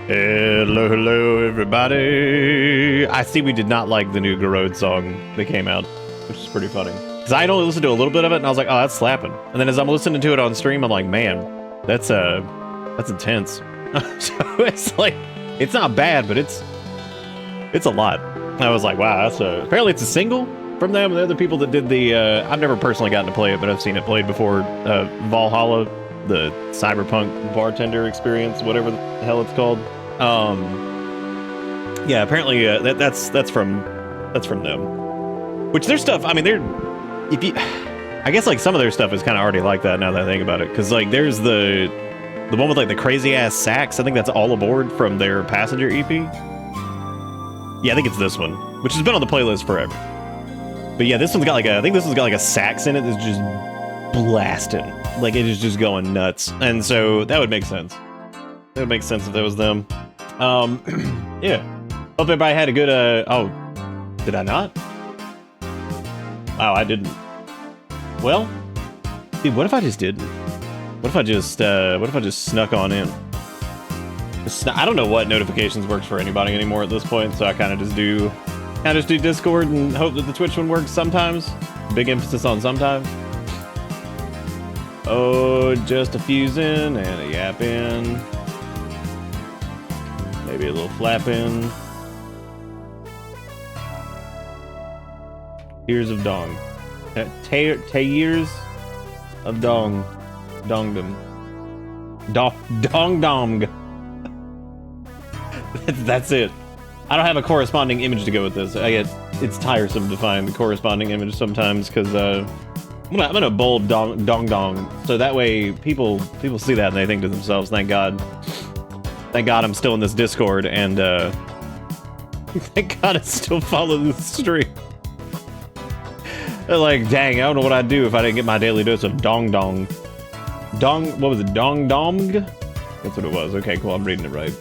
Hello, everybody. I see we did not like the new Garode song that came out, which is pretty funny. Because I had only listened to a little bit of it, and I was like, oh, that's slapping. And then as I'm listening to it on stream, I'm like, man, that's intense. So it's like, it's not bad, but it's a lot. I was like, wow, that's apparently it's a single from them. The other people that did the, I've never personally gotten to play it, but I've seen it played before. Valhalla, the cyberpunk bartender experience, whatever the hell it's called. Yeah, apparently that's from them. Which their stuff, I mean, I guess like some of their stuff is kind of already like that now that I think about it, because like there's the one with like the crazy ass sax. I think that's All Aboard from their Passenger EP. Yeah, I think it's this one, which has been on the playlist forever. But yeah, this one's got like I think this one's got like a sax in it that's just blasting, like it is just going nuts, and so that would make sense. That would make sense if that was them. Yeah. Hope everybody had a good, oh, did I not? Oh, I didn't. Well, dude, what if I just didn't? What if I just snuck on in? I don't know what notifications works for anybody anymore at this point, so I kind of just do Discord and hope that the Twitch one works sometimes. Big emphasis on sometimes. Oh, just a fusing and a yapping. Maybe a little flapping. Tears of dong. Years of dong. Dongdom. Dong dong. That's it. I don't have a corresponding image to go with this. It's tiresome to find the corresponding image sometimes because I'm gonna bold dong dong so that way people see that and they think to themselves, thank God I'm still in this Discord, and thank God I still follow the stream. They're like, dang, I don't know what I'd do if I didn't get my daily dose of dong dong. What was it? Dong dong? That's what it was. Okay, cool. I'm reading it right.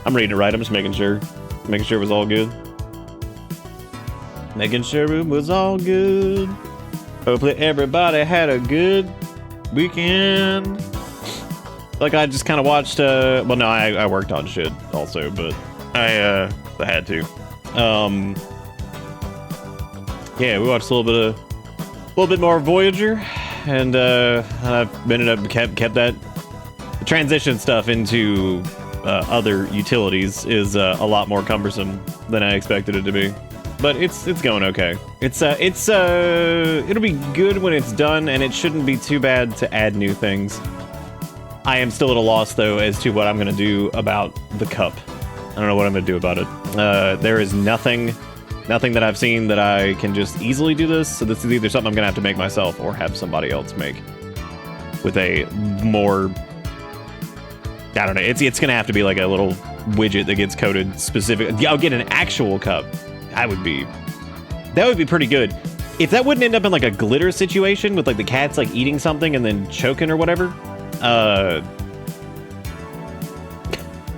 I'm just making sure. Making sure it was all good. Making sure it was all good. Hopefully everybody had a good weekend. Like I just kind of watched, well no, I worked on shit also, but I had to. Yeah, we watched a little bit more Voyager, and I've ended up kept that transition stuff into other utilities is a lot more cumbersome than I expected it to be. But it's going okay. It'll be good when it's done, and it shouldn't be too bad to add new things. I am still at a loss, though, as to what I'm going to do about the cup. I don't know what I'm going to do about it. There is nothing that I've seen that I can just easily do this. So this is either something I'm going to have to make myself or have somebody else make with a more... I don't know. It's going to have to be like a little widget that gets coded specific. I'll get an actual cup. That would be pretty good. If that wouldn't end up in like a glitter situation with like the cats like eating something and then choking or whatever.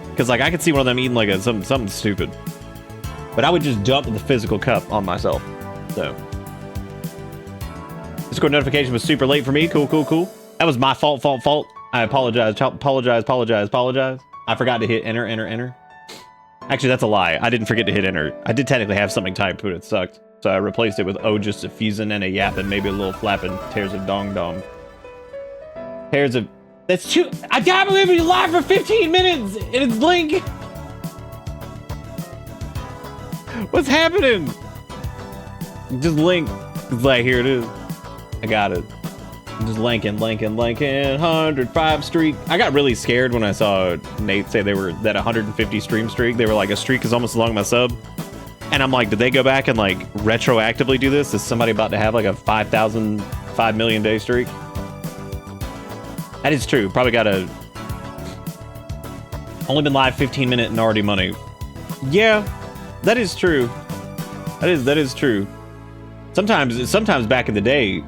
Because like I could see one of them eating like something stupid, but I would just dump the physical cup on myself. So Discord notification was super late for me. Cool. That was my fault. I apologize. I forgot to hit enter. Actually, that's a lie. I didn't forget to hit enter. I did technically have something typed, but it sucked. So I replaced it with just a fusin and a yapping, maybe a little flapping. Tears of dong. Pairs of... That's too... I can't believe we live for 15 minutes and it's Blink. What's happening? Just Link. It's like, here it is. I got it. Just linking. 105 streak. I got really scared when I saw Nate say they were that 150 stream streak. They were like, a streak is almost as long as my sub. And I'm like, did they go back and like retroactively do this? Is somebody about to have like a 5 million day streak? That is true. Probably got a... Only been live 15 minutes and already money. Yeah, that is true. That is true. Sometimes back in the day,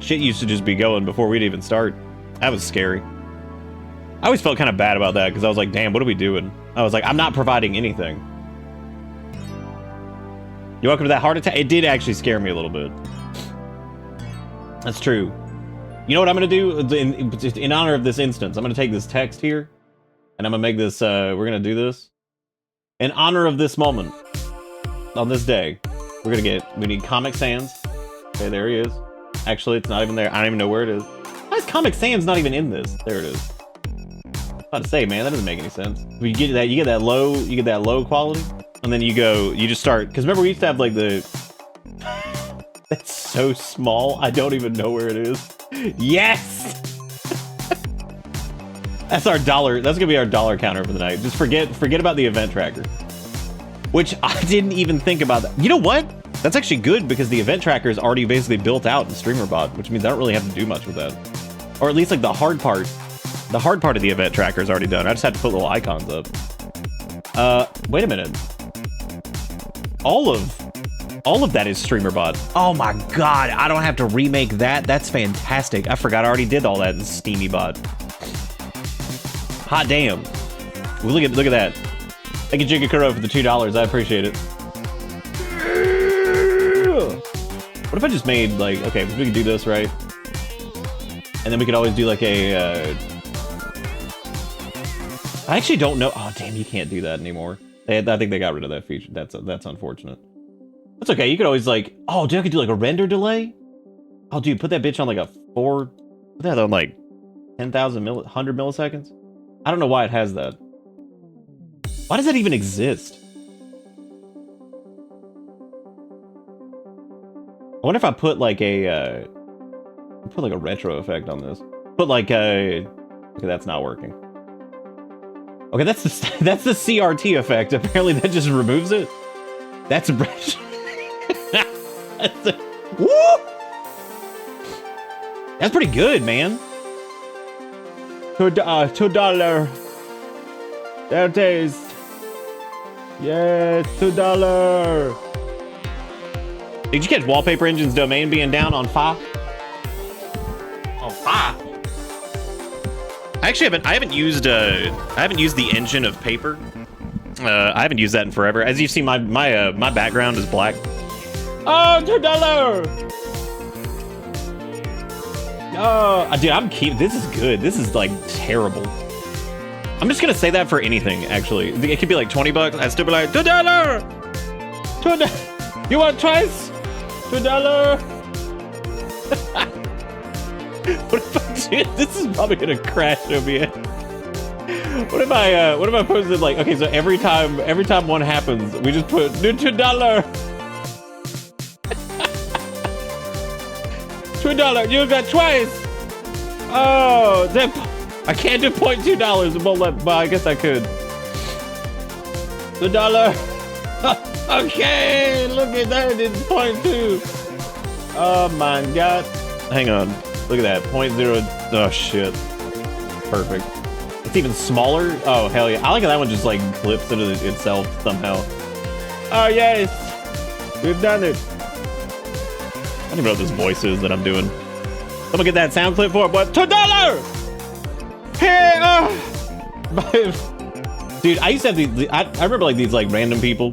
shit used to just be going before we'd even start. That was scary. I always felt kind of bad about that because I was like, damn, what are we doing? I was like, I'm not providing anything. You're welcome to that heart attack. It did actually scare me a little bit. That's true. You know what I'm going to do? In honor of this instance, I'm going to take this text here, and I'm going to make this, we're going to do this. In honor of this moment, on this day, we need Comic Sans. Okay, there he is. Actually, it's not even there. I don't even know where it is. Why is Comic Sans not even in this? There it is. I was about to say, man, that doesn't make any sense. You get that low quality, and then you just start, because remember we used to have like the... That's so small, I don't even know where it is. Yes! That's gonna be our dollar counter for the night. Just forget about the event tracker. Which I didn't even think about that. You know what? That's actually good because the event tracker is already basically built out in StreamerBot, which means I don't really have to do much with that. Or at least like the hard part of the event tracker is already done. I just have to put little icons up. Wait a minute. All of that is StreamerBot. Oh my god, I don't have to remake that. That's fantastic. I forgot I already did all that in SteamyBot. Hot damn. Well, look at that. Thank you, Jigakuro, for the $2. I appreciate it. What if I just made, like, okay, we could do this, right? And then we could always do, like, I actually don't know. Oh, damn, you can't do that anymore. I think they got rid of that feature. That's unfortunate. That's okay. You could always, like, oh, dude, I could do, like, a render delay? Oh, dude, put that bitch on, like, put that on, like, 100 milliseconds? I don't know why it has that. Why does that even exist? I wonder if I put like a retro effect on this. Put like a... Okay, that's not working. Okay, that's the CRT effect. Apparently that just removes it. That's retro. Woo! That's pretty good, man. $2. There it is. Yes, $2. Did you catch Wallpaper Engine's domain being down on Fa? On Fa? I haven't used the engine of Paper. I haven't used that in forever. As you've seen, my background is black. Oh, $2. Oh, dude, this is good. This is like terrible. I'm just gonna say that for anything, actually. It could be like 20 bucks. I'd still be like, $2! $2! You want twice? $2! What if I do? This is probably gonna crash OBS. What if I posted like, okay, so every time one happens, we just put $2. $2, you got twice. Oh, I can't do $0.2. It won't let, but I guess I could. The dollar. Okay, look at that. It's 0.2. Oh my God. Hang on. Look at that. 0.0. Oh shit. Perfect. It's even smaller. Oh hell yeah. I like how that one just like clips into itself somehow. Oh yes. We've done it. I don't even know what this voice is that I'm doing. I'm gonna get that sound clip for it, but $2! Hey, dude, I used to have these, I remember like these like random people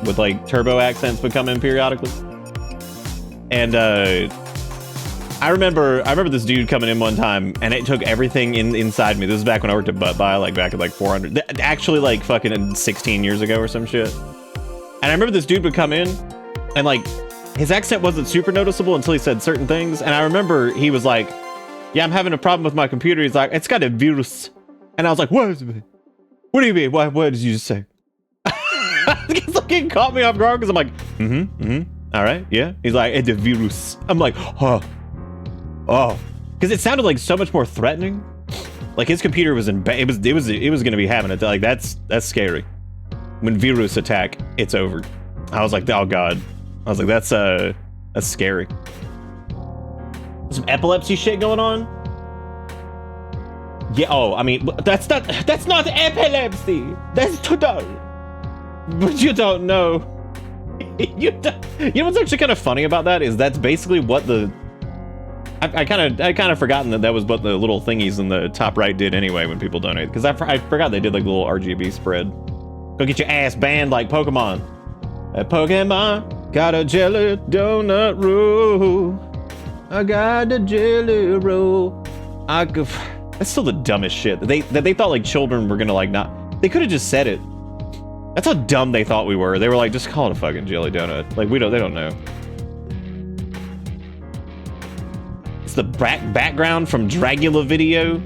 with like turbo accents would come in periodically. And I remember this dude coming in one time and it took everything inside me. This is back when I worked at Butt Buy, like back at like 400, actually like fucking 16 years ago or some shit. And I remember this dude would come in and like, his accent wasn't super noticeable until he said certain things. And I remember he was like, yeah, I'm having a problem with my computer. He's like, it's got a virus. And I was like, what do you mean? What did you just say? It's like it caught me off guard because I'm like, all right, yeah. He's like, it's a virus. I'm like, oh. Because it sounded like so much more threatening. Like his computer was in, it was gonna be having it. Like that's scary. When virus attack, it's over. I was like, oh God. I was like, that's scary. Some epilepsy shit going on. Yeah. Oh, I mean, that's not epilepsy. That's total. But you don't know. You know what's actually kind of funny about that is that's basically what the. I kind of forgotten that was what the little thingies in the top right did anyway when people donate, because I forgot they did like the little RGB spread. Go get your ass banned like Pokemon. Pokemon got a jelly donut roll. I got a jelly roll. That's still the dumbest shit. That they thought like children were gonna like not. They could have just said it. That's how dumb they thought we were. They were like, just call it a fucking jelly donut. Like they don't know. It's the background from Dragula video.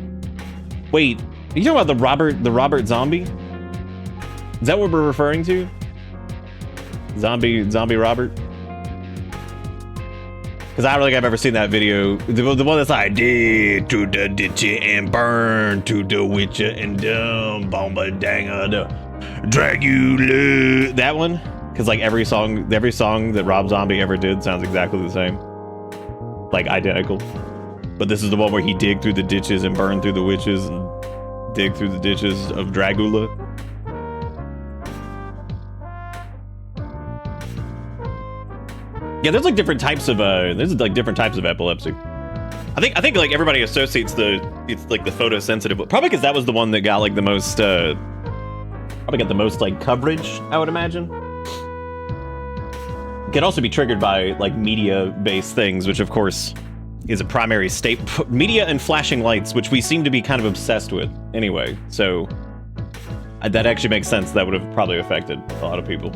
Wait, are you talking about the Robert Zombie? Is that what we're referring to? Zombie Robert? Because I don't think I've ever seen that video. The one that's like, dig to the ditchy and burn to the witcher and dumb bomba danger the Dragula. That one? Because like every song that Rob Zombie ever did sounds exactly the same. Like identical. But this is the one where he dig through the ditches and burn through the witches and dig through the ditches of Dragula. Yeah, there's like different types of epilepsy. I think like everybody associates it's like the photosensitive, probably because that was the one that got like the most probably got the most like coverage, I would imagine. It can also be triggered by like media-based things, which of course is a primary state. Media and flashing lights, which we seem to be kind of obsessed with anyway. So that actually makes sense. That would have probably affected a lot of people.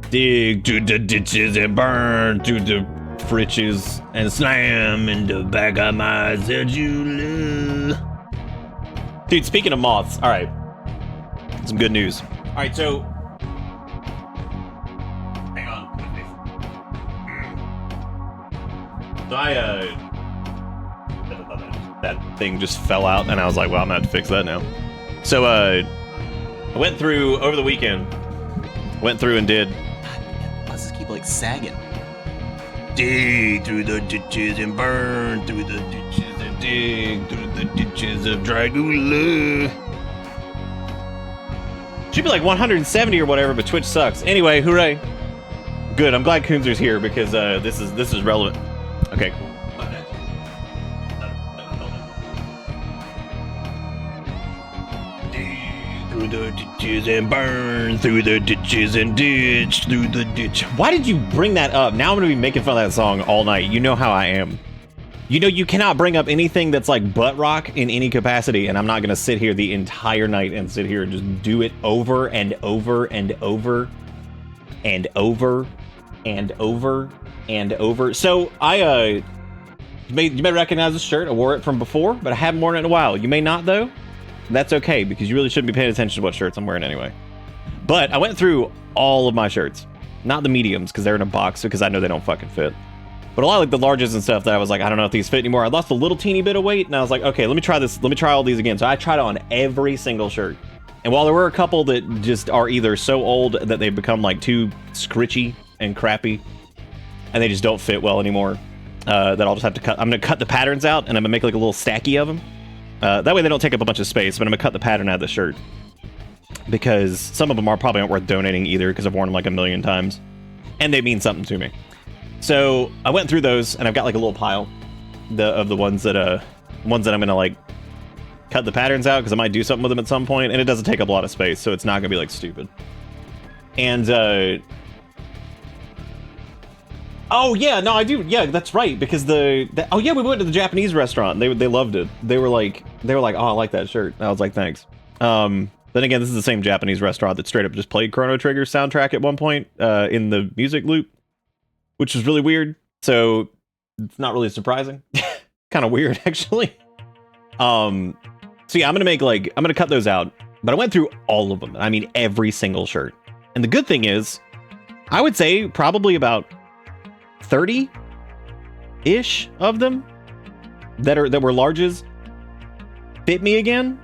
Dig to the ditches and burn to the fritches and slam in the back of my Zelda. Dude, speaking of moths, all right, some good news. All right, so hang on. So that thing just fell out, and I was like, well, I'm gonna have to fix that now. So I went through over the weekend. Went through and did. Let's just keep like sagging. Dig through the ditches and burn through the ditches and dig through the ditches of Dragula. Should be like 170 or whatever, but Twitch sucks. Anyway, hooray! Good. I'm glad Coonzer's here because this is relevant. Okay, cool. Through the ditches and burn through the ditches and ditch through the ditch. Why did you bring that up? Now I'm gonna be making fun of that song all night. You know how I am. You know you cannot bring up anything that's like butt rock in any capacity, and I'm not gonna sit here the entire night and sit here and just do it over and over and over and over and over and over. So you may recognize this shirt. I wore it from before, but I haven't worn it in a while. You may not though. That's okay, because you really shouldn't be paying attention to what shirts I'm wearing anyway. But I went through all of my shirts. Not the mediums, because they're in a box, because I know they don't fucking fit. But a lot of like the larges and stuff that I was like, I don't know if these fit anymore. I lost a little teeny bit of weight, and I was like, okay, let me try this. Let me try all these again. So I tried on every single shirt. And while there were a couple that just are either so old that they've become like too scritchy and crappy, and they just don't fit well anymore, that I'll just have to cut. I'm gonna cut the patterns out, and I'm gonna make like a little stacky of them. That way they don't take up a bunch of space, but I'm gonna cut the pattern out of the shirt. Because some of them probably aren't worth donating either, because I've worn them like a million times. And they mean something to me. So I went through those, and I've got like a little pile of the ones that I'm gonna like cut the patterns out, because I might do something with them at some point, and it doesn't take up a lot of space, so it's not gonna be like stupid. And oh yeah, no, I do. Yeah, that's right, because oh yeah, we went to the Japanese restaurant. They loved it. They were like, oh, I like that shirt. And I was like, thanks. Then again, this is the same Japanese restaurant that straight up just played Chrono Trigger's soundtrack at one point in the music loop, which was really weird. So it's not really surprising. Kind of weird, actually. So yeah, I'm gonna cut those out. But I went through all of them. I mean, every single shirt. And the good thing is, I would say probably about 30-ish of them that were larges fit me again.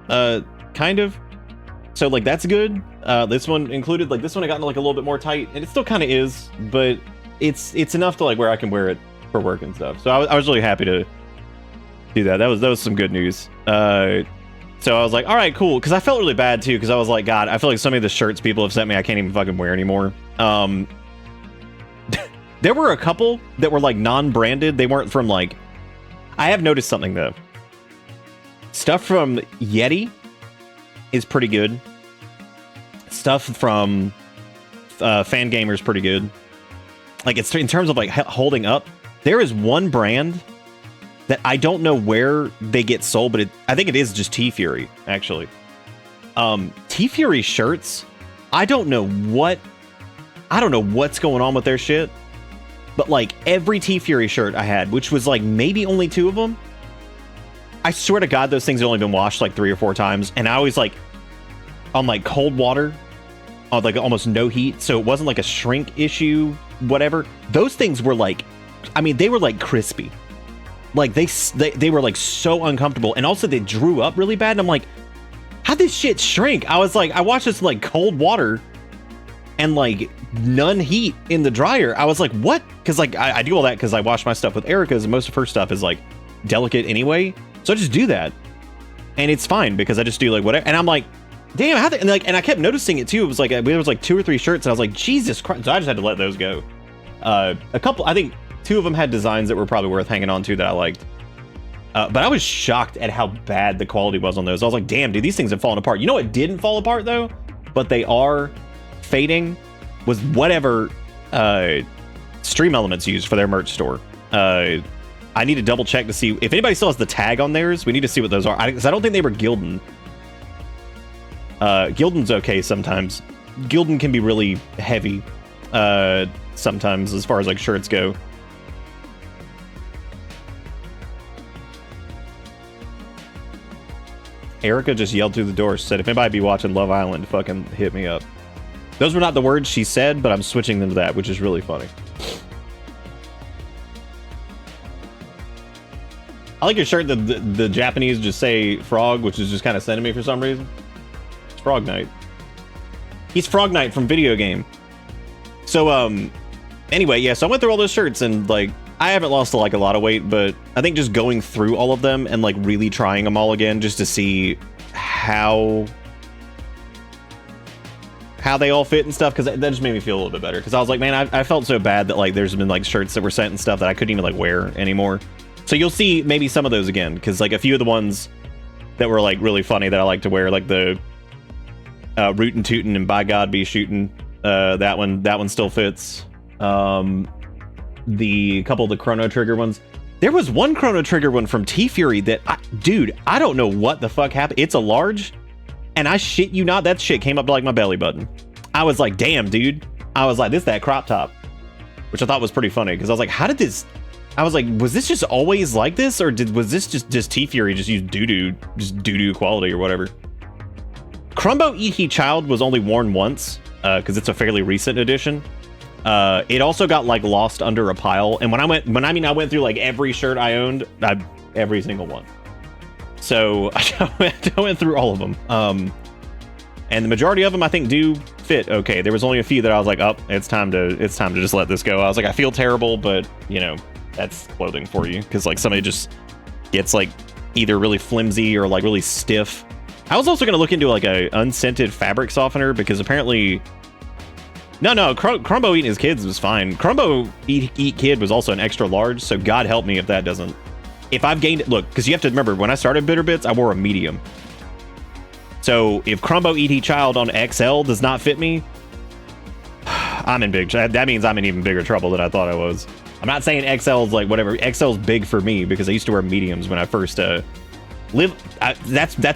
Kind of. So like that's good. This one included. Like this one I got like a little bit more tight, and it still kind of is, but it's enough to like where I can wear it for work and stuff. So I was really happy to do that. That was some good news. So I was like, all right, cool, because I felt really bad too, because I was like, God, I feel like so many of the shirts people have sent me I can't even fucking wear anymore. There were a couple that were like non-branded. They weren't from like. I have noticed something though. Stuff from Yeti is pretty good. Stuff from Fangamer is pretty good. Like it's in terms of like holding up. There is one brand that I don't know where they get sold, but I think it is just T-Fury actually. T-Fury shirts. I don't know what's going on with their shit, but like every T-Fury shirt I had, which was like maybe only 2 of them. I swear to God, those things have only been washed like 3 or 4 times, and I always like on like cold water, on like almost no heat, so it wasn't like a shrink issue, whatever. Those things were like, I mean, they were like crispy, like they were like so uncomfortable, and also they drew up really bad. And I'm like, how'd this shit shrink? I was like, I watched this in like cold water and like none heat in the dryer. I was like, what? Because like I do all that because I wash my stuff with Erica's, and most of her stuff is like delicate anyway. So I just do that, and it's fine because I just do like whatever. And I'm like, damn, how? And like, and I kept noticing it too. It was like there was like 2 or 3 shirts, and I was like, Jesus Christ! So I just had to let those go. A couple, I think 2 of them had designs that were probably worth hanging on to that I liked. But I was shocked at how bad the quality was on those. I was like, damn, dude, these things have fallen apart. You know what didn't fall apart though, but they are fading, was whatever Stream Elements used for their merch store. I need to double check to see if anybody still has the tag on theirs. We need to see what those are, because I don't think they were Gildan. Gildan's okay sometimes. Gildan can be really heavy sometimes as far as like shirts go. Erica just yelled through the door, said if anybody be watching Love Island, fucking hit me up. Those were not the words she said, but I'm switching them to that, which is really funny. I like your shirt that the Japanese just say frog, which is just kind of sending me for some reason. It's Frog Knight. He's Frog Knight from video game. So, anyway, yeah, so I went through all those shirts, and like, I haven't lost like a lot of weight, but I think just going through all of them and like really trying them all again just to see how they all fit and stuff, because that just made me feel a little bit better. Because I was like, man, I felt so bad that like there's been like shirts that were sent and stuff that I couldn't even like wear anymore. So you'll see maybe some of those again, because like a few of the ones that were like really funny that I like to wear, like the Rootin' Tootin' and By God Be Shootin', that one still fits. The couple of the Chrono Trigger ones. There was one Chrono Trigger one from T-Fury that, dude, I don't know what the fuck happened. It's a large, and I shit you not, that shit came up to like my belly button. I was like, damn, dude. I was like, this that crop top, which I thought was pretty funny, because I was like, how did this? I was like, was this just always like this, or was this just T-Fury just use doo-doo quality or whatever? Crumbo Ihi Child was only worn once, because it's a fairly recent edition. It also got like lost under a pile. And I went through like every shirt I owned, every single one. So I went through all of them. And the majority of them I think do fit okay. There was only a few that I was like, oh, it's time to just let this go. I was like, I feel terrible, but you know, that's clothing for you, because like somebody just gets like either really flimsy or like really stiff. I was also gonna look into like a unscented fabric softener, because apparently Crumbo eating his kids was fine. Crumbo eat kid was also an extra large, so God help me if that doesn't. If I've gained it, look, because you have to remember, when I started Bitter Bits, I wore a medium. So if Crumbo E.T. Child on XL does not fit me, I'm in big trouble. That means I'm in even bigger trouble than I thought I was. I'm not saying XL's like whatever. XL's big for me because I used to wear mediums when I first that's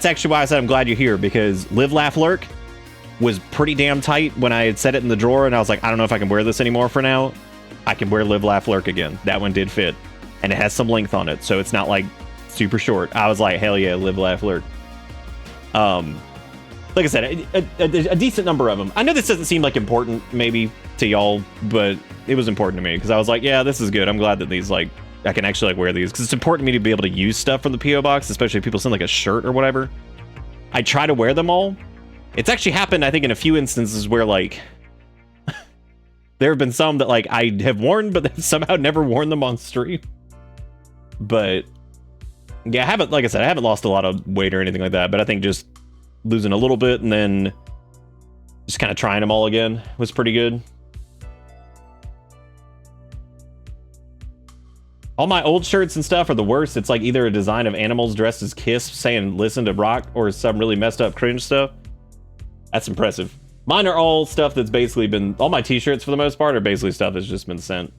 actually why I said I'm glad you're here, because Live Laugh Lurk was pretty damn tight when I had set it in the drawer, and I was like, I don't know if I can wear this anymore for now. I can wear Live Laugh Lurk again. That one did fit, and it has some length on it, so it's not like super short. I was like, hell yeah, Live Laugh Lurk. Like I said, a decent number of them. I know this doesn't seem like important maybe to y'all, but it was important to me, because I was like, yeah, this is good. I'm glad that these, like, I can actually like wear these, because it's important to me to be able to use stuff from the P.O. box, especially if people send like a shirt or whatever. I try to wear them all. It's actually happened, I think, in a few instances where like there have been some that like I have worn, but they've somehow never worn them on stream. But yeah, I haven't lost a lot of weight or anything like that, but I think just losing a little bit and then just kind of trying them all again was pretty good. All my old shirts and stuff are the worst. It's like either a design of animals dressed as Kiss saying listen to rock, or some really messed up cringe stuff. That's impressive. Mine are all stuff that's basically been, all my t-shirts for the most part are basically stuff that's just been sent.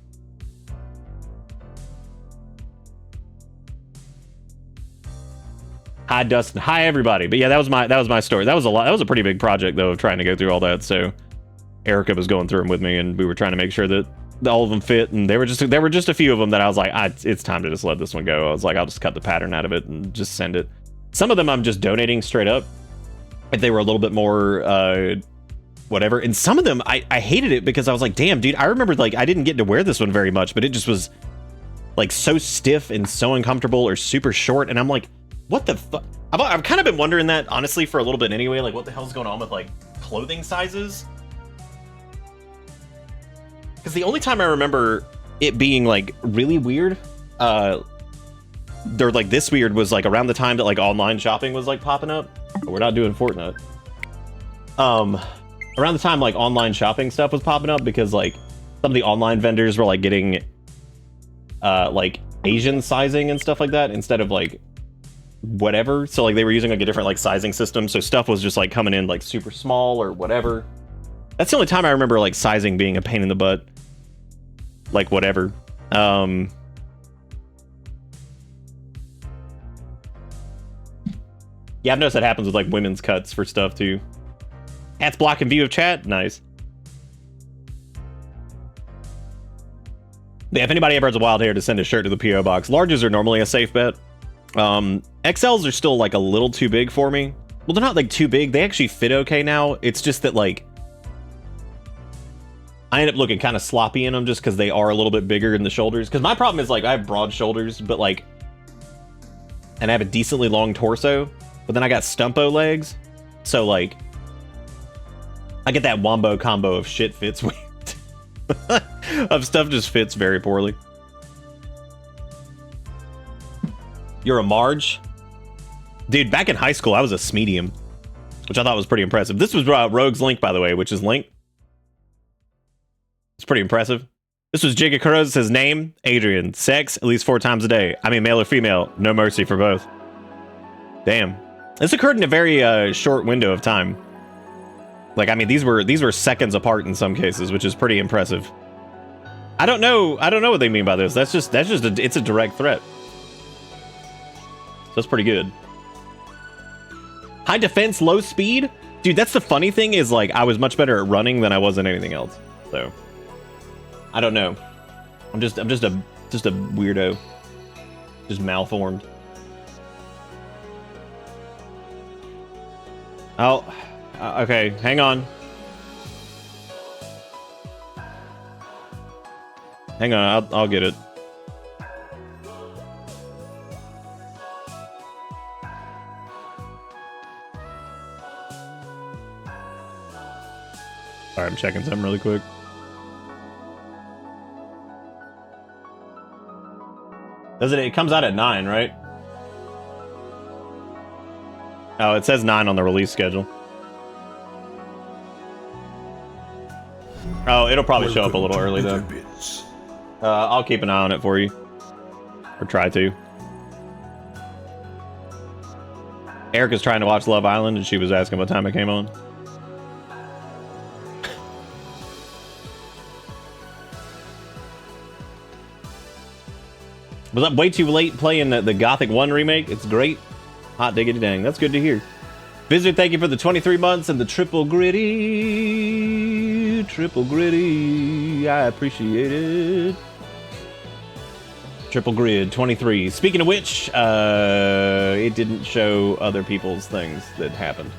Hi Dustin, hi everybody. But yeah, that was my story. That was a lot. That was a pretty big project though, of trying to go through all that. So Erica was going through them with me, and we were trying to make sure that all of them fit, and there were just a few of them that I was like, it's time to just let this one go. I was like, I'll just cut the pattern out of it and just send it. Some of them I'm just donating straight up if they were a little bit more whatever. And some of them I hated it, because I was like, damn dude, I remember like I didn't get to wear this one very much, but it just was like so stiff and so uncomfortable, or super short, and I'm like, what the fuck? I've kind of been wondering that honestly for a little bit anyway, like what the hell's going on with like clothing sizes. Because the only time I remember it being like really weird, they're like this weird, was like around the time that like online shopping was like popping up. But we're not doing Fortnite. Around the time like online shopping stuff was popping up, because like some of the online vendors were like getting like Asian sizing and stuff like that instead of like whatever. So like they were using like a different like sizing system, so stuff was just like coming in like super small or whatever. That's the only time I remember like sizing being a pain in the butt. Like whatever. Yeah, I've noticed that happens with like women's cuts for stuff too. Cat's blocking view of chat. Nice. Yeah, if anybody ever has a wild hair to send a shirt to the P.O. box, larges are normally a safe bet. XLs are still like a little too big for me. Well, they're not like too big. They actually fit okay now. It's just that like I end up looking kind of sloppy in them just because they are a little bit bigger in the shoulders. Because my problem is like I have broad shoulders, but like, and I have a decently long torso, but then I got stumpo legs. So like, I get that wombo combo of shit fits weird. Of stuff just fits very poorly. You're a Marge? Dude, back in high school, I was a Smedium, which I thought was pretty impressive. This was Rogue's Link, by the way, which is Link. It's pretty impressive. This was Jigakura's, his name, Adrian. Sex, at least 4 times a day. I mean, male or female, no mercy for both. Damn. This occurred in a very short window of time. Like, I mean, these were seconds apart in some cases, which is pretty impressive. I don't know what they mean by this. It's a direct threat. So that's pretty good. High defense, low speed? Dude, that's the funny thing is, like, I was much better at running than I was in anything else. So, I don't know. I'm just a weirdo. Just malformed. Oh, okay, hang on. Hang on, I'll get it. All right, I'm checking something really quick. Does it? It comes out at 9, right? Oh, it says 9 on the release schedule. Oh, it'll probably show up a little early though. I'll keep an eye on it for you, or try to. Erica's trying to watch Love Island, and she was asking what time it came on. Was up way too late playing the Gothic 1 remake? It's great. Hot diggity dang. That's good to hear. Visitor, thank you for the 23 months and the triple gritty. Triple gritty. I appreciate it. Triple grid 23. Speaking of which, it didn't show other people's things that happened.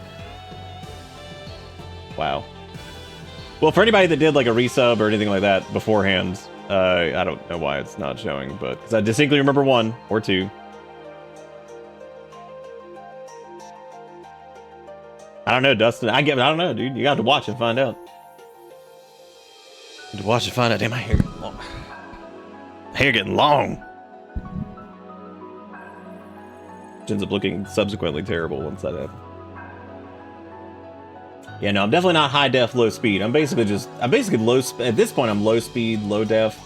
Wow. Well, for anybody that did like a resub or anything like that beforehand, I don't know why it's not showing, but because I distinctly remember 1 or 2. I don't know, Dustin. I don't know, dude. You got to watch and find out. You have to watch and find out. Damn, my hair getting long. Hair getting long. Which ends up looking subsequently terrible once that happens. Yeah, no, I'm definitely not high def, low speed. I'm basically low speed. At this point, I'm low speed, low def.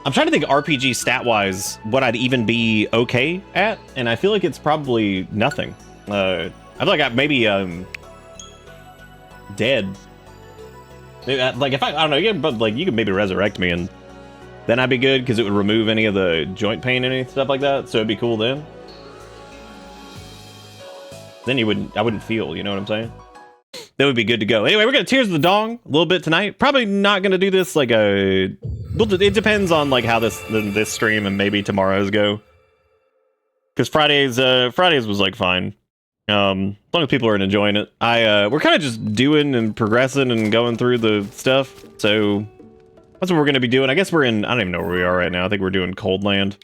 I'm trying to think RPG stat wise what I'd even be okay at, and I feel like it's probably nothing. I feel like I maybe dead. Like if I don't know, but like you could maybe resurrect me and then I'd be good because it would remove any of the joint pain and any stuff like that. So it'd be cool then. Then I wouldn't feel. You know what I'm saying? That would be good to go. Anyway, we're gonna Tears of the Dong a little bit tonight. Probably not gonna do this like a. Well, it depends on like how this stream and maybe tomorrow's go. Because Fridays was like fine. As long as people are enjoying it. We're kind of just doing and progressing and going through the stuff. So that's what we're gonna be doing. I guess we're in. I don't even know where we are right now. I think we're doing Coldland.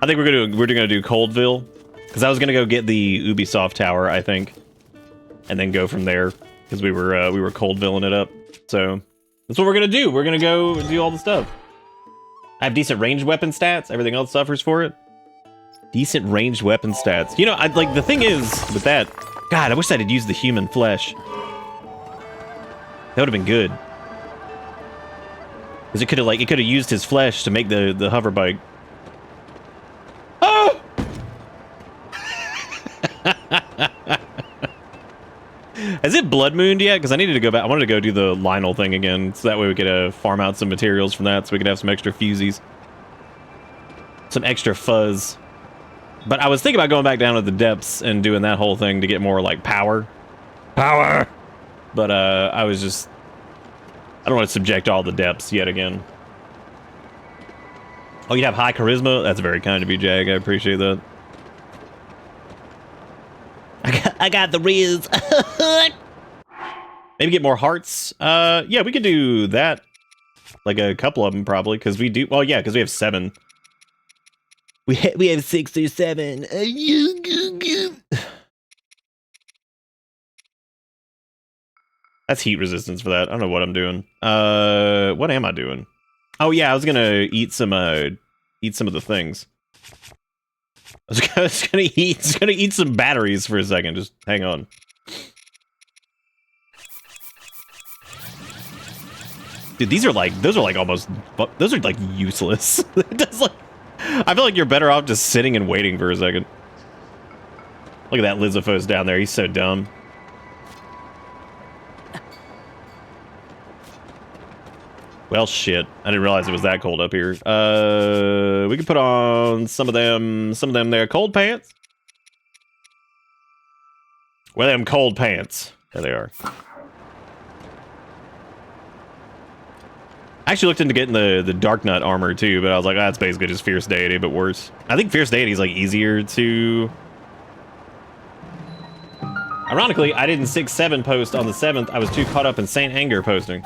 I think we're gonna do Coldville because I was gonna go get the Ubisoft tower. I think. And then go from there because we were Coldvilling it up. So that's what we're gonna do. We're gonna go do all the stuff. I have decent ranged weapon stats. Everything else suffers for it. Decent ranged weapon stats. You know, like the thing is with that. God, I wish I had used the human flesh. That would have been good. Because it could have used his flesh to make the hover bike. Oh! Has it blood mooned yet? Because I needed to go back. I wanted to go do the Lionel thing again, so that way we could farm out some materials from that, so we could have some extra fusies, some extra fuzz. But I was thinking about going back down to the depths and doing that whole thing to get more like power. But I don't want to subject all the depths yet again. Oh, you have high charisma? That's very kind of you, Jag. I appreciate that. I got the riz. Maybe get more hearts. Yeah, we could do that. Like a couple of them probably, because we do. Well, yeah, because we have 7. We have 6 or 7. That's heat resistance for that. I don't know what I'm doing. What am I doing? Oh yeah, I was gonna eat some of the things. I was gonna eat some batteries for a second. Just hang on. Dude, those are like useless. It does like, I feel like you're better off just sitting and waiting for a second. Look at that Lizopho's down there. He's so dumb. Well, shit. I didn't realize it was that cold up here. We can put on some of them there. Cold pants. Well, them cold pants. There they are. I actually looked into getting the Dark Nut armor too, but I was like, that's basically just Fierce Deity, but worse. I think Fierce Deity is like easier to... Ironically, I didn't 6-7 post on the 7th. I was too caught up in Saint Anger posting.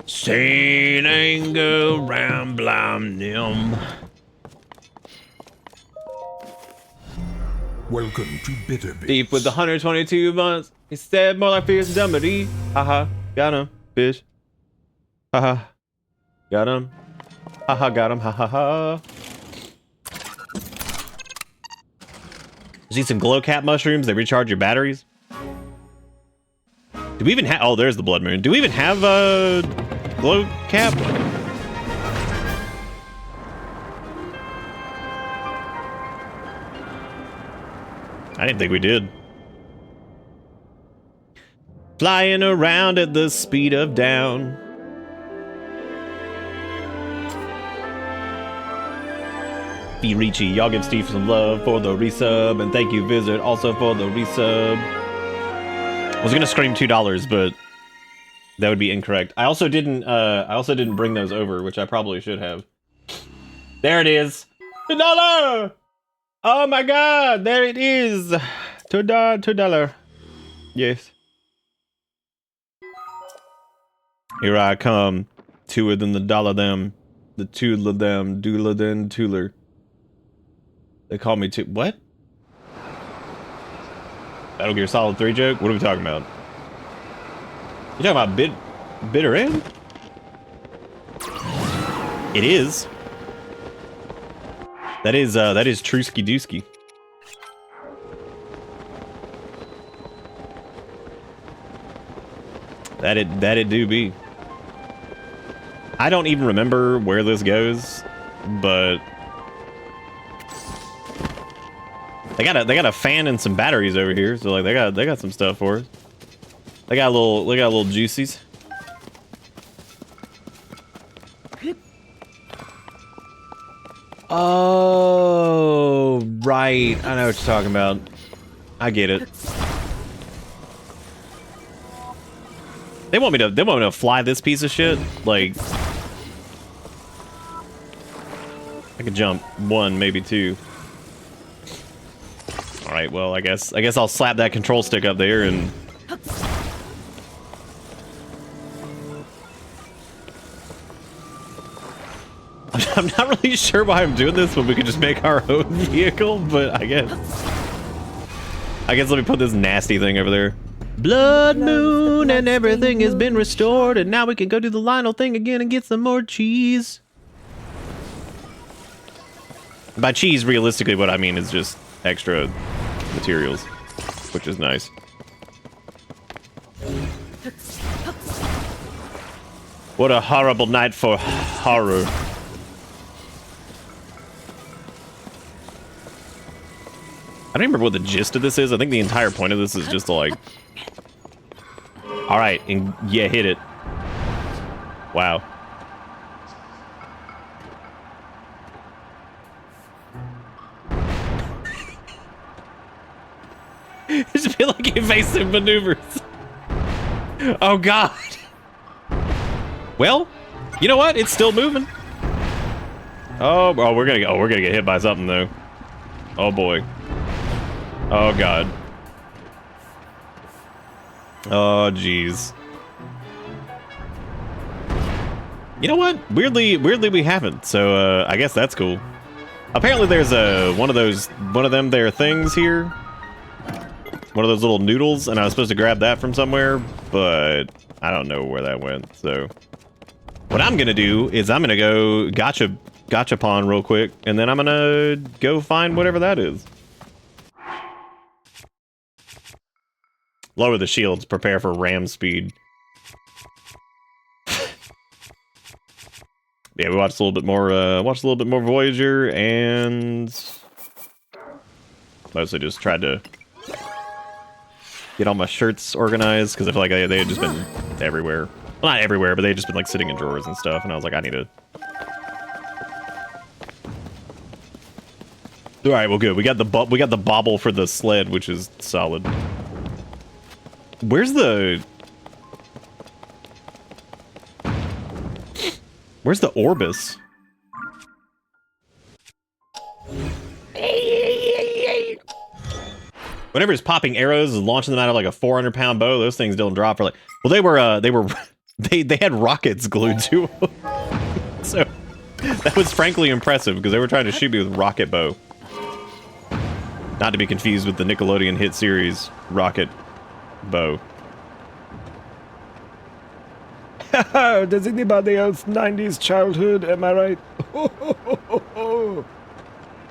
Saint anger, ram, blam, nim. Welcome to Bitter Bits. Deep with the 122 months. Instead, more like fierce dummy. Haha, got him, bitch. Haha, got him. Haha, got him. Ha ha ha. Just eat some glow cap mushrooms. They recharge your batteries. Do we even have? Oh, there's the blood moon. Do we even have a glow cap? I didn't think we did. Flying around at the speed of down. Firici, y'all give Steve some love for the resub, and thank you, Visit, also for the resub. I was gonna scream $2, but that would be incorrect. I also didn't bring those over, which I probably should have. There it is. $2! Oh my god, there it is. $2. Yes. Here I come. Two of them, the dollar them. The two of them, doula then tooler. They call me two. What? Metal Gear Solid 3 joke? What are we talking about? You talking about bitter end? It is. That is Trusky Dusky. That it do be. I don't even remember where this goes, but they got a fan and some batteries over here, so like they got some stuff for us. They got little juicies. Oh, right. I know what you're talking about. I get it. They want me to fly this piece of shit? Like, I could jump 1, maybe 2. All right, well, I guess I'll slap that control stick up there and I'm not really sure why I'm doing this when we could just make our own vehicle, but I guess let me put this nasty thing over there. Blood moon and everything has been restored, and now we can go do the Lionel thing again and get some more cheese. By cheese, realistically, what I mean is just extra materials, which is nice. What a horrible night for horror. I don't remember what the gist of this is. I think the entire point of this is just to like... Alright, and yeah, hit it. Wow. It just feel like evasive maneuvers. Oh god. Well, you know what? It's still moving. Oh, we're gonna get hit by something though. Oh boy. Oh god. Oh jeez. You know what? Weirdly we haven't. So I guess that's cool. Apparently there's one of them there things here. One of those little noodles, and I was supposed to grab that from somewhere, but I don't know where that went. So what I'm gonna do is I'm gonna go gachapon real quick, and then I'm gonna go find whatever that is. Lower the shields, prepare for ram speed. Yeah, we watched a little bit more Voyager, and mostly just tried to get all my shirts organized because I feel like they had just been everywhere. Well, not everywhere, but they had just been like sitting in drawers and stuff, and I was like, I need to. All right, well, good. We got the bobble for the sled, which is solid. Where's the Orbis? Whatever is popping arrows is launching them out of like a 400-pound bow. Those things don't drop for like. Well, they were They had rockets glued to them. So that was frankly impressive because they were trying to shoot me with rocket bow. Not to be confused with the Nickelodeon hit series Rocket Bow. Does anybody else 90s childhood, am I right?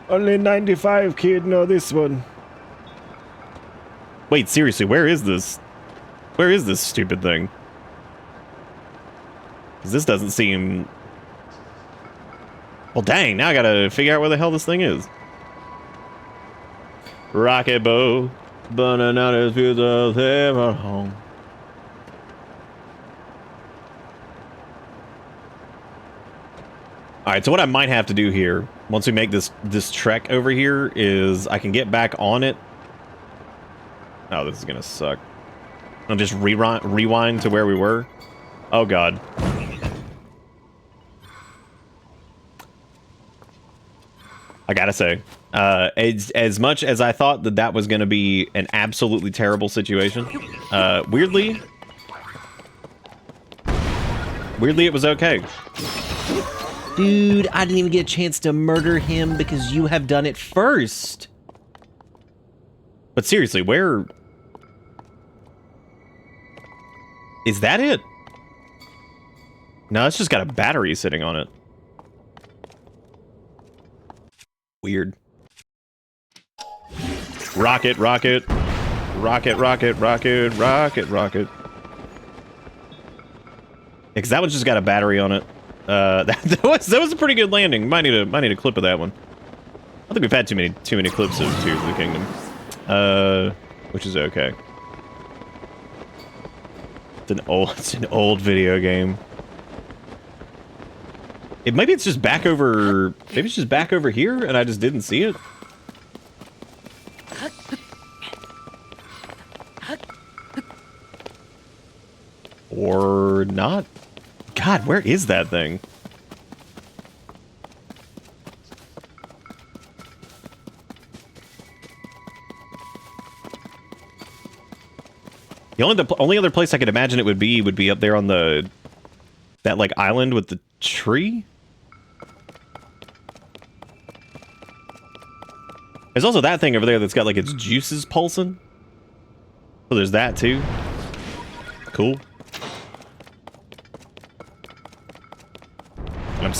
Only 95 kid know this one. Wait, seriously, where is this? Where is this stupid thing? Because this doesn't seem... Well, dang, now I gotta figure out where the hell this thing is. Rocket bow, burning out his fuse of heaven home. Alright, so what I might have to do here, once we make this trek over here, is I can get back on it. Oh, this is gonna suck. I'll just rewind to where we were. Oh god. I gotta say, as much as I thought that was gonna be an absolutely terrible situation, weirdly it was okay. Dude, I didn't even get a chance to murder him because you have done it first. But seriously, where... Is that it? No, it's just got a battery sitting on it. Weird. Rocket, rocket. Rocket, rocket, rocket, rocket, rocket. Yeah, 'cause that one's just got a battery on it. That was a pretty good landing. Might need a clip of that one. I think we've had too many clips of Tears of the Kingdom. Which is okay. It's an old video game. Maybe it's just back over. Maybe it's just back over here, and I just didn't see it. Or not. God, where is that thing? The only other place I could imagine it would be up there on that like island with the tree. There's also that thing over there that's got like its juices pulsing. So there's that too. Cool. I'm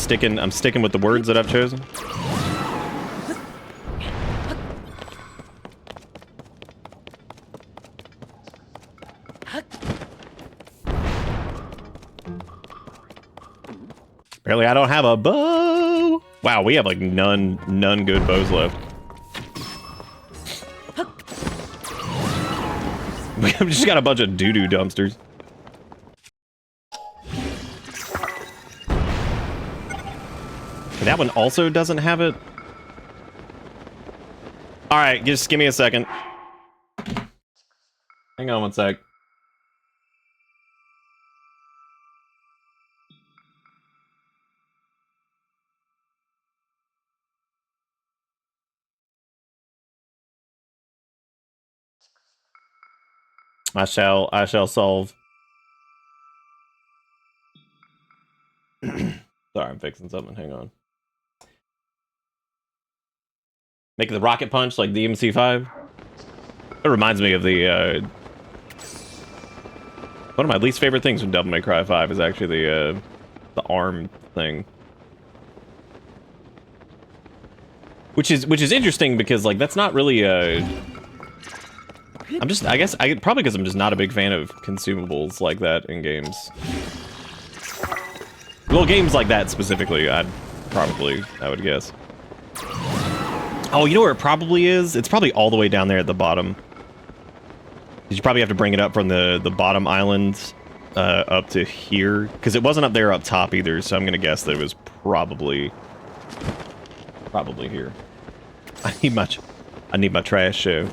sticking with the words that I've chosen. Apparently I don't have a bow. Wow, we have like none good bows left. We've just got a bunch of doo-doo dumpsters. That one also doesn't have it. All right, just give me a second. Hang on one sec. I shall solve. Sorry, I'm fixing something. Hang on. Make the rocket punch like the MC5. It reminds me of the one of my least favorite things from Devil May Cry 5 is actually the arm thing. Which is interesting because like that's not really I guess probably because I'm just not a big fan of consumables like that in games. Well, games like that specifically, I would guess. Oh, you know where it probably is? It's probably all the way down there at the bottom. You probably have to bring it up from the bottom island up to here, because it wasn't up there up top either. So I'm gonna guess that it was probably here. I need my trash show.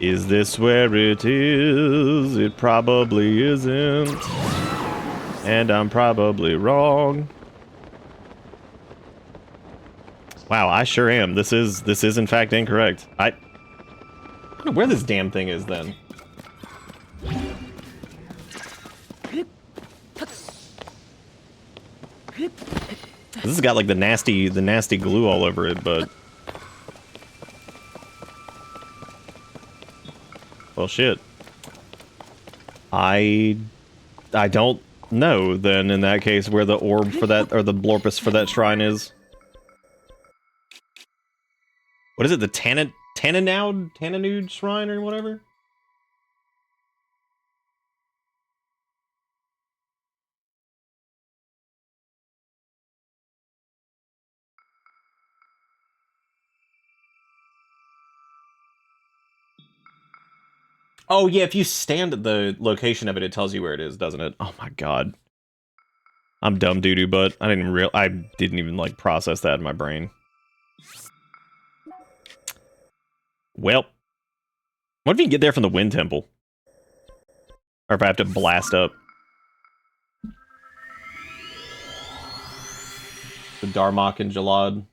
Is this where it is? It probably isn't. And I'm probably wrong. Wow, I sure am. This is in fact incorrect. I don't know where this damn thing is then. This has got like the nasty glue all over it, but well, shit. I don't know then in that case where the orb for that or the blorpus for that shrine is. What is it? The Tananud shrine or whatever? Oh yeah, if you stand at the location of it, it tells you where it is, doesn't it? Oh my god. I'm dumb doo-doo, but I didn't even like process that in my brain. Well, what if you can get there from the Wind Temple? Or if I have to blast up. The Darmok and Jalad.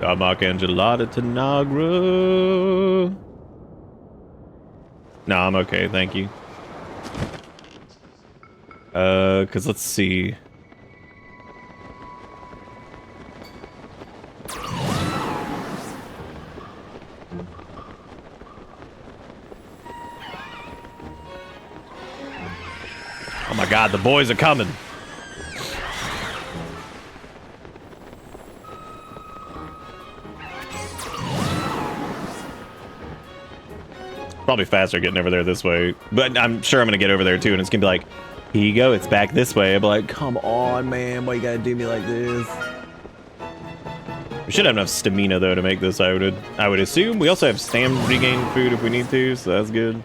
Darmok and Jalad at Tanagra. No, I'm okay, thank you. Cause let's see. Oh my god, the boys are coming. Probably faster getting over there this way. But I'm sure I'm gonna get over there too, and it's gonna be like, here you go, it's back this way. I'll be like, come on, man, why you gotta do me like this? We should have enough stamina though to make this, I would assume. We also have stam regain food if we need to, so that's good.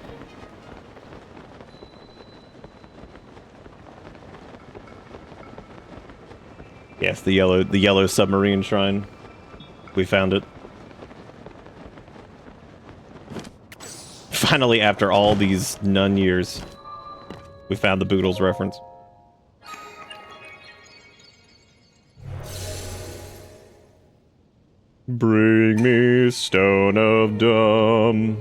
Yes, the yellow submarine shrine. We found it. Finally, after all these nun years, we found the Boodles reference. Bring me Stone of Dumb.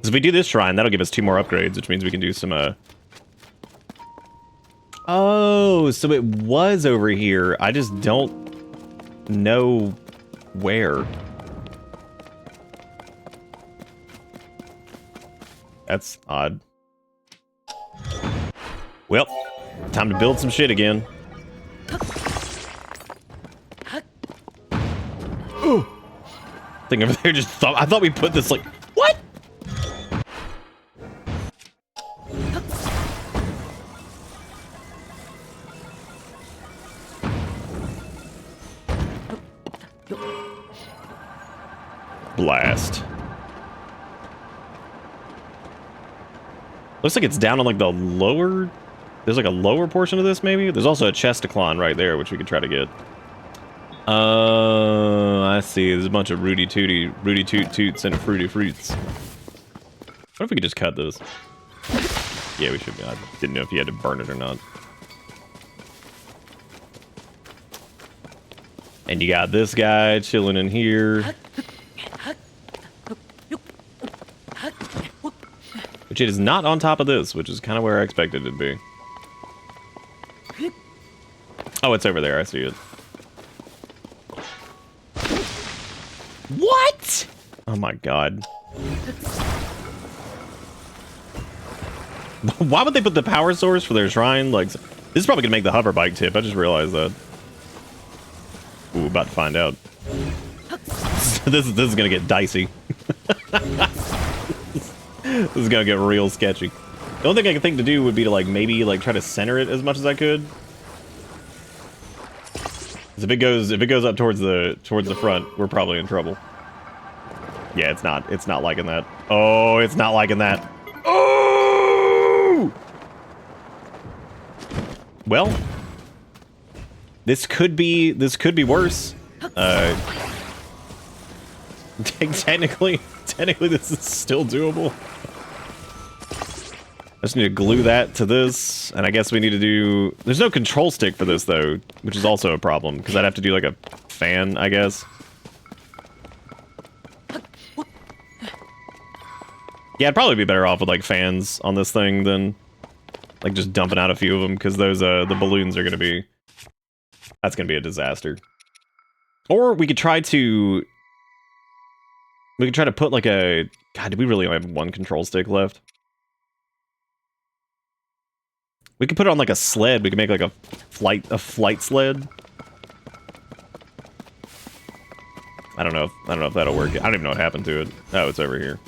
So if we do this shrine, that'll give us 2 more upgrades, which means we can do some, Oh, so it was over here. I just don't know where. That's odd. Well, time to build some shit again. Ooh. Thing over there just thought, I thought we put this like, what? Blast. Looks like it's down on like the lower... There's like a lower portion of this, maybe? There's also a chesticlon right there, which we could try to get. I see. There's a bunch of Rudy Toot Toots and Fruity Fruits. What if we could just cut those? Yeah, we should be. I didn't know if you had to burn it or not. And you got this guy chilling in here. Which it is not on top of this, which is kind of where I expected it to be. Oh, it's over there. I see it. What? Oh my god. Why would they put the power source for their shrine? Like, this is probably gonna make the hover bike tip. I just realized that. Ooh, about to find out. This is gonna get dicey. This is gonna get real sketchy. The only thing I can think to do would be to like maybe like try to center it as much as I could. If it goes up towards the front, we're probably in trouble. Yeah, it's not liking that. Oh, it's not liking that. Oh! Well, this could be worse. Technically technically this is still doable. I just need to glue that to this, and I guess we need to do... There's no control stick for this, though, which is also a problem, because I'd have to do, like, a fan, I guess. Yeah, I'd probably be better off with, like, fans on this thing than, like, just dumping out a few of them, because those, the balloons are gonna be... That's gonna be a disaster. Or we could try to... We could try to put, like, a... God, do we really only have one control stick left? We could put it on like a sled. We could make like a flight sled. I don't know if that'll work. I don't even know what happened to it. Oh, it's over here.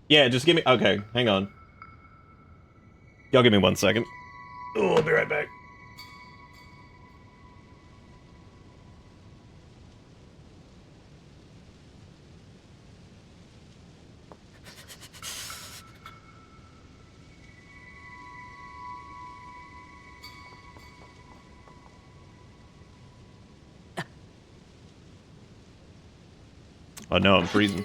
Yeah, just give me... Okay, hang on. Y'all give me 1 second. Oh, I'll be right back. Oh no, I'm freezing.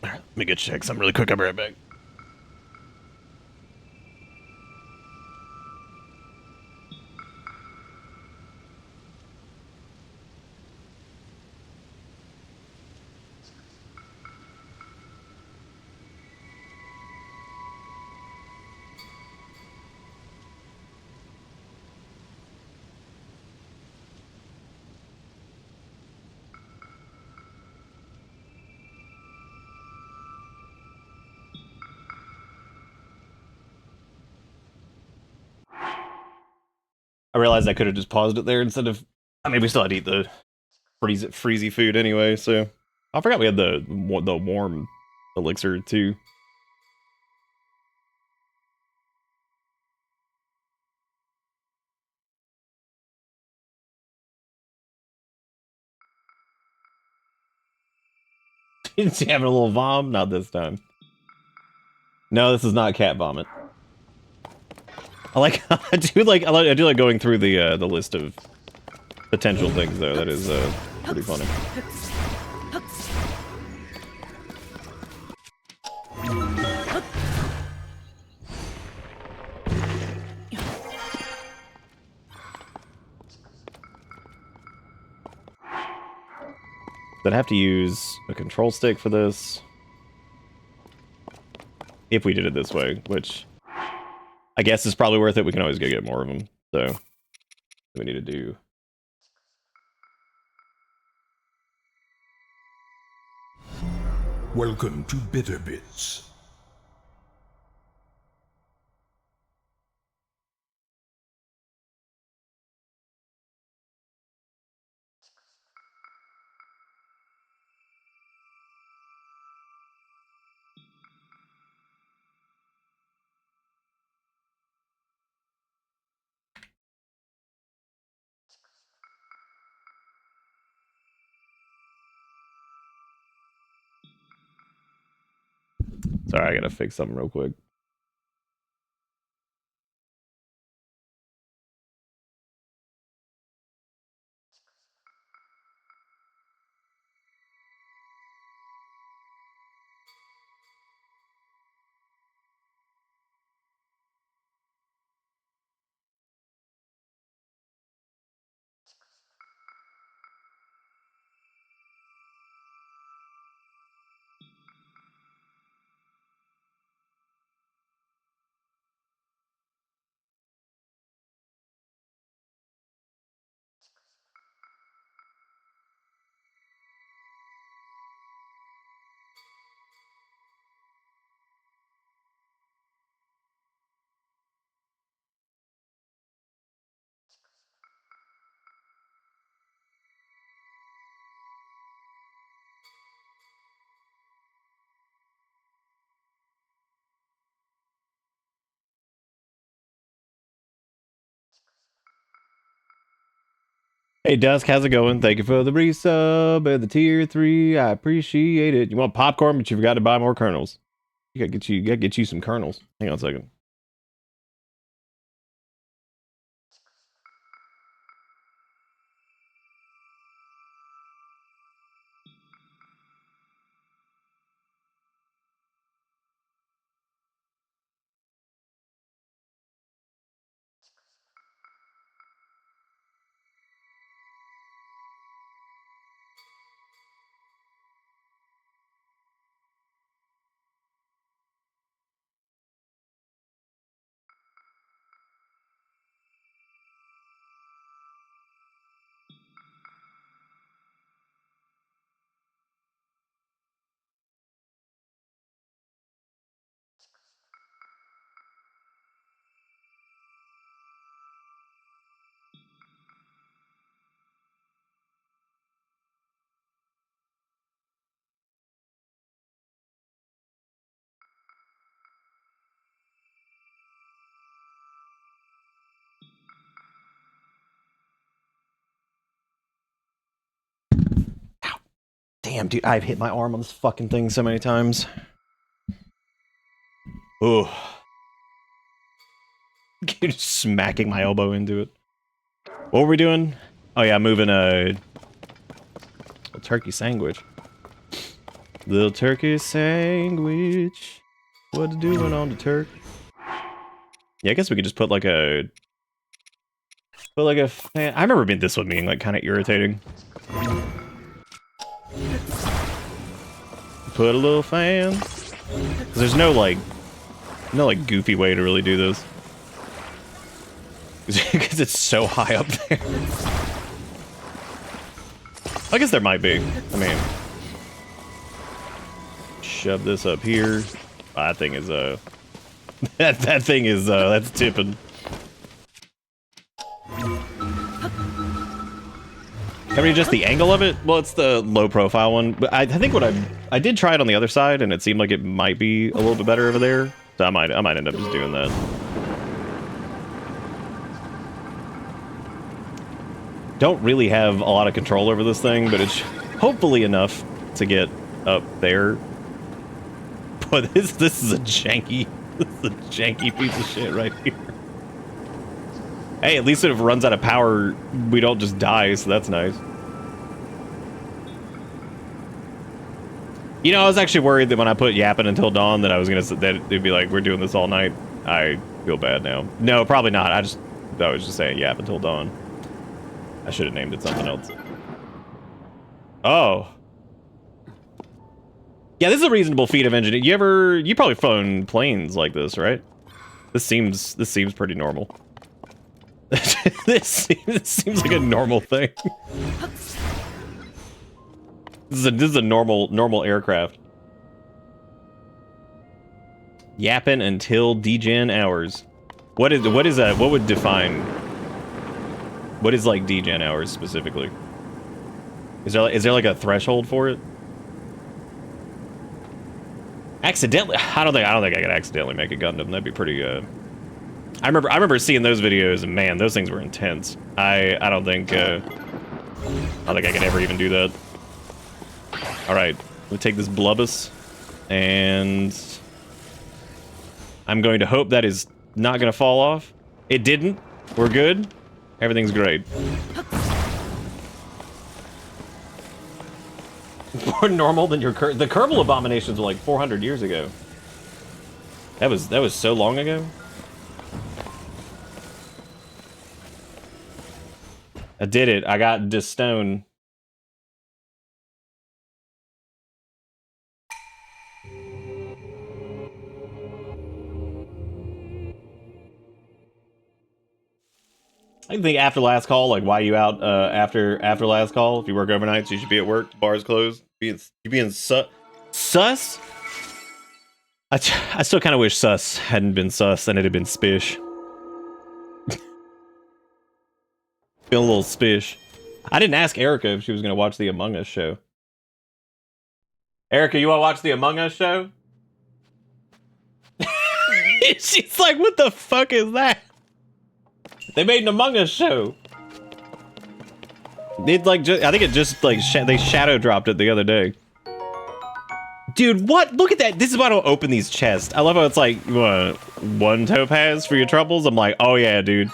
Alright, let me get check something really quick. I'll be right back. I realized I could have just paused it there instead of... I mean, we still had to eat the freezy food anyway, so... I forgot we had the warm elixir, too. Is she having a little vom? Not this time. No, this is not cat vomit. I do like going through the list of potential things though. That is pretty funny. I'd have to use a control stick for this. If we did it this way, which I guess is probably worth it. We can always go get more of them. So we need to do. Welcome to Bitter Bits. Sorry, I gotta fix something real quick. Hey Dusk, how's it going? Thank you for the resub and the tier 3. I appreciate it. You want popcorn, but you forgot to buy more kernels. You gotta get you some kernels. Hang on a second. Damn, dude, I've hit my arm on this fucking thing so many times. Oh. Just smacking my elbow into it. What were we doing? Oh yeah, moving a turkey sandwich. Little turkey sandwich. What doing on the turkey? Yeah, I guess we could just put like a fan. I remember this one being like kind of irritating. Put a little fan. 'Cause there's no like goofy way to really do this. Because it's so high up there. I guess there might be. I mean, shove this up here. That thing is that thing is that's tipping. Can we adjust the angle of it? Well, it's the low profile one, but I think what I did try it on the other side, and it seemed like it might be a little bit better over there. So I might end up just doing that. Don't really have a lot of control over this thing, but it's hopefully enough to get up there. But this is a janky piece of shit right here. Hey, at least if it runs out of power, we don't just die, so that's nice. You know, I was actually worried that when I put yapping until dawn that I was that it'd be like, we're doing this all night. I feel bad now. No, probably not. I was just saying yap until dawn. I should have named it something else. Oh. Yeah, this is a reasonable feat of engineering. You probably flown planes like this, right? This seems pretty normal. this seems like a normal thing. This is a normal aircraft. Yapping until degen hours. What is that? What would define? What is like degen hours specifically? Is there like a threshold for it? Accidentally? I don't think I could accidentally make a Gundam. That'd be pretty. I remember seeing those videos, and man, those things were intense. I don't think I could ever even do that. All right, let me take this Blubbus, and I'm going to hope that is not going to fall off. It didn't. We're good. Everything's great. More normal than your the Kerbal abominations were like 400 years ago. That was so long ago. I did it. I got this stone. I think after last call, like why you out after last call? If you work overnight, so you should be at work. Bars closed. You being sus? I still kind of wish sus hadn't been sus and it had been spish. Feel a little spish. I didn't ask Erica if she was gonna watch the Among Us show. Erica, you want to watch the Among Us show? She's like, what the fuck is that? They made an Among Us show. It like I think it just like they shadow dropped it the other day. Dude, what? Look at that. This is why I don't open these chests. I love how it's like, what, 1 topaz for your troubles? I'm like, oh yeah, dude.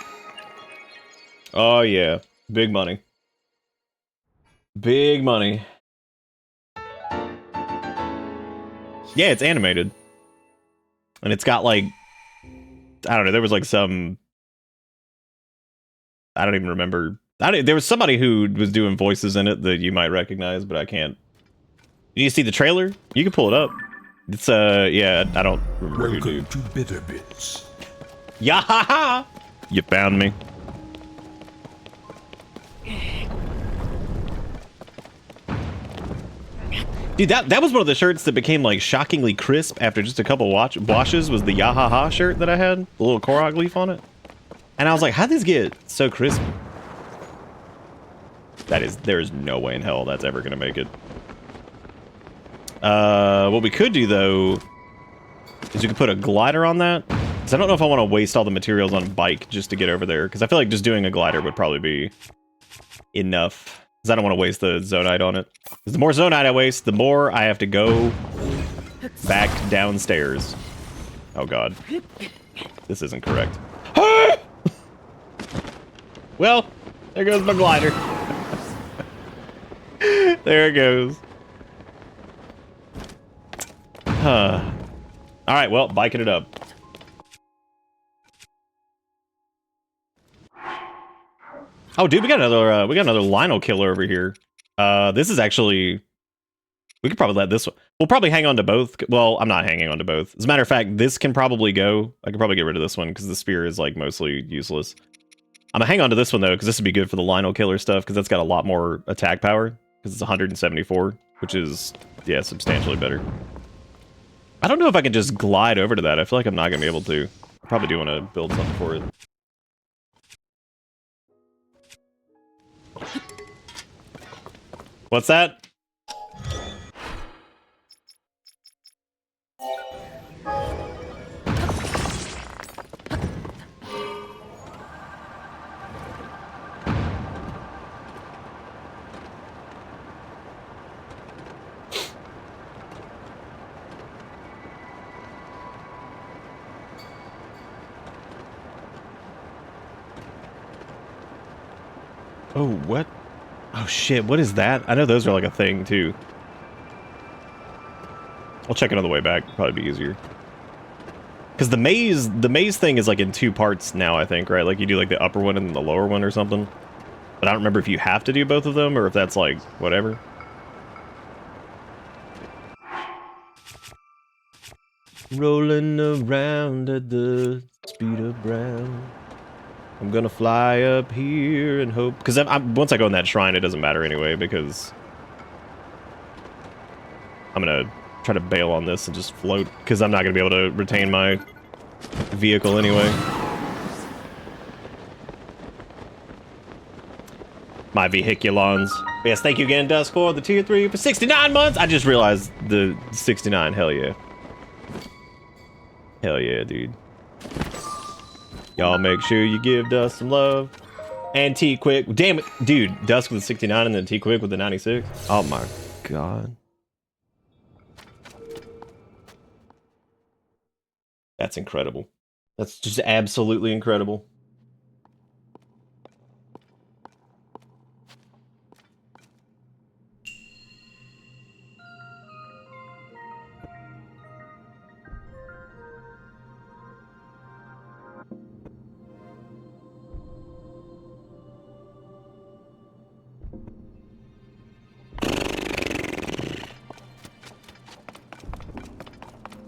Oh yeah. Big money. Big money. Yeah, it's animated. And it's got like, I don't know, there was like some, I don't even remember. There was somebody who was doing voices in it that you might recognize, but I can't. Did you see the trailer? You can pull it up. It's yeah, I don't remember who Welcome did. to Bitter Bits. Yeah, ha, ha! You found me. Dude, that was one of the shirts that became like shockingly crisp after just a couple washes. Was the Yahaha shirt that I had, the little Korok leaf on it, and I was like, how'd these get so crisp? There is no way in hell that's ever gonna make it. What we could do though is you could put a glider on that. Because I don't know if I want to waste all the materials on a bike just to get over there. Because I feel like just doing a glider would probably be enough. Because I don't want to waste the zonite on it. Because the more zonite I waste, the more I have to go back downstairs. Oh god. This isn't correct. Well, there goes my glider. There it goes. Huh. Alright, well, biking it up. Oh, dude, we got another Lionel killer over here. This is actually, we could probably let this one. We'll probably hang on to both. Well, I'm not hanging on to both. As a matter of fact, this can probably go. I could probably get rid of this one because the spear is like mostly useless. I'm gonna hang on to this one though because this would be good for the Lionel killer stuff because that's got a lot more attack power because it's 174, which is yeah substantially better. I don't know if I can just glide over to that. I feel like I'm not gonna be able to. I probably do want to build something for it. What's that? Oh, what? Oh shit, what is that? I know those are like a thing too. I'll check it on the way back, probably be easier. Because the maze thing is like in 2 parts now, I think, right? Like you do like the upper one and the lower one or something. But I don't remember if you have to do both of them or if that's like whatever. Rolling around at the speed of brown. I'm gonna fly up here and hope, because once I go in that shrine, it doesn't matter anyway, because I'm gonna try to bail on this and just float, because I'm not gonna be able to retain my vehicle anyway. My vehiculons. Yes, thank you again, Dusk, for the tier 3 for 69 months. I just realized the 69. Hell yeah. Hell yeah, dude. Y'all make sure you give Dusk some love. And T-Quick. Damn it. Dude, Dusk with the 69 and then T-Quick with the 96. Oh my god. That's incredible. That's just absolutely incredible.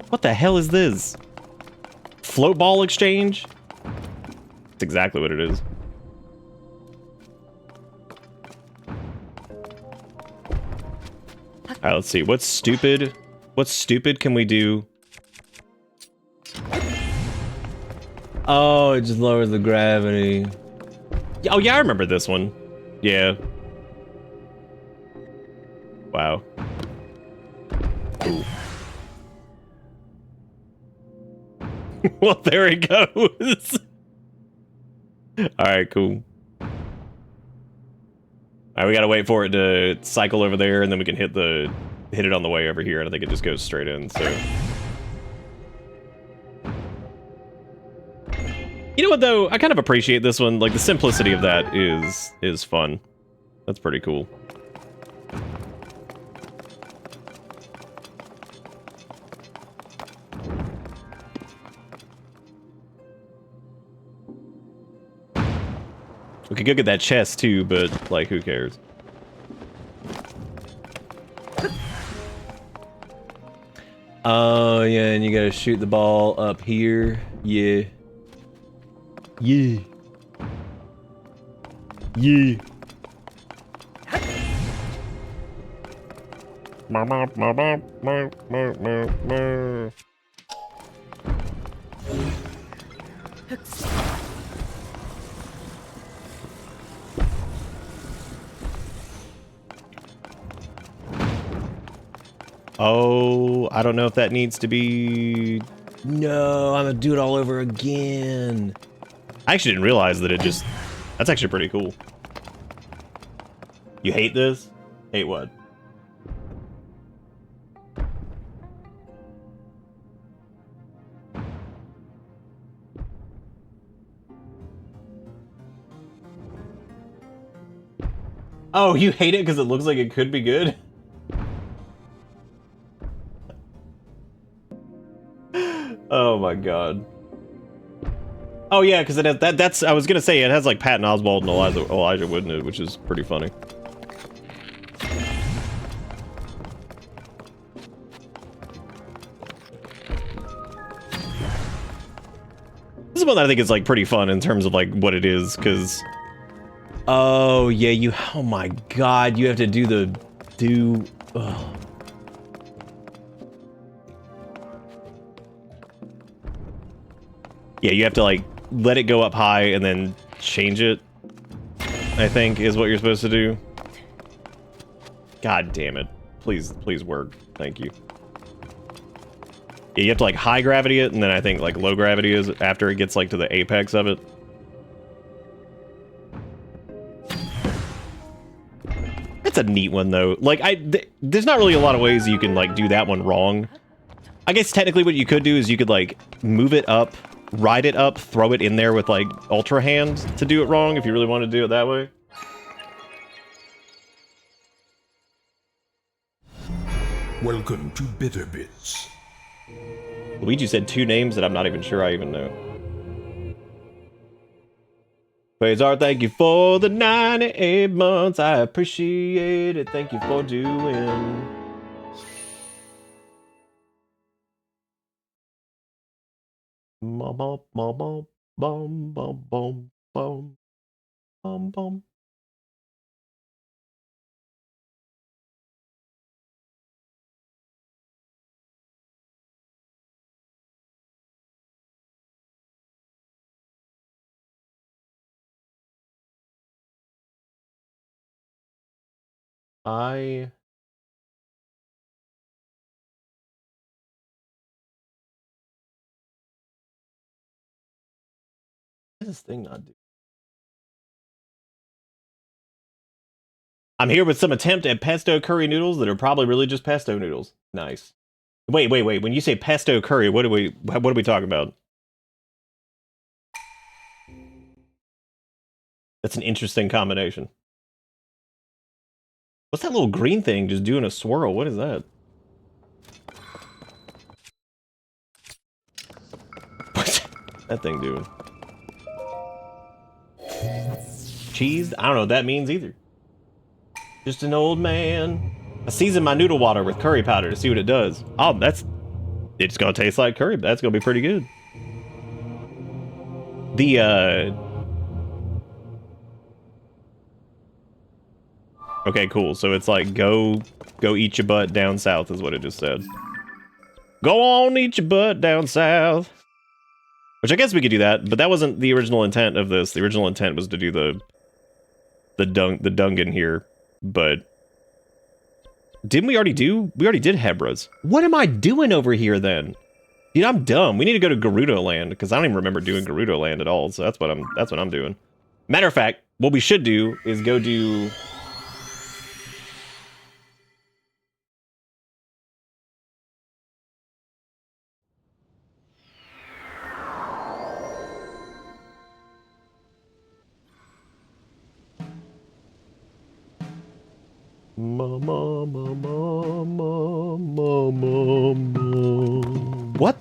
What the hell is this? Float ball exchange? That's exactly what it is. Alright, let's see. What's stupid? What stupid can we do? Oh, it just lowers the gravity. Oh yeah, I remember this one. Yeah. Wow. Ooh. Well, there it goes. Alright, cool. Alright, we gotta wait for it to cycle over there, and then we can hit it on the way over here, and I think it just goes straight in, so... You know what, though? I kind of appreciate this one. Like, the simplicity of that is fun. That's pretty cool. We could go get that chest, too, but, like, who cares? Oh, yeah, and you gotta shoot the ball up here. Yeah. Yeah. Yeah. Oh, I don't know if that needs to be... No, I'm gonna do it all over again. I actually didn't realize that it just... That's actually pretty cool. You hate this? Hate what? Oh, you hate it because it looks like it could be good? Oh my god. Oh yeah, because it has that's I was gonna say it has like Patton Oswalt and Elijah Wood in it, which is pretty funny. This is one that I think is like pretty fun in terms of like what it is, because oh yeah, oh my god, you have to do ugh. Yeah, you have to like let it go up high and then change it, I think is what you're supposed to do. God damn it. Please work. Thank you. Yeah, you have to like high gravity it, and then I think like low gravity is after it gets like to the apex of it. It's a neat one though. Like there's not really a lot of ways you can like do that one wrong. I guess technically what you could do is you could like move it up, ride it up, throw it in there with like ultra hand to do it wrong if you really want to do it that way. Welcome to Bitter Bits. Luigi said two names that I'm not even sure I even know. Quasar, thank you for the 98 months. I appreciate it. Thank you for doing. Bum bum bum bum bum bum bum bum bum bum. What does this thing not do? I'm here with some attempt at pesto curry noodles that are probably really just pesto noodles. Nice. Wait. When you say pesto curry, what are we talking about? That's an interesting combination. What's that little green thing just doing a swirl? What is that? What's that thing doing? Cheese? I don't know what that means either. Just an old man. I season my noodle water with curry powder to see what it does. Oh, it's gonna taste like curry, but that's gonna be pretty good. Okay, cool. So it's like, go eat your butt down south is what it just said. Go on, eat your butt down south. Which I guess we could do that, but that wasn't the original intent of this. The original intent was to do the Dungan here, but didn't we already do? We already did Hebra's. What am I doing over here then? Dude, I'm dumb. We need to go to Gerudo Land because I don't even remember doing Gerudo Land at all. So that's what I'm doing. Matter of fact, what we should do is go do What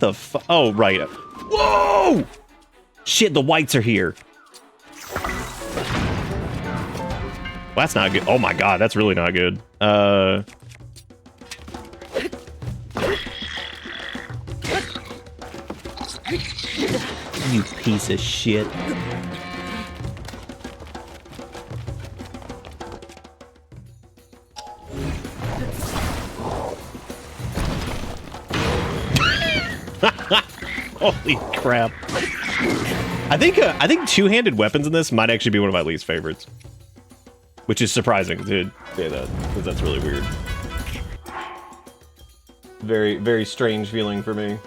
the fu- Oh, right. Whoa! Shit, the whites are here. Well, that's not good. Oh my god, that's really not good. You piece of shit. Holy crap. I think two-handed weapons in this might actually be one of my least favorites. Which is surprising to say that, because that's really weird. Very, very strange feeling for me.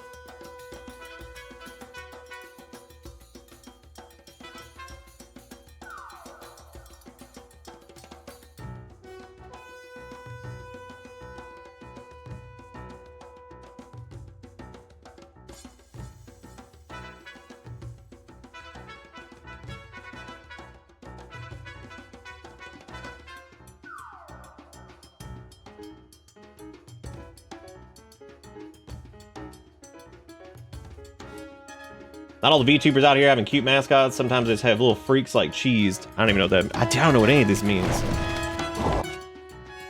Not all the VTubers out here having cute mascots. Sometimes they just have little freaks like Cheesed. I don't even know what that... I don't know what any of this means.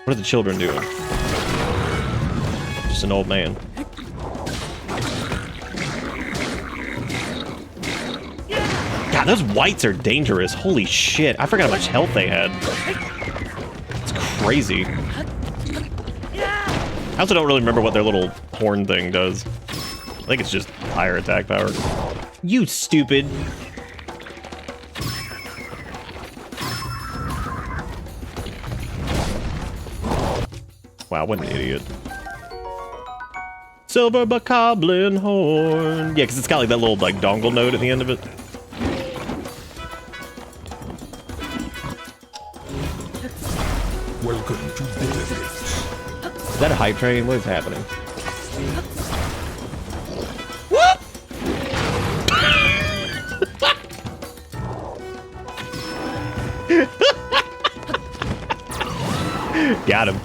What are the children doing? Just an old man. God, those whites are dangerous. Holy shit. I forgot how much health they had. It's crazy. I also don't really remember what their little horn thing does. I think it's just higher attack power. You stupid. Wow, what an idiot. Silver bokoblin horn. Yeah, because it's got like that little like dongle note at the end of it. Welcome to Bitter Bits. Is that a hype train? What is happening? Got him.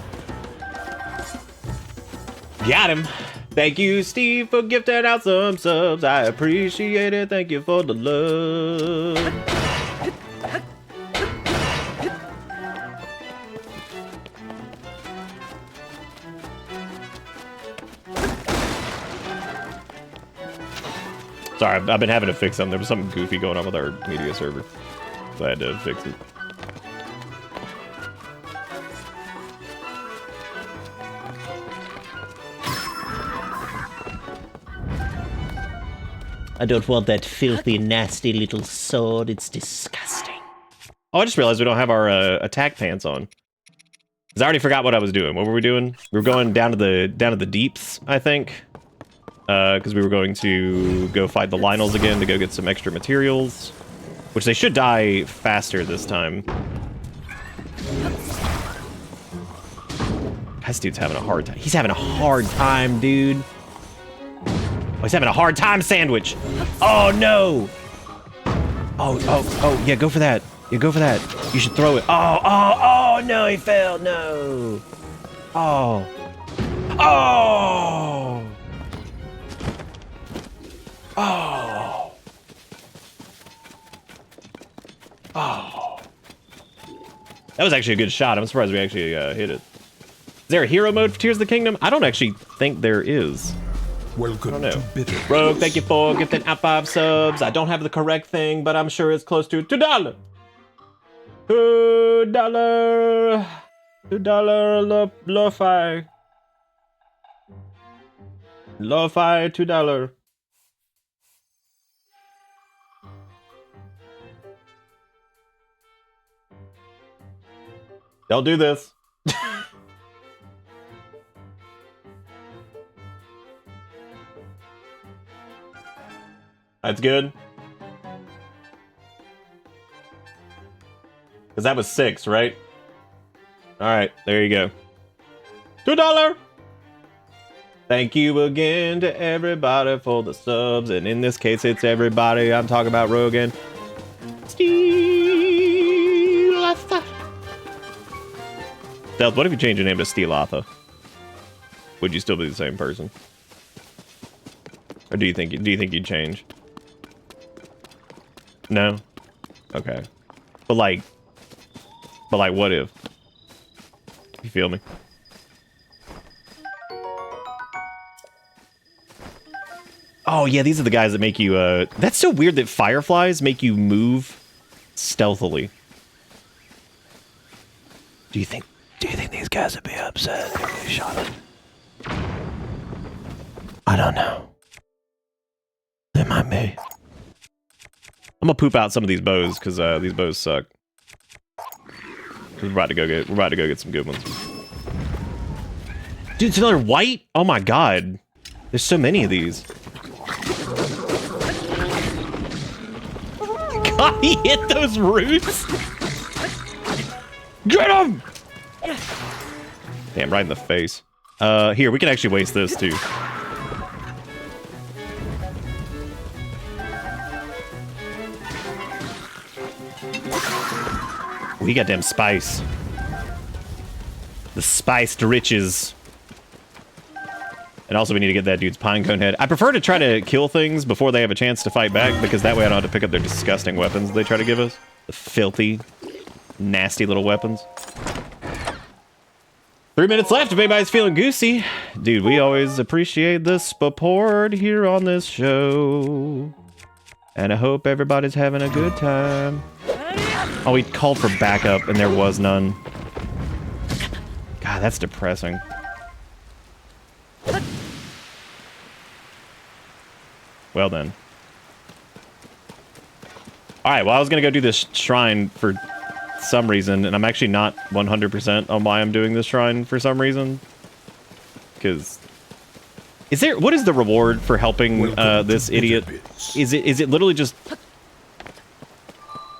Got him. Thank you, Steve, for gifting out some subs. I appreciate it. Thank you for the love. Sorry, I've been having to fix something. There was something goofy going on with our media server, so I had to fix it. I don't want that filthy, nasty little sword. It's disgusting. Oh, I just realized we don't have our attack pants on. Cause I already forgot what I was doing. What were we doing? We were going down to the deeps, I think. Because we were going to go fight the Lionels again to go get some extra materials, which they should die faster this time. This dude's having a hard time. He's having a hard time, dude. Oh, he's having a hard time, Sandwich. Oh, no. Oh, yeah, go for that. Yeah, go for that. You should throw it. Oh, no, he failed. No. Oh. Oh. Oh. Oh. That was actually a good shot. I'm surprised we actually hit it. Is there a hero mode for Tears of the Kingdom? I don't actually think there is. Welcome to Bitter Bits. Rogue, thank you for gifting out 5 subs. I don't have the correct thing, but I'm sure it's close to $2. $2. $2 lo-fi. Lo-fi $2. Don't do this. That's good. Because that was 6, right? Alright, there you go. $2! Thank you again to everybody for the subs. And in this case, it's everybody. I'm talking about Rogan. Steve. Stealth, what if you change your name to Steelatha? Would you still be the same person? Or do you think you'd change? No? Okay. But like, what if? You feel me? Oh, yeah, these are the guys that make you, That's so weird that fireflies make you move stealthily. Do you think these guys would be upset if they shot them? I don't know. They might be. I'm gonna poop out some of these bows, because, these bows suck. We're about to go get some good ones. Dude, it's another white? Oh my god. There's so many of these. God, he hit those roots! Get him! Damn, right in the face. Here, we can actually waste this, too. We got damn spice. The spiced riches. And also we need to get that dude's pinecone head. I prefer to try to kill things before they have a chance to fight back, because that way I don't have to pick up their disgusting weapons they try to give us. The filthy, nasty little weapons. 3 minutes left if anybody's feeling goosey. Dude, we always appreciate the support here on this show. And I hope everybody's having a good time. Oh, we called for backup and there was none. God, that's depressing. Well then. Alright, well I was gonna go do this shrine for some reason, and I'm actually not 100% on why I'm doing this shrine for some reason. Because... what is the reward for helping this idiot? Is it literally just...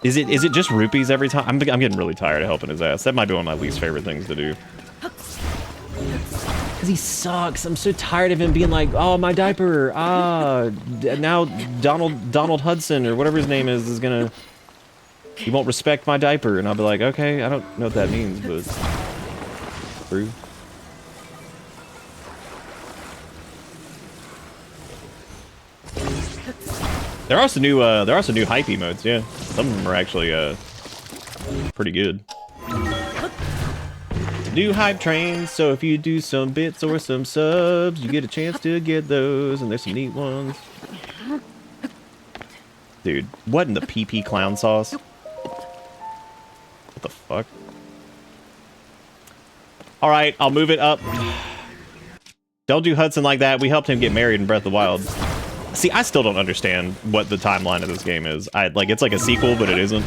Is it just rupees every time? I'm getting really tired of helping his ass. That might be one of my least favorite things to do. Because he sucks. I'm so tired of him being like, oh, my diaper. Now Donald Hudson, or whatever his name is gonna... He won't respect my diaper. And I'll be like, okay, I don't know what that means, but... True. There are some new hype emotes, yeah. Some of them are actually pretty good. New hype trains, so if you do some bits or some subs, you get a chance to get those, and there's some neat ones. Dude, what in the PP clown sauce? What the fuck? Alright, I'll move it up. Don't do Hudson like that. We helped him get married in Breath of the Wild. See, I still don't understand what the timeline of this game is. It's like a sequel, but it isn't.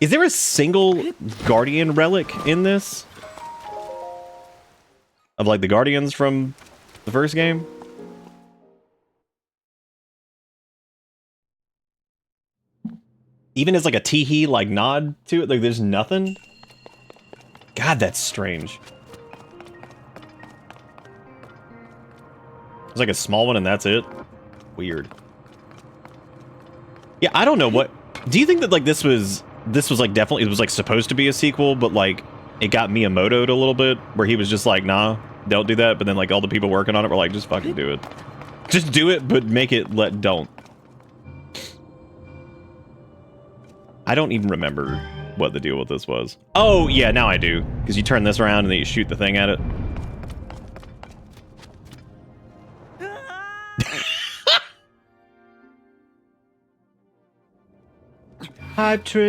Is there a single Guardian relic in this? Of, like, the Guardians from the first game? Even as, like, a tee-hee, like, nod to it? Like, there's nothing? God, that's strange. There's like a small one and that's it? Weird. Yeah, I don't know what... Do you think that, like, this was like, definitely... It was, like, supposed to be a sequel, but, like, it got Miyamoto'd a little bit, where he was just like, nah, don't do that, but then, like, all the people working on it were like, just fucking do it. Just do it, but make it... Don't. I don't even remember what the deal with this was. Oh, yeah, now I do. Because you turn this around and then you shoot the thing at it. Hype tree.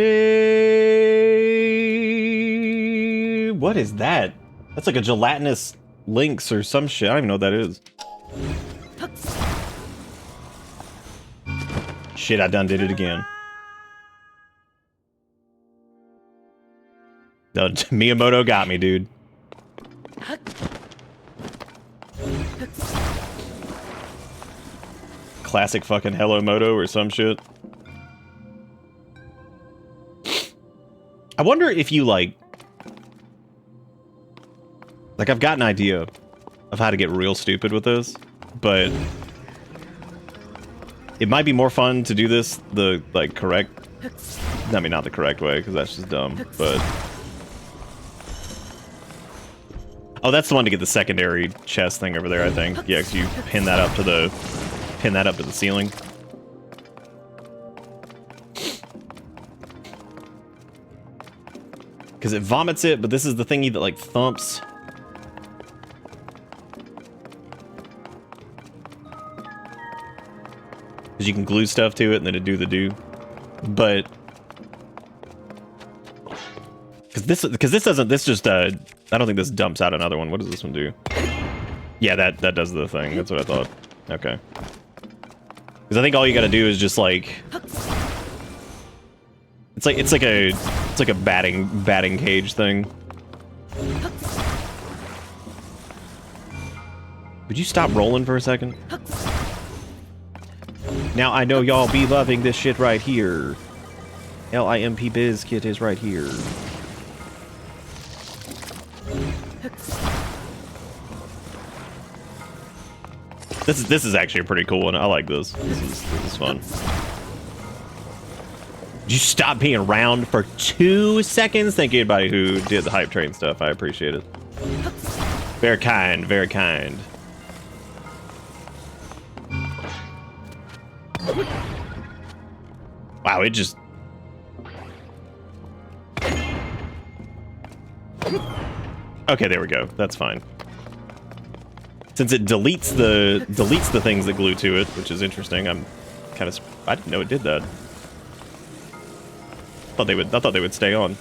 What is that? That's like a gelatinous lynx or some shit. I don't even know what that is. Shit, I done did it again. Miyamoto got me, dude. Classic fucking Hello Moto or some shit. I wonder if you, like, I've got an idea of how to get real stupid with this, but It might be more fun to do this the, like, correct... I mean, not the correct way, because that's just dumb, but... Oh, that's the one to get the secondary chest thing over there, I think. Yeah, because you pin that up to the... Pin that up to the ceiling. Because it vomits it, but this is the thingy that, like, thumps. Because you can glue stuff to it and then it do the do. But... Because this doesn't... This just, I don't think this dumps out another one. What does this one do? Yeah, that does the thing. That's what I thought. Okay. Because I think all you gotta do is just, like... It's like a batting cage thing. Would you stop rolling for a second? Now I know y'all be loving this shit right here. LIMP Biz Kit is right here. This is actually a pretty cool one. I like this. This is fun. Did you stop being around for 2 seconds? Thank you, everybody who did the hype train stuff. I appreciate it. Very kind, very kind. Wow, it just... Okay, there we go. That's fine. Since it deletes the things that glue to it, which is interesting. I'm kind of... I didn't know it did that. I thought they would stay on.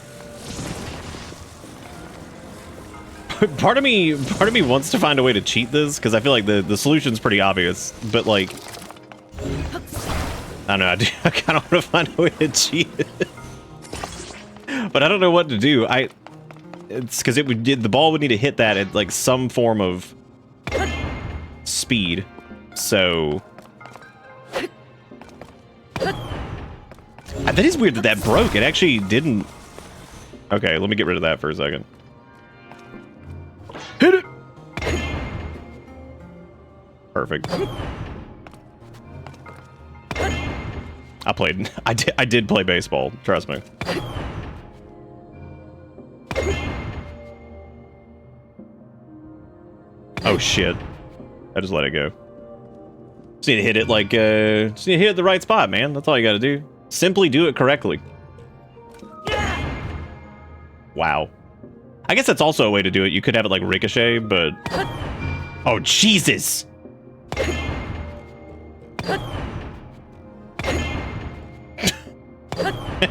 part of me wants to find a way to cheat this because I feel like the solution's pretty obvious, but like I don't know. I kind of want to find a way to cheat it, but I don't know what to do. It's because the ball would need to hit that at like some form of speed, so. That is weird that broke. It actually didn't... Okay, let me get rid of that for a second. Hit it! Perfect. I did play baseball, trust me. Oh shit. I just let it go. Just need to hit it like, just need to hit it the right spot, man. That's all you gotta do. Simply do it correctly. Wow. I guess that's also a way to do it. You could have it like ricochet, but... Oh, Jesus!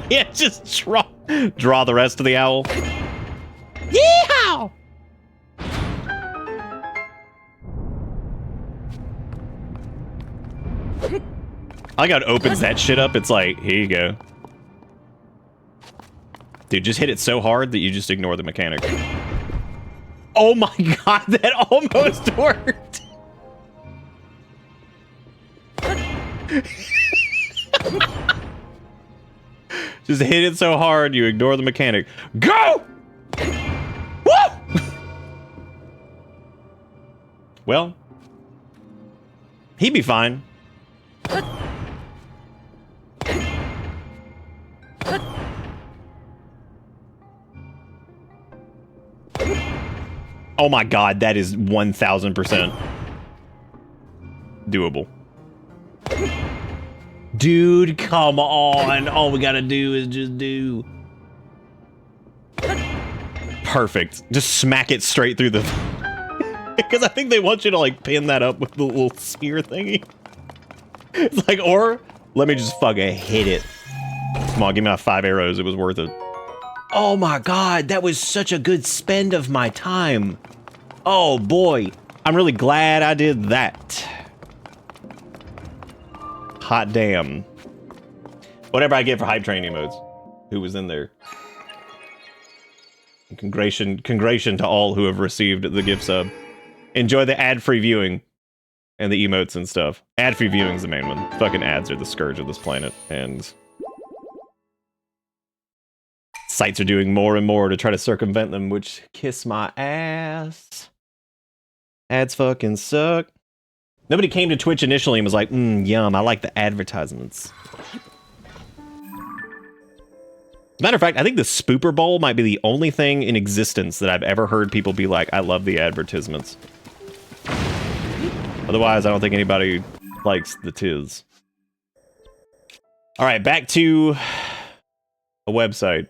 Yeah, just draw the rest of the owl. Yeehaw! I like how it opens that shit up. It's like, here you go. Dude, just hit it so hard that you just ignore the mechanic. Oh my god, that almost worked! Just hit it so hard, you ignore the mechanic. Go! Woo! Well, he'd be fine. Oh my god, that is 1000% doable. Dude, come on. All we gotta do is just do. Perfect. Just smack it straight through the... Because I think they want you to like pin that up with the little spear thingy. It's like, or let me just fucking hit it. Come on, give me my 5 arrows. It was worth it. Oh my god, that was such a good spend of my time. Oh boy, I'm really glad I did that. Hot damn. Whatever I get for hype train emotes. Who was in there? Congratulations to all who have received the gift sub. Enjoy the ad-free viewing and the emotes and stuff. Ad-free viewing is the main one. Fucking ads are the scourge of this planet, and sites are doing more and more to try to circumvent them, which kiss my ass. Ads fucking suck. Nobody came to Twitch initially and was like, yum, I like the advertisements. Matter of fact, I think the Spooper Bowl might be the only thing in existence that I've ever heard people be like, I love the advertisements. Otherwise, I don't think anybody likes the tiz. All right, back to a website.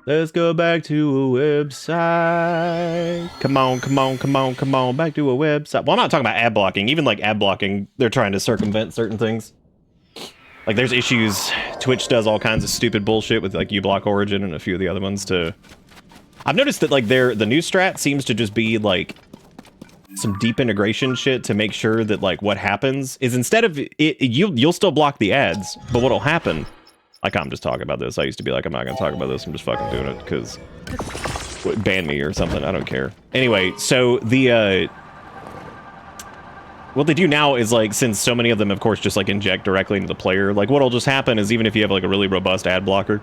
Let's go back to a website. Come on, come on, come on, come on. Back to a website. Well, I'm not talking about ad blocking. Even like ad blocking, they're trying to circumvent certain things. Like there's issues. Twitch does all kinds of stupid bullshit with like uBlock Origin and a few of the other ones to... I've noticed that like the new strat seems to just be like some deep integration shit to make sure that like what happens is instead of it, you'll still block the ads, but what'll happen... Like, I'm just talking about this. I used to be like, I'm not going to talk about this. I'm just fucking doing it because... ban me or something. I don't care. Anyway, so the... what they do now is, like, since so many of them, of course, just, like, inject directly into the player, like, what'll just happen is even if you have, like, a really robust ad blocker,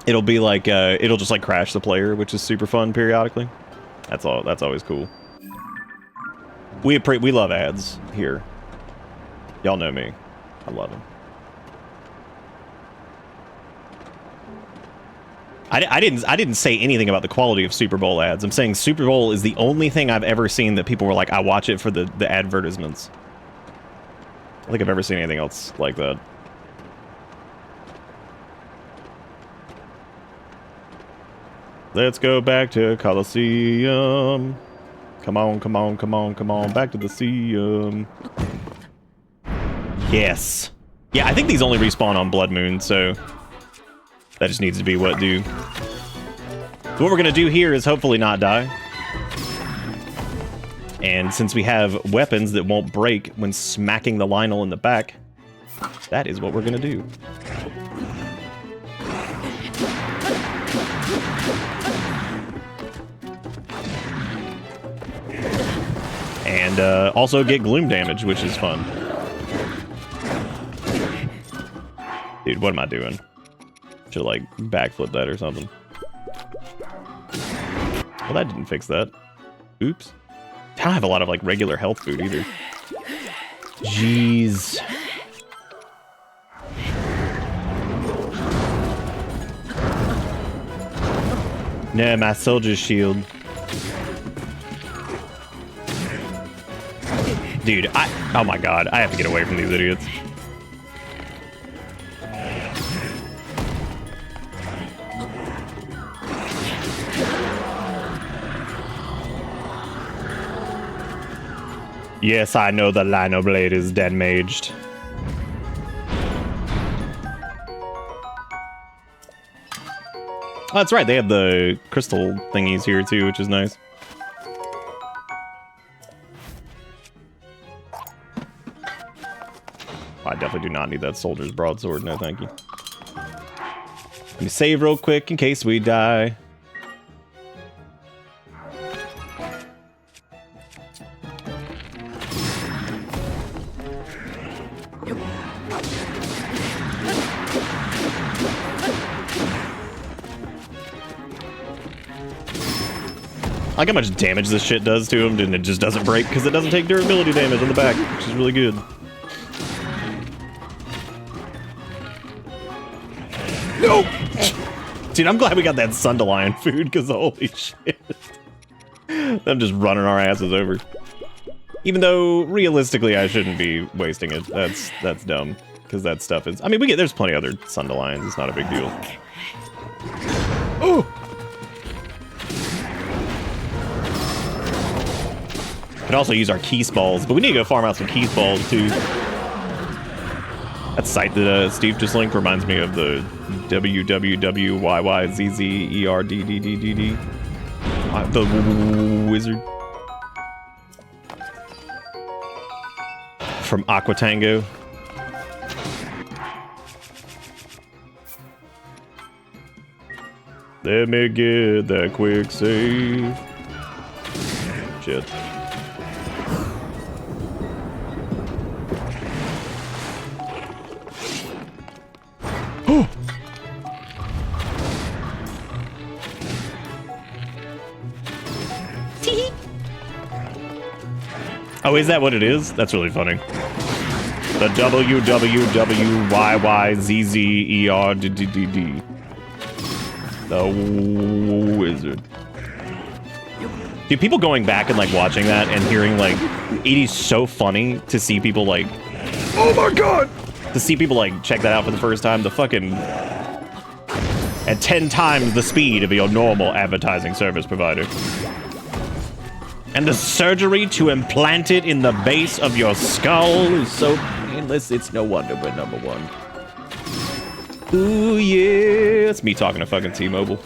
it'll be, like, it'll just, like, crash the player, which is super fun periodically. That's always cool. We love ads here. Y'all know me. I love them. I didn't say anything about the quality of Super Bowl ads. I'm saying Super Bowl is the only thing I've ever seen that people were like, I watch it for the advertisements. I don't think I've ever seen anything else like that. Let's go back to Coliseum. Come on, come on, come on, come on. Back to the Seum. Yes. Yeah, I think these only respawn on Blood Moon, so... That just needs to be what do. So what we're going to do here is hopefully not die. And since we have weapons that won't break when smacking the Lionel in the back, that is what we're going to do. And also get gloom damage, which is fun. Dude, what am I doing? Should like backflip that or something. Well, that didn't fix that. Oops. I don't have a lot of like regular health food either. Jeez. Nah, my soldier's shield. Dude, oh my god, I have to get away from these idiots. Yes, I know the Lino Blade is damaged. Oh, that's right, they have the crystal thingies here too, which is nice. I definitely do not need that soldier's broadsword, no thank you. Let me save real quick in case we die. I like how much damage this shit does to him, and it just doesn't break because it doesn't take durability damage on the back, which is really good. No! Dude, I'm glad we got that Sundelion food, because holy shit. I'm just running our asses over. Even though, realistically, I shouldn't be wasting it. That's dumb, because that stuff is... I mean, there's plenty of other Sundelions, it's not a big deal. Oh! Could also use our Keys Balls, but we need to go farm out some Keys Balls too. That site that Steve just linked reminds me of the www.yyzzerdddd. The wizard. From Aquatango. Let me get that quick save. Shit. Oh, is that what it is? That's really funny. The WWWYYZZERDDD. The wizard. Dude, people going back and like watching that and hearing like, it is so funny to see people like, oh my god! To see people like check that out for the first time. The fucking at 10 times the speed of your normal advertising service provider. And the surgery to implant it in the base of your skull is so painless, it's no wonder we're #1. Ooh, yeah. It's me talking to fucking T-Mobile.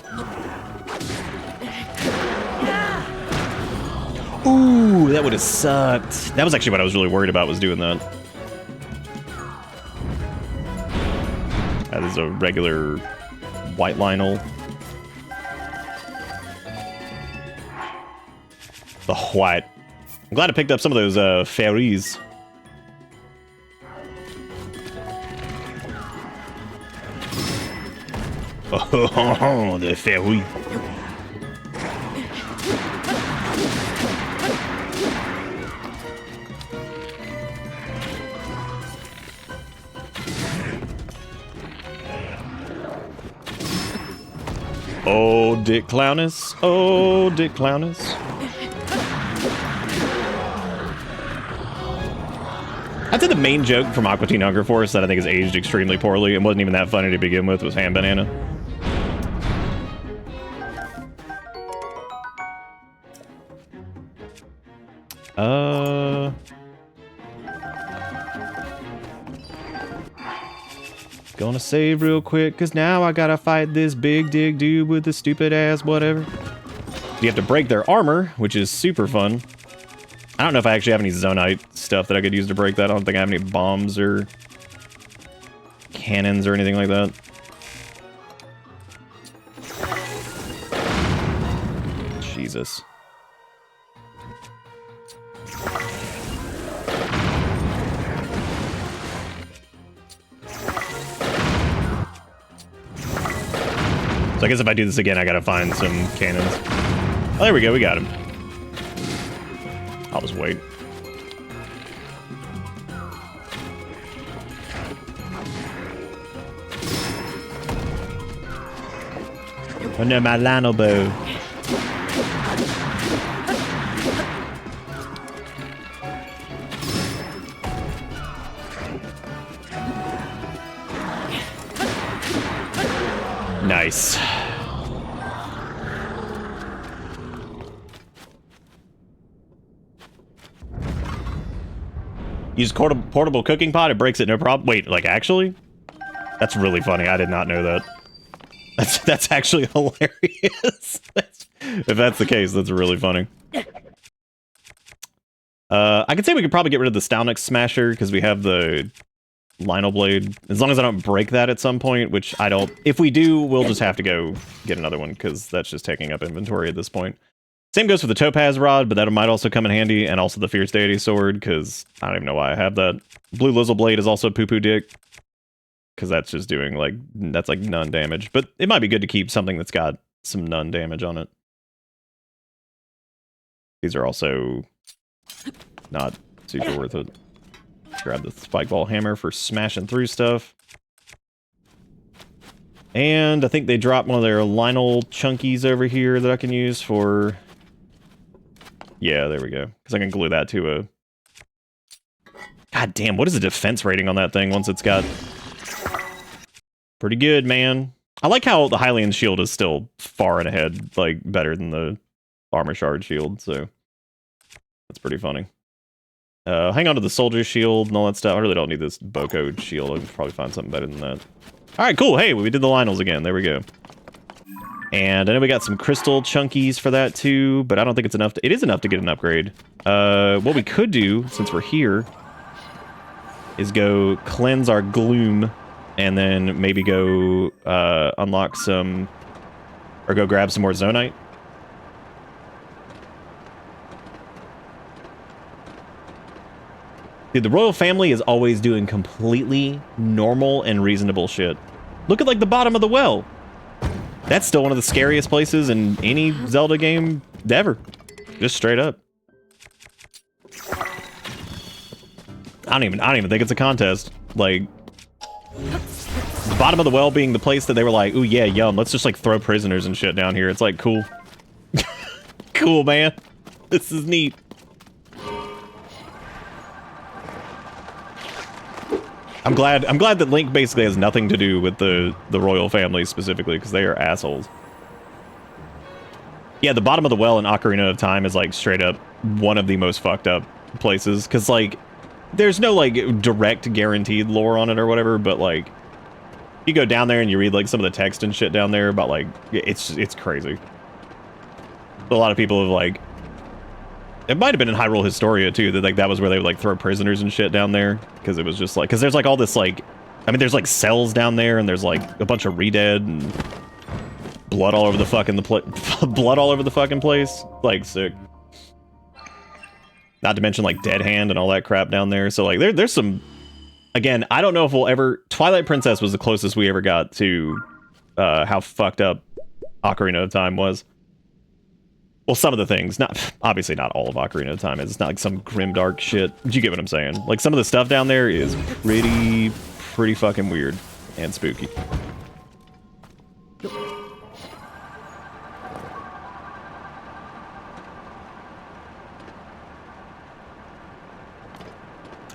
Ooh, that would have sucked. That was actually what I was really worried about, was doing that. That is a regular white Lionel. The white. I'm glad I picked up some of those fairies. Oh, the fairy. Oh, Dick Clowness. Oh, Dick Clowness. I'd say the main joke from Aqua Teen Hunger Force that I think has aged extremely poorly and wasn't even that funny to begin with was Ham Banana. Gonna save real quick, cause now I gotta fight this big dig dude with the stupid ass whatever. You have to break their armor, which is super fun. I don't know if I actually have any Zonite stuff that I could use to break that. I don't think I have any bombs or cannons or anything like that. Jesus. So I guess if I do this again, I gotta find some cannons. Oh, there we go, we got him. I'll just wait. Oh no, my Lionel bow. Nice. Use portable cooking pot, it breaks it no problem. Wait, like actually? That's really funny. I did not know that. That's actually hilarious. If that's the case, that's really funny. I could say we could probably get rid of the Stalnix Smasher because we have the Lionel Blade. As long as I don't break that at some point, which I don't. If we do, we'll just have to go get another one because that's just taking up inventory at this point. Same goes for the Topaz Rod, but that might also come in handy, and also the Fierce Deity Sword, because I don't even know why I have that. Blue Lizzle Blade is also poo-poo dick, because that's just doing, like, that's like none damage. But it might be good to keep something that's got some none damage on it. These are also not super worth it. Grab the Spike Ball Hammer for smashing through stuff. And I think they dropped one of their Lionel chunkies over here that I can use for... Yeah, there we go. Because I can glue that to a... God damn, what is the defense rating on that thing once it's got... Pretty good, man. I like how the Hylian shield is still far and ahead, like, better than the Armor Shard shield, so... That's pretty funny. Hang on to the Soldier shield and all that stuff. I really don't need this Boko shield. I can probably find something better than that. Alright, cool. Hey, we did the Lionels again. There we go. And I know we got some crystal chunkies for that too, but I don't think it's enough. It is enough to get an upgrade. What we could do, since we're here, is go cleanse our gloom, and then maybe go unlock some, or go grab some more Zonite. Dude, the royal family is always doing completely normal and reasonable shit. Look at, like, the bottom of the well. That's still one of the scariest places in any Zelda game ever. Just straight up. I don't even think it's a contest. Like, the bottom of the well being the place that they were like, ooh yeah, yum, let's just like throw prisoners and shit down here. It's like, cool. Cool, man. This is neat. I'm glad that Link basically has nothing to do with the royal family specifically, because they are assholes. Yeah, the bottom of the well in Ocarina of Time is like straight up one of the most fucked up places, because like there's no like direct guaranteed lore on it or whatever, but like you go down there and you read like some of the text and shit down there about like it's crazy. A lot of people have like, it might have been in Hyrule Historia too, that like that was where they would like throw prisoners and shit down there, because it was just like, because there's like all this like, I mean there's like cells down there and there's like a bunch of re-dead and blood all over the fucking blood all over the fucking place. Like, sick. Not to mention like Dead Hand and all that crap down there. So like there's some, again, I don't know if we'll ever, Twilight Princess was the closest we ever got to how fucked up Ocarina of Time was. Well, some of the things, not obviously not all of Ocarina of Time. It's not like some grimdark shit. You get what I'm saying? Like some of the stuff down there is pretty fucking weird and spooky.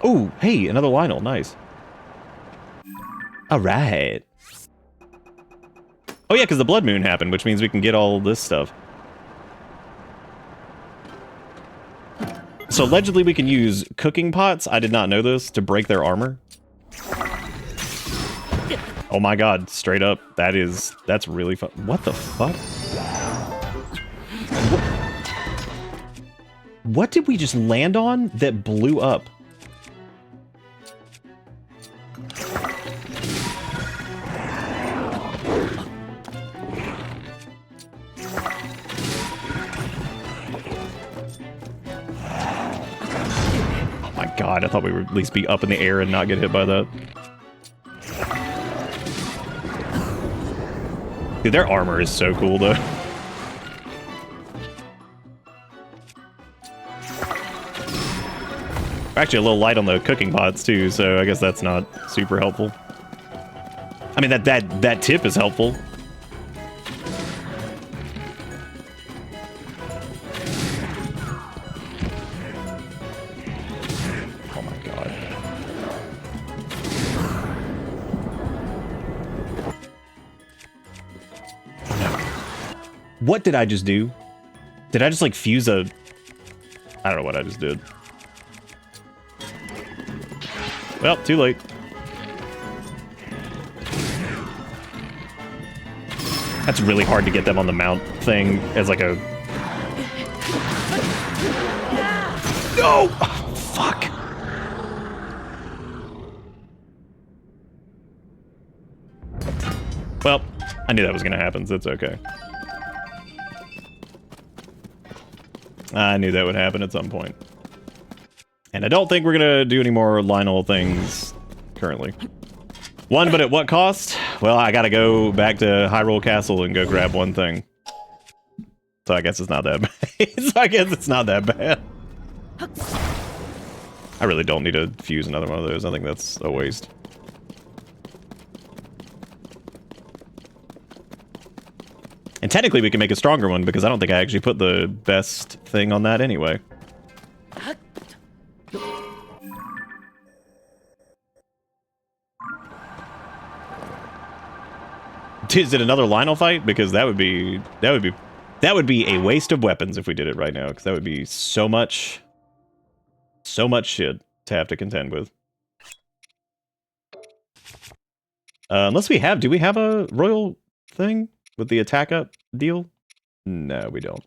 Oh, hey, another Lionel. Nice. All right. Oh yeah, because the Blood Moon happened, which means we can get all this stuff. So allegedly we can use cooking pots, I did not know this, to break their armor. Oh my god, straight up, that's really fun. What the fuck? What did we just land on that blew up? God, I thought we would at least be up in the air and not get hit by that. Dude, their armor is so cool, though. Actually, a little light on the cooking pots, too, so I guess that's not super helpful. I mean, that tip is helpful. What did I just do? Did I just like fuse a... I don't know what I just did. Well, too late. That's really hard to get them on the mount thing as like a... No! Oh, fuck. Well, I knew that was gonna happen, so it's okay. I knew that would happen at some point. And I don't think we're gonna do any more Lionel things currently. One, but at what cost? Well, I gotta go back to Hyrule Castle and go grab one thing. So I guess it's not that bad. I really don't need to fuse another one of those. I think that's a waste. And technically we can make a stronger one, because I don't think I actually put the best thing on that anyway. Is it another Lionel fight? Because that would be a waste of weapons if we did it right now, because that would be so much shit to have to contend with. Unless we have, do we have a royal thing with the attack up deal? No, we don't.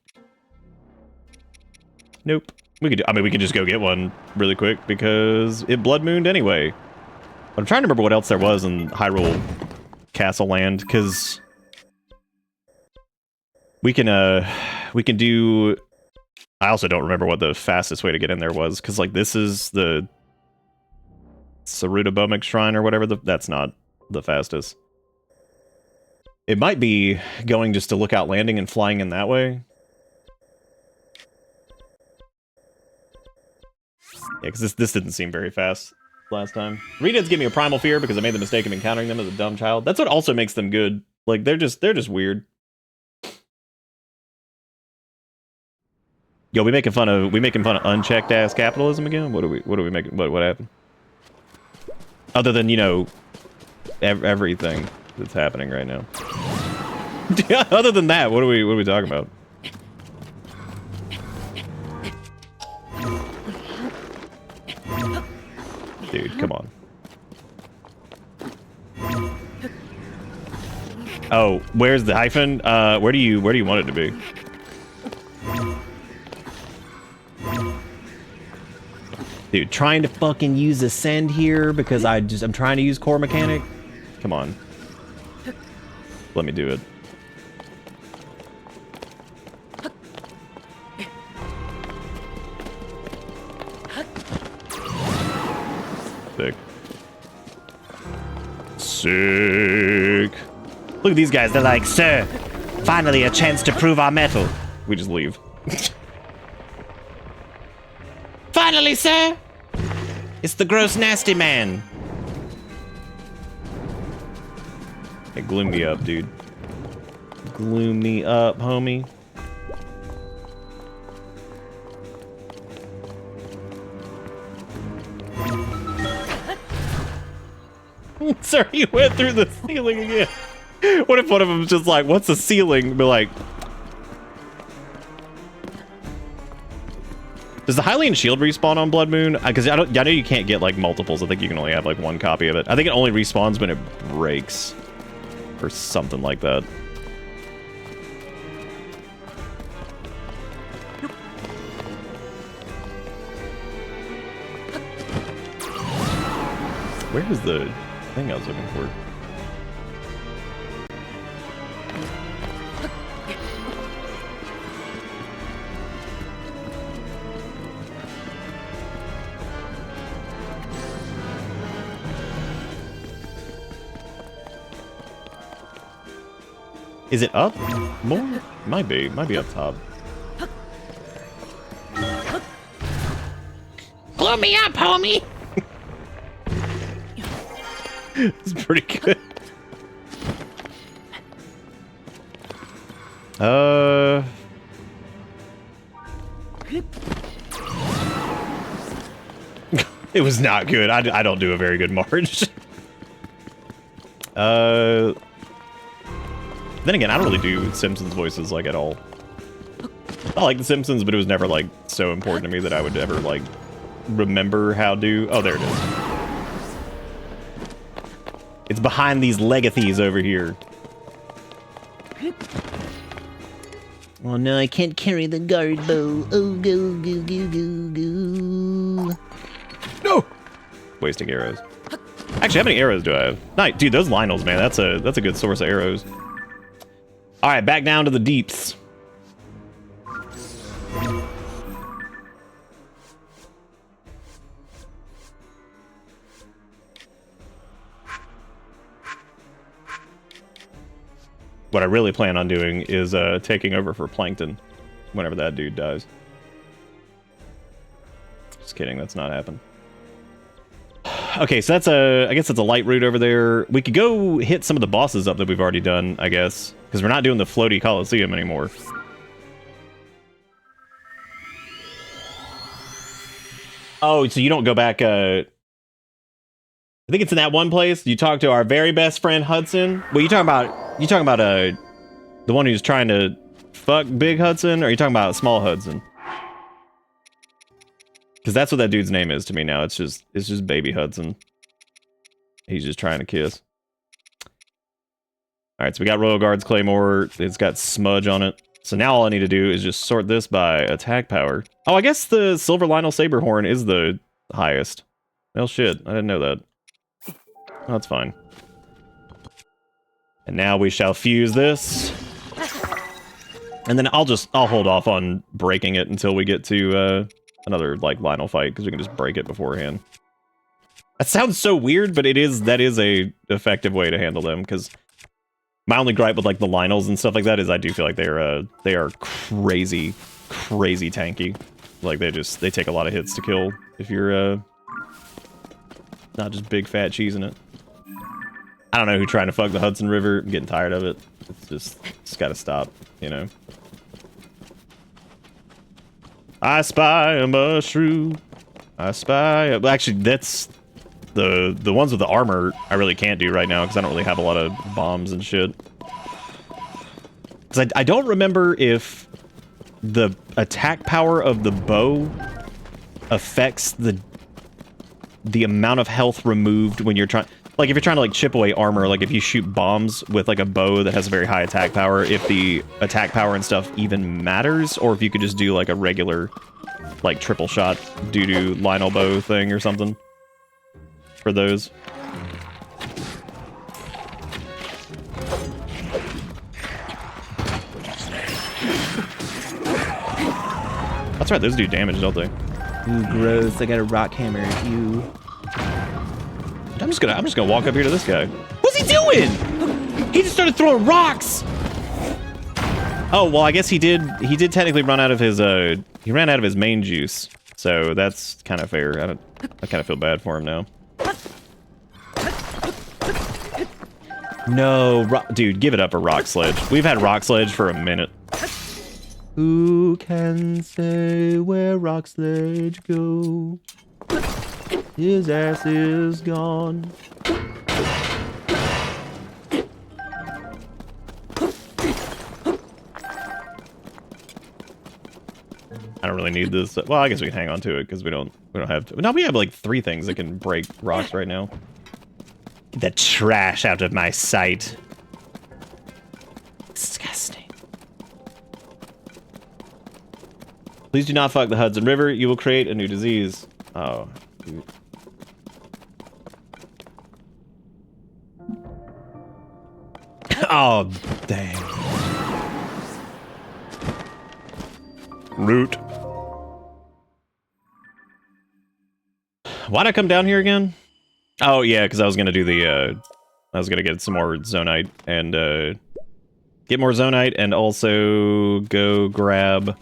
Nope. We could, I mean, we could just go get one really quick because it blood mooned anyway. But I'm trying to remember what else there was in Hyrule Castle Land, because we can do... I also don't remember what the fastest way to get in there was, because like this is the Saruta Bomik Shrine or whatever. That's not the fastest. It might be going just to Lookout Landing and flying in that way. Yeah, because this didn't seem very fast last time. Redeads give me a primal fear because I made the mistake of encountering them as a dumb child. That's what also makes them good. Like they're just weird. Yo, we making fun of unchecked ass capitalism again? What are we making? What happened? Other than, you know, everything that's happening right now. Other than that, what are we talking about? Dude, come on. Oh, where's the hyphen? Where do you want it to be? Dude, trying to fucking use ascend here because I'm trying to use core mechanic. Come on. Let me do it. Sick. Sick. Look at these guys. They're like, sir, finally a chance to prove our mettle. We just leave. Finally, sir. It's the gross nasty man. Hey, gloom me up, dude. Gloom me up, homie. Sorry, you went through the ceiling again. What if one of them's just like, what's the ceiling? Be like, does the Hylian shield respawn on Blood Moon? Because I know you can't get like multiples. I think you can only have like one copy of it. I think it only respawns when it breaks, or something like that. Where is the thing I was looking for? Is it up more? Might be up top. Blow me up, homie! It's pretty good. It was not good. I don't do a very good March. Then again, I don't really do Simpsons voices, like, at all. I like The Simpsons, but it was never, like, so important to me that I would ever, like, remember how to... Oh, there it is. It's behind these legathies over here. Oh, no, I can't carry the guard bow. Oh, go, go, go, go, go. No! Wasting arrows. Actually, how many arrows do I have? Nice. Dude, those Lionels, man, that's a good source of arrows. All right, back down to the deeps. What I really plan on doing is taking over for Plankton whenever that dude dies. Just kidding, that's not happening. Okay, so that's I guess that's a light route over there. We could go hit some of the bosses up that we've already done, I guess, because we're not doing the floaty Coliseum anymore. Oh, so you don't go back, I think it's in that one place. You talk to our very best friend Hudson. Well, you talking about the one who's trying to fuck Big Hudson, or are you talking about Small Hudson? Because that's what that dude's name is to me now. It's just Baby Hudson. He's just trying to kiss. All right, so we got Royal Guard's Claymore. It's got smudge on it. So now all I need to do is just sort this by attack power. Oh, I guess the Silver Lionel Saberhorn is the highest. Well, shit, I didn't know that. Oh, that's fine. And now we shall fuse this. And then I'll hold off on breaking it until we get to another like Lionel fight, because we can just break it beforehand. That sounds so weird, but that is a effective way to handle them, because my only gripe with like the Lionels and stuff like that is I do feel like they are crazy tanky. Like they take a lot of hits to kill if you're not just big fat cheese in it. I don't know who trying to fuck the Hudson River. I'm getting tired of it. It's gotta stop, you know. I spy a mushroom. I spy a... Actually, that's the ones with the armor I really can't do right now because I don't really have a lot of bombs and shit. Because I don't remember if the attack power of the bow affects the amount of health removed when you're trying... Like, if you're trying to, like, chip away armor, like, if you shoot bombs with, like, a bow that has a very high attack power, if the attack power and stuff even matters, or if you could just do, like, a regular, like, triple shot doo-doo Lionel bow thing or something for those. That's right, those do damage, don't they? Ooh, gross. I got a rock hammer. Ew. I'm just gonna walk up here to this guy. What's he doing? He just started throwing rocks. Oh well, I guess he did technically run out of his he ran out of his main juice, so that's kind of fair. I kind of feel bad for him now. No, dude, give it up a rock sledge. We've had rock sledge for a minute. Who can say where rock sledge go? His ass is gone. I don't really need this. Well, I guess we can hang on to it because we don't have to. No, we have like 3 things that can break rocks right now. Get that trash out of my sight. Disgusting. Please do not fuck the Hudson River. You will create a new disease. Oh, dude. Oh, dang. Root. Why'd I come down here again? Oh, yeah, because I was going to do the, I was going to get some more Zonite and, get more Zonite and also go to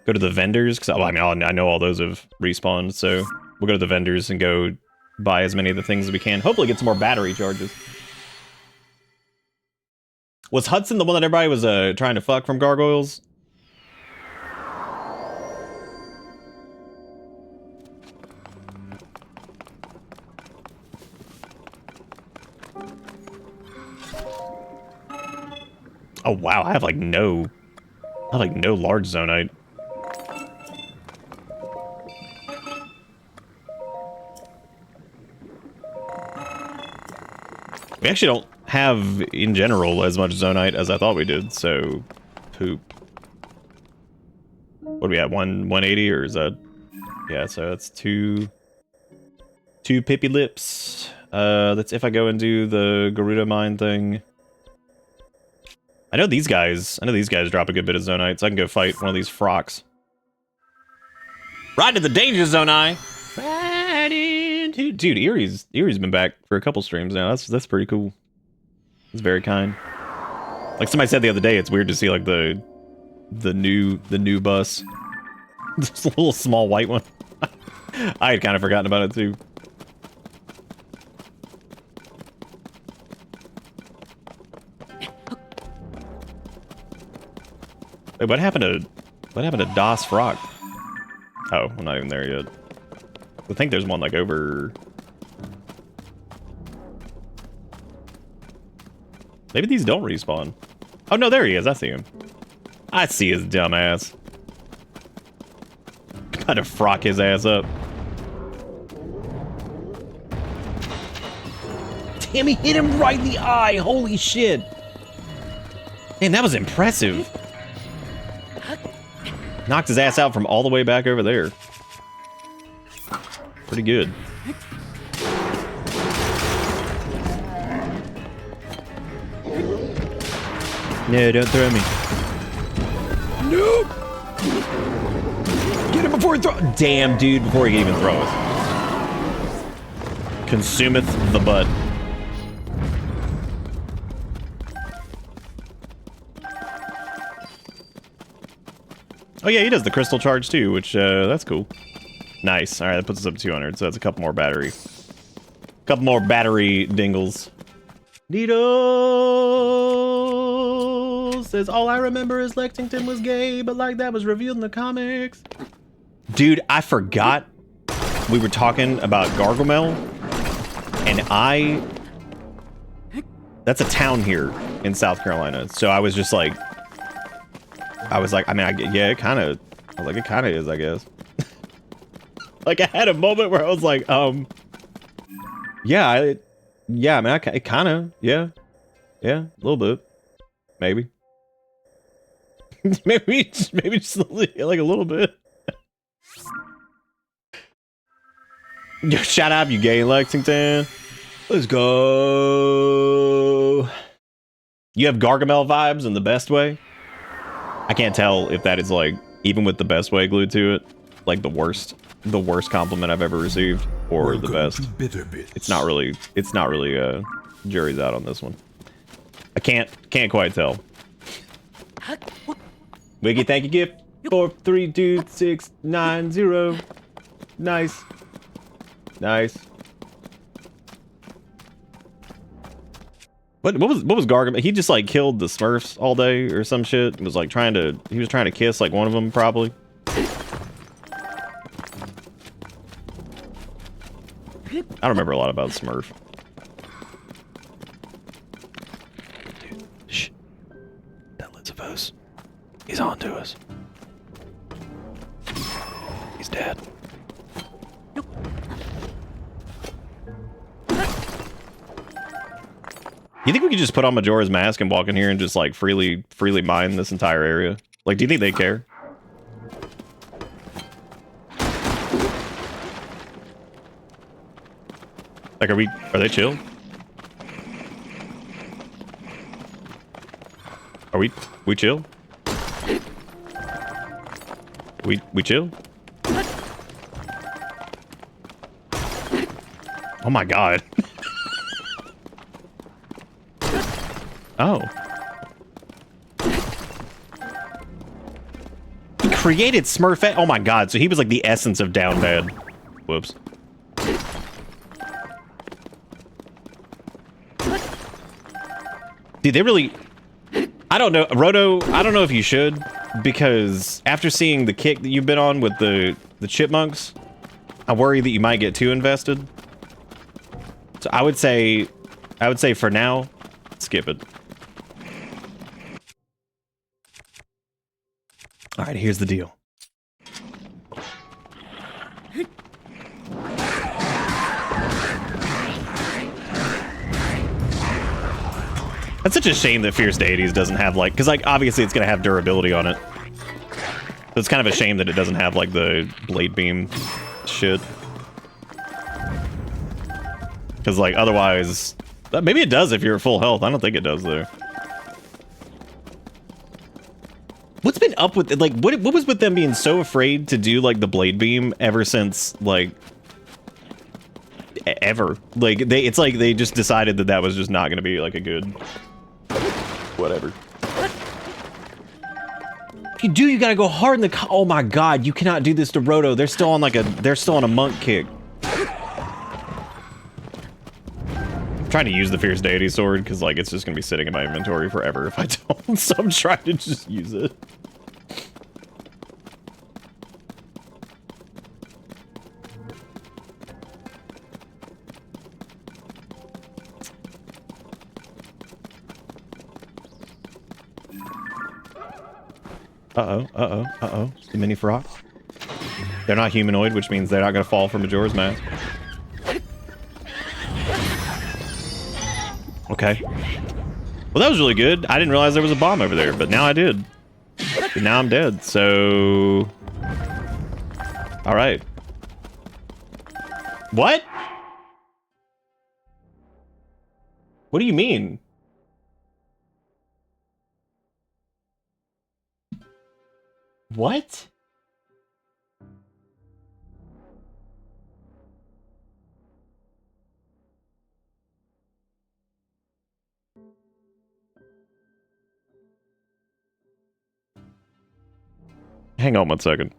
the vendors, because, well, I mean, I know all those have respawned, so we'll go to the vendors and go buy as many of the things as we can. Hopefully get some more battery charges. Was Hudson the one that everybody was trying to fuck from gargoyles? Oh wow, I have like no large Zonite. We actually don't have, in general, as much Zonite as I thought we did, so... Poop. What do we have, 180, or is that... Yeah, so that's two Pippy Lips. That's if I go and do the Garuda Mine thing. I know these guys drop a good bit of Zonite, so I can go fight one of these frocks. Ride to the danger zone, Right into... Dude, Erie's been back for a couple streams now. That's pretty cool. It's very kind. Like somebody said the other day, it's weird to see like the new bus. This little small white one. I had kind of forgotten about it too. Wait, what happened to Das Frock? Oh, I'm not even there yet. I think there's one like over... Maybe these don't respawn. Oh no, there he is. I see him. I see his dumb ass. Gotta frock his ass up. Damn, he hit him right in the eye. Holy shit. Man, that was impressive. Knocked his ass out from all the way back over there. Pretty good. No, don't throw me. Nope. Get him before he throws. Damn, dude, before he can even throw us. Consumeth the butt. Oh yeah, he does the crystal charge too, which that's cool. Nice. All right, that puts us up to 200. So that's a couple more battery. Couple more battery dingles. Needle says all I remember is Lexington was gay, but like that was revealed in the comics. Dude, I forgot we were talking about Gargamel, and that's a town here in South Carolina. So I was just like, I mean, yeah, it kind of, I was like, it kind of is, I guess. Like I had a moment where I was like, yeah, I mean, it kind of, yeah, a little bit, maybe, maybe just like a little bit. Shout out, you gay Lexington. Let's go. You have Gargamel vibes in the best way. I can't tell if that is like, even with the best way glued to it, like the worst compliment I've ever received, or the best. It's not really jury's out on this one. I can't quite tell. Wiggy, thank you, gift. 432690. Nice. Nice. What was Gargamel? He just like killed the Smurfs all day or some shit. He was like trying to kiss like one of them probably. I don't remember a lot about Smurf. Dude, shh. That Litzavos. He's on to us. He's dead. You think we could just put on Majora's Mask and walk in here and just like freely mine this entire area? Like, do you think they care? Like, are they chill? Are we chill? We chill? Oh my god. Oh. He created Smurfette? Oh my god, so he was like the essence of down bad. Whoops. Dude, they really... I don't know, Roto, I don't know if you should, because after seeing the kick that you've been on with the chipmunks, I worry that you might get too invested. So I would say for now, skip it. All right, here's the deal. That's such a shame that Fierce Deities doesn't have like, because like obviously it's gonna have durability on it. So it's kind of a shame that it doesn't have like the blade beam shit. Because like otherwise, maybe it does if you're at full health. I don't think it does though. What's been up with like what was with them being so afraid to do like the blade beam ever since like ever? Like it's like they just decided that was just not going to be like a good whatever. If you do, you got to go hard in the oh my god, you cannot do this to Roto. They're still on a monk kick. I'm trying to use the Fierce Deity sword because like it's just going to be sitting in my inventory forever if I don't. So I'm trying to just use it. Uh-oh. The mini frog. They're not humanoid, which means they're not going to fall for Majora's Mask. Okay. Well, that was really good. I didn't realize there was a bomb over there, but now I did. And now I'm dead, so... Alright. What? What do you mean? What? Hang on 1 second.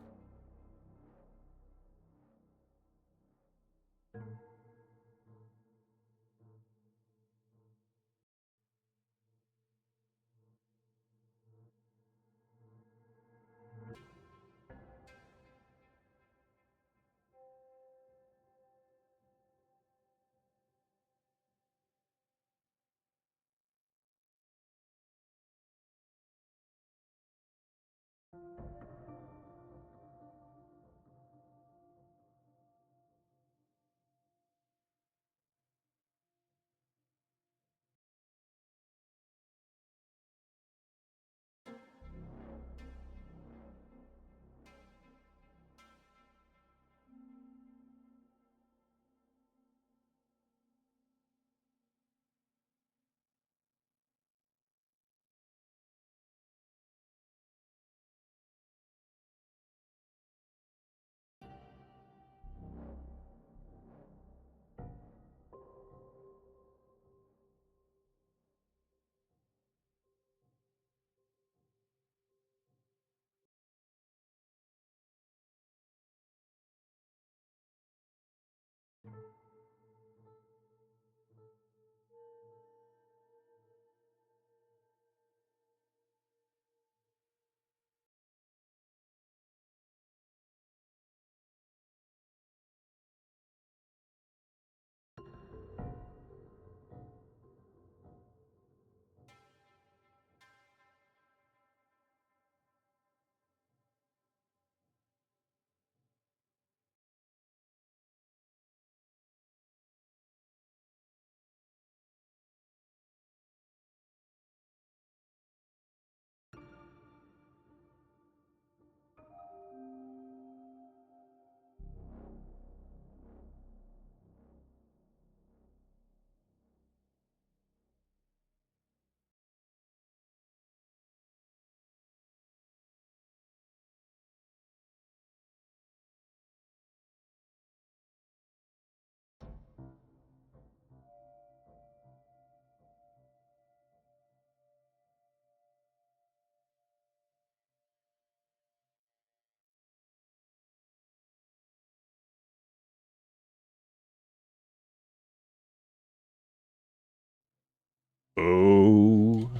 Oh.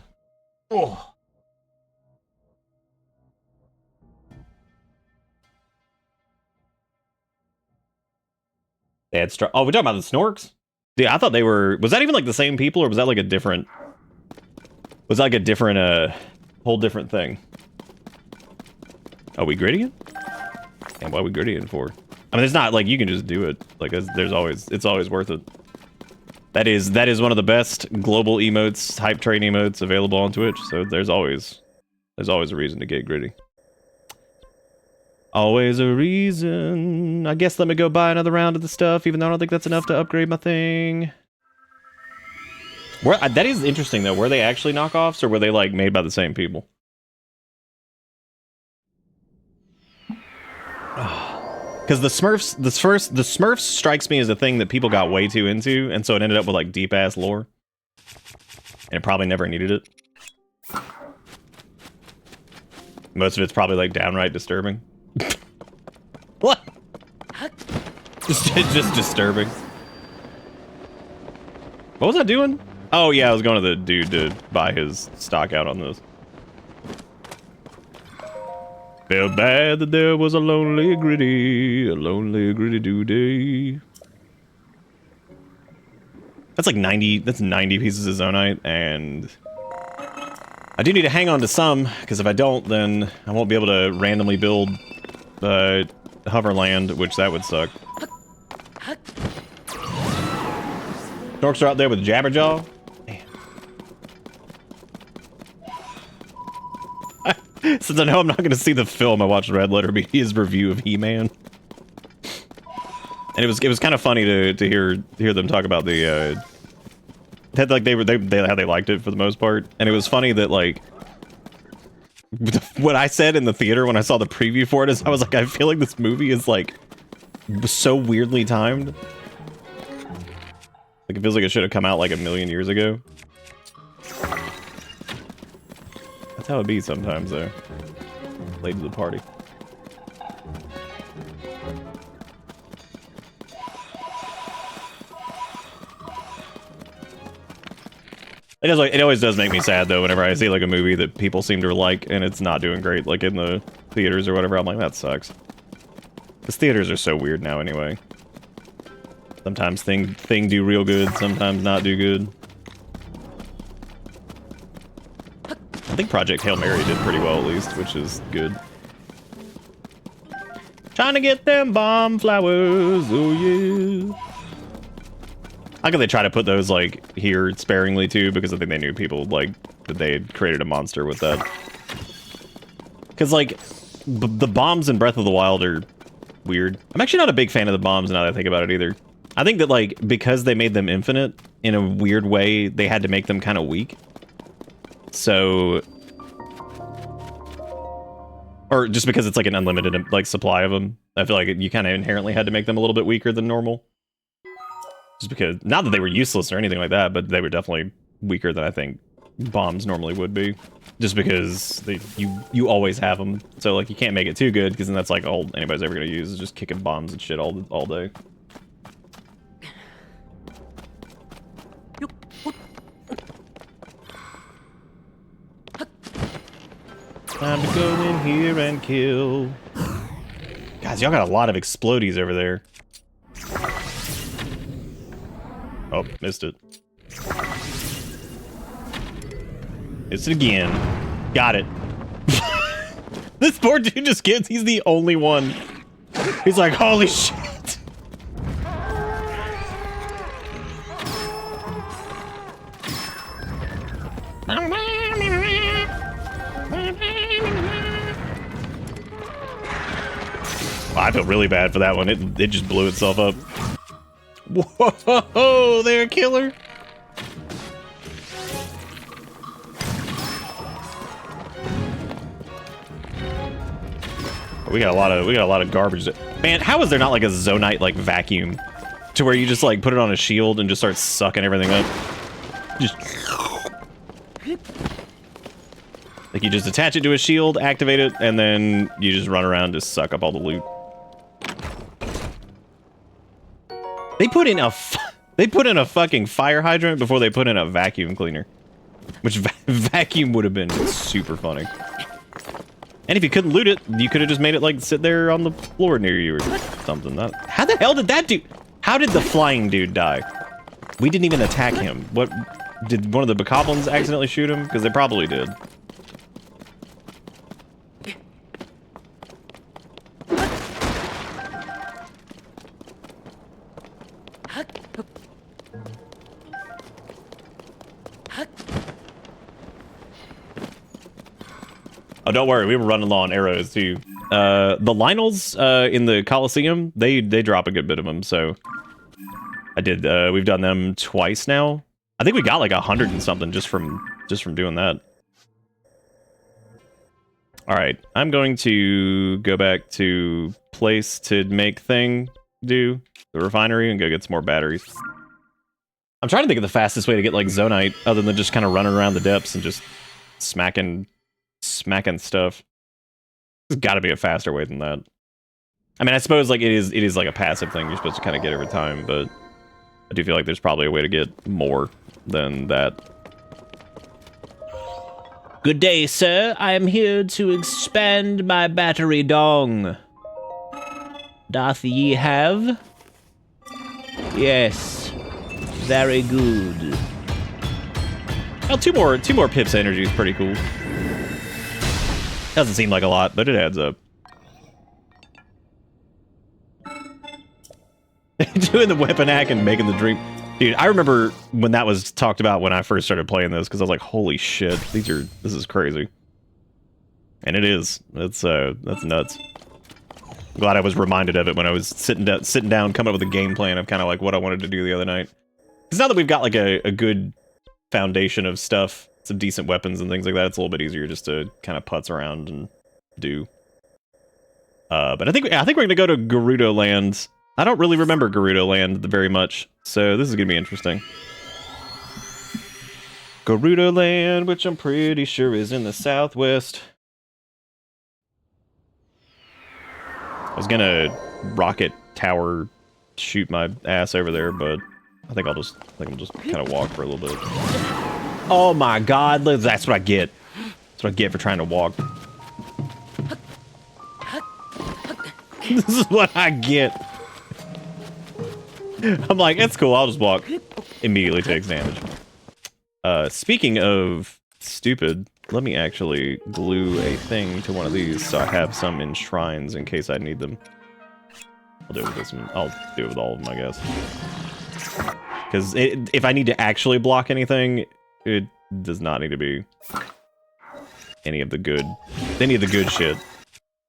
Oh. They had oh, we're talking about the Snorks? Yeah, I thought they were... Was that even like the same people, or was that like a different... Was that like a different, whole different thing? Are we grittying? And what are we grittying for? I mean, it's not like you can just do it. Like, there's always... It's always worth it. That is one of the best global emotes, hype train emotes available on Twitch, so there's always a reason to get gritty. Always a reason. I guess let me go buy another round of the stuff, even though I don't think that's enough to upgrade my thing. That is interesting, though. Were they actually knockoffs, or were they, like, made by the same people? Because the Smurfs strikes me as a thing that people got way too into, and so it ended up with, like, deep-ass lore. And it probably never needed it. Most of it's probably, like, downright disturbing. What? Just disturbing. What was I doing? Oh yeah, I was going to the dude to buy his stock out on this. Felt bad that there was a lonely gritty do day. That's like 90, that's 90 pieces of zonite, and I do need to hang on to some, because if I don't, then I won't be able to randomly build Hoverland, which that would suck. Snorks are out there with Jabberjaw. Man. Since I know I'm not going to see the film, I watched Red Letter Media's review of He-Man, and it was kind of funny to hear them talk about the like how they liked it for the most part, and it was funny that like. What I said in the theater when I saw the preview for it is I was like, I feel like this movie is like so weirdly timed. Like it feels like it should have come out like a million years ago. That's how it be sometimes though. Late to the party. It always does make me sad though whenever I see like a movie that people seem to like and it's not doing great, like in the theaters or whatever. I'm like, that sucks. Because theaters are so weird now anyway. Sometimes thing do real good, sometimes not do good. I think Project Hail Mary did pretty well at least, which is good. Trying to get them bomb flowers, oh yeah. How could they try to put those like here sparingly too? Because I think they knew people like that they had created a monster with that. Because like the bombs in Breath of the Wild are weird. I'm actually not a big fan of the bombs now that I think about it either. I think that like because they made them infinite in a weird way, they had to make them kind of weak. So, or just because it's like an unlimited like supply of them, I feel like you kind of inherently had to make them a little bit weaker than normal. Just because, not that they were useless or anything like that, but they were definitely weaker than I think bombs normally would be. Just because you always have them, so like you can't make it too good, because then that's like all anybody's ever gonna use is just kicking bombs and shit all day. Time to go in here and kill. Guys, y'all got a lot of explodies over there. Oh, missed it. Missed it again. Got it. This poor dude just gets, he's the only one. He's like, holy shit. I feel really bad for that one. It just blew itself up. Whoa, they're a killer. We got a lot of garbage. Man, how is there not like a Zonite like vacuum to where you just like put it on a shield and just start sucking everything up? Just like you just attach it to a shield, activate it, and then you just run around to suck up all the loot. They put in a fucking fire hydrant before they put in a vacuum cleaner, which vacuum would have been super funny. And if you couldn't loot it, you could have just made it like sit there on the floor near you or something. How the hell did that dude? How did the flying dude die? We didn't even attack him. What did one of the bokoblins accidentally shoot him? Because they probably did. Oh, don't worry, we were running low on arrows too. The Lynels in the Coliseum, they drop a good bit of them, so I did. We've done them twice now. I think we got like 100 and something just from doing that. All right, I'm going to go back to place to make thing do the refinery and go get some more batteries. I'm trying to think of the fastest way to get like Zonite other than just kind of running around the depths and just smacking stuff. There's got to be a faster way than that. I mean, I suppose like it is like a passive thing you're supposed to kind of get over time, but I do feel like there's probably a way to get more than that. Good day, sir. I am here to expand my battery dong. Doth ye have? Yes. Very good. Well, two more pips of energy is pretty cool. Doesn't seem like a lot, but it adds up. Doing the weapon hack and making the dream. Dude, I remember when that was talked about when I first started playing this, because I was like, holy shit, this is crazy. And it is. That's nuts. I'm glad I was reminded of it when I was sitting down, coming up with a game plan of kind of like what I wanted to do the other night. Because now that we've got like a good foundation of stuff, some decent weapons and things like that, it's a little bit easier just to kind of putz around and do. But I think we're gonna go to Gerudo Land. I don't really remember Gerudo Land very much, so this is gonna be interesting. Gerudo Land, which I'm pretty sure is in the southwest. I was gonna rocket tower shoot my ass over there, but I think I'll just kind of walk for a little bit. Oh my god, that's what I get. That's what I get for trying to walk. This is what I get. I'm like, it's cool, I'll just walk. Immediately takes damage. Speaking of stupid, let me actually glue a thing to one of these so I have some in shrines in case I need them. I'll do it with this one. I'll do it with all of them, I guess. Because if I need to actually block anything, it does not need to be any of the good shit.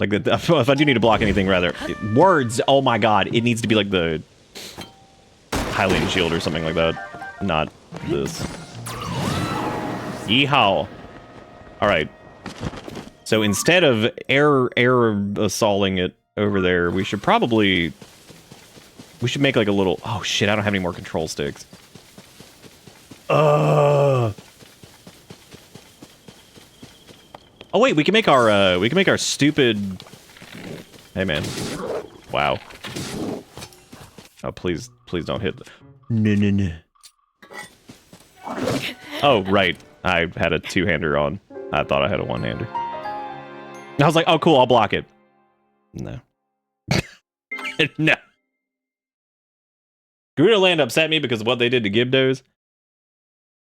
Like, if I do need to block anything, rather, words, oh my god, it needs to be like the Hylian shield or something like that, not this. Yeehaw. Alright. So instead of air assaulting it over there, we should make like a little... Oh shit, I don't have any more control sticks. Oh wait, we can make our stupid... Hey man. Wow. Oh please don't hit... No. Oh right, I had a two-hander on. I thought I had a one-hander. I was like, oh cool, I'll block it. No. No. Gerudo Land upset me because of what they did to Gibdos.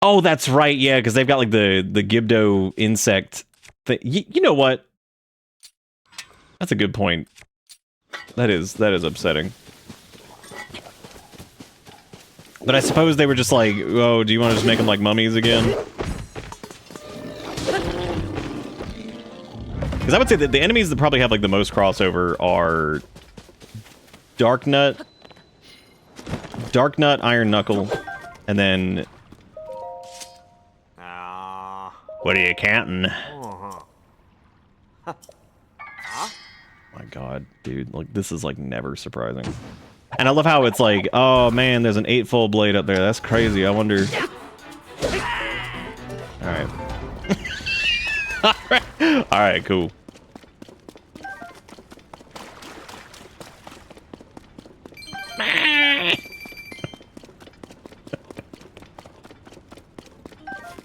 Oh, that's right, yeah, because they've got like the Gibdo insect thing. You know what? That's a good point. That is upsetting. But I suppose they were just like, oh, do you want to just make them like mummies again? Because I would say that the enemies that probably have like the most crossover are Dark Nut, Iron Knuckle, and then... What are you counting? My god, dude, like this is like never surprising. And I love how it's like, oh man, there's an 8-fold blade up there. That's crazy. I wonder... Alright. Alright, cool.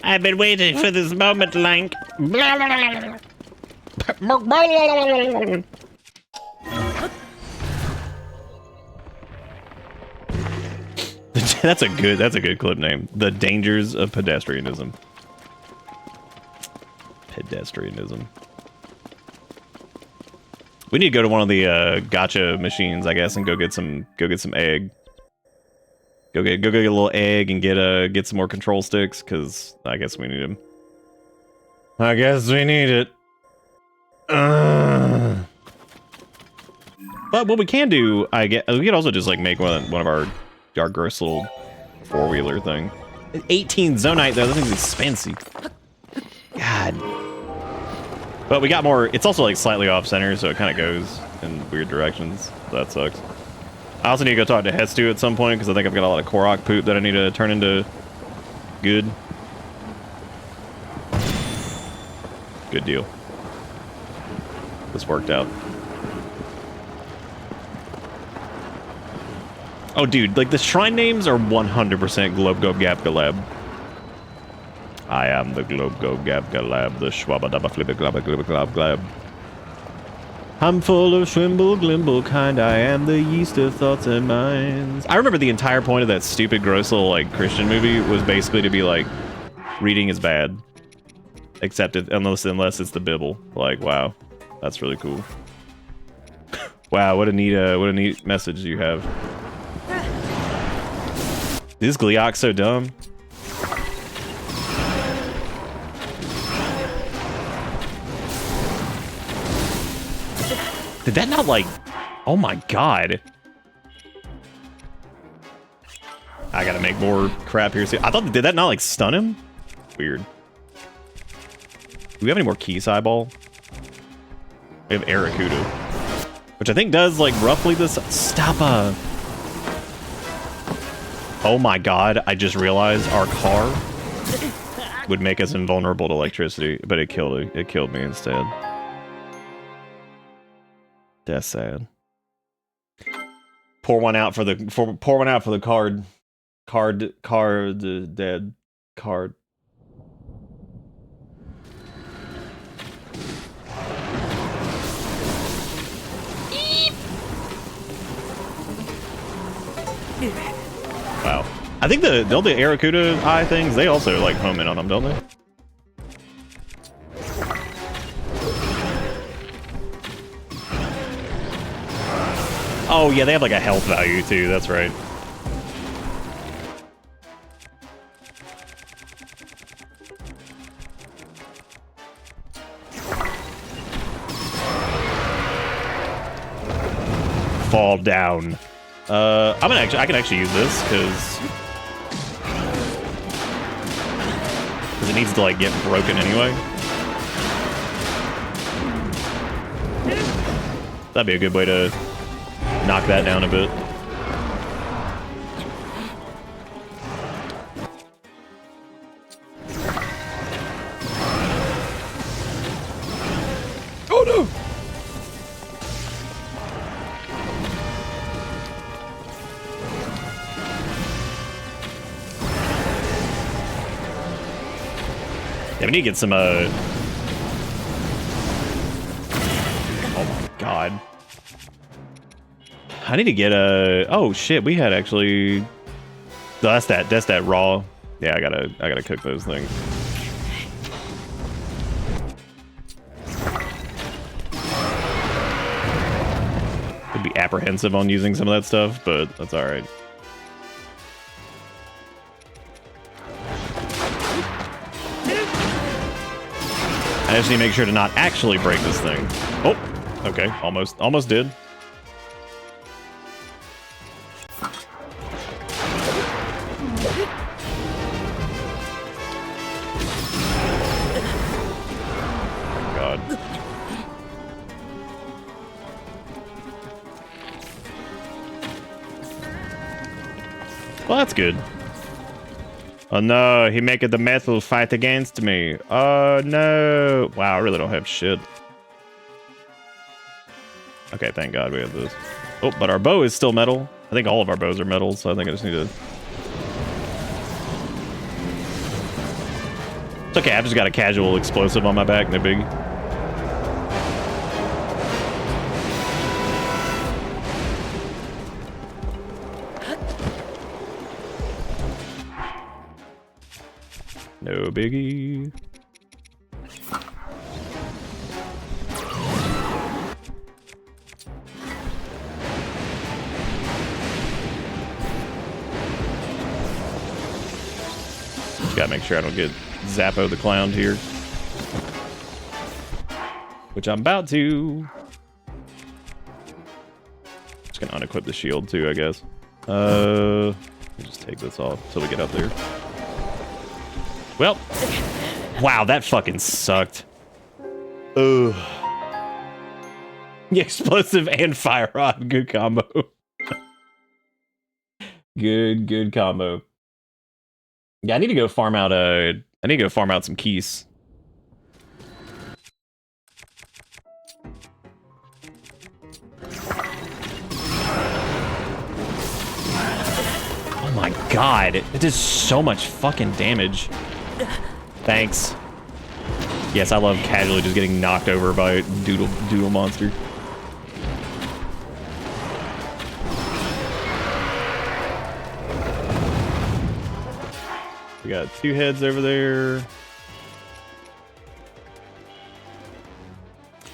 I've been waiting for this moment, Link. That's a good clip name. The Dangers of Pedestrianism. Pedestrianism. We need to go to one of the gacha machines, I guess, and go get some egg. Go get a little egg and get some more control sticks, because I guess we need them. I guess we need it. But what we can do, we can also just like make one of our gross little four-wheeler thing. 18 Zonite though, that thing's expensive. God. But we got more. It's also like slightly off center, so it kind of goes in weird directions. So that sucks. I also need to go talk to Hestu at some point because I think I've got a lot of Korok poop that I need to turn into good. Good deal. This worked out. Oh, dude, like the shrine names are 100% Globe Go Gab Galab. I am the Globe Go Gab Galab, the Schwabba Dabba Flibba Glabba Glibba Glab Glab. I'm full of shrimble glimble kind, I am the yeast of thoughts and minds. I remember the entire point of that stupid gross little like Christian movie was basically to be like, reading is bad. Except unless it's the Bible. Like, wow. That's really cool. Wow, what a neat message you have. Is Gleeok so dumb? Did that not like... Oh my god. I gotta make more crap here. See, I thought, did that not like stun him? Weird. Do we have any more Keys Eyeball? We have Arakuda. Which I think does like roughly this... Stop Oh my god, I just realized our car would make us invulnerable to electricity, but it killed me instead. That's sad. Pour one out for the card. Dead card. Wow. I think don't the Aracuda eye things, they also like home in on them, don't they? Oh yeah, they have like a health value too, that's right. Fall down. I can actually use this because it needs to like get broken anyway. That'd be a good way to knock that down a bit. Oh no! Yeah, we need to get some, oh my god. I need to get a, oh shit, we had actually, no, that's that raw. Yeah, I gotta cook those things. I'd be apprehensive on using some of that stuff, but that's alright. I just need to make sure to not actually break this thing. Oh, okay, almost did. God. Well, that's good. Oh no, he making the metal fight against me. Oh no. Wow, I really don't have shit. Okay, thank God we have this. Oh, but our bow is still metal. I think all of our bows are metal, so I think I just need to... It's okay, I've just got a casual explosive on my back, no big. No biggie. Just gotta make sure I don't get Zappo the Clown here. Which I'm about to. Just gonna unequip the shield too, I guess. Just take this off until we get up there. Well, wow, that fucking sucked. Ugh. Explosive and fire rod, good combo. good combo. Yeah, I need to go farm out some keys. Oh my god, it does so much fucking damage. Thanks. Yes, I love casually just getting knocked over by a doodle monster. We got 2 heads over there.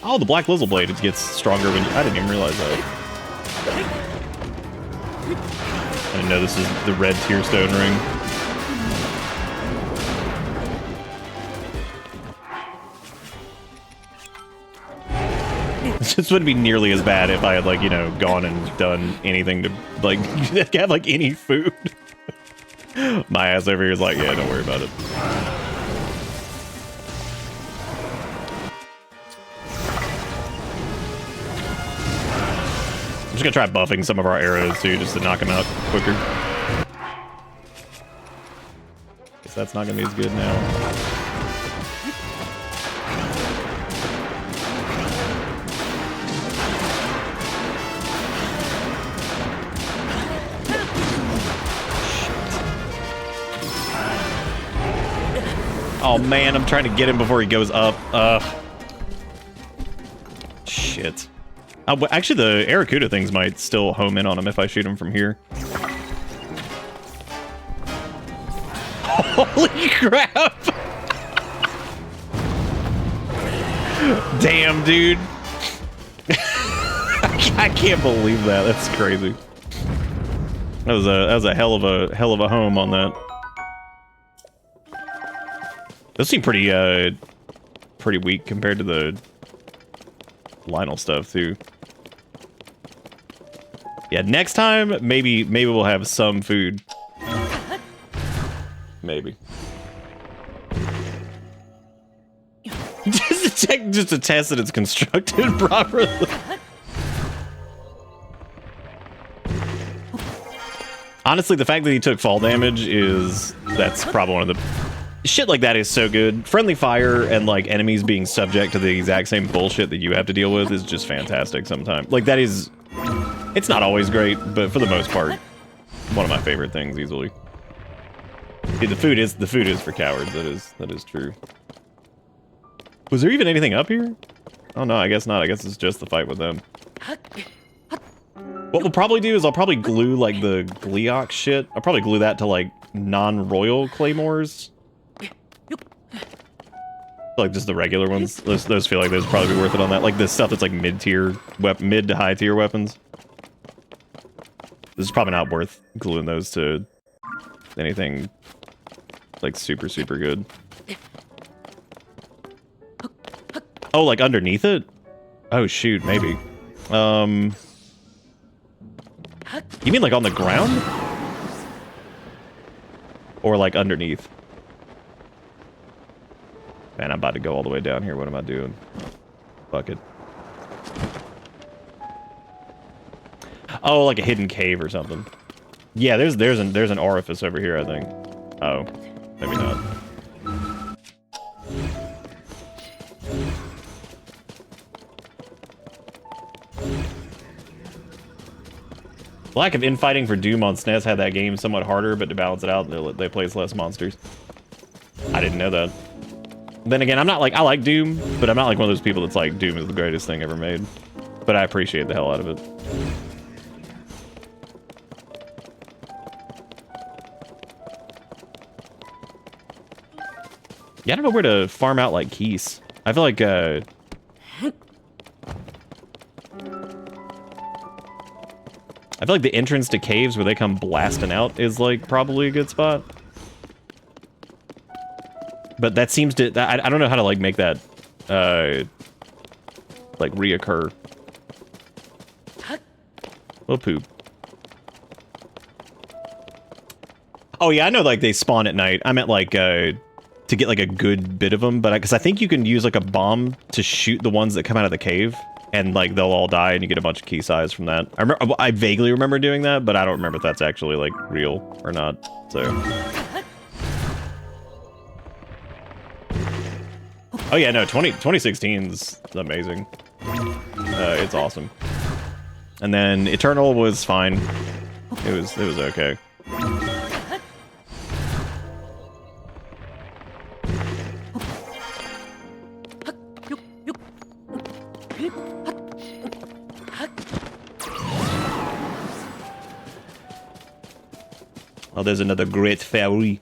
Oh, the Black Lizzle Blade gets stronger when I didn't even realize that. I didn't know this is the red Tearstone ring. It just wouldn't be nearly as bad if I had, like, you know, gone and done anything to, like, have, like, any food. My ass over here is like, yeah, don't worry about it. I'm just gonna try buffing some of our arrows, too, just to knock them out quicker. Guess that's not gonna be as good now. Oh man, I'm trying to get him before he goes up. Shit. Actually, the Aracuda things might still home in on him if I shoot him from here. Holy crap! Damn, dude. I can't believe that. That's crazy. That was a hell of a home on that. Those seem pretty pretty weak compared to the Lionel stuff too. Yeah, next time maybe we'll have some food. Maybe. just to test that it's constructed properly. Honestly, the fact that he took fall damage that's probably one of the shit like that is so good. Friendly fire and like enemies being subject to the exact same bullshit that you have to deal with is just fantastic sometimes. Like that is, it's not always great, but for the most part, one of my favorite things easily. Dude, the food is for cowards. That is true. Was there even anything up here? Oh no, I guess not. I guess it's just the fight with them. What we'll probably do is I'll probably glue like the Gleeok shit. I'll probably glue that to like non-royal claymores. Like just the regular ones. Those feel like those would probably be worth it on that. Like the stuff that's like mid to high tier weapons. This is probably not worth gluing those to anything like super good. Oh, like underneath it? Oh shoot, maybe. You mean like on the ground? Or like underneath? Man, I'm about to go all the way down here. What am I doing? Fuck it. Oh, like a hidden cave or something. Yeah, there's an orifice over here, I think. Oh, maybe not. Lack of infighting for Doom on SNES had that game somewhat harder, but to balance it out, they place less monsters. I didn't know that. Then again, I'm not like, I like Doom, but I'm not like one of those people that's like, Doom is the greatest thing ever made. But I appreciate the hell out of it. Yeah, I don't know where to farm out like keys. I feel like, I feel like the entrance to caves where they come blasting out is like probably a good spot. But that seems to, I don't know how to like make that, like reoccur. Oh, poop. Oh yeah, I know like they spawn at night. I meant like, to get like a good bit of them, but because I think you can use like a bomb to shoot the ones that come out of the cave. And like they'll all die, and you get a bunch of key size from that. I vaguely remember doing that, but I don't remember if that's actually like real or not. So. Oh yeah, no, 2016's amazing. It's awesome. And then Eternal was fine. It was okay. Oh, there's another great fairy.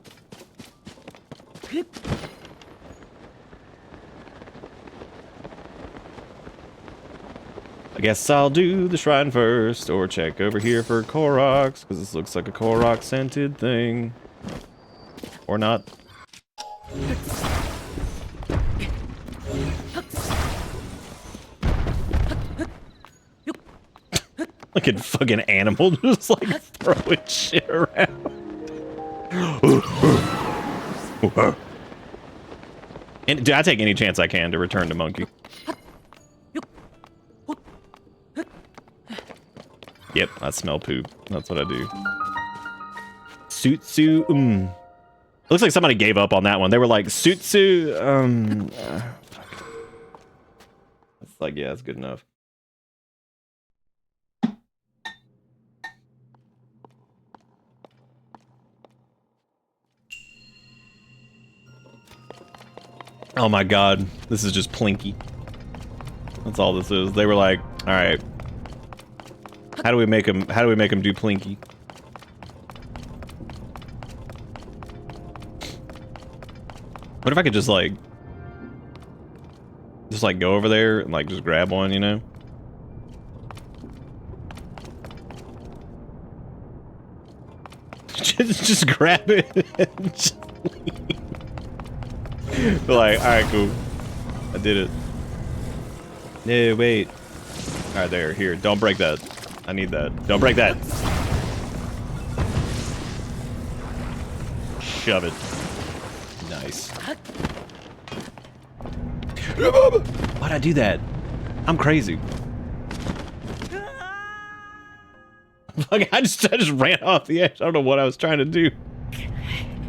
I guess I'll do the shrine first, or check over here for Koroks, because this looks like a Korok scented thing. Or not. Like a fucking animal just like throwing shit around. And dude, I take any chance I can to return to Monkey. Yep, I smell poop. That's what I do. Sutsu. Looks like somebody gave up on that one. They were like, Sutsu. Fuck. It's like, yeah, it's good enough. Oh my god, this is just Plinky. That's all this is. They were like, all right, how do we make him do Plinky? What if I could just like go over there and like just grab one, you know? just grab it and just leave. Like, alright, cool. I did it. No, wait. Alright, there, here. Don't break that. I need that. Don't break that. Shove it. Nice. Why'd I do that? I'm crazy. Like, I just ran off the edge. I don't know what I was trying to do.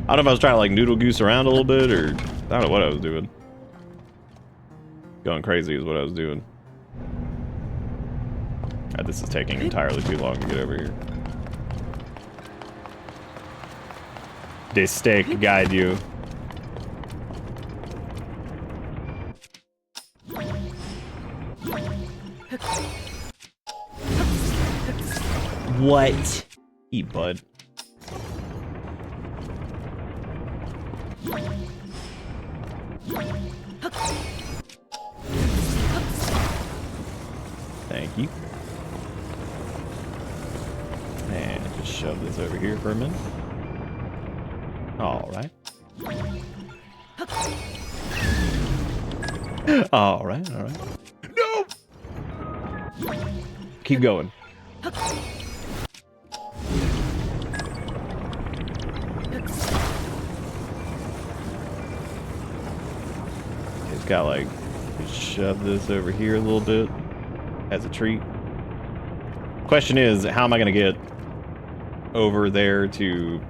I don't know if I was trying to like noodle goose around a little bit, or I don't know what I was doing. Going crazy is what I was doing. Alright, this is taking entirely too long to get over here. This steak guide you. What? Eat, bud. Thank you. And just shove this over here for a minute. Alright. Alright, alright. No! Keep going. It's got like, shove this over here a little bit as a treat. Question is, how am I gonna get over there to...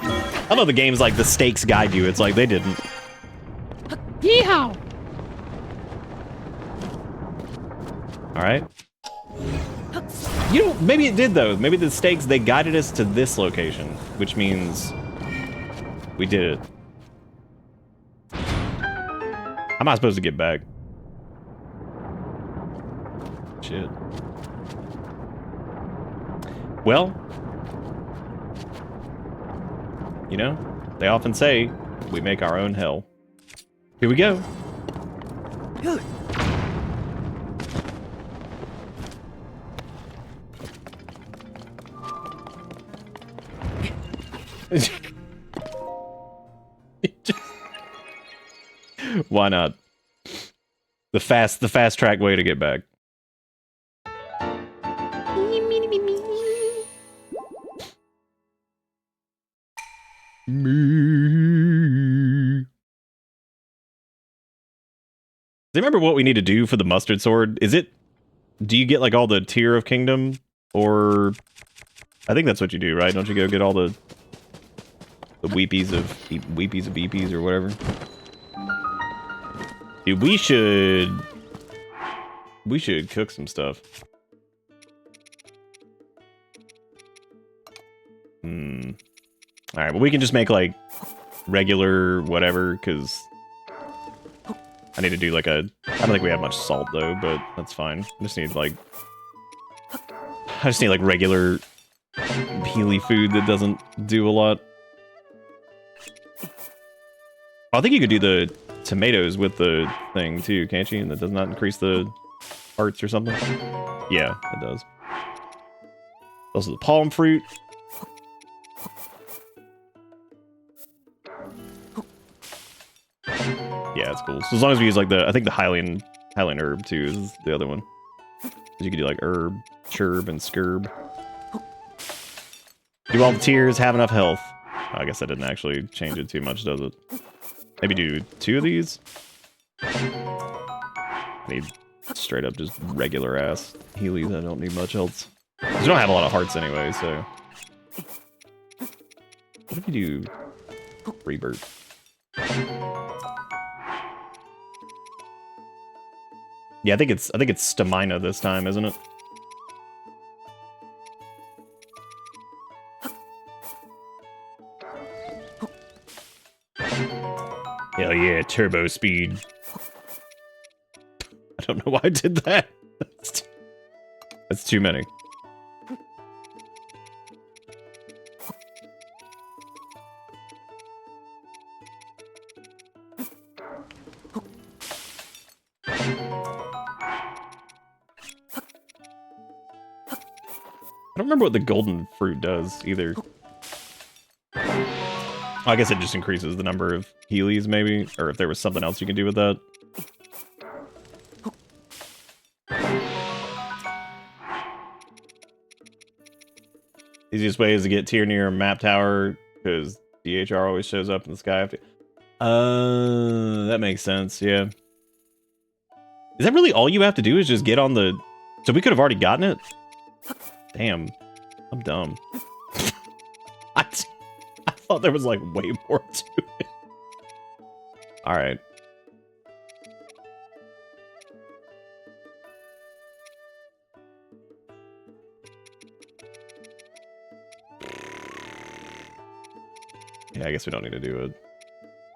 I know the game's like the stakes guide you. It's like they didn't. Yeehaw! Alright. You know, maybe it did though. Maybe the stakes, they guided us to this location, which means we did it. How am I supposed to get back? Shit. Well, you know, they often say we make our own hell. Here we go. Why not? The fast track way to get back. Me. Do you remember what we need to do for the mustard sword? Is it... Do you get like all the tier of kingdom? Or... I think that's what you do, right? Don't you go get all the weepies of beepies or whatever? Dude, we should cook some stuff. Alright, well we can just make like regular whatever, because I need to do like a... I don't think we have much salt though, but that's fine. I just need like regular peely food that doesn't do a lot. I think you could do the tomatoes with the thing too, can't you? And that does not increase the hearts or something? Yeah, it does. Also the palm fruit. Yeah, it's cool. So as long as we use like I think the Hylian herb too is the other one. You could do like herb, churb, and scurb. Do all the tiers, have enough health. I guess that didn't actually change it too much, does it? Maybe do 2 of these? I need straight up just regular ass Heelys. I don't need much else. Because we don't have a lot of hearts anyway, so... What if you do Rebirth? Yeah, I think it's stamina this time, isn't it? Hell yeah, turbo speed. I don't know why I did that. That's too many. don't remember what the golden fruit does either. I guess it just increases the number of Heelys, maybe? Or if there was something else you can do with that. Easiest way is to get tier near a map tower, because DHR always shows up in the sky after. That makes sense, yeah. Is that really all you have to do is just get on the... So we could have already gotten it? Damn. I'm dumb. I thought there was like way more to it. Alright. Yeah, I guess we don't need to do it.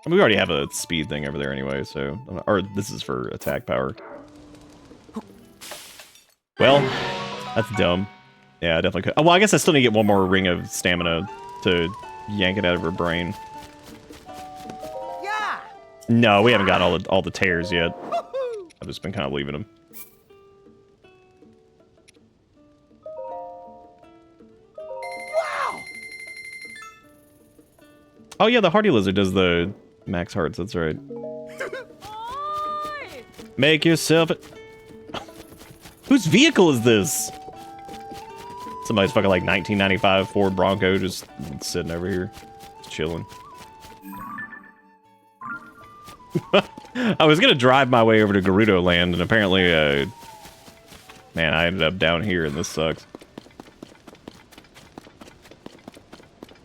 I mean, we already have a speed thing over there anyway, so... Or this is for attack power. Well, that's dumb. Yeah, I definitely could. Oh, well, I guess I still need to get one more ring of stamina to yank it out of her brain. Yeah. No, we haven't got all the tears yet. I've just been kind of leaving them. Wow. Oh yeah, the Hardy Lizard does the max hearts. That's right. Make yourself. Whose vehicle is this? Somebody's fucking like 1995 Ford Bronco just sitting over here, just chilling. I was gonna drive my way over to Gerudo Land, and apparently, man, I ended up down here, and this sucks.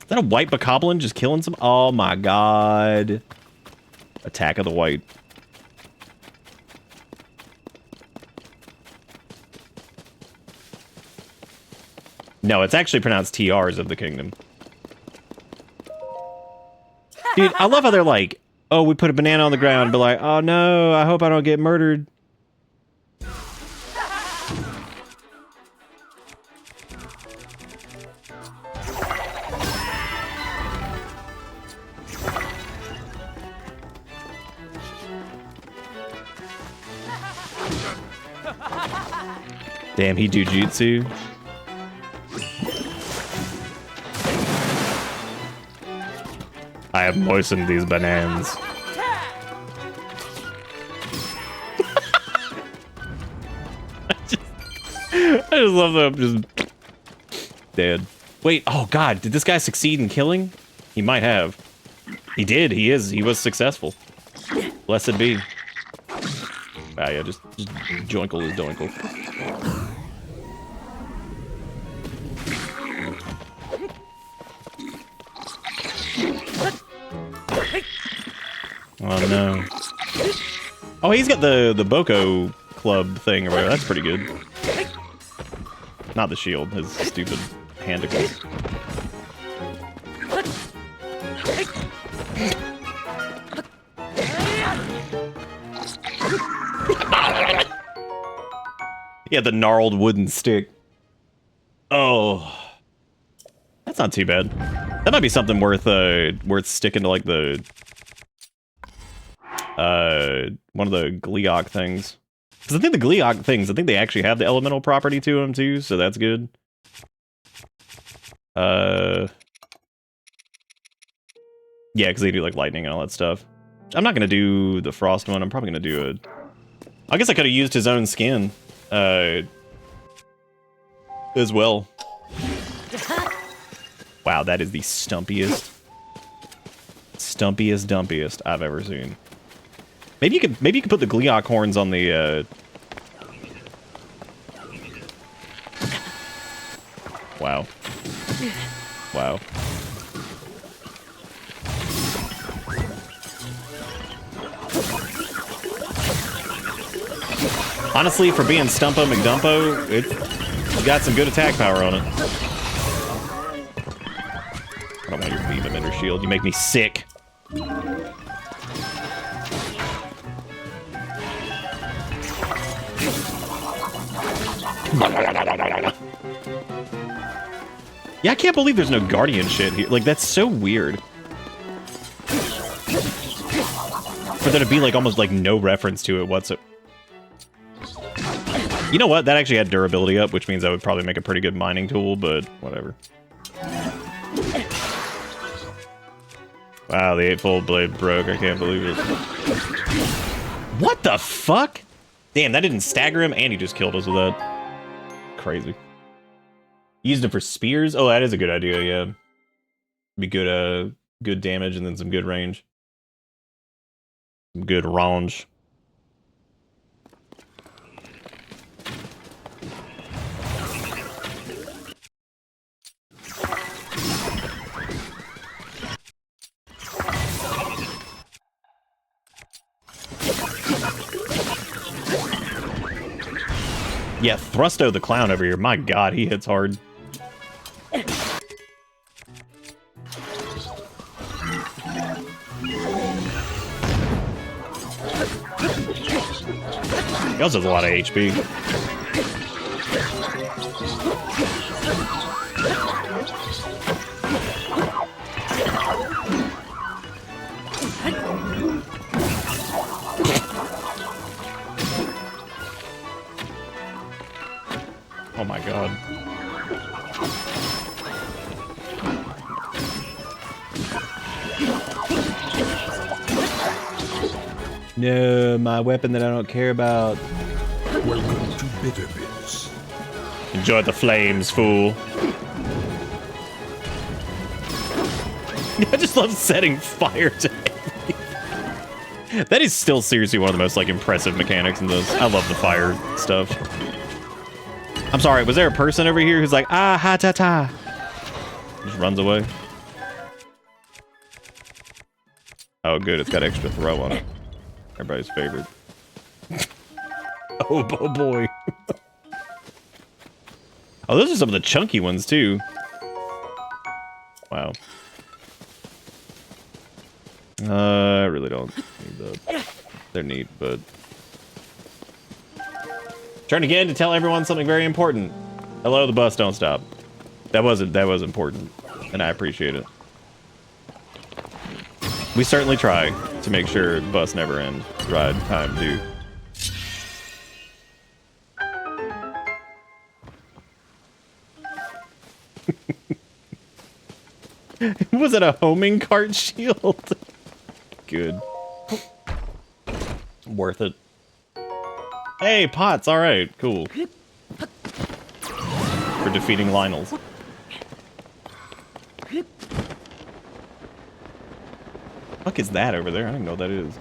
Is that a white bokoblin just killing some? Oh my god! Attack of the White. No, it's actually pronounced TRs of the Kingdom. Dude, I love how they're like, oh, we put a banana on the ground, but like, oh no, I hope I don't get murdered. Damn, he do jutsu. I have moistened these bananas. I just love that I'm just dead. Wait, oh god, did this guy succeed in killing? He might have. He did, he was successful. Blessed be. Ah yeah, just joinkle is doinkle. Oh no. Oh, he's got the Boko club thing or whatever. That's pretty good. Not the shield, his stupid handicles. Yeah, the gnarled wooden stick. Oh. That's not too bad. That might be something worth sticking to like the one of the Gleeok things. Because I think the Gleeok things, I think they actually have the elemental property to them too, so that's good. Yeah, because they do like lightning and all that stuff. I'm not gonna do the frost one. I'm probably gonna do a. I guess I could have used his own skin, as well. Wow, that is the stumpiest dumpiest I've ever seen. Maybe you could put the Gleeok horns on the. Wow. Wow. Honestly, for being Stumpo McDumpo, it's got some good attack power on it. I don't want your beam emitter shield. You make me sick. Yeah, I can't believe there's no Guardian shit here. Like, that's so weird. For there to be, like, almost, like, no reference to it whatsoever. You know what? That actually had durability up, which means I would probably make a pretty good mining tool, but whatever. Wow, the 8-fold blade broke. I can't believe it. What the fuck? Damn, that didn't stagger him, and he just killed us with that. Crazy. Used it for spears? Oh, that is a good idea, yeah. Be good, good damage and then some good range. Some good range. Yeah, Thrusto the Clown over here. My god, he hits hard. He also has a lot of HP. Oh my god. No, my weapon that I don't care about. Welcome to Bitter Bits. Enjoy the flames, fool. I just love setting fire to everything. That is still seriously one of the most, like, impressive mechanics in this. I love the fire stuff. I'm sorry, was there a person over here who's like, ah, ha, ta, ta? Just runs away. Oh, good, it's got extra throw on it. Everybody's favorite. Oh boy. Oh, those are some of the chunky ones, too. Wow. I really don't need that. They're neat, but... Turn again to tell everyone something very important. Hello, the bus don't stop. That was important, and I appreciate it. We certainly try to make sure the bus never ends. Ride time due. Was it a homing cart shield? Good. Worth it. Hey, pots, alright, cool. For defeating Lionels. Fuck is that over there? I don't even know what that is.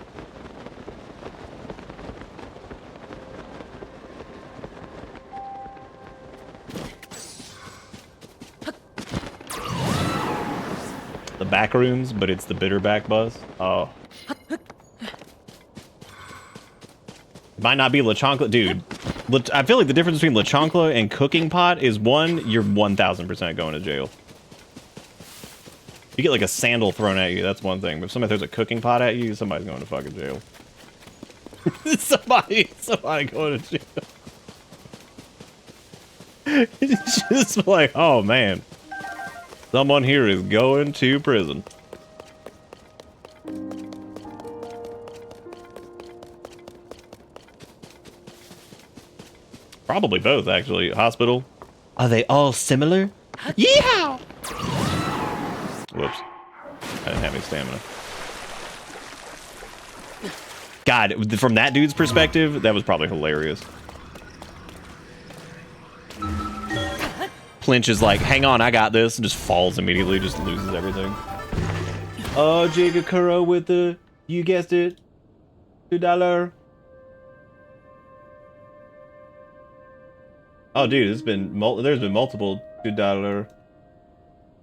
The back rooms, but it's the Bitterback bus. Oh. It might not be Lechonkla. Dude, I feel like the difference between Lechonkla and Cooking Pot is one, you're 1000% going to jail. You get like a sandal thrown at you, that's one thing. But if somebody throws a cooking pot at you, somebody's going to fucking jail. somebody going to jail. It's just like, oh man. Someone here is going to prison. Probably both, actually. Hospital. Are they all similar? Yeehaw! Whoops. I didn't have any stamina. God, from that dude's perspective, that was probably hilarious. Plinch is like, hang on, I got this, and just falls immediately, just loses everything. Oh, Jigakuro with the, you guessed it, $2. Oh, dude, there's been multiple $2.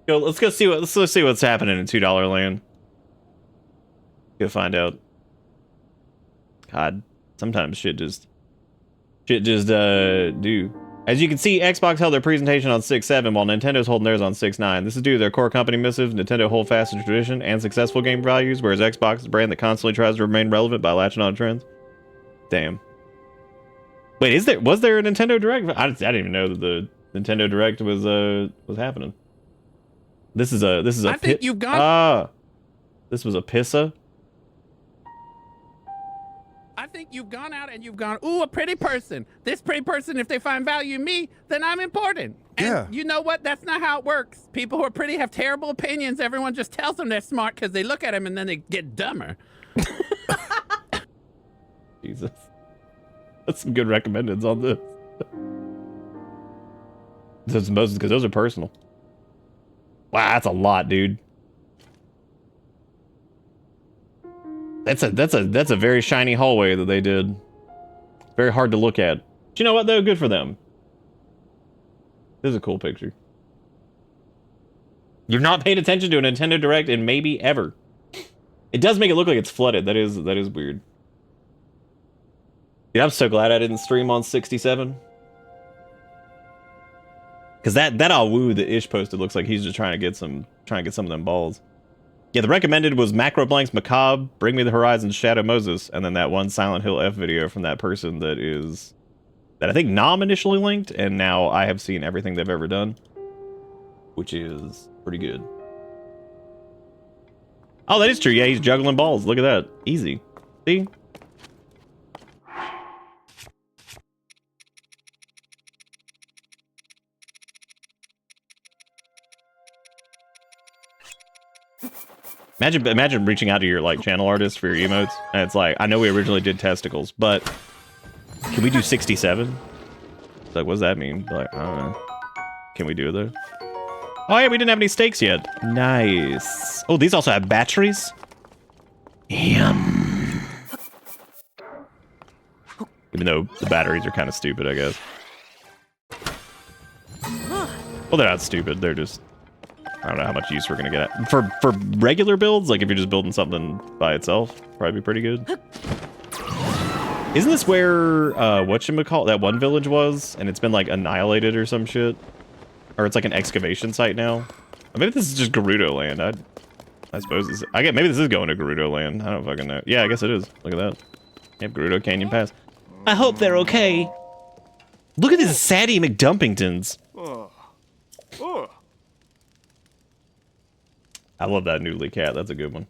Go, let's go see what's happening in $2 land. Go find out. God, sometimes shit just do. As you can see, Xbox held their presentation on 6.7 while Nintendo's holding theirs on 6.9. This is due to their core company missive, Nintendo hold fast to tradition and successful game values, whereas Xbox is a brand that constantly tries to remain relevant by latching on trends. Damn. Wait, was there a Nintendo Direct? I didn't even know that the Nintendo Direct was happening. This is a I think you've got. This was a pissa. I think you've gone out and you've gone, ooh, a pretty person. This pretty person, if they find value in me, then I'm important. And Yeah. you know what? That's not how it works. People who are pretty have terrible opinions. Everyone just tells them they're smart because they look at them and then they get dumber. Jesus. That's some good recommendeds on this. Because those are personal. Wow, that's a lot, dude. That's a very shiny hallway that they did. Very hard to look at. But you know what though? Good for them. This is a cool picture. You've not paid attention to a Nintendo Direct in maybe ever. It does make it look like it's flooded. That is weird. Dude, I'm so glad I didn't stream on 67. Cause that all woo that Ish posted looks like he's just trying to get some of them balls. Yeah, the recommended was Macro Blank's Macabre, Bring Me the Horizon's Shadow Moses, and then that one Silent Hill F video from that person that I think Nom initially linked, and now I have seen everything they've ever done, which is pretty good. Oh, that is true. Yeah, he's juggling balls. Look at that. Easy. See? Imagine reaching out to your like channel artist for your emotes, and it's like, I know we originally did testicles, but can we do 67? It's like, what does that mean? Like, I don't know. Can we do it though? Oh yeah, we didn't have any steaks yet. Nice. Oh, these also have batteries. Yum. Even though the batteries are kind of stupid, I guess. Well, they're not stupid. They're just, I don't know how much use we're gonna get at. For regular builds, like if you're just building something by itself, probably be pretty good. Isn't this where whatchamacallit, that one village was, and it's been like annihilated or some shit? Or it's like an excavation site now? Or maybe this is just Gerudo land. I suppose this. Maybe this is going to Gerudo land. I don't fucking know. Yeah, I guess it is. Look at that. You have Gerudo Canyon Pass. I hope they're okay. Look at these Sadie McDumpingtons. I love that noodly cat. That's a good one.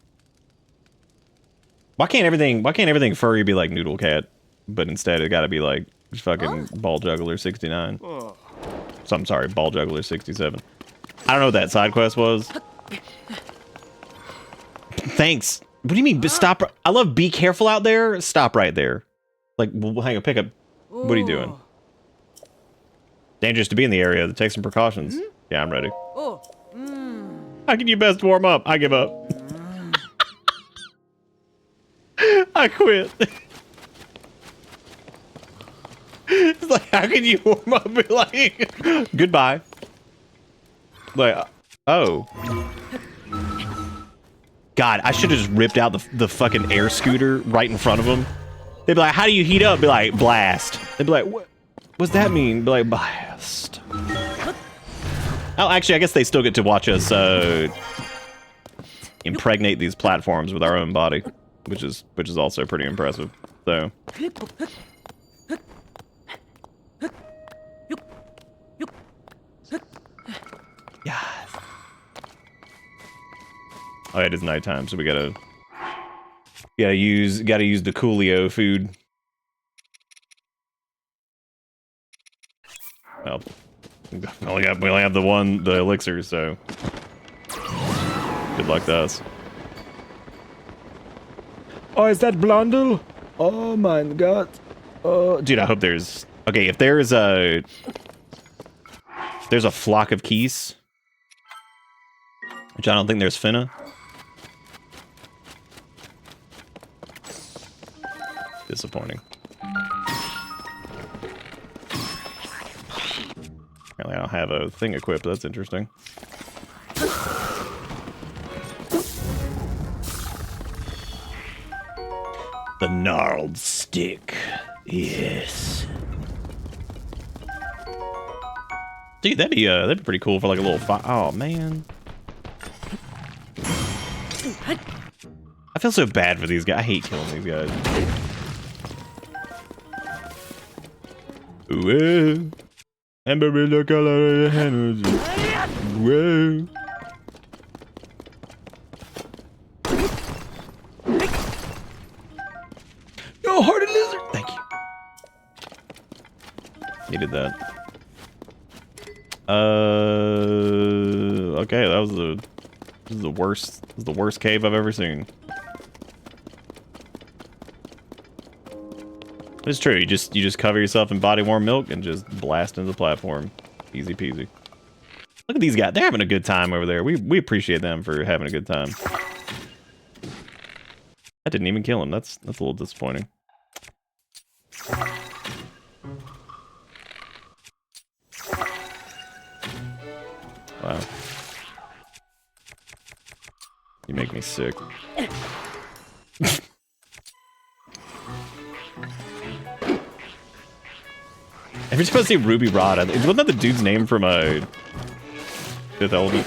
Why can't everything furry be like Noodle Cat, but instead it gotta be like fucking Ball Juggler 69? So I'm sorry, Ball Juggler 67. I don't know what that side quest was. Thanks. What do you mean? Stop. I love be careful out there. Stop right there. Like, hang on, pick up. What are you doing? Dangerous to be in the area. Take some precautions. Yeah, I'm ready. How can you best warm up? I give up. I quit. It's like, how can you warm up? Be like, goodbye. Like, oh. God, I should have just ripped out the fucking air scooter right in front of them. They'd be like, how do you heat up? Be like, blast. They'd be like, what? What's that mean? Be like, blast. Oh, actually, I guess they still get to watch us impregnate these platforms with our own body, which is also pretty impressive. So. Yeah. Oh, it is nighttime, so we gotta use the Coolio food. Well, we only have the elixir, so good luck to us. Oh, is that Blondel? Oh my god. Oh, dude, I hope there's okay. If there's a flock of keys, which I don't think there's finna. Disappointing. Apparently I don't have a thing equipped. That's interesting. The gnarled stick. Yes. Dude, that'd be pretty cool for like a little oh man. I feel so bad for these guys. I hate killing these guys. Whoa. Amarillo color energy. Whoa. Yo, hardly Needed that. Okay, that was this is the worst. This is the worst cave I've ever seen. It's true. You just cover yourself in body warm milk and just blast into the platform. Easy peasy. Look at these guys. They're having a good time over there. We appreciate them for having a good time. I didn't even kill him. That's a little disappointing. Wow. You make me sick. Every time I see Ruby Rod, wasn't that the dude's name from Fifth Element?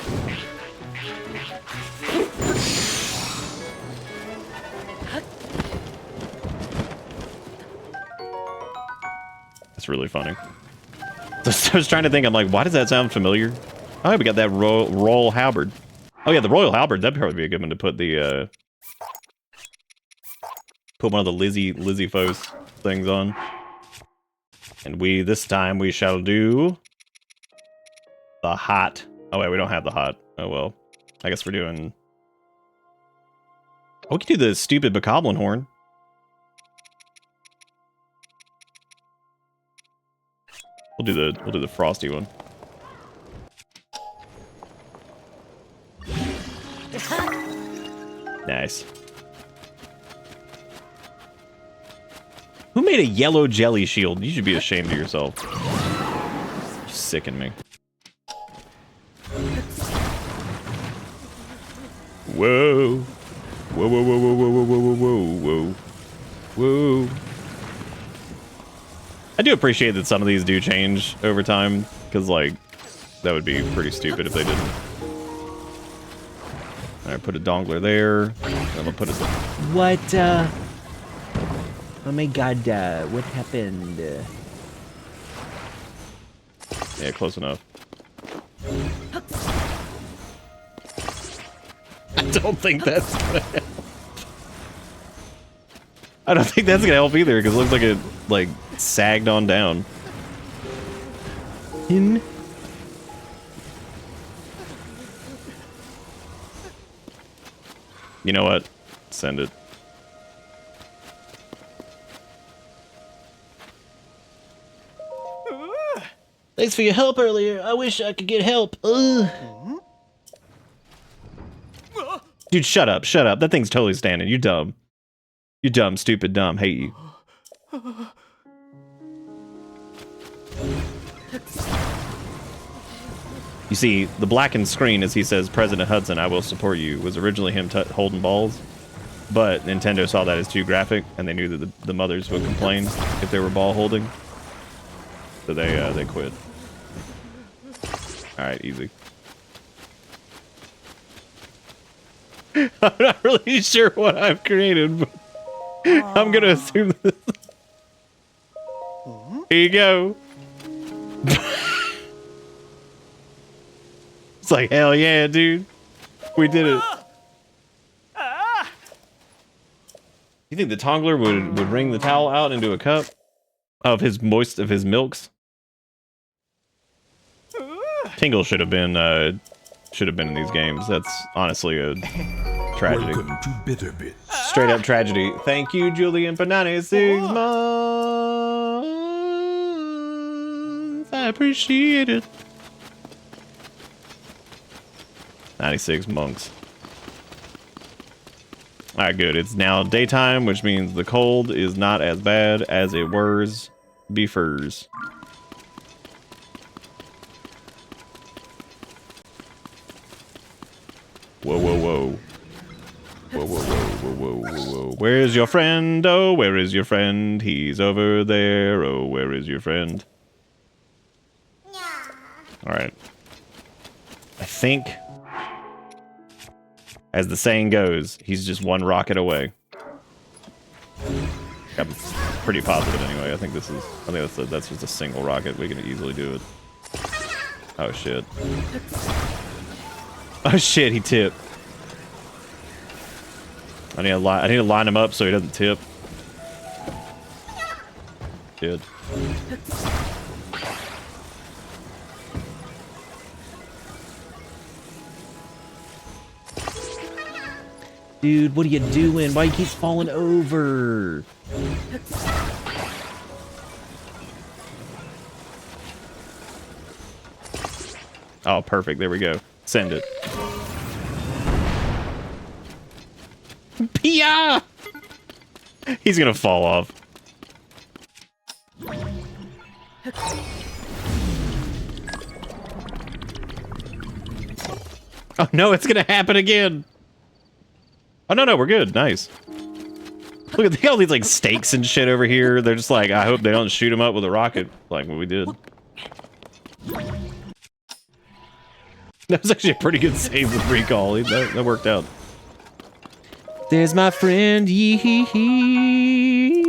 That's really funny. So I was trying to think, I'm like, why does that sound familiar? Oh, we got that Royal Halberd. Oh yeah, the Royal Halberd, that'd probably be a good one to put the, put one of the Lizzie Foes things on. And this time we shall do the hot. Oh wait, we don't have the hot. Oh well. I guess we're doing... Oh, we can do the stupid Bokoblin horn. We'll do the frosty one. Nice. Who made a yellow jelly shield? You should be ashamed of yourself. You sicken me. Whoa. Whoa, whoa, whoa, whoa, whoa, whoa, whoa, whoa, whoa. Whoa. I do appreciate that some of these do change over time, because, like, that would be pretty stupid if they didn't. Alright, put a dongler there. I'm gonna put it... What, oh my god, what happened? Yeah, close enough. I don't think that's gonna help. I don't think that's gonna help either, because it looks like it, like, sagged on down. Him? You know what? Send it. Thanks for your help earlier. I wish I could get help. Ugh. Dude, shut up, shut up. That thing's totally standing. You dumb. You dumb, stupid, dumb. Hate you. You see, the blackened screen as he says, President Hudson, I will support you, was originally him holding balls. But Nintendo saw that as too graphic, and they knew that the mothers would complain if they were ball holding. So they quit. Alright, easy. I'm not really sure what I've created, but I'm gonna assume this. Here you go. It's like, hell yeah, dude. We did it. You think the Tongler would wring the towel out into a cup of his milks? Tingle should have been in these games. That's honestly a tragedy. Welcome to Bitter Bits. Straight up tragedy. Thank you, Julian, for 96 months. I appreciate it. 96 monks. Alright, good. It's now daytime, which means the cold is not as bad as it was before. Whoa, whoa, whoa. Whoa, whoa, whoa, whoa, whoa, whoa, whoa. Where's your friend? Oh, where is your friend? He's over there. Oh, where is your friend? Alright. I think, as the saying goes, he's just one rocket away. I'm pretty positive anyway. I think that's just a single rocket. We can easily do it. Oh shit. Oh shit, he tipped. I need to line him up so he doesn't tip. Good. Dude, what are you doing? Why he keeps falling over? Oh, perfect. There we go. Send it. Pia! He's gonna fall off. Oh no, it's gonna happen again. Oh no, we're good. Nice. Look at all these like stakes and shit over here. They're just like, I hope they don't shoot him up with a rocket like what we did. That was actually a pretty good save with recall. That worked out. There's my friend, yee hee hee.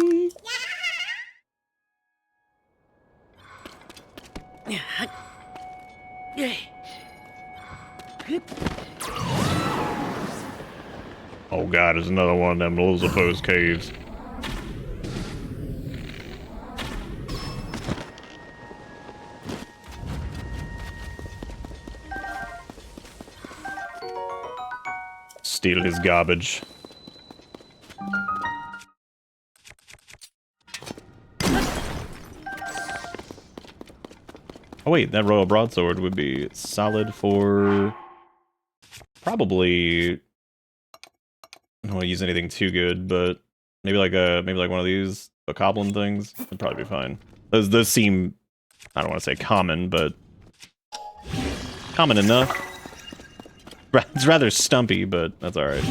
Oh god, there's another one of them little supposed caves. Steal his garbage. Oh wait, that royal broadsword would be solid for probably. I don't want to use anything too good, but maybe like one of these goblin things would probably be fine. Those seem, I don't want to say common, but common enough. It's rather stumpy, but that's all right.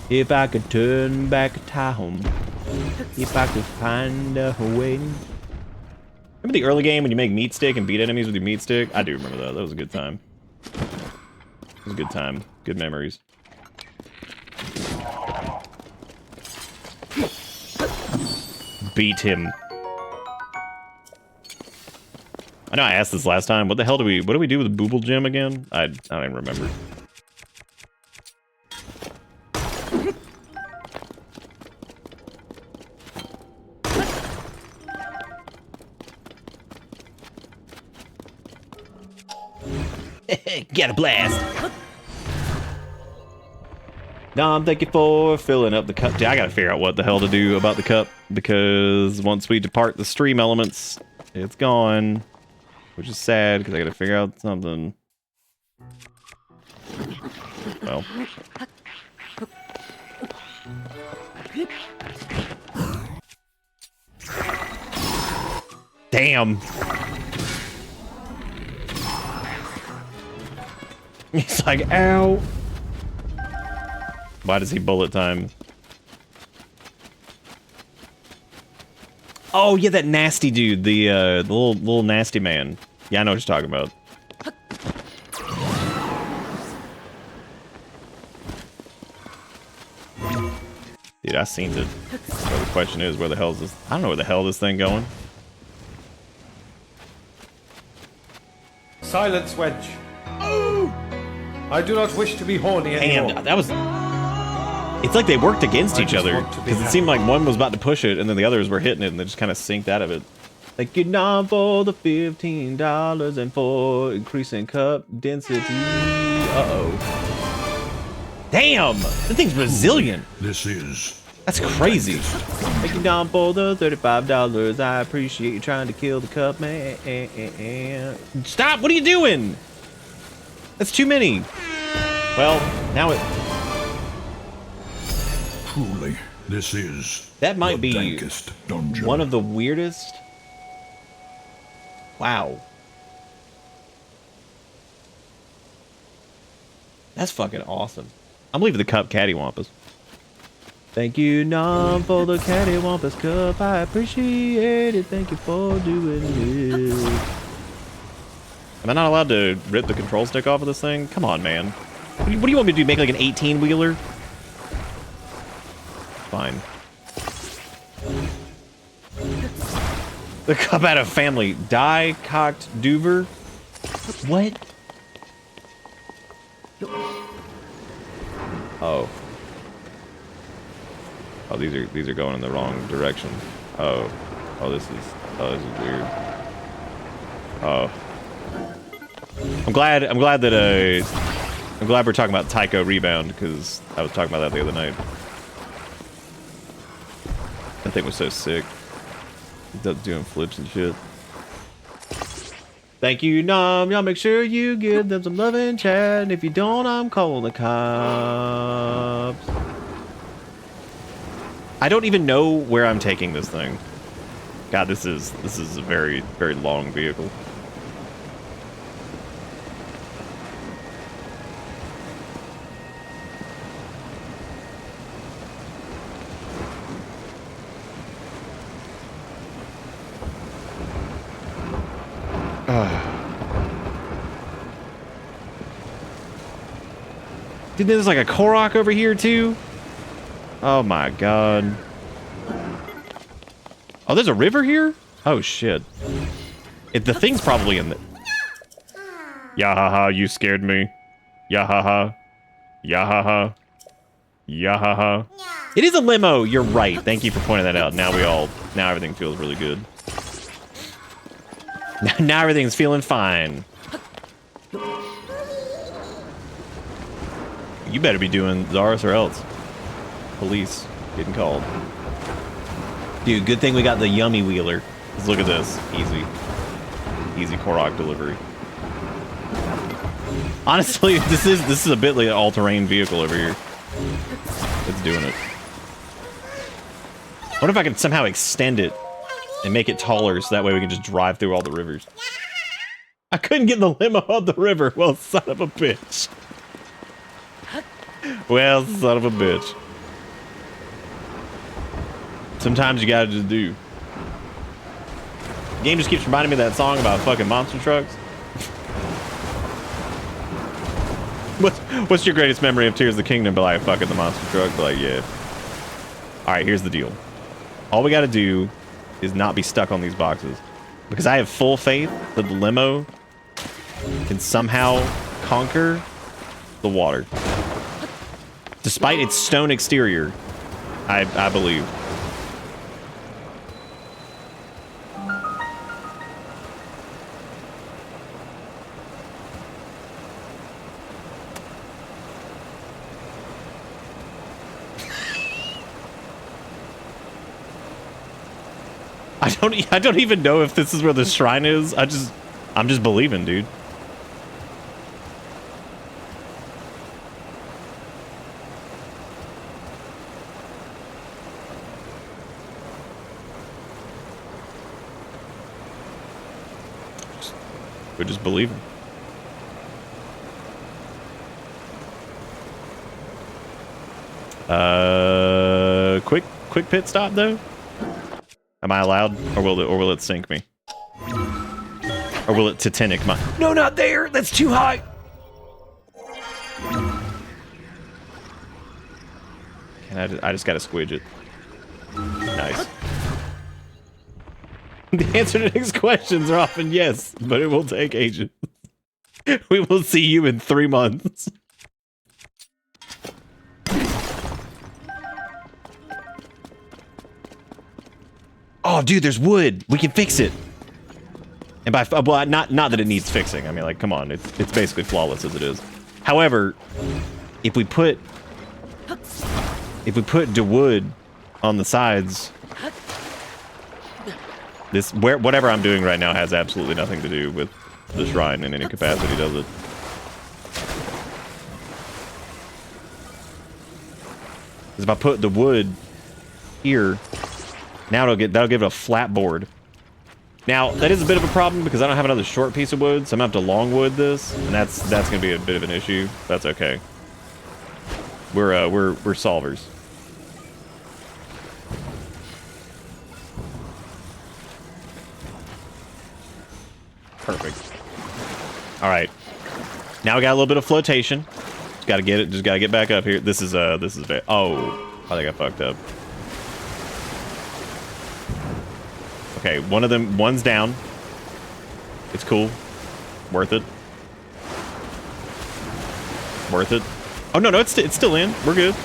If I could turn back time, if I could find a way. Remember the early game when you make meat stick and beat enemies with your meat stick? I do remember that. That was a good time. It was a good time. Good memories. Beat him. I know I asked this last time. What the hell what do we do with the Booble Gem again? I don't even remember. Get a blast. Dom, thank you for filling up the cup. Dude, I gotta figure out what the hell to do about the cup, because once we depart the stream elements, it's gone. Which is sad, because I gotta figure out something. Well. Damn. He's like, ow. Why does he bullet time? Oh yeah, that nasty dude, the little nasty man. Yeah, I know what you're talking about. Dude, I seen it. So the question is, where the hell is this? I don't know where the hell this thing going. Silence, wench. I do not wish to be horny anymore. Damn, that was. It's like they worked against each other, because it seemed like one was about to push it, and then the others were hitting it, and they just kind of synced out of it. Thank you, Nom, for the $15 and for increasing cup density. Uh-oh. Damn! That thing's resilient. This is... That's crazy. Thank you, Nom, for the $35. I appreciate you trying to kill the cup, man. Stop! What are you doing? That's too many. Well, now it... Truly, this is... That might be dankest dungeon. one of the weirdest... Wow. That's fucking awesome. I'm leaving the cup cattywampus. Thank you, Nom, for the cattywampus cup. I appreciate it. Thank you for doing this. Am I not allowed to rip the control stick off of this thing? Come on, man. What do you want me to do? Make like an 18-wheeler? Fine. The cup out of family. Die-cocked Duver? What? Oh. Oh, these are going in the wrong direction. Oh. Oh, this is weird. Oh. I'm glad that I'm glad we're talking about Tycho Rebound, because I was talking about that the other night. That thing was so sick. It does doing flips and shit. Thank you, Nom. Y'all make sure you give them some love and chat. And if you don't, I'm calling the cops. I don't even know where I'm taking this thing. God, this is a very, very long vehicle. Dude, there's like a Korok over here too. Oh my god. Oh, there's a river here? Oh shit. The thing's probably in the... Yahaha, you scared me. Yahaha. Yahaha. Yahaha. It is a limo, you're right. Thank you for pointing that out. Now everything feels really good. Now everything's feeling fine. You better be doing Zaris or else. Police getting called. Dude, good thing we got the yummy wheeler. Let's look at this. Easy. Easy Korok delivery. Honestly, this is a bit like an all-terrain vehicle over here. It's doing it. What if I could somehow extend it and make it taller so that way we can just drive through all the rivers? I couldn't get the limo up the river. Well, son of a bitch. Well, son of a bitch. Sometimes you gotta just do. The game just keeps reminding me of that song about fucking monster trucks. What's your greatest memory of Tears of the Kingdom? But like, fucking the monster truck. But like, yeah. All right, here's the deal. All we gotta do is not be stuck on these boxes, because I have full faith that the limo can somehow conquer the water. Despite its stone exterior, I believe. I don't even know if this is where the shrine is. I'm just believing, dude. We're just believing. Quick pit stop though. Am I allowed, or will it sink me? Or will it Titanic my... No, not there! That's too high! I just gotta squidge it. Nice. The answer to Nick's questions are often yes, but it will take ages. We will see you in 3 months. Oh, dude, there's wood. We can fix it. And by well, not that it needs fixing. I mean, like, come on, it's basically flawless as it is. However, if we put the wood on the sides, whatever I'm doing right now has absolutely nothing to do with the shrine in any capacity, does it? Because if I put the wood here, now that'll give it a flat board. Now that is a bit of a problem because I don't have another short piece of wood, so I'm gonna have to longwood this, and that's gonna be a bit of an issue. That's okay. We're solvers. Perfect. All right. Now we got a little bit of flotation. Just gotta get it. Just gotta get back up here. This is oh, I think I fucked up. Okay, one's down. It's cool. Worth it. Worth it. Oh no, it's still in. We're good.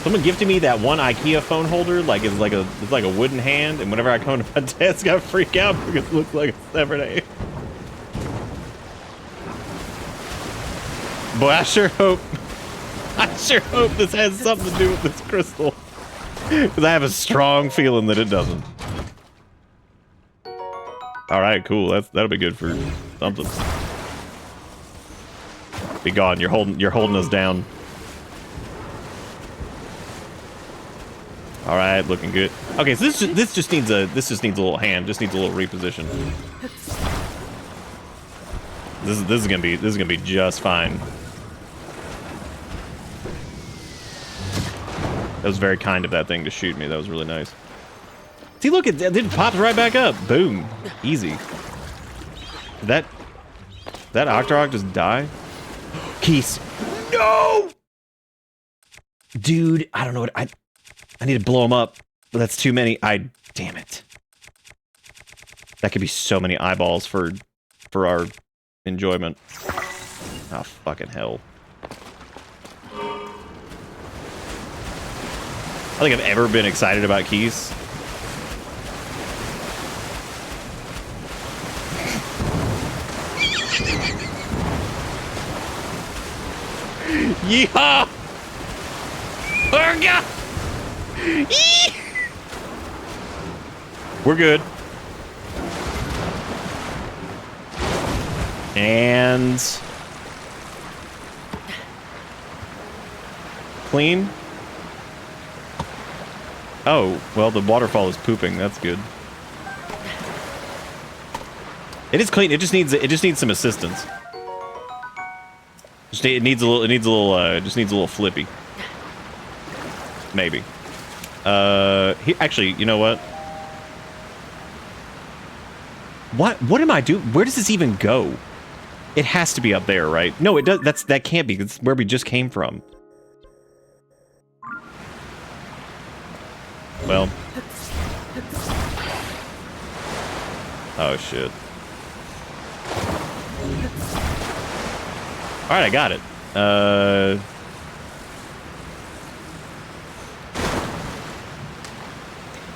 Someone gifted me that one IKEA phone holder, like it's like a wooden hand, and whenever I come to my desk, I freak out because it looks like a severed A. Boy, I sure hope this has something to do with this crystal. Because I have a strong feeling that it doesn't. All right, cool. That'll be good for something. Be gone. You're holding us down. All right, looking good. Okay, so this just needs a little hand. Just needs a little reposition. This is gonna be just fine. That was very kind of that thing to shoot me. That was really nice. See, look, it pops right back up. Boom, easy. Did that Octorok just die? Keys. No! Dude, I don't know what I need to blow him up, but that's too many. Damn it. That could be so many eyeballs for our enjoyment. Oh, fucking hell. I don't think I've ever been excited about keys. Yeehaw! Urga! Yee! We're good. And clean. Oh, well, the waterfall is pooping. That's good. It is clean. It just needs some assistance. It needs a little flippy. Maybe. Actually, you know what? What am I doing? Where does this even go? It has to be up there, right? No, it does. That can't be. That's where we just came from. Well. Oh shit. All right, I got it.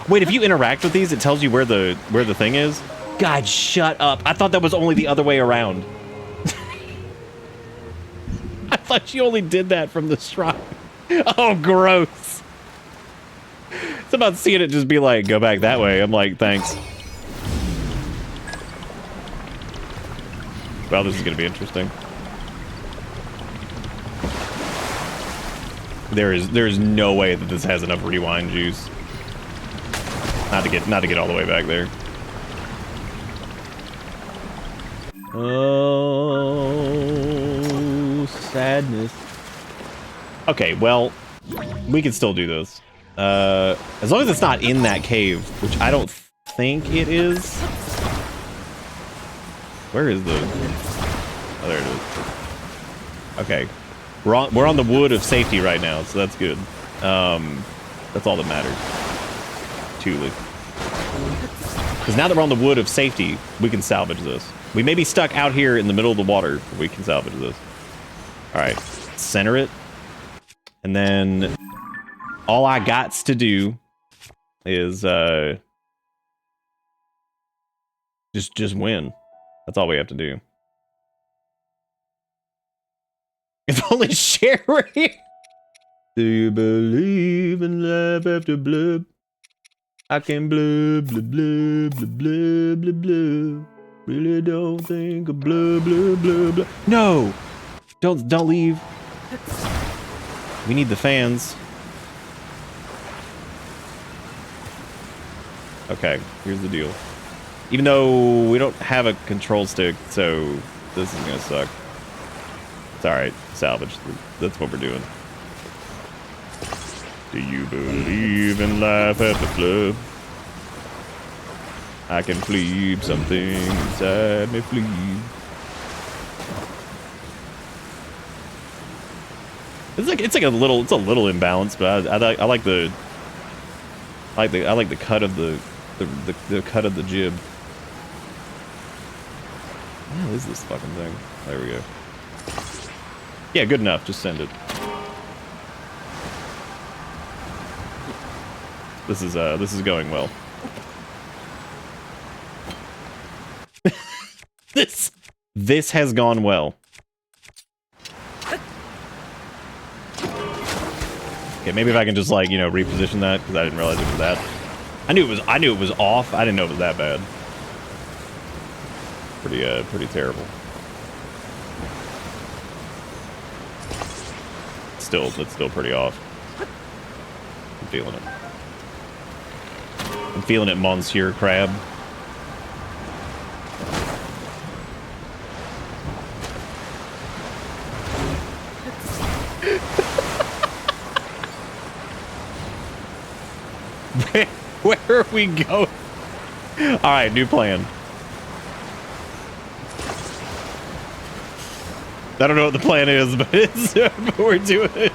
Wait, if you interact with these, it tells you where the thing is? God, shut up. I thought that was only the other way around. I thought you only did that from the shrine. Oh, gross. It's about seeing it just be like, go back that way. I'm like, thanks. Well, this is going to be interesting. There is no way that this has enough rewind juice. Not to get all the way back there. Oh, sadness. Okay, well, we can still do this. As long as it's not in that cave, which I don't think it is. Where is the... Oh, there it is. Okay. We're on the wood of safety right now, so that's good. That's all that matters. Truly. Because now that we're on the wood of safety, we can salvage this. We may be stuck out here in the middle of the water, but we can salvage this. Alright. Center it. And then all I gots to do is just win. That's all we have to do. If only Sherry. Do you believe in life after blood? I can blah blah blah blah blah blah blah. Really don't think of blah blah blah blah. No, don't leave. We need the fans. Okay, here's the deal. Even though we don't have a control stick, so this is gonna suck. It's alright, salvage. That's what we're doing. Do you believe in life after flood? I can flee something inside me flee. It's a little imbalanced, but I like the cut of the cut of the jib. What is this fucking thing? There we go. Yeah, good enough. Just send it. This is going well. This has gone well. Okay, maybe if I can just like, you know, reposition that because I didn't realize it was that. I knew it was off. I didn't know it was that bad. Pretty terrible. It's still pretty off. I'm feeling it. I'm feeling it, Monsieur Crab. Where are we going? All right, new plan. I don't know what the plan is, but it's but we're doing it.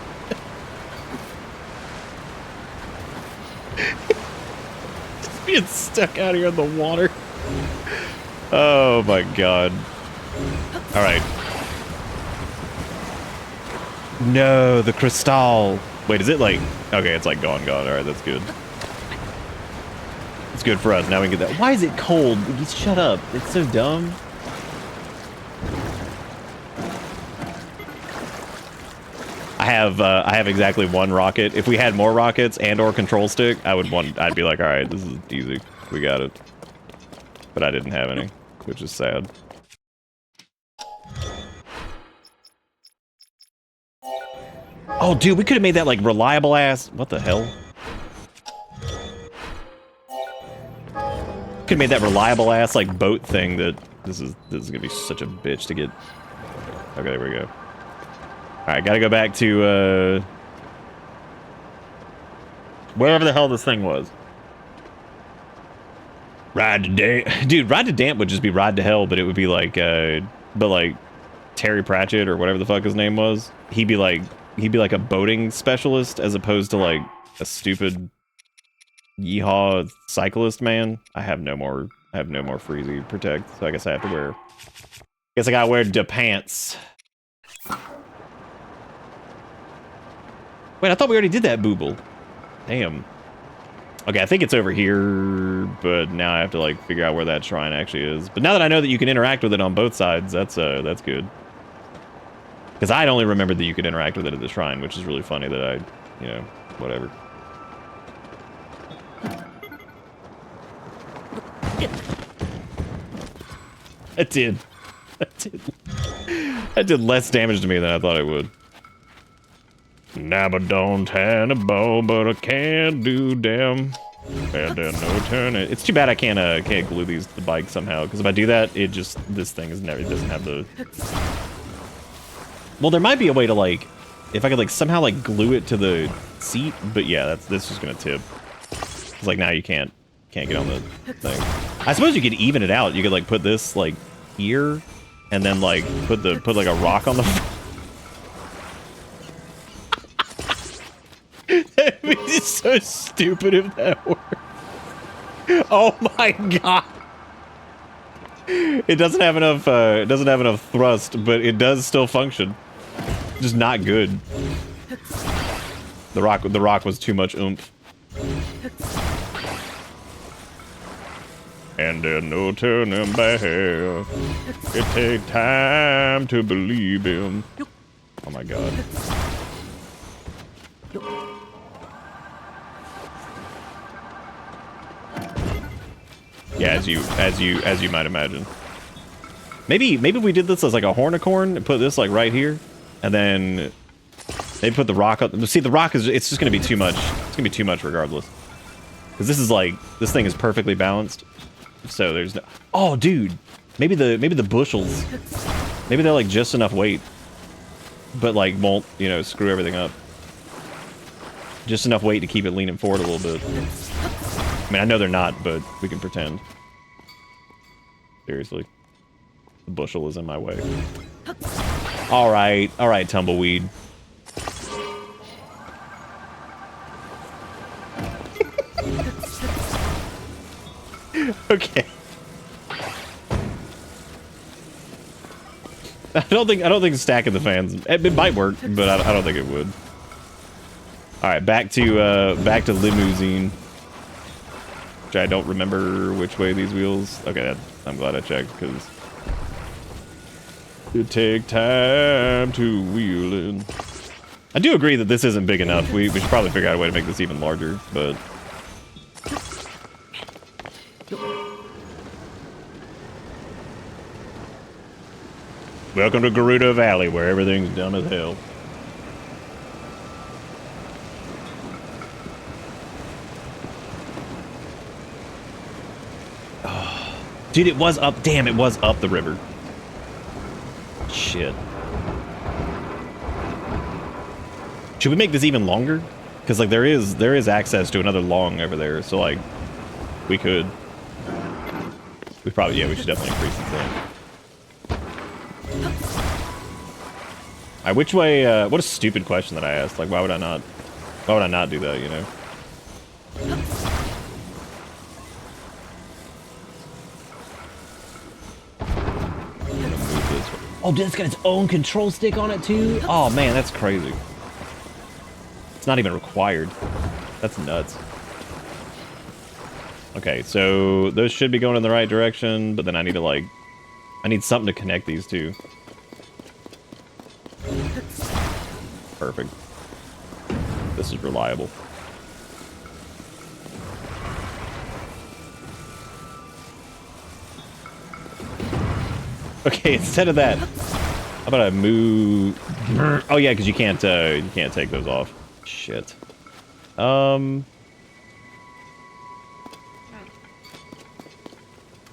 Just being stuck out here in the water. Oh my god. All right. No, the crystal. Wait, is it like... Okay, it's like gone. All right, that's good. It's good for us. Now we can get that. Why is it cold? Just shut up. It's so dumb. I have exactly one rocket. If we had more rockets and or control stick, I'd be like, all right, this is easy. We got it. But I didn't have any, which is sad. Oh, dude, we could have made that like reliable ass. What the hell? Could have made that reliable ass like boat thing that this is gonna be such a bitch to get. Okay, there we go. All right, gotta go back to wherever the hell this thing was. Ride to Damp, dude. Ride to Damp would just be Ride to Hell, but it would be like, but like Terry Pratchett or whatever the fuck his name was. He'd be like a boating specialist as opposed to like a stupid yeehaw cyclist man. I have no more Freezy Protect, so I guess I have to wear. Guess I gotta wear the pants. Wait, I thought we already did that booble. Damn. Okay, I think it's over here, but now I have to like figure out where that shrine actually is. But now that I know that you can interact with it on both sides, that's good. Because I'd only remembered that you could interact with it at the shrine, which is really funny that I, you know, whatever. That did less damage to me than I thought it would. Nabba don't have a bow, but I can't do damn. And then no turn it. It's too bad I can't glue the bike somehow, because if I do that, this thing is never, it doesn't have the. Well, there might be a way to like, if I could like somehow like glue it to the seat, but yeah, this is gonna tip. It's like now you can't get on the thing. I suppose you could even it out. You could like put this like here, and then like put like a rock on the. That'd be so stupid if that worked. Oh my god! It doesn't have enough. It doesn't have enough thrust, but it does still function. Just not good. The rock was too much oomph. And there's no turning back. It takes time to believe him. Oh my god. Yeah, as you might imagine. Maybe we did this as like a hornicorn and put this like right here, and then they put the rock up. See, the rock it's just gonna be too much. It's gonna be too much regardless. Because this thing is perfectly balanced. So there's no. Oh, dude, maybe the bushels. Maybe they're like just enough weight, but like won't, you know, screw everything up. Just enough weight to keep it leaning forward a little bit. I mean, I know they're not, but we can pretend. Seriously. The bushel is in my way. Alright, tumbleweed. Okay. I don't think stacking the fans, it might work, but I don't think it would. Alright, back to limousine. Which I don't remember which way these wheels. Okay, I'm glad I checked, because it take time to wheel in. I do agree that this isn't big enough. We should probably figure out a way to make this even larger, but... Welcome to Gerudo Valley, where everything's dumb as hell. Oh, dude, it was up. Damn, it was up the river. Shit. Should we make this even longer? Because like there is access to another long over there, so like we could. We probably we should definitely increase it then. Alright, which way? What a stupid question that I asked. Like, why would I not do that? You know. Oh, dude, it's got its own control stick on it too. Oh man, that's crazy. It's not even required. That's nuts. Okay, so those should be going in the right direction, but then I need to like, I need something to connect these two. Perfect. This is reliable. Okay, instead of that, how about I move? Oh yeah, because you can't take those off. Shit.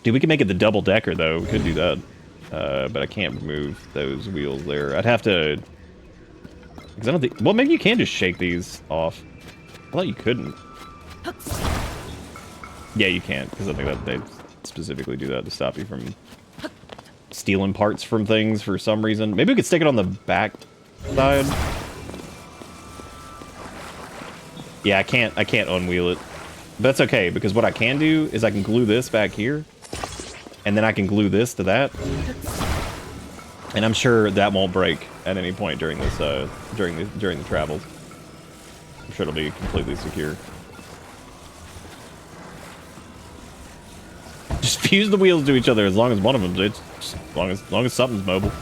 Dude, we can make it the double decker though. We could do that, but I can't move those wheels there. I'd have to. Because I don't think. Well, maybe you can just shake these off. I thought you couldn't. Yeah, you can't, because I think that they specifically do that to stop you from stealing parts from things for some reason. Maybe we could stick it on the back side. Yeah, I can't unwheel it. But that's okay, because what I can do is I can glue this back here, and then I can glue this to that. And I'm sure that won't break at any point during this during the travels. I'm sure it'll be completely secure. Just fuse the wheels to each other as long as one of them. It's just as long as something's mobile.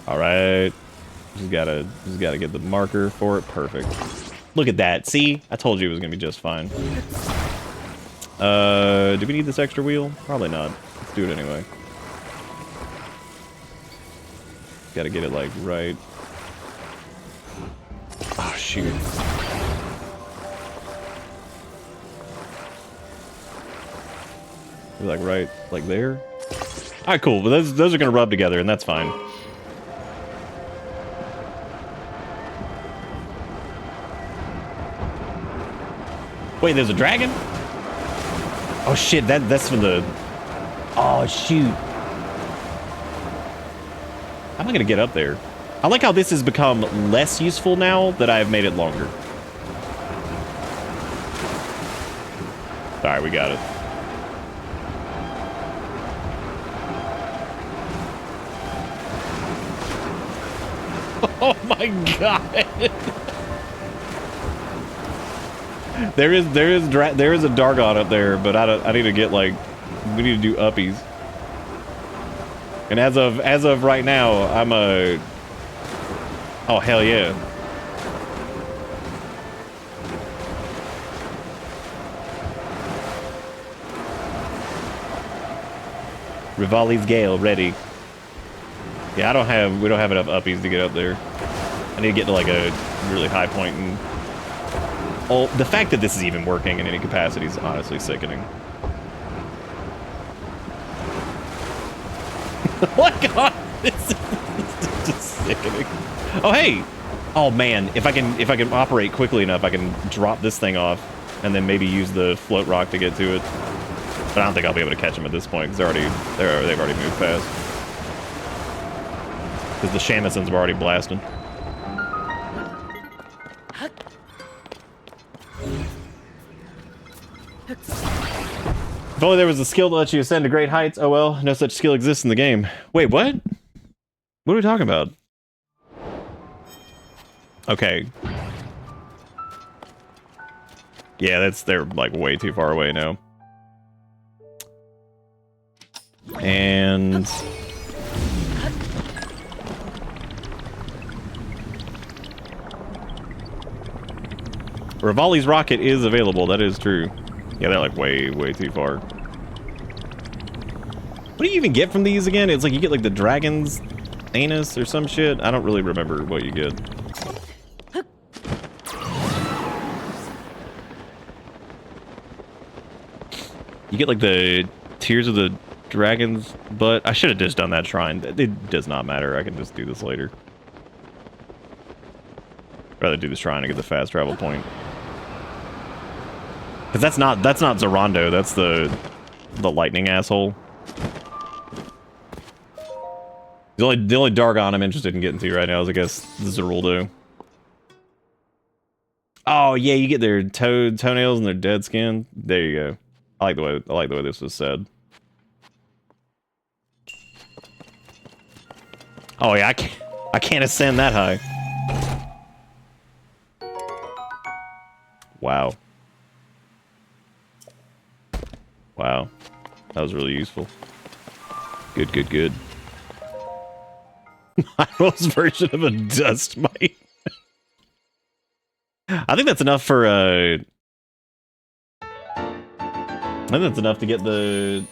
All right, just gotta get the marker for it. Perfect. Look at that. See, I told you it was gonna be just fine. Do we need this extra wheel? Probably not. Let's do it anyway. Gotta get it like right. Oh shoot. Like right, like there. All right, cool. But those are gonna rub together, and that's fine. Wait, there's a dragon? Oh shit, that's from the. Oh shoot. How am I gonna get up there? I like how this has become less useful now that I've made it longer. All right, we got it. Oh my god! there is a Dargon up there, but I need to get like, we need to do uppies. And as of right now, I'm a. Oh hell yeah! Rivali's Gale ready. Yeah, we don't have enough uppies to get up there. I need to get to like a really high point, and oh, the fact that this is even working in any capacity is honestly sickening. Oh my god, this is just sickening. Oh hey, oh man, if I can operate quickly enough, I can drop this thing off, and then maybe use the float rock to get to it. But I don't think I'll be able to catch them at this point because they've already moved fast. Because the Shamazons were already blasting. If only there was a skill that lets you ascend to great heights. Oh well, no such skill exists in the game. Wait, what? What are we talking about? Okay. Yeah, they're like way too far away now. And Rivali's rocket is available, that is true. Yeah, they're like way, way too far. What do you even get from these again? It's like you get like the dragon's anus or some shit. I don't really remember what you get. You get like the tears of the dragon's butt. I should have just done that shrine. It does not matter. I can just do this later. Rather do the shrine to get the fast travel point. Because that's not Zorando. That's the lightning asshole. The only Dargon I'm interested in getting to right now is, I guess, the Zeruldo. Oh yeah, you get their toenails and their dead skin. There you go. I like the way this was said. Oh yeah, I can't ascend that high. Wow. Wow. That was really useful. Good, good, good. Myrtle's version of a dust mite. I think that's enough for, I think that's enough to get the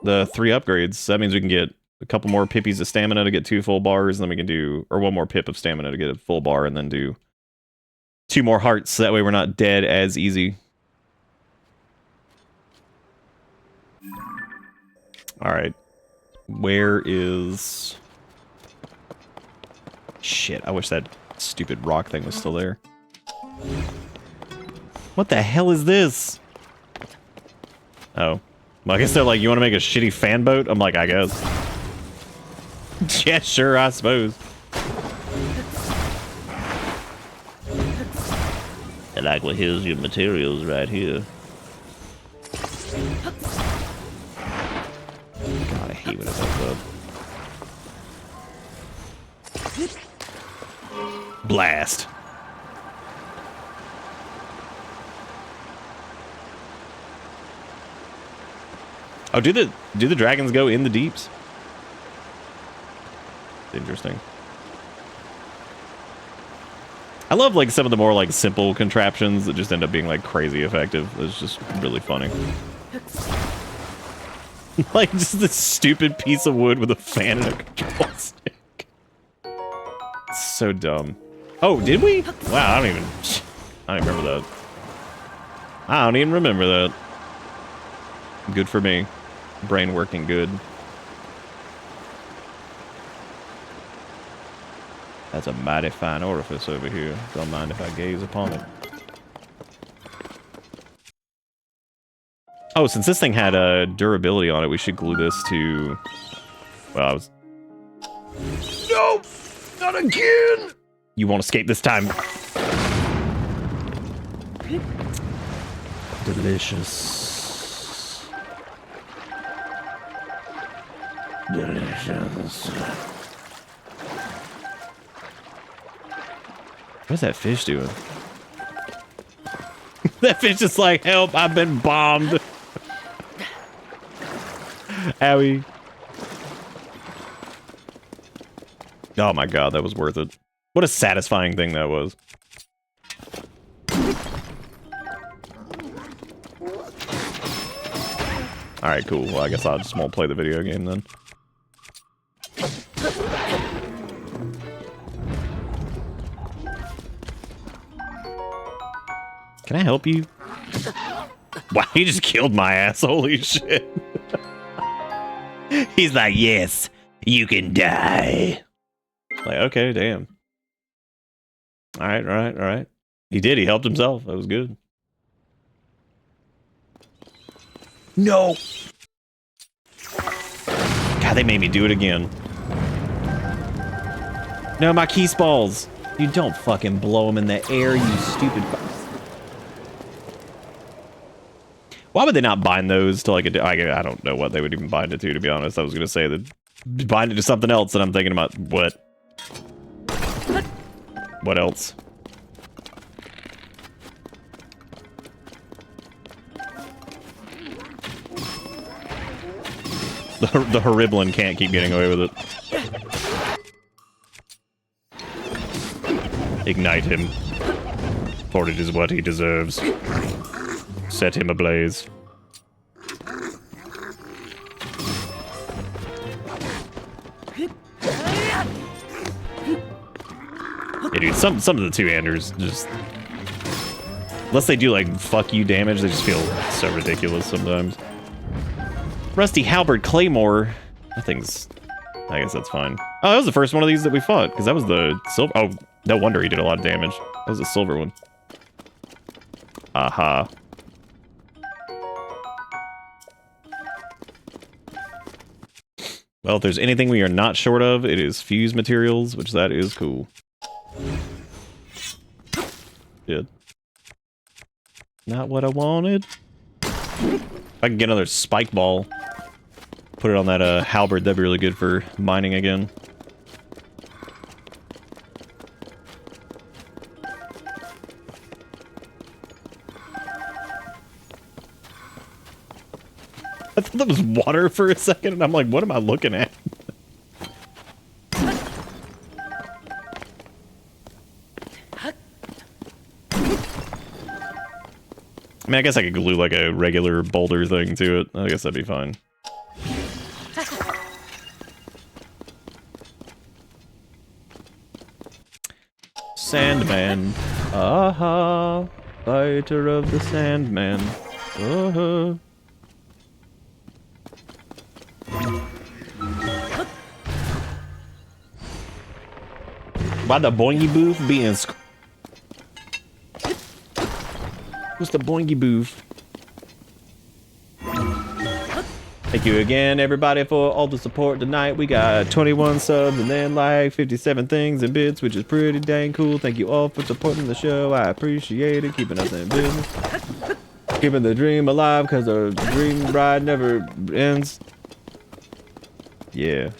3 upgrades. That means we can get a couple more pippies of stamina to get 2 full bars, and then we can do, or 1 more pip of stamina to get a full bar, and then do 2 more hearts, so that way we're not dead as easy. Alright. Where is... Shit, I wish that stupid rock thing was still there. What the hell is this? Oh. Well, I guess they're like, you want to make a shitty fan boat? I'm like, I guess. Yeah, sure, I suppose. I like, well, here's your materials right here. God, I hate when it does that. Blast. Oh, do the dragons go in the deeps? Interesting. I love like some of the more like simple contraptions that just end up being like crazy effective. It's just really funny. Like just this stupid piece of wood with a fan and a control stick. It's so dumb. Oh, did we? Wow, I don't even remember that. I don't even remember that. Good for me. Brain working good. That's a mighty fine orifice over here. Don't mind if I gaze upon it. Oh, since this thing had a durability on it, we should glue this to... Well, I was... No! Not again! You won't escape this time. Delicious. Delicious. What's that fish doing? That fish is like, help, I've been bombed. Owie. Oh my god, that was worth it. What a satisfying thing that was. Alright, cool. Well, I guess I'll just won't play the video game then. Can I help you? Wow, he just killed my ass. Holy shit. He's like, yes, you can die. Like, okay, damn. Alright, alright, alright. He did, he helped himself. That was good. No! God, they made me do it again. No, my keys balls. You don't fucking blow them in the air, you stupid... Why would they not bind those to like a... I don't know what they would even bind it to be honest. I was gonna say that bind it to something else, and I'm thinking about what? What else? The Horiblin can't keep getting away with it. Ignite him. Portage is what he deserves. Set him ablaze. Yeah, dude, some of the two-handers just... Unless they do, like, fuck you damage, they just feel so ridiculous sometimes. Rusty Halberd Claymore. That thing's... I guess that's fine. Oh, that was the first one of these that we fought, because that was the silver... Oh, no wonder he did a lot of damage. That was the silver one. Aha. Well, if there's anything we are not short of, it is fuse materials, which that is cool. Good. Not what I wanted. If I can get another spike ball, put it on that halberd, that'd be really good for mining again. I thought that was water for a second, and I'm like, what am I looking at? I mean, I guess I could glue like a regular boulder thing to it. I guess that'd be fine. Sandman. Aha. Fighter of the Sandman. Uh-huh. Why the boingy booth being what's the boingy booth? Thank you again, everybody, for all the support tonight. We got 21 subs and then like 57 things and bits, which is pretty dang cool. Thank you all for supporting the show. I appreciate it. Keeping us in business. Keeping the dream alive, because the dream ride never ends. Yeah.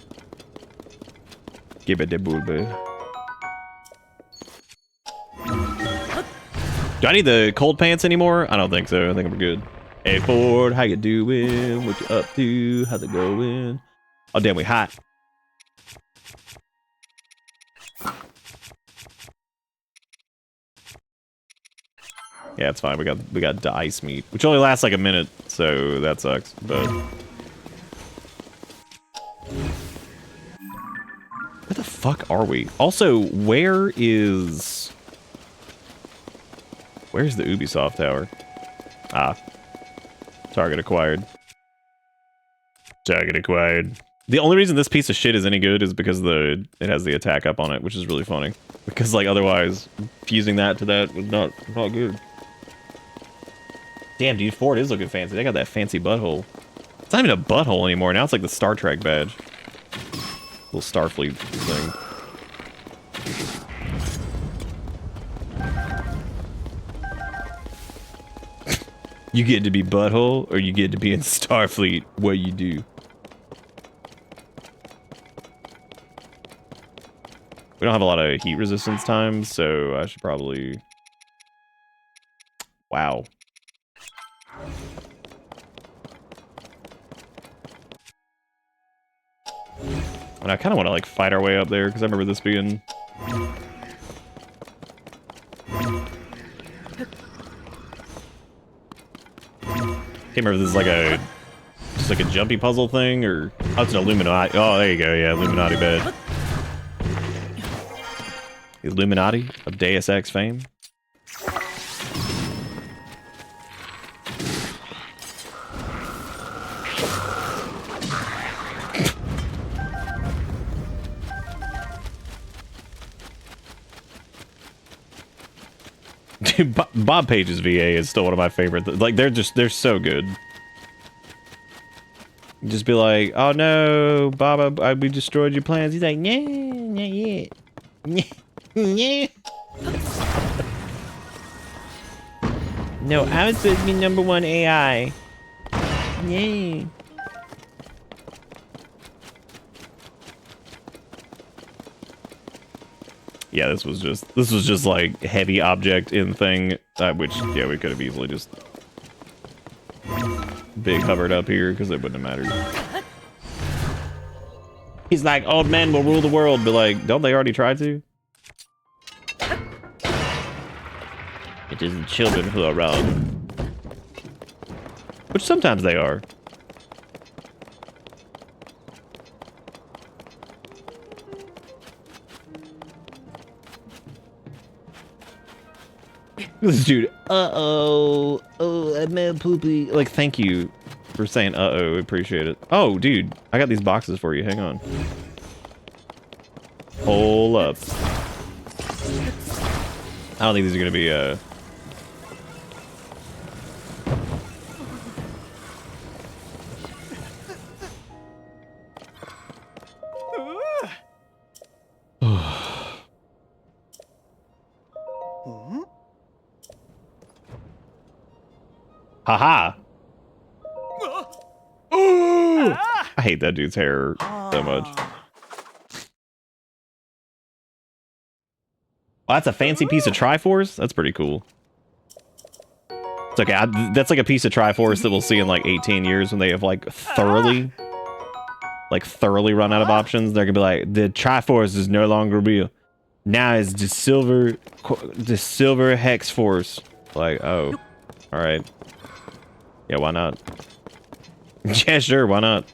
Give it that bull, baby. Do I need the cold pants anymore? I don't think so. I think I'm good. Hey Ford, how you doing? What you up to? How's it going? Oh damn, we hot. Yeah, it's fine. We got the ice meat, which only lasts like a minute, so that sucks. But where the fuck are we? Also, where's the Ubisoft tower? Ah. Target acquired. Target acquired. The only reason this piece of shit is any good is because it has the attack up on it, which is really funny. Because like otherwise, fusing that to that was not good. Damn, dude, Ford is looking fancy. They got that fancy butthole. It's not even a butthole anymore. Now it's like the Star Trek badge. Little Starfleet thing. You get to be butthole, or you get to be in Starfleet. What you do? We don't have a lot of heat resistance time, so I should probably... Wow. And I kind of want to like fight our way up there, because I remember this being... Can't remember if this is like a just like a jumpy puzzle thing, or oh, it's an Illuminati. Oh, there you go. Yeah, Illuminati bed. Illuminati of Deus Ex fame. Dude, Bob Page's VA is still one of my favorite. Like they're so good. Just be like, oh no, Bob, we destroyed your plans. He's like, yeah, not yet. Yeah. No, I was supposed to be #1 AI. Yay. Yeah, this was just like heavy object in thing, which yeah, we could have easily just big hovered up here because it wouldn't have mattered. He's like, old men will rule the world, but like, don't they already try to? It is the children who are wrong. Which sometimes they are. This dude, uh-oh. Oh, I made poopy. Like, thank you for saying uh-oh. Appreciate it. Oh, dude, I got these boxes for you. Hang on. Hold up. I don't think these are gonna be, Haha. I hate that dude's hair so much. Oh, that's a fancy piece of Triforce? That's pretty cool. It's okay. That's like a piece of Triforce that we'll see in like 18 years when they have like thoroughly run out of options. They're gonna be like, the Triforce is no longer real. Now it's the silver hex force. Like, oh, all right. Yeah, why not? Yeah, sure, why not?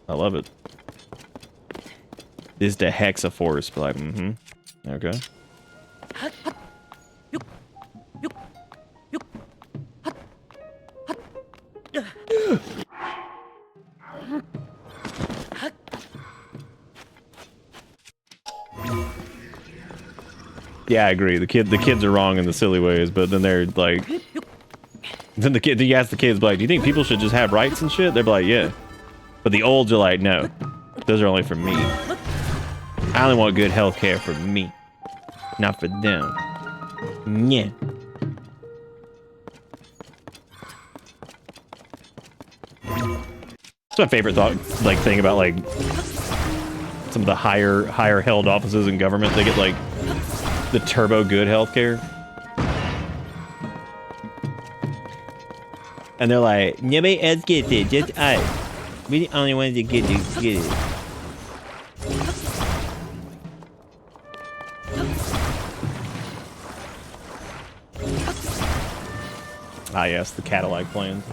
I love it. This is the Hexa-Force, but like, okay. Yeah, I agree. The kids are wrong in the silly ways, but then they're like, then you ask the kids, like, do you think people should just have rights and shit? They're like, yeah. But the olds are like, no, those are only for me. I only want good health care for me, not for them. Yeah. That's my favorite thing about like some of the higher held offices in government. They get like the turbo good healthcare. And they're like, nobody else gets it, just us. We're the only ones that get it. Ah yes, the Cadillac plans.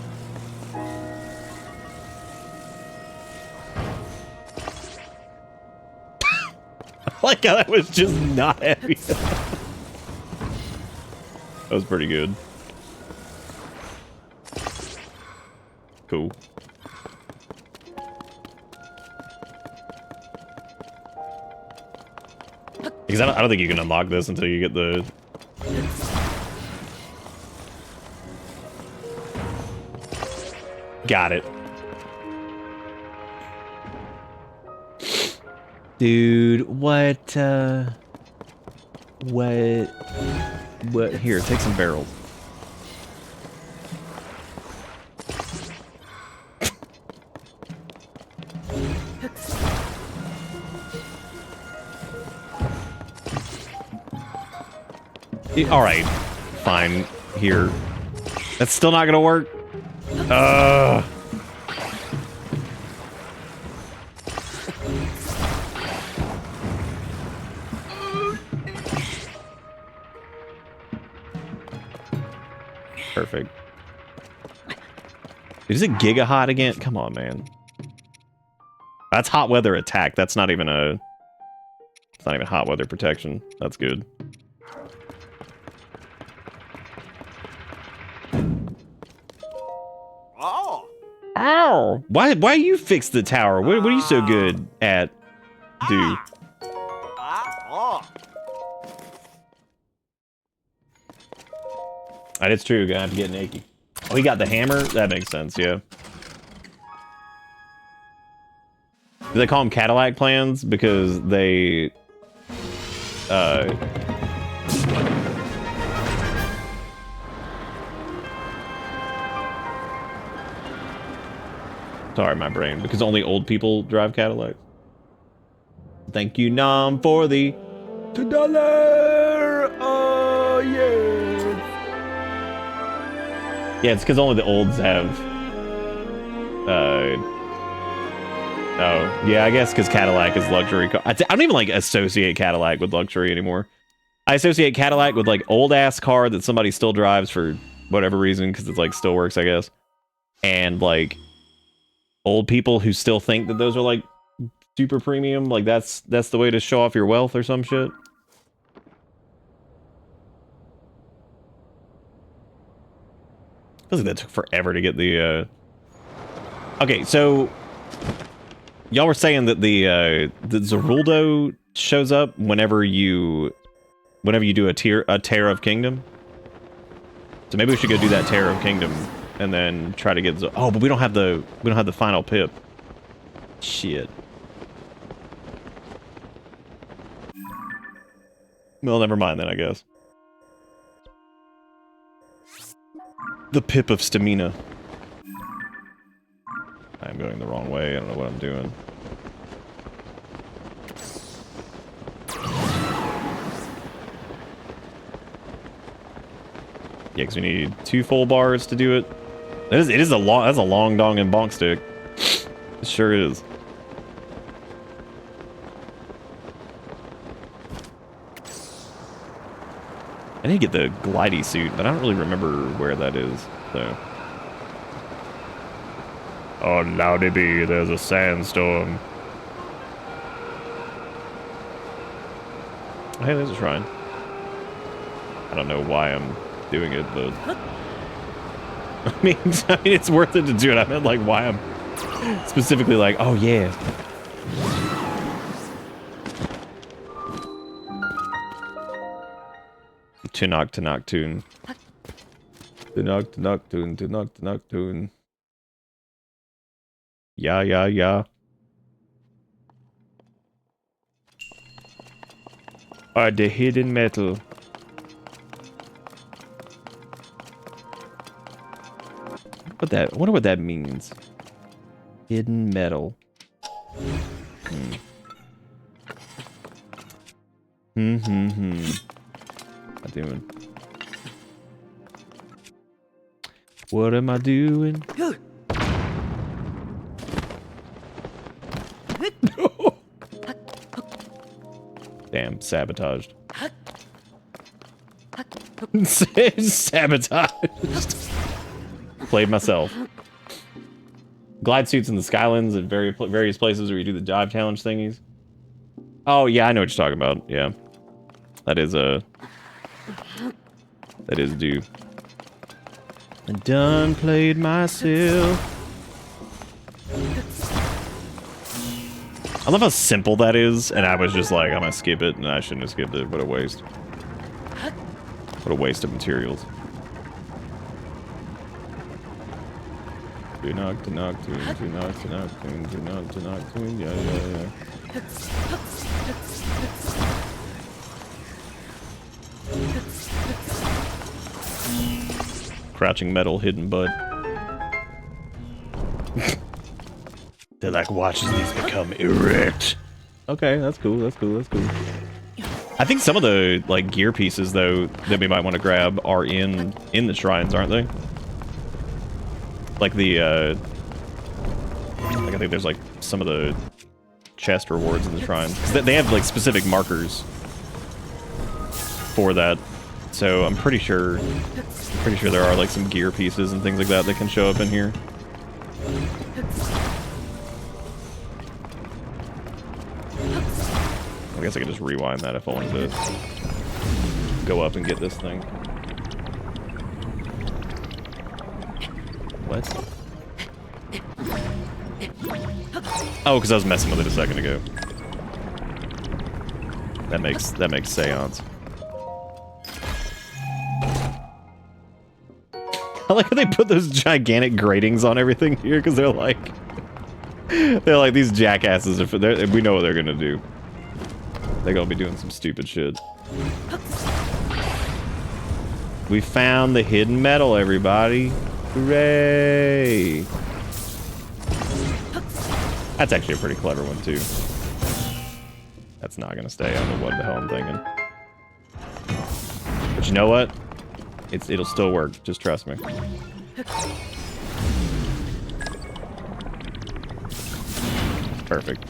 I like how that was just not heavy. That was pretty good. Cool. Because I don't think you can unlock this until you get the... Got it. Dude, what, here, take some barrels. All right, fine, here. That's still not gonna work. Perfect. Is it Giga Hot again? Come on, man. That's hot weather attack. That's not even a... It's not even hot weather protection. That's good. Oh! Ow! Why you fix the tower? What are you so good at, dude? It's true, gonna have to get Nakey. Oh, he got the hammer? That makes sense, yeah. Do they call them Cadillac plans? Because they... Sorry, my brain. Because only old people drive Cadillacs. Thank you, Nom, for the $2. Oh, yeah. Yeah, it's because only the olds have. Oh, yeah, I guess because Cadillac is luxury car. I don't even like associate Cadillac with luxury anymore. I associate Cadillac with like old ass car that somebody still drives for whatever reason because it's like still works, I guess. And like old people who still think that those are like super premium, like that's the way to show off your wealth or some shit. Feels like that took forever to get the Okay, so y'all were saying that the Zeruldo shows up whenever you do a Tear of Kingdom. So maybe we should go do that Tear of Kingdom and then try to get oh, but we don't have the final pip. Shit. Well, never mind then, I guess. The pip of stamina. I'm going the wrong way. I don't know what I'm doing. Yeah, because we need 2 full bars to do it. It is a long. That's a long dong and bonk stick. It sure is. I need to get the glidey suit, but I don't really remember where that is, so. Oh, loudy bee, there's a sandstorm. Hey, there's a shrine. I don't know why I'm doing it, but... I mean, it's worth it to do it. I meant, like, why I'm specifically like, oh, yeah. Tunok tune. Tunok tune. Yeah. The hidden metal. I wonder what that means. Hidden metal. What doing? What am I doing? Damn, sabotaged. Sabotaged. Played myself. Glide suits in the Skylands at various places where you do the dive challenge thingies. Oh yeah, I know what you're talking about. Yeah, that is due. I done played myself. I love how simple that is, and I was just like, I'm gonna skip it, and I shouldn't have skipped it. What a waste. What a waste of materials. Tunok, yeah. Crouching metal, hidden bud. They're like, watching these become erect. Okay, that's cool. I think some of the like gear pieces though that we might want to grab are in the shrines, aren't they? Like the like I think there's like some of the chest rewards in the shrines. 'Cause they have like specific markers for that. So I'm pretty sure there are like some gear pieces and things like that can show up in here. I guess I could just rewind that if I wanted to go up and get this thing. What? Oh, because I was messing with it a second ago. That makes seance. I like how they put those gigantic gratings on everything here because they're like these jackasses. We know what they're gonna do. They're gonna be doing some stupid shit. We found the hidden metal, everybody! Hooray! That's actually a pretty clever one too. That's not gonna stay. I don't know what the hell I'm thinking. But you know what? It'll still work. Just trust me. Perfect.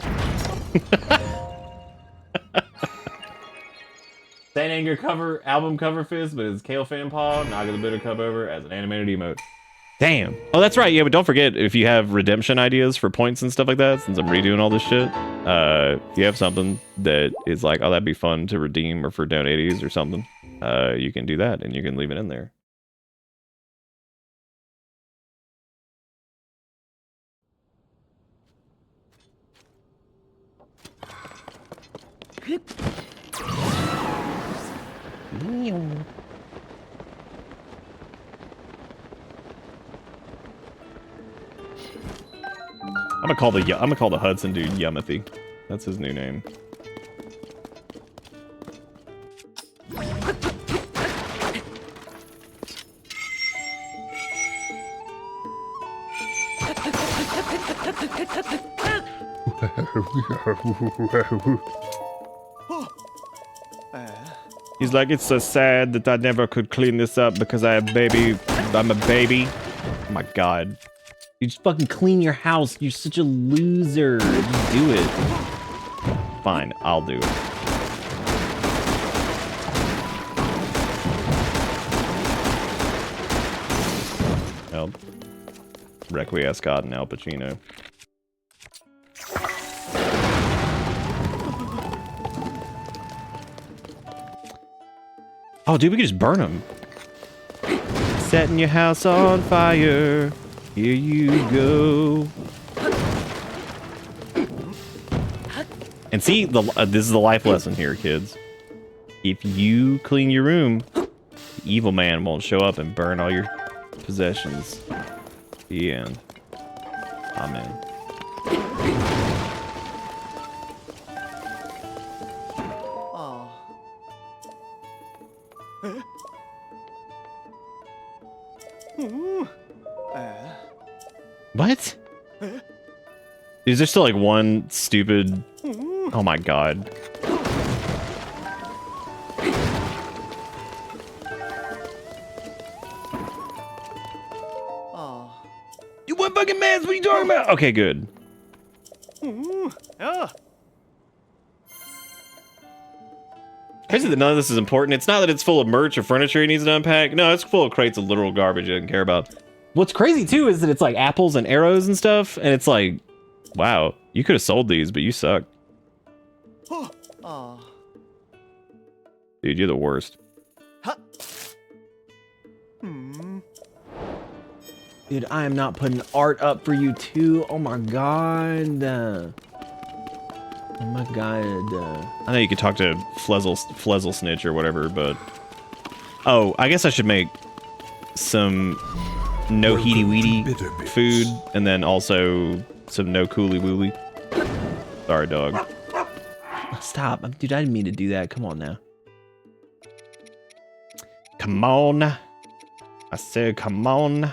Saint Anger cover, album cover fist, but it's Kale Fan Paw, Naga the Bitter Cup over as an animated emote. Damn. Oh, that's right. Yeah, but don't forget, if you have redemption ideas for points and stuff like that, since I'm redoing all this shit, if you have something that is like, oh, that'd be fun to redeem or for donaties or something, you can do that and you can leave it in there. I'm gonna call the Hudson dude Yumothy. That's his new name. He's like, it's so sad that I never could clean this up because I'm a baby. Oh my god. You just fucking clean your house. You're such a loser. Just do it. Fine, I'll do it. Well, Requiescat and Al Pacino. Oh, dude, we could just burn them. Setting your house on fire. Here you go. And see, this is the life lesson here, kids. If you clean your room, the evil man won't show up and burn all your possessions. The end. Amen. What? Is there still like one stupid... Oh my god. You what fucking mess? What are you talking about? Okay, good. Crazy that none of this is important. It's not that it's full of merch or furniture he needs to unpack. No, it's full of crates of literal garbage he doesn't care about. What's crazy too is that it's like apples and arrows and stuff, and it's like, wow, you could have sold these, but you suck. Dude, you're the worst. Dude, I am not putting art up for you too. Oh my god. Oh my god. I know you could talk to Flezzle Snitch or whatever, but... Oh, I guess I should make some no heaty weedy food, and then also some no cooly wooly. Sorry, dog. Stop. Dude, I didn't mean to do that. Come on now. Come on. I said come on.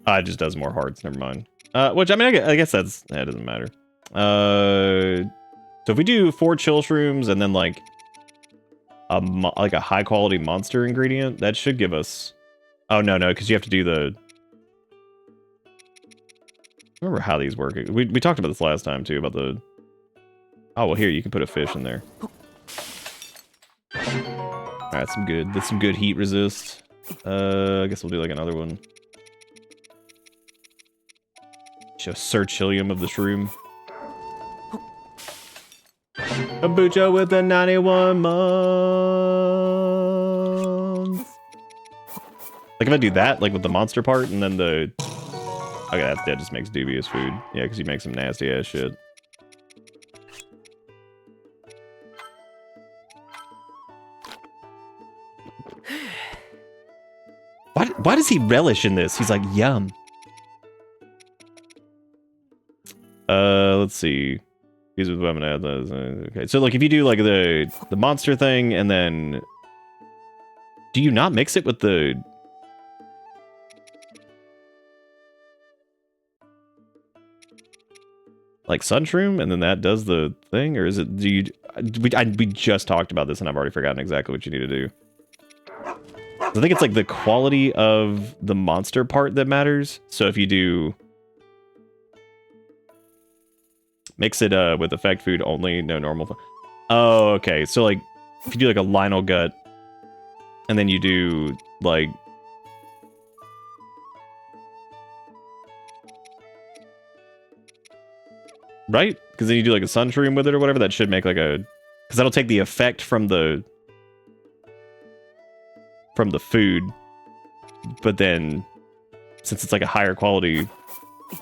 It just does more hearts. Never mind. Which, I mean, I guess that doesn't matter. So if we do 4 chill shrooms and then like a high quality monster ingredient, that should give us... Oh, no, because you have to do the... I remember how these work. We talked about this last time too, about the... Oh, well, here, you can put a fish in there. Alright, that's some good heat resist. I guess we'll do like another one. Show Sir Chilium of the shroom. Kombucha with the 91 months. Like if I do that, like with the monster part, and then the... Okay, that just makes dubious food. Yeah, because you make some nasty ass shit. Why does he relish in this? He's like, yum. Let's see. Use with weapon add. Okay, so like if you do like the monster thing, and then do you not mix it with the like sunshroom, and then that does the thing, or is it? We just talked about this, and I've already forgotten exactly what you need to do. I think it's like the quality of the monster part that matters. So if you do Mix it with effect food only, no normal. Oh, okay. So like, if you do like a Lionel gut, and then you do like, right? Because then you do like a sun shroom with it or whatever. That should make like a, because that'll take the effect from the food, but then since it's like a higher quality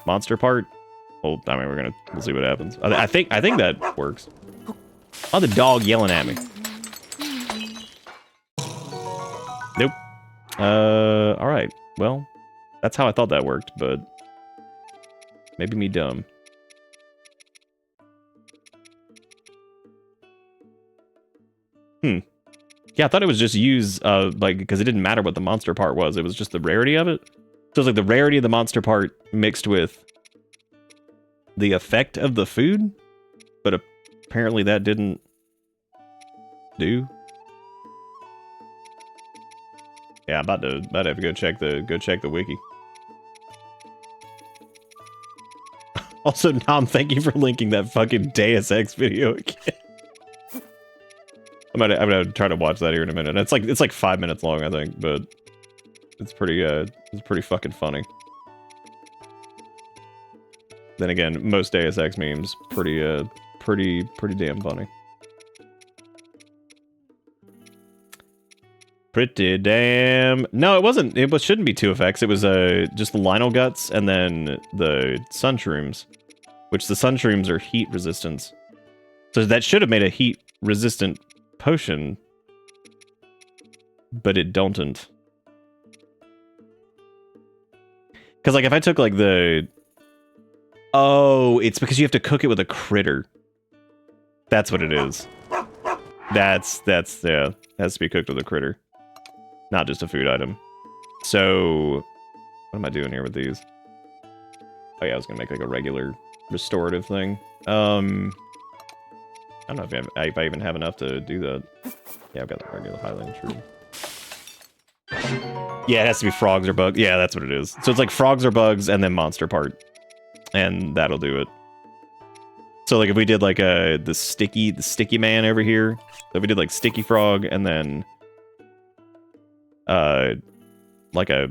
monster part, well, I mean, we'll see what happens. I think that works. Oh, the dog yelling at me. Nope. All right. Well, that's how I thought that worked, but maybe me dumb. Yeah, I thought it was just use, like, because it didn't matter what the monster part was. It was just the rarity of it. So it's like the rarity of the monster part mixed with the effect of the food, but apparently that didn't do. Yeah, I'm about to have to go check the wiki. Also, Nom, thank you for linking that fucking Deus Ex video again. I'm gonna try to watch that here in a minute. It's like 5 minutes long, I think, but it's pretty fucking funny. Then again, most Deus Ex memes pretty damn funny. Pretty damn. No, it wasn't. It shouldn't be 2 effects. It was just the Lionel guts and then the sun shrooms, which the sun shrooms are heat resistance. So that should have made a heat resistant potion, but it don't. Because like if I took like the, oh, it's because you have to cook it with a critter. That's what it is. That's yeah. It has to be cooked with a critter, not just a food item. So what am I doing here with these? Oh yeah, I was gonna make like a regular restorative thing. I don't know if I even have enough to do that. Yeah, I've got the regular Highland tree. Yeah, it has to be frogs or bugs. Yeah, that's what it is. So it's like frogs or bugs and then monster part. And that'll do it. So like if we did like the sticky man over here. So if we did like sticky frog and then like a,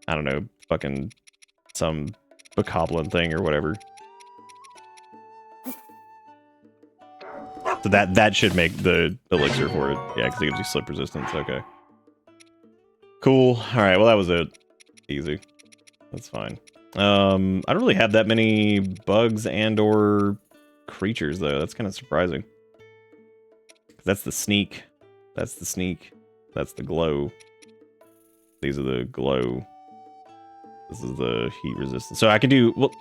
I don't know, fucking some bokoblin thing or whatever. So that should make the elixir for it. Yeah, because it gives you slip resistance. Okay. Cool. All right. Well, that was it. Easy. That's fine. I don't really have that many bugs and or creatures though. That's kind of surprising. That's the sneak. That's the sneak. That's the glow. These are the glow. This is the heat resistance. So I can do, well,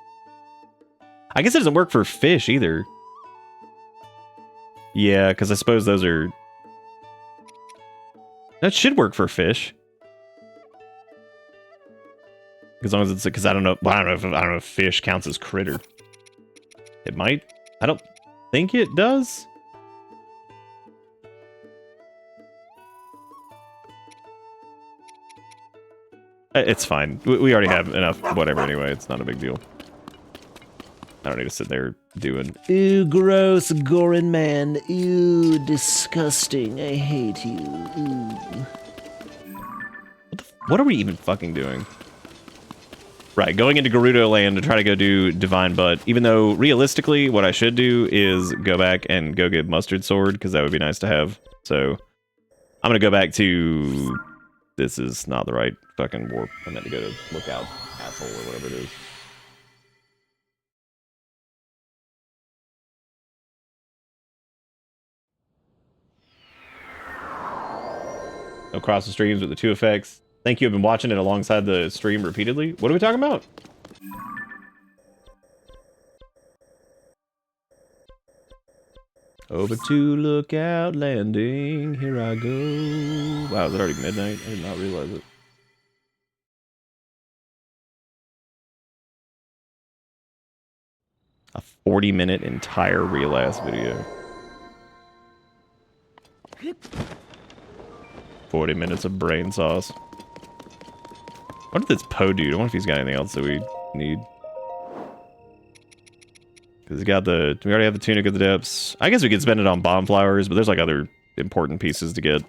I guess it doesn't work for fish either. Yeah, because I suppose those are... That should work for fish. As long as it's... Because I don't know if fish counts as critter. It might. I don't think it does. It's fine. We already have enough whatever anyway. It's not a big deal. I don't need to sit there doing... Ew, gross, Gorin man. Ew, disgusting. I hate you. Ew. What are we even fucking doing? Right, going into Gerudo Land to try to go do Divine Butt, even though realistically what I should do is go back and go get Mustard Sword, because that would be nice to have. So I'm going to go back to... This is not the right fucking warp. I meant to go to Lookout Asshole or whatever it is. Across the streams with the 2 effects. Thank you. I've been watching it alongside the stream repeatedly. What are we talking about? Over to Lookout Landing. Here I go. Wow, is it already midnight? I did not realize it. A 40-minute entire real ass video. 40 minutes of brain sauce. What if this Poe dude? I wonder if he's got anything else that we need. Because we already have the Tunic of the Depths. I guess we could spend it on bomb flowers, but there's like other important pieces to get.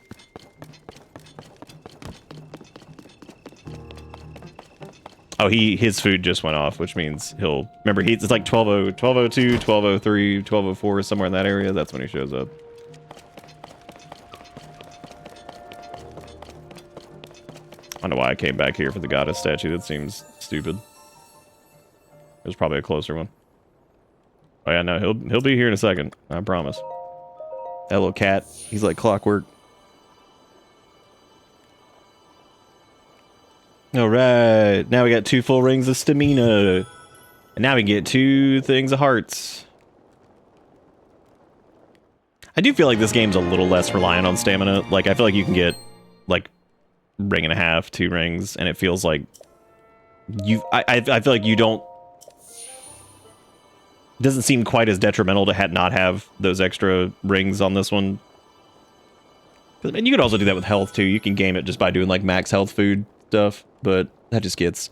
Oh, his food just went off, which means he'll... Remember, it's like 1202, 1203, 1204, somewhere in that area. That's when he shows up. I don't know why I came back here for the goddess statue. That seems stupid. There's probably a closer one. Oh yeah, no, he'll be here in a second. I promise. That little cat, he's like clockwork. All right, now we got 2 full rings of stamina, and now we get 2 things of hearts. I do feel like this game's a little less reliant on stamina. Like, I feel like you can get like ring and a half, 2 rings, and it feels like I feel like you don't. It doesn't seem quite as detrimental to not have those extra rings on this one. And you could also do that with health too. You can game it just by doing like max health food stuff, but that just gets...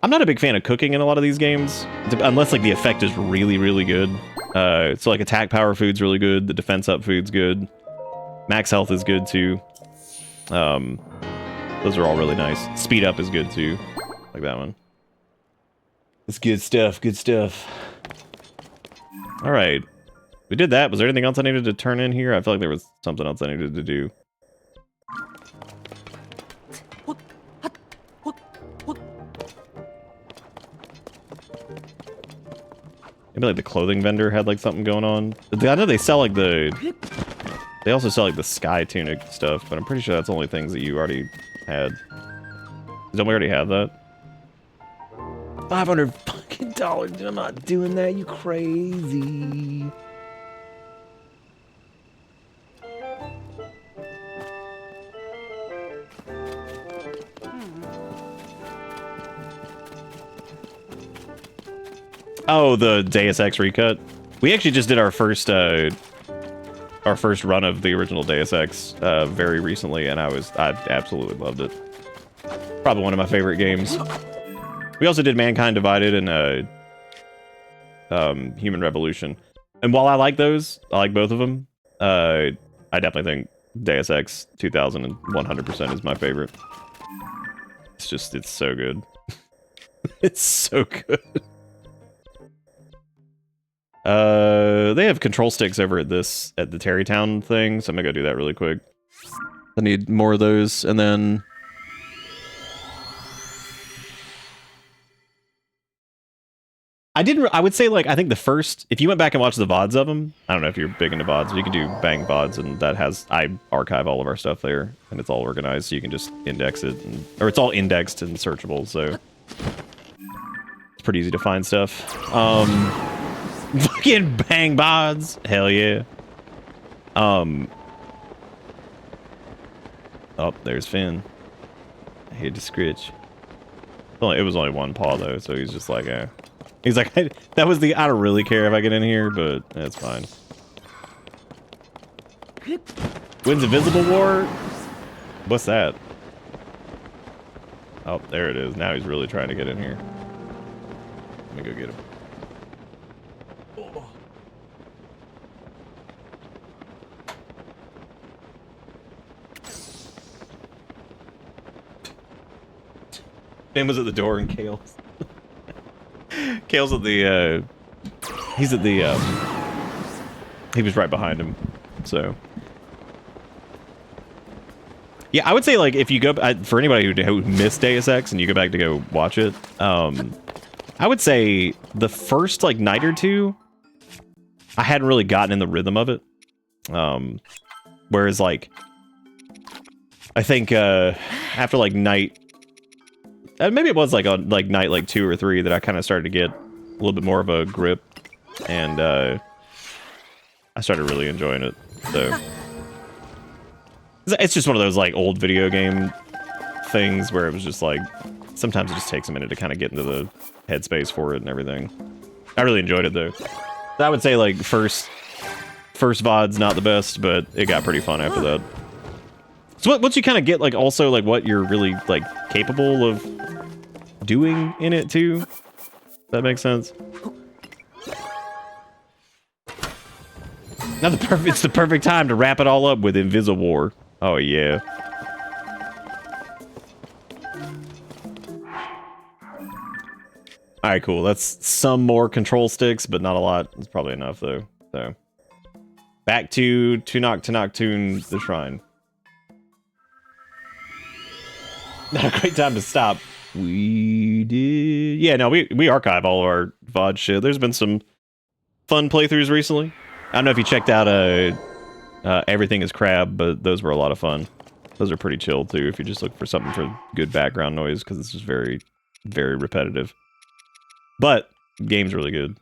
I'm not a big fan of cooking in a lot of these games, unless like the effect is really, really good. So like attack power food's really good, the defense up food's good, max health is good too. Those are all really nice. Speed up is good too, like that one. It's good stuff, good stuff. All right, we did that. Was there anything else I needed to turn in here? I feel like there was something else I needed to do. Maybe like the clothing vendor had like something going on. I know they sell like the... They also sell like the sky tunic stuff, but I'm pretty sure that's only things that you already had. Don't we already have that? $500 fucking dollars. I'm not doing that. You crazy. Oh, the Deus Ex recut. We actually just did our first run of the original Deus Ex very recently, and I absolutely loved it. Probably one of my favorite games. We also did Mankind Divided and Human Revolution. And while I like those, I like both of them, I definitely think Deus Ex 2100% is my favorite. It's so good. It's so good. They have control sticks over at the Terrytown thing, so I'm gonna go do that really quick. I need more of those, and then... I would say, like, I think the first... If you went back and watched the VODs of them, I don't know if you're big into VODs, but you can do Bang VODs, and that has... I archive all of our stuff there, and it's all organized, so you can just index it, or it's all indexed and searchable, so... It's pretty easy to find stuff. Fucking Bang VODs! Hell yeah. Oh, there's Finn. I hate to scritch. It was only one paw, though, so he's just like, eh. He's like, that was the... I don't really care if I get in here, but that's fine. Wins Invisible War? What's that? Oh, there it is. Now he's really trying to get in here. Let me go get him. Ben was at the door and Kale's. Kale's at the, he's at the, he was right behind him, so. Yeah, I would say, like, if you go, for anybody who missed Deus Ex and you go back to go watch it, I would say the first, like, night or two, I hadn't really gotten in the rhythm of it. Whereas, like, I think, after, like, night... maybe it was like on like night like 2 or 3 that I kind of started to get a little bit more of a grip, and I started really enjoying it. So it's just one of those like old video game things where it was just like sometimes it just takes a minute to kind of get into the headspace for it and everything. I really enjoyed it though. I would say like first VOD's not the best, but it got pretty fun after that. So once you kind of get like also like what you're really like capable of doing in it too, that makes sense. Now it's the perfect time to wrap it all up with Invisivore. Oh yeah. All right, cool. That's some more control sticks, but not a lot. It's probably enough though. So back to Noctune the Shrine. Not a great time to stop. We did. Yeah, no, we archive all of our VOD shit. There's been some fun playthroughs recently. I don't know if you checked out Everything is Crab, but those were a lot of fun. Those are pretty chill too if you just look for something for good background noise, because it's just very, very repetitive. But game's really good.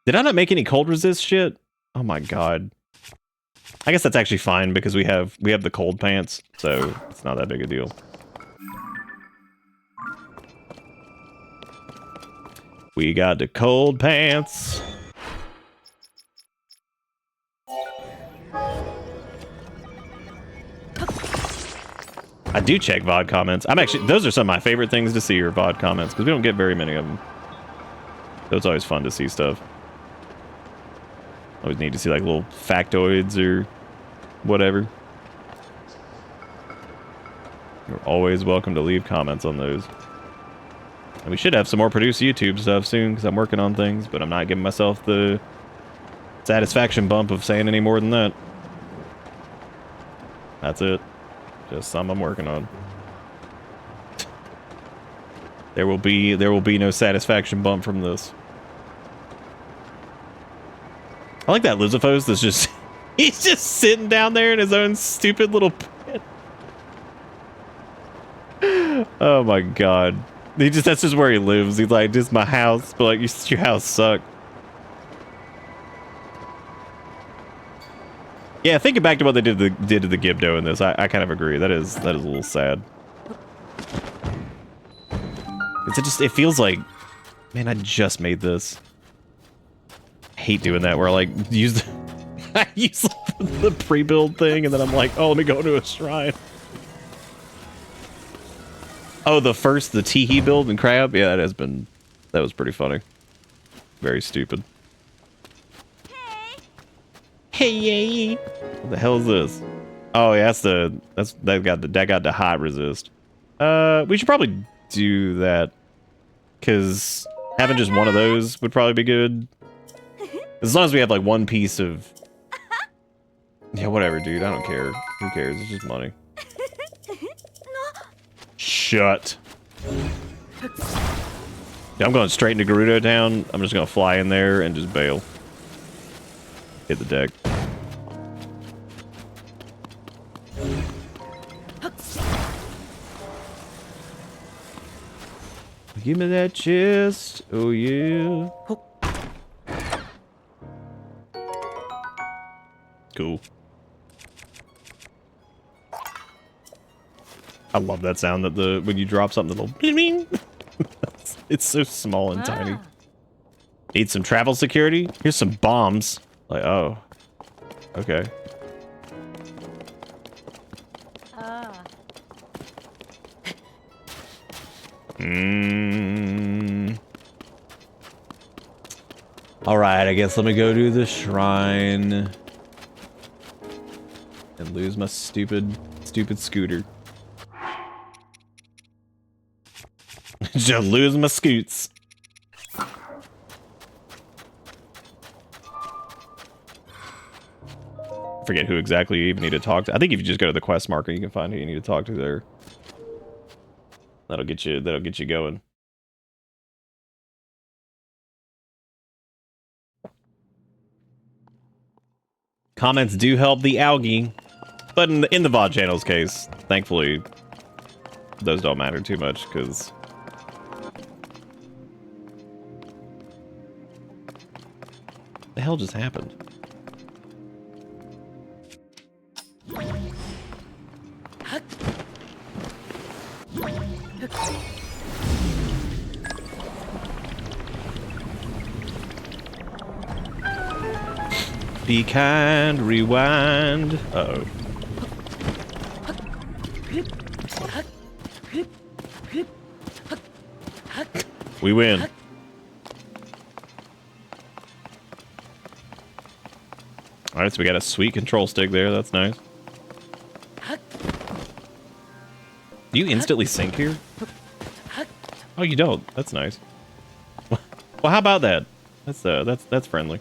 Did I not make any cold resist shit? Oh my god. I guess that's actually fine because we have the cold pants, so it's not that big a deal. We got the cold pants. I do check VOD comments. Those are some of my favorite things to see are VOD comments, because we don't get very many of them. So it's always fun to see stuff. Always need to see like little factoids or whatever. You're always welcome to leave comments on those. And we should have some more produced YouTube stuff soon, because I'm working on things, but I'm not giving myself the satisfaction bump of saying any more than that. That's it. Just some I'm working on. There will be no satisfaction bump from this. I like that Lizifos that's just he's just sitting down there in his own stupid little pit. Oh my god. That's just where he lives. He's like, this is my house, but like your house sucks. Yeah, thinking back to what they did to the Gibdo in this, I kind of agree. That is a little sad. It feels like, man, I just made this. I hate doing that where I like use the pre-build thing and then I'm like, oh, let me go to a shrine. Oh, the Teehee build in Crab? Yeah, that was pretty funny. Very stupid. Hey, what the hell is this? Oh, yeah, that got the hot resist. We should probably do that, because having just one of those would probably be good. As long as we have like one piece of, yeah, whatever, dude. I don't care. Who cares? It's just money. Shut. Yeah, I'm going straight into Gerudo Town. I'm just gonna fly in there and just bail. Hit the deck. Give me that chest. Oh yeah. Cool. I love that sound that when you drop something, the little bing bing. It's so small and tiny. Need some travel security? Here's some bombs. Like, oh. Okay. Alright, I guess let me go to the shrine. And lose my stupid scooter. Just lose my scoots. Forget who exactly you even need to talk to. I think if you just go to the quest marker, you can find who you need to talk to there. That'll get you going. Comments do help the algae, but in the VOD channel's case, thankfully, those don't matter too much, because the hell just happened? Be kind, rewind. Uh-oh. We win. All right, so we got a sweet control stick there. That's nice. Do you instantly sync here? Oh, you don't. That's nice. Well, how about that? That's friendly.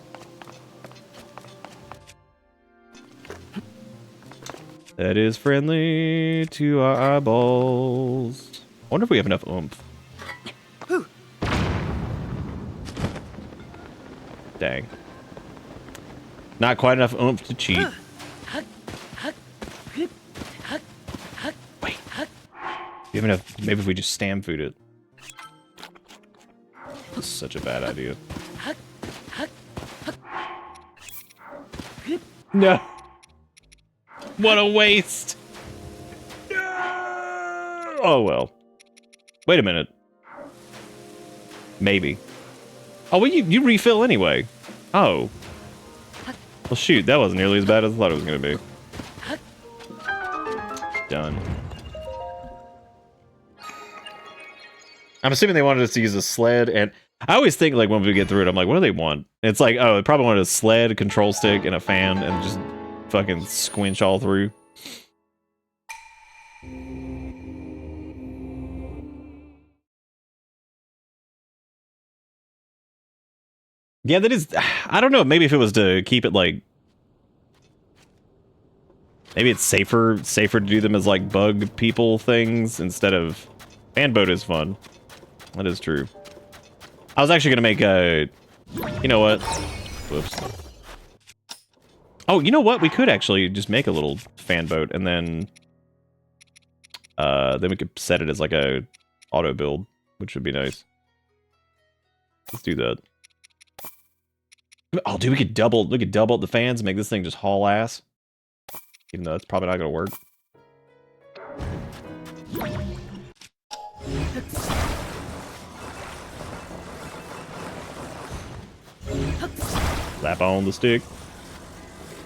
That is friendly to our eyeballs. I wonder if we have enough oomph. Dang. Not quite enough oomph to cheat. Wait. You have enough. Maybe if we just stam food it. This is such a bad idea. No. What a waste. No! Oh, well. Wait a minute. Maybe. Oh, well, you refill anyway. Oh. Well, shoot, that wasn't nearly as bad as I thought it was going to be. Done. I'm assuming they wanted us to use a sled, and I always think, like, when we get through it, I'm like, what do they want? And it's like, oh, they probably wanted a sled, a control stick, and a fan, and just fucking squinch all through. Yeah, that is... I don't know, maybe if it was to keep it, like... Maybe it's safer to do them as, like, bug people things instead of... Fan boat is fun. That is true. I was actually gonna make a... You know what? Whoops. Oh, you know what? We could actually just make a little fan boat and then we could set it as like a auto build, which would be nice. Let's do that. Oh, dude, we could double up the fans and make this thing just haul ass. Even though it's probably not gonna work. Slap on the stick.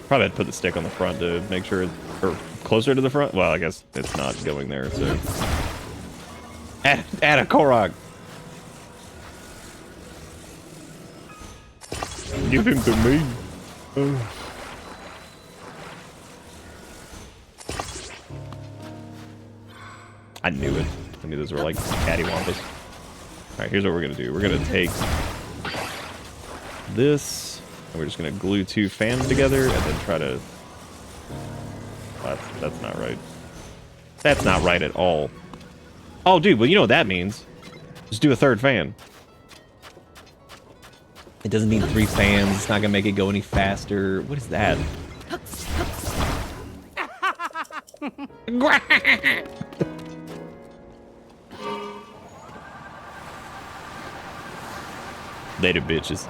Probably had to put the stick on the front to make sure it's or closer to the front. Well, I guess it's not going there, so. Add a Korok. Give him to me. Oh. I knew it. I knew those were like cattywampus. Alright, here's what we're gonna do. We're gonna take this, and we're just gonna glue two fans together and then try to... That's not right. That's not right at all. Oh, dude, well, you know what that means. Just do a third fan. It doesn't need 3 fans. It's not gonna make it go any faster. What is that? They the bitches.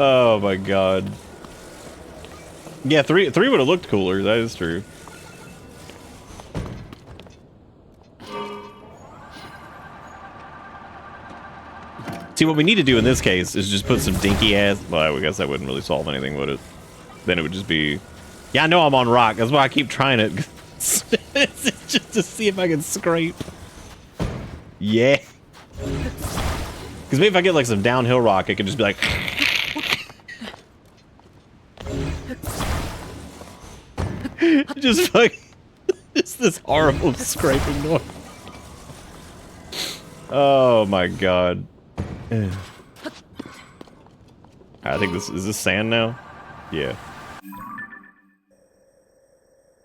Oh my god. Yeah, three would have looked cooler, that is true. See, what we need to do in this case is just put some dinky ass... Well, I guess that wouldn't really solve anything, would it? Then it would just be... Yeah, I know I'm on rock. That's why I keep trying it. It's just to see if I can scrape. Yeah. Because maybe if I get like some downhill rock, it could just be like... just fucking... Just this horrible scraping noise. Oh my god. I think this is this sand now? Yeah.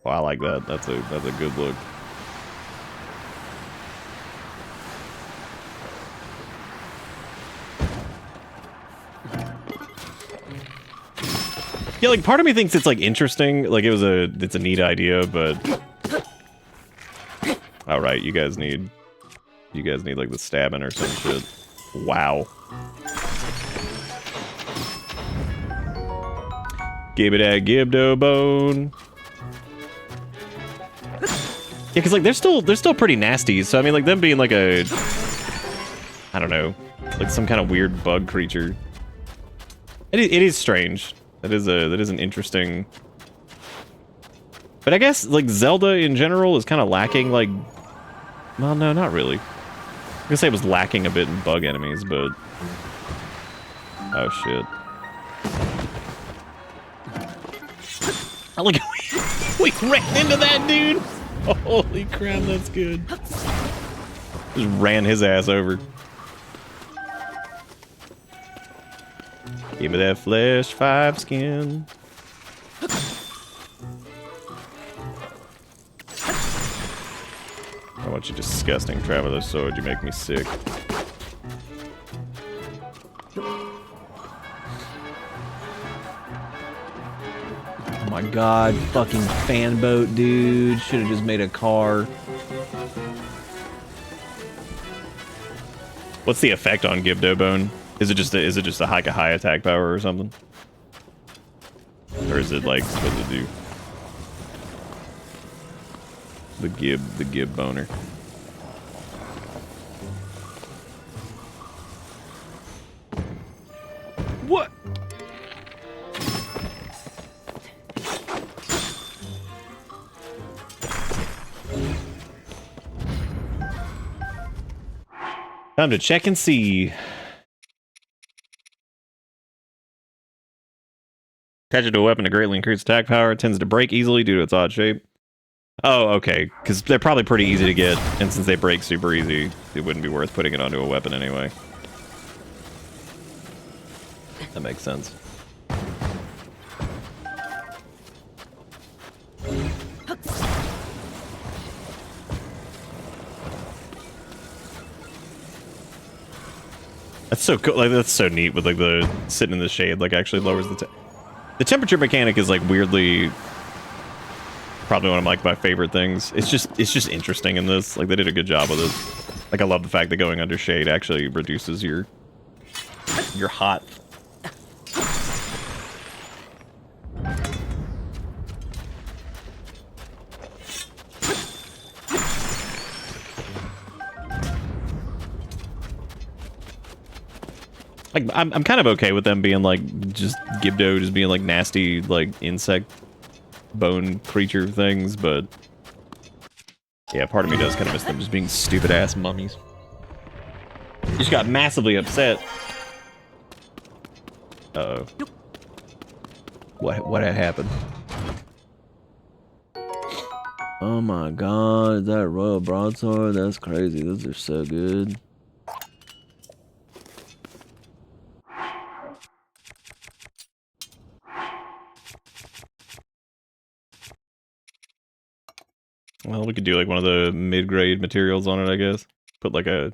Well, I like that. That's a good look. Yeah, like part of me thinks it's like interesting, like it's a neat idea, but all right, you guys need like the stabbing or some shit. Wow. Give it that Gibdo bone. Yeah, because like they're still pretty nasty. So I mean, like them being like a, I don't know, like some kind of weird bug creature. It is strange. That is an interesting. But I guess like Zelda in general is kind of lacking like. Well, no, not really. I guess it was lacking a bit in bug enemies, but. Oh shit. I like we ran into that dude. Holy crap, that's good. Just ran his ass over. Give me that flesh 5 skin. I want you disgusting traveler sword. You make me sick. Oh my god, fucking fan boat, dude. Should have just made a car. What's the effect on Gibdo Bone? Is it just a high attack power or something? Or is it like supposed to do the Gib boner? What? Time to check and see. Attach it to a weapon to greatly increase attack power. It tends to break easily due to its odd shape. Oh, okay. Because they're probably pretty easy to get, and since they break super easy, it wouldn't be worth putting it onto a weapon anyway. That makes sense. That's so cool. Like that's so neat with like the sitting in the shade. Like actually lowers the temperature mechanic is like weirdly probably one of like my favorite things. It's just interesting in this. Like they did a good job with it. Like I love the fact that going under shade actually reduces your hot. Like I'm kind of okay with them being like just Gibdo just being like nasty like insect bone creature things, but yeah, part of me does kind of miss them just being stupid ass mummies. Just got massively upset. Uh-oh. What had happened? Oh my god, is that Royal Broadsword? That's crazy. Those are so good. Well, we could do like one of the mid-grade materials on it, I guess. Put like a...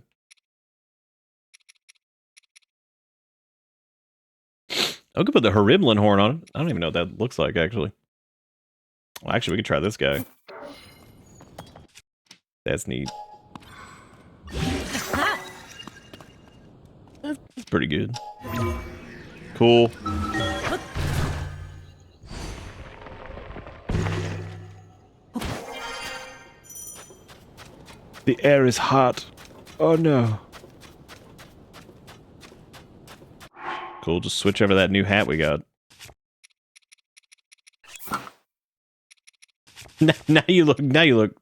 I could put the Horiblin horn on it. I don't even know what that looks like, actually. Well, actually, we could try this guy. That's neat. That's pretty good. Cool. The air is hot. Oh no. Cool, just switch over that new hat we got. Now you look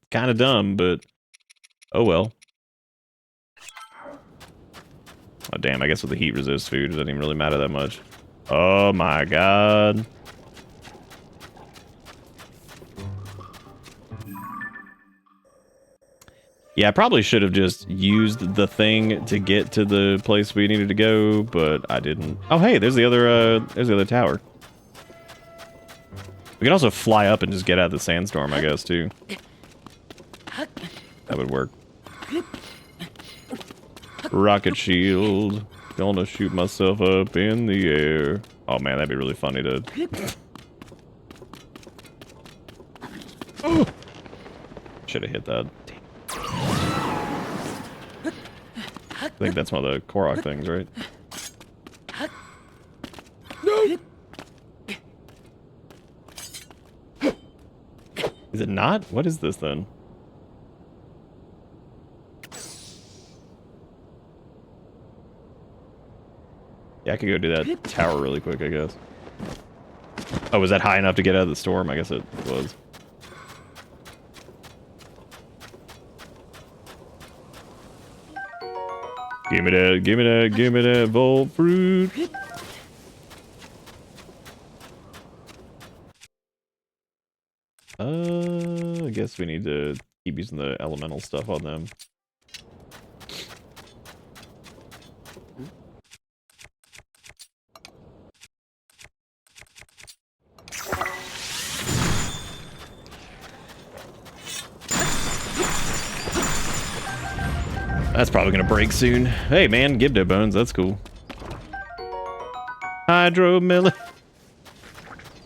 kind of dumb, but oh well. Oh damn, I guess with the heat resist food, it doesn't even really matter that much. Oh my god. Yeah, I probably should have just used the thing to get to the place we needed to go, but I didn't. Oh hey, there's the other tower. We can also fly up and just get out of the sandstorm, I guess, too. That would work. Rocket shield. Gonna shoot myself up in the air. Oh man, that'd be really funny to... Should have hit that. I think that's one of the Korok things, right? No! Is it not? What is this then? Yeah, I could go do that tower really quick, I guess. Oh, was that high enough to get out of the storm? I guess it was. Give me that volt fruit. I guess we need to keep using the elemental stuff on them. That's probably gonna break soon. Hey man, Gibdo bones, that's cool. Hydro melon.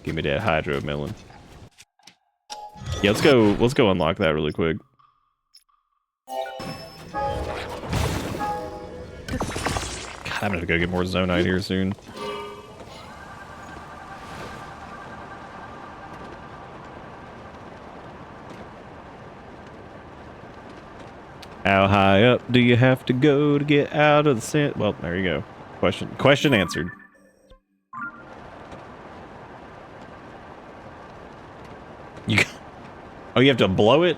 Give me that hydro melon. Yeah, let's go unlock that really quick. God, I'm gonna go get more Zonite here soon. How high up do you have to go to get out of the sand? Well, there you go. Question answered. Oh, you have to blow it?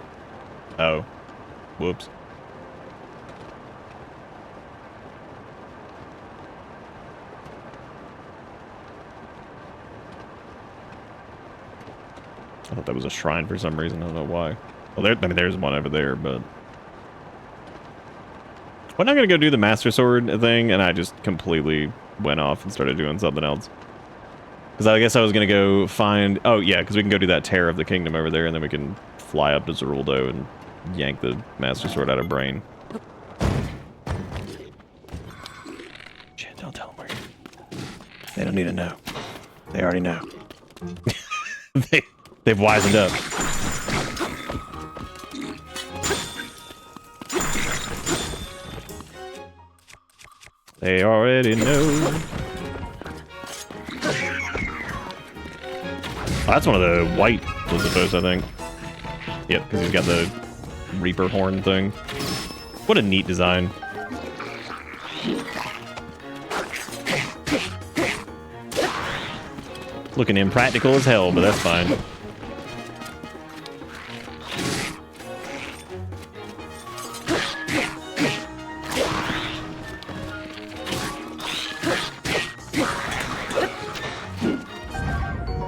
Oh. Whoops. I thought that was a shrine for some reason. I don't know why. Well, I mean, there's one over there, but... Wasn't I gonna go do the Master Sword thing, and I just completely went off and started doing something else. Because I guess I was gonna go find... Oh, yeah, because we can go do that Tear of the Kingdom over there, and then we can fly up to Zeruldo and yank the Master Sword out of Brain. Shit, don't tell them where you're... They don't need to know. They already know. They've wisened up. They already know. Oh, that's one of the white Elizabeths, I think. Yep, because he's got the Reaper horn thing. What a neat design. Looking impractical as hell, but that's fine.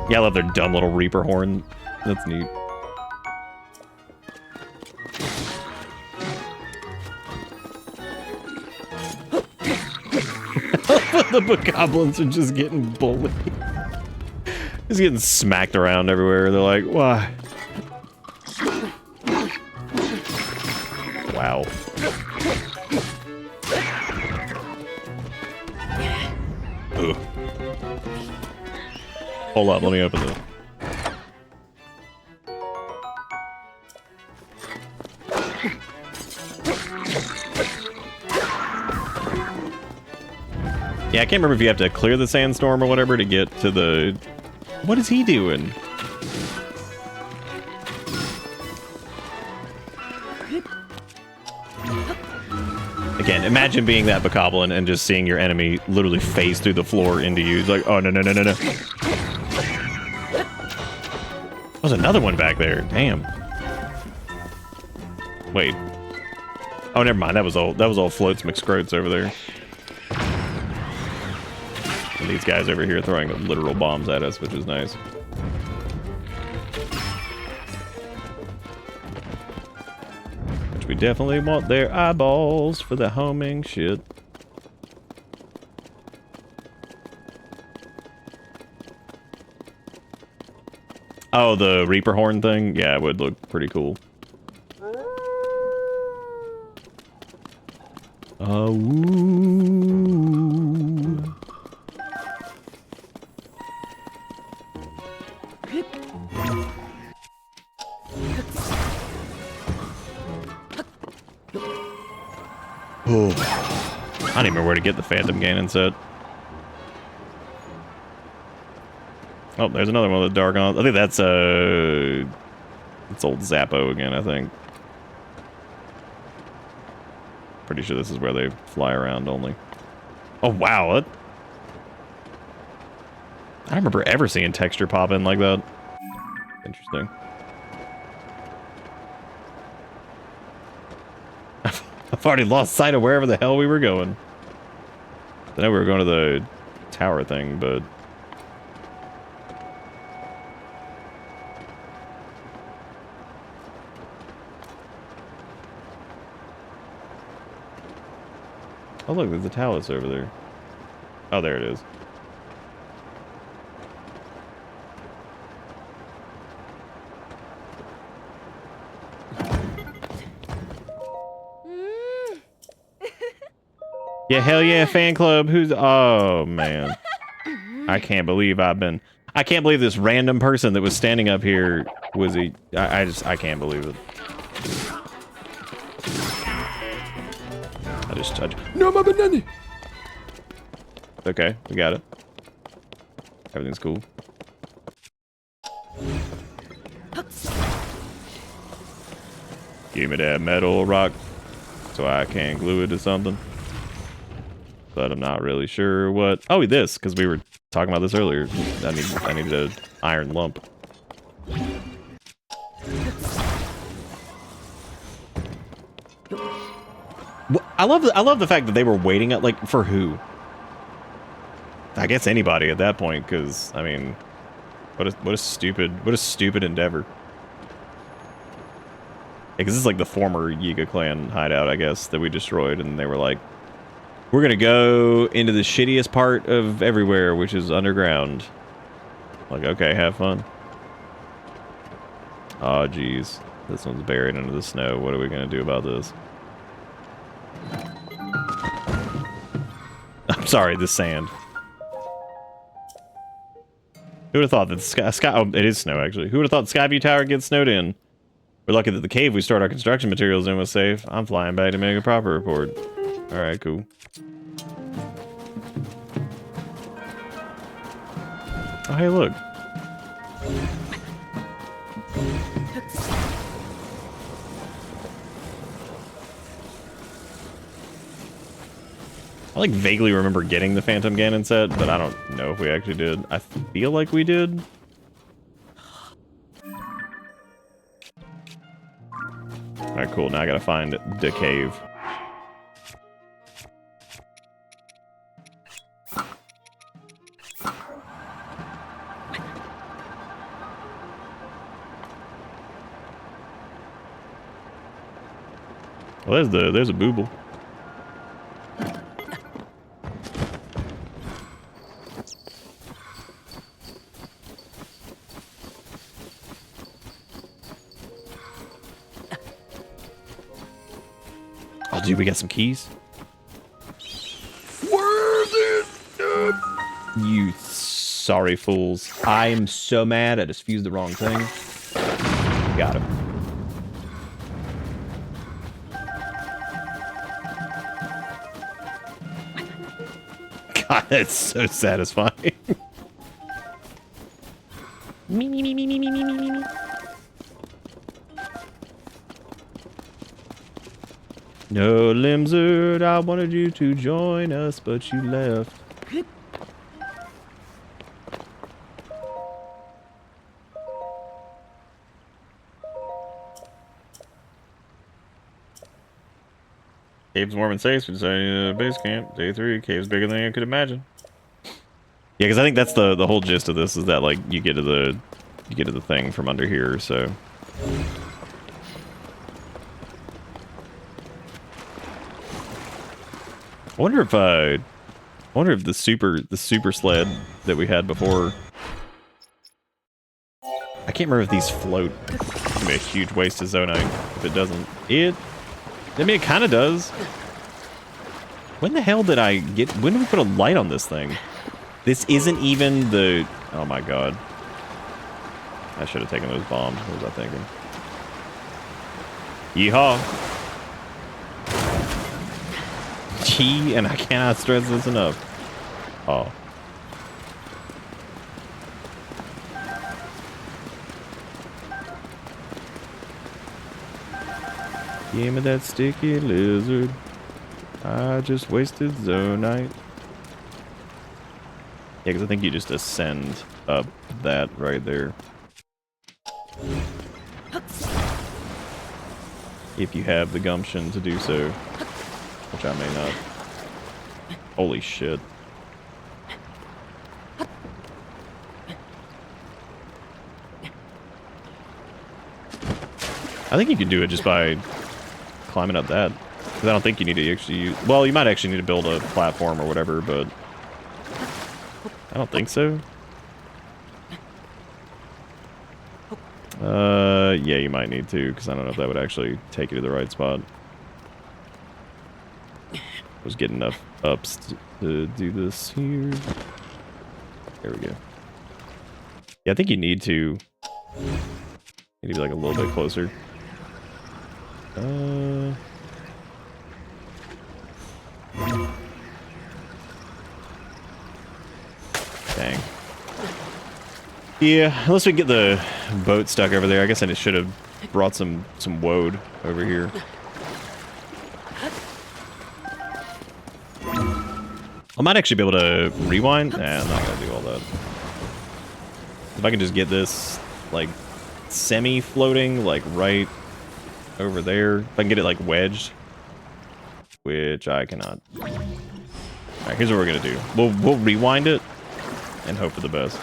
Yeah, I love their dumb little Reaper horn. That's neat. The bokoblins are just getting bullied. Just getting smacked around everywhere. They're like, why? Wow. Ugh. Hold up, let me open this. Yeah, I can't remember if you have to clear the sandstorm or whatever to get to the... What is he doing? Again, imagine being that bokoblin and just seeing your enemy literally phase through the floor into you. It's like, oh, no, no, no, no, no. There's another one back there. Damn. Wait. Oh, never mind. That was all Floats McScroats over there. And these guys over here throwing literal bombs at us, which is nice. Which we definitely want their eyeballs for the homing shit. Oh, the Reaper horn thing? Yeah, it would look pretty cool. Ooh. Oh. I don't even remember where to get the Phantom Ganon set. Oh, there's another one of the Dargons. I think that's it's old Zappo again, I think. Pretty sure this is where they fly around only. Oh wow, what? I don't remember ever seeing texture pop in like that. Interesting. I've already lost sight of wherever the hell we were going. I know we were going to the tower thing, but... Oh look, there's a talus over there. Oh, there it is. Yeah, hell yeah, fan club. Who's... Oh, man. I can't believe I can't believe this random person that was standing up here was a... I can't believe it. I just touched... No, my banana! Okay, we got it. Everything's cool. Give me that metal rock so I can glue it to something. But I'm not really sure what... Oh, this, because we were talking about this earlier. I need an iron lump. I love the fact that they were waiting at, like, for who? I guess anybody at that point, because I mean, what a stupid endeavor. Because this is like the former Yiga clan hideout, I guess, that we destroyed, and they were like, we're gonna go into the shittiest part of everywhere, which is underground. Like, okay, have fun. Oh, geez. This one's buried under the snow. What are we gonna do about this? I'm sorry, the sand. Who would have thought that the sky oh, it is snow, actually. Who would have thought the Skyview Tower gets snowed in? We're lucky that the cave we stored our construction materials in was safe. I'm flying back to make a proper report. Alright, cool. Oh, hey, look. I like vaguely remember getting the Phantom Ganon set, but I don't know if we actually did. I feel like we did. Alright, cool. Now I gotta find the cave. Well, there's a booble. Oh, dude, we got some keys. You sorry fools. I'm so mad I just fused the wrong thing. Got him. God, that's so satisfying. Me, me, me, me, me, me, me, me, me. No, Limzard, I wanted you to join us, but you left. Cave's warm and safe. We decided base camp. Day 3. Cave's bigger than you could imagine. Yeah, because I think that's the whole gist of this is that like you get to the thing from under here. So. I wonder if the super sled that we had before. I can't remember if these float. It's gonna be a huge waste of zonite if it doesn't. I mean, it kind of does. When the hell did I get... When did we put a light on this thing? This isn't even the... Oh my god. I should have taken those bombs. What was I thinking? Yeehaw. Gee, and I cannot stress this enough. Oh. Give me that sticky lizard. I just wasted zonite. Yeah, because I think you just ascend up that right there. If you have the gumption to do so, which I may not. Holy shit. I think you can do it just by climbing up that. Because I don't think you need to actually use... Well, you might actually need to build a platform or whatever, but... I don't think so. Yeah, you might need to, because I don't know if that would actually take you to the right spot. Was getting enough ups to do this here. There we go. Yeah, I think you need to be like a little bit closer. Dang. Yeah, unless we get the boat stuck over there. I guess I just should have brought some woad over here. I might actually be able to rewind. Nah, I'm not gonna do all that. If I can just get this, like, semi-floating, like, right over there. If I can get it, like, wedged. Which I cannot. Alright, here's what we're gonna do. We'll rewind it and hope for the best.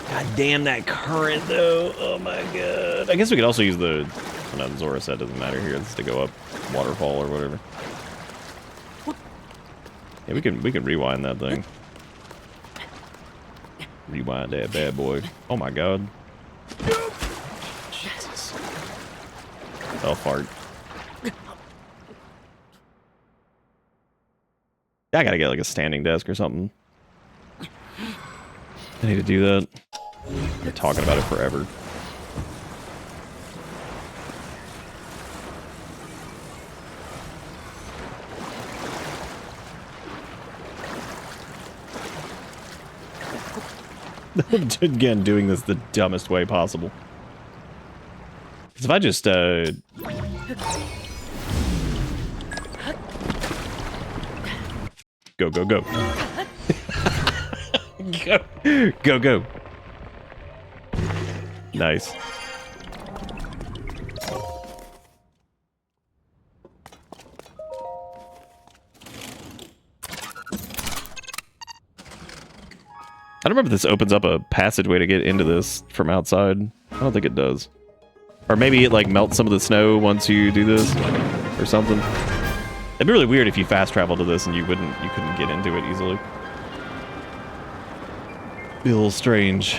God damn that current, though. Oh my god. I guess we could also use the... Oh, no, the Zora set doesn't matter here. It's to go up waterfall or whatever. Yeah, we can rewind that thing. Rewind that bad boy. Oh my god. Jesus. Oh, fart. Yeah, I gotta get like a standing desk or something. I need to do that. I've been talking about it forever. Again, doing this the dumbest way possible. Because if I just, Go, go, go. Go, go, go. Nice. I don't remember if this opens up a passageway to get into this from outside. I don't think it does. Or maybe it like melts some of the snow once you do this or something. It'd be really weird if you fast travel to this and you couldn't get into it easily. Be a little strange.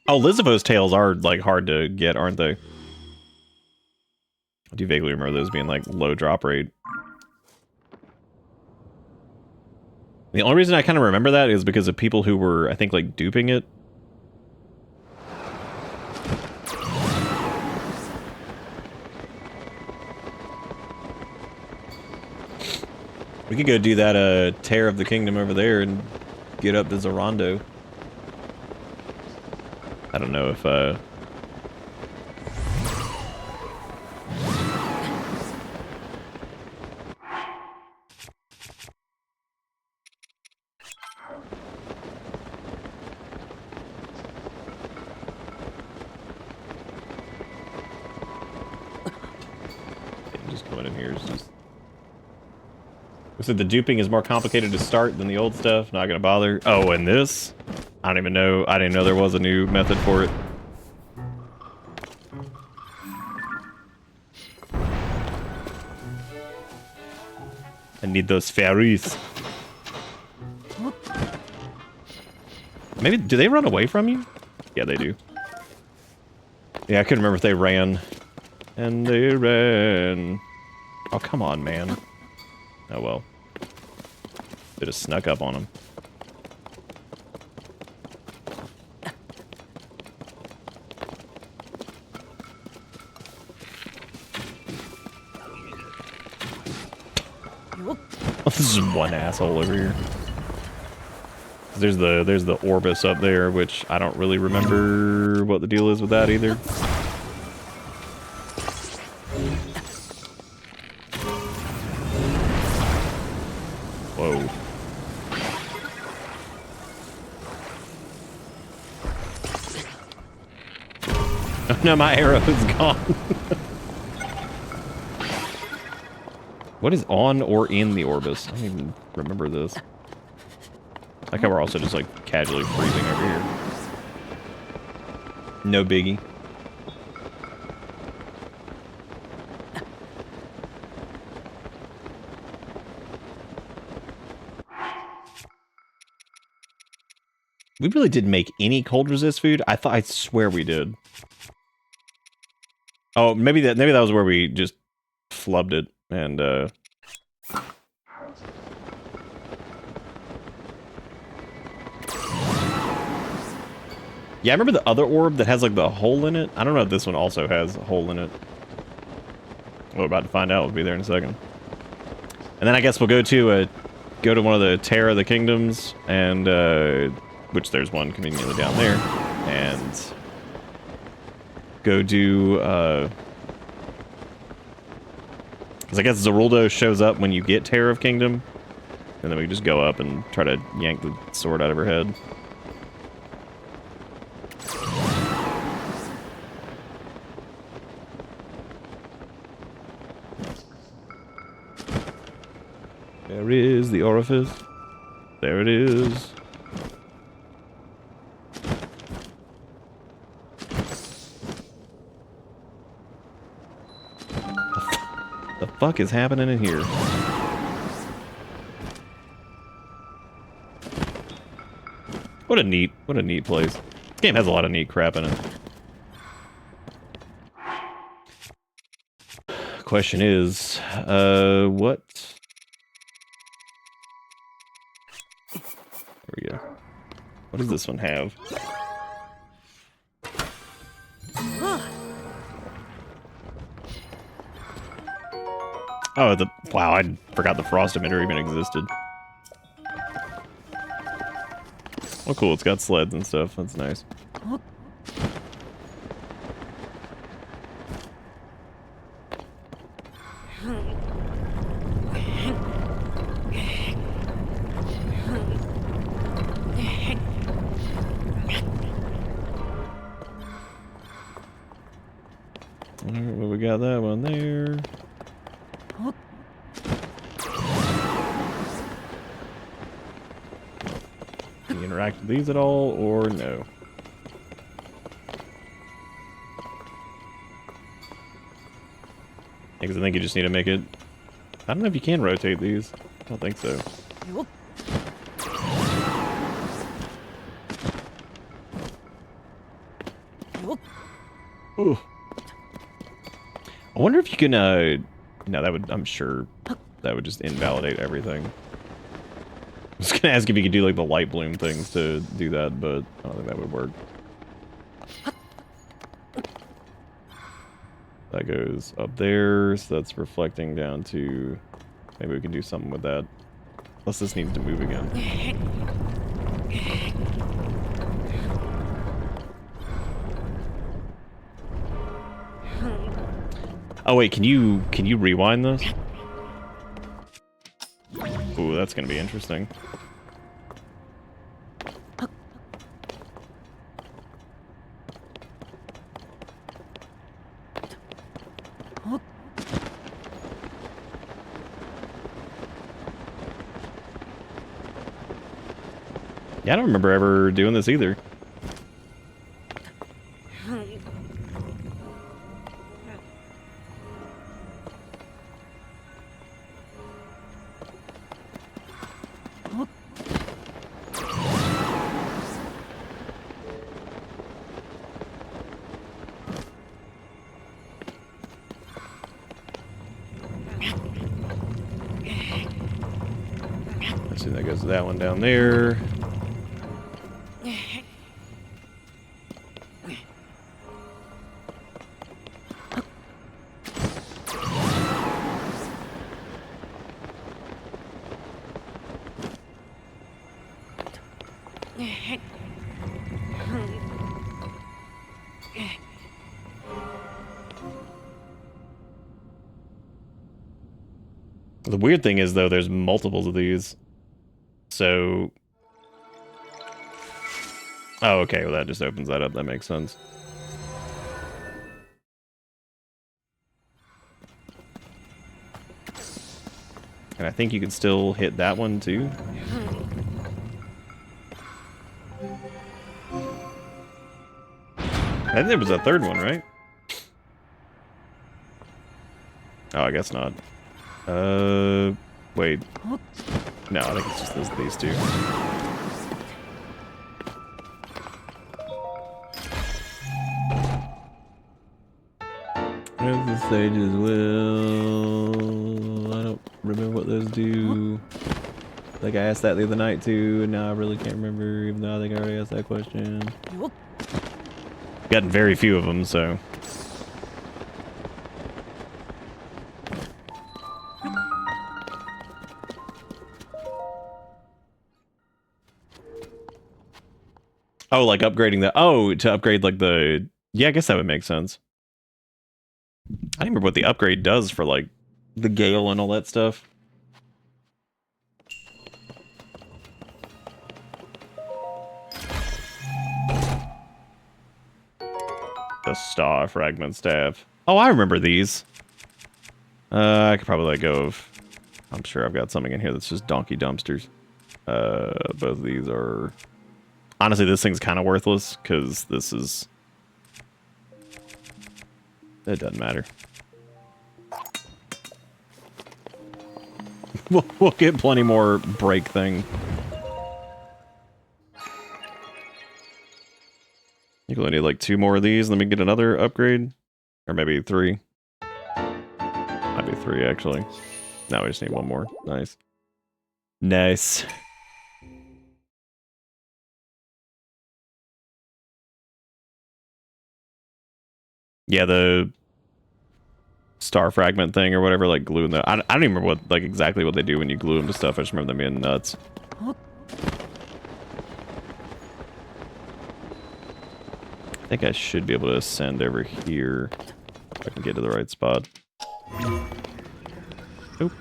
Oh, Lizavo's tails are, like, hard to get, aren't they? I do vaguely remember those being, like, low drop rate. The only reason I kind of remember that is because of people who were, I think, like, duping it. We could go do that, Tear of the Kingdom over there and get up to Zorondo. I don't know if, just coming in here is just... We said the duping is more complicated to start than the old stuff. Not gonna bother. Oh, and this? I don't even know. I didn't know there was a new method for it. I need those fairies. Maybe, do they run away from you? Yeah, they do. Yeah, I couldn't remember if they ran. And they ran. Oh, come on, man. Oh, well. They just snuck up on him. This is one asshole over here. There's the Orbis up there, which I don't really remember what the deal is with that either. Whoa. Oh no, my arrow is gone. What is on or in the Orbis? I don't even remember this. Like how we're also just like casually freezing over here. No biggie. We really didn't make any cold resist food. I swear we did. Oh, maybe that was where we just flubbed it and yeah, I remember the other orb that has like the hole in it. I don't know if this one also has a hole in it. We're about to find out. We'll be there in a second. And then I guess we'll go to one of the Terra of the Kingdoms, and which there's one conveniently down there, and go do because I guess Zeruldo shows up when you get Terror of Kingdom, and then we just go up and try to yank the sword out of her head. There is the orifice. There it is. The fuck is happening in here? What a neat place. This game has a lot of neat crap in it. Question is, what? There we go. What does this one have? Oh, wow, I forgot the frost emitter even existed. Oh, cool, it's got sleds and stuff. That's nice. Alright, well, we got that one there. Can you interact with these at all, or no? Because I think you just need to make it... I don't know if you can rotate these. I don't think so. Ooh. I wonder if you can, no, that would, I'm sure that would just invalidate everything. I was gonna ask if you could do, like, the light bloom things to do that, but I don't think that would work. That goes up there, so that's reflecting down to... Maybe we can do something with that. Unless this needs to move again. Oh wait, can you rewind this? Ooh, that's gonna be interesting. Yeah, I don't remember ever doing this either. Let's see, that goes to that one down there. The weird thing is, though, there's multiples of these. So... Oh, okay, well that just opens that up. That makes sense. And I think you can still hit that one, too. I think there was a third one, right? Oh, I guess not. Wait. No, I think it's just these two. As the stages will... I don't remember what those do. Like I asked that the other night too, and now I really can't remember, even though I think I already asked that question. Gotten very few of them, so... Oh, like upgrading the... Oh, to upgrade like the... Yeah, I guess that would make sense. I don't remember what the upgrade does for like the gale and all that stuff. The star fragment staff. Oh, I remember these. I could probably let go of... I'm sure I've got something in here that's just donkey dumpsters. Both of these are... Honestly, this thing's kind of worthless, because this is... It doesn't matter. We'll get plenty more break thing. You can only need like 2 more of these, let me get another upgrade. Or maybe 3. Might be 3, actually. Now we just need 1 more. Nice. Nice. Yeah, the star fragment thing or whatever, like gluing the... I don't even remember what, like, exactly what they do when you glue them to stuff. I just remember them being nuts. I think I should be able to ascend over here if I can get to the right spot. Oop.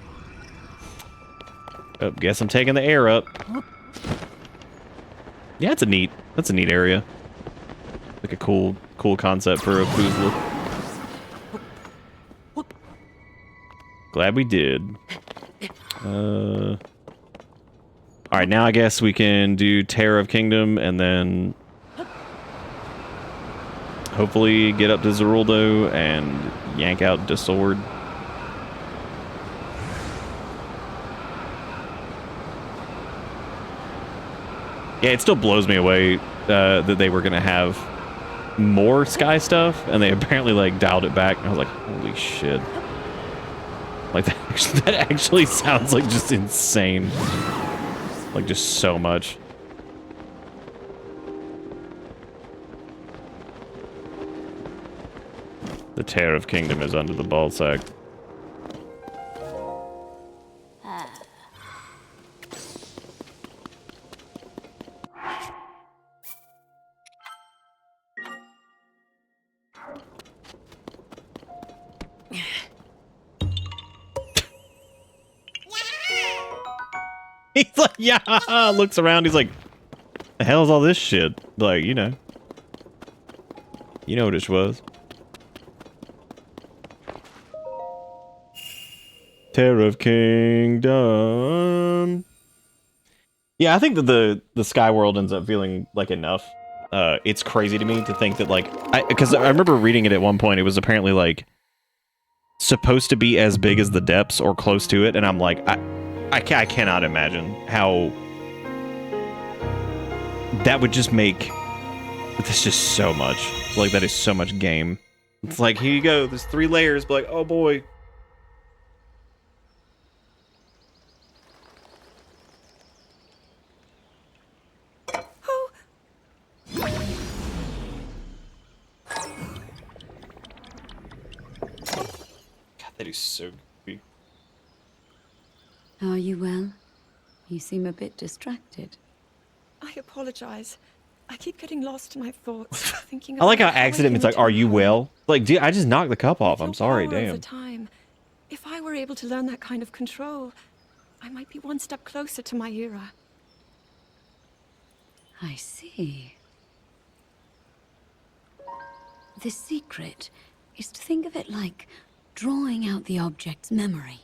Oh, guess I'm taking the air up. Yeah, that's a neat area. Like a cool concept for a foozle. Glad we did. Alright, now I guess we can do Terror of Kingdom and then hopefully get up to Zeruldo and yank out the sword. Yeah, it still blows me away that they were gonna have more sky stuff, and they apparently like dialed it back. And I was like, holy shit! Like that actually sounds like just insane. Like just so much. The Terror of Kingdom is under the ball sack. He's like, yeah, looks around, he's like, the hell is all this shit? Like, you know what it was. Terror of Kingdom. Yeah, I think that the Sky World ends up feeling like enough. It's crazy to me to think that like, because I remember reading it at one point, it was apparently like supposed to be as big as the depths or close to it, and I'm like, I cannot imagine how that would just make this just so much. Like, that is so much game. It's like, here you go, there's 3 layers, but like, oh boy. Oh. God, that is so creepy. Are you well? You seem a bit distracted. I apologize. I keep getting lost in my thoughts, thinking. I like how about accident it's like, are you well? Like, dude, I just knocked the cup off. I'm sorry, damn. Time. If I were able to learn that kind of control, I might be one step closer to my era. I see. The secret is to think of it like drawing out the object's memory.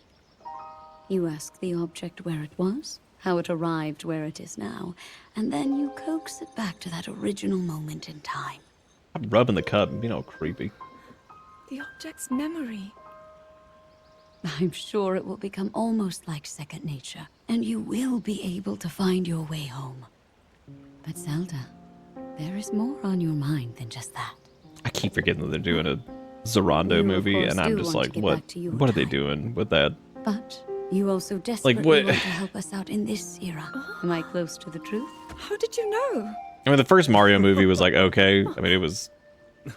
You ask the object where it was, how it arrived where it is now, and then you coax it back to that original moment in time. I'm rubbing the cup and being all creepy. The object's memory. I'm sure it will become almost like second nature, and you will be able to find your way home. But Zelda, there is more on your mind than just that. I keep forgetting that they're doing a Zorondo movie, and I'm just like, what are they doing with that? But you also desperately what- want to help us out in this era. Am I close to the truth? How did you know? I mean, the first Mario movie was like, okay. I mean, it was,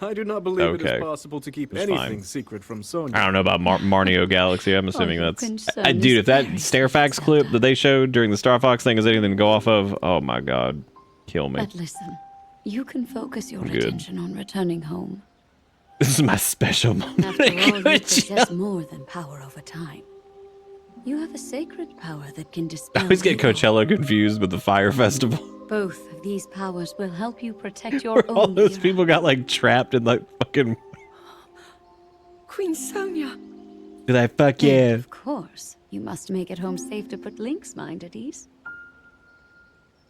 I do not believe it Okay. is possible to keep It's anything fine. secret from Sonya. I don't know about Mario Galaxy. I'm assuming your that's... concern dude, is if that very Star Fox sweet, clip Zelda. that they showed during the Star Fox thing is anything to go off of, oh my god. Kill me. But listen, you can focus your Good. attention on returning home. This is my special moment. After all, you Good possess job. more than power over time. You have a sacred power that can I dispel always get evil. Coachella confused with the Fire Festival. Both of these powers will help you protect your All own those era. people got like trapped in like fucking... Queen Sonia. Be like, fuck And yeah. Of course, you must make it home safe to put Link's mind at ease.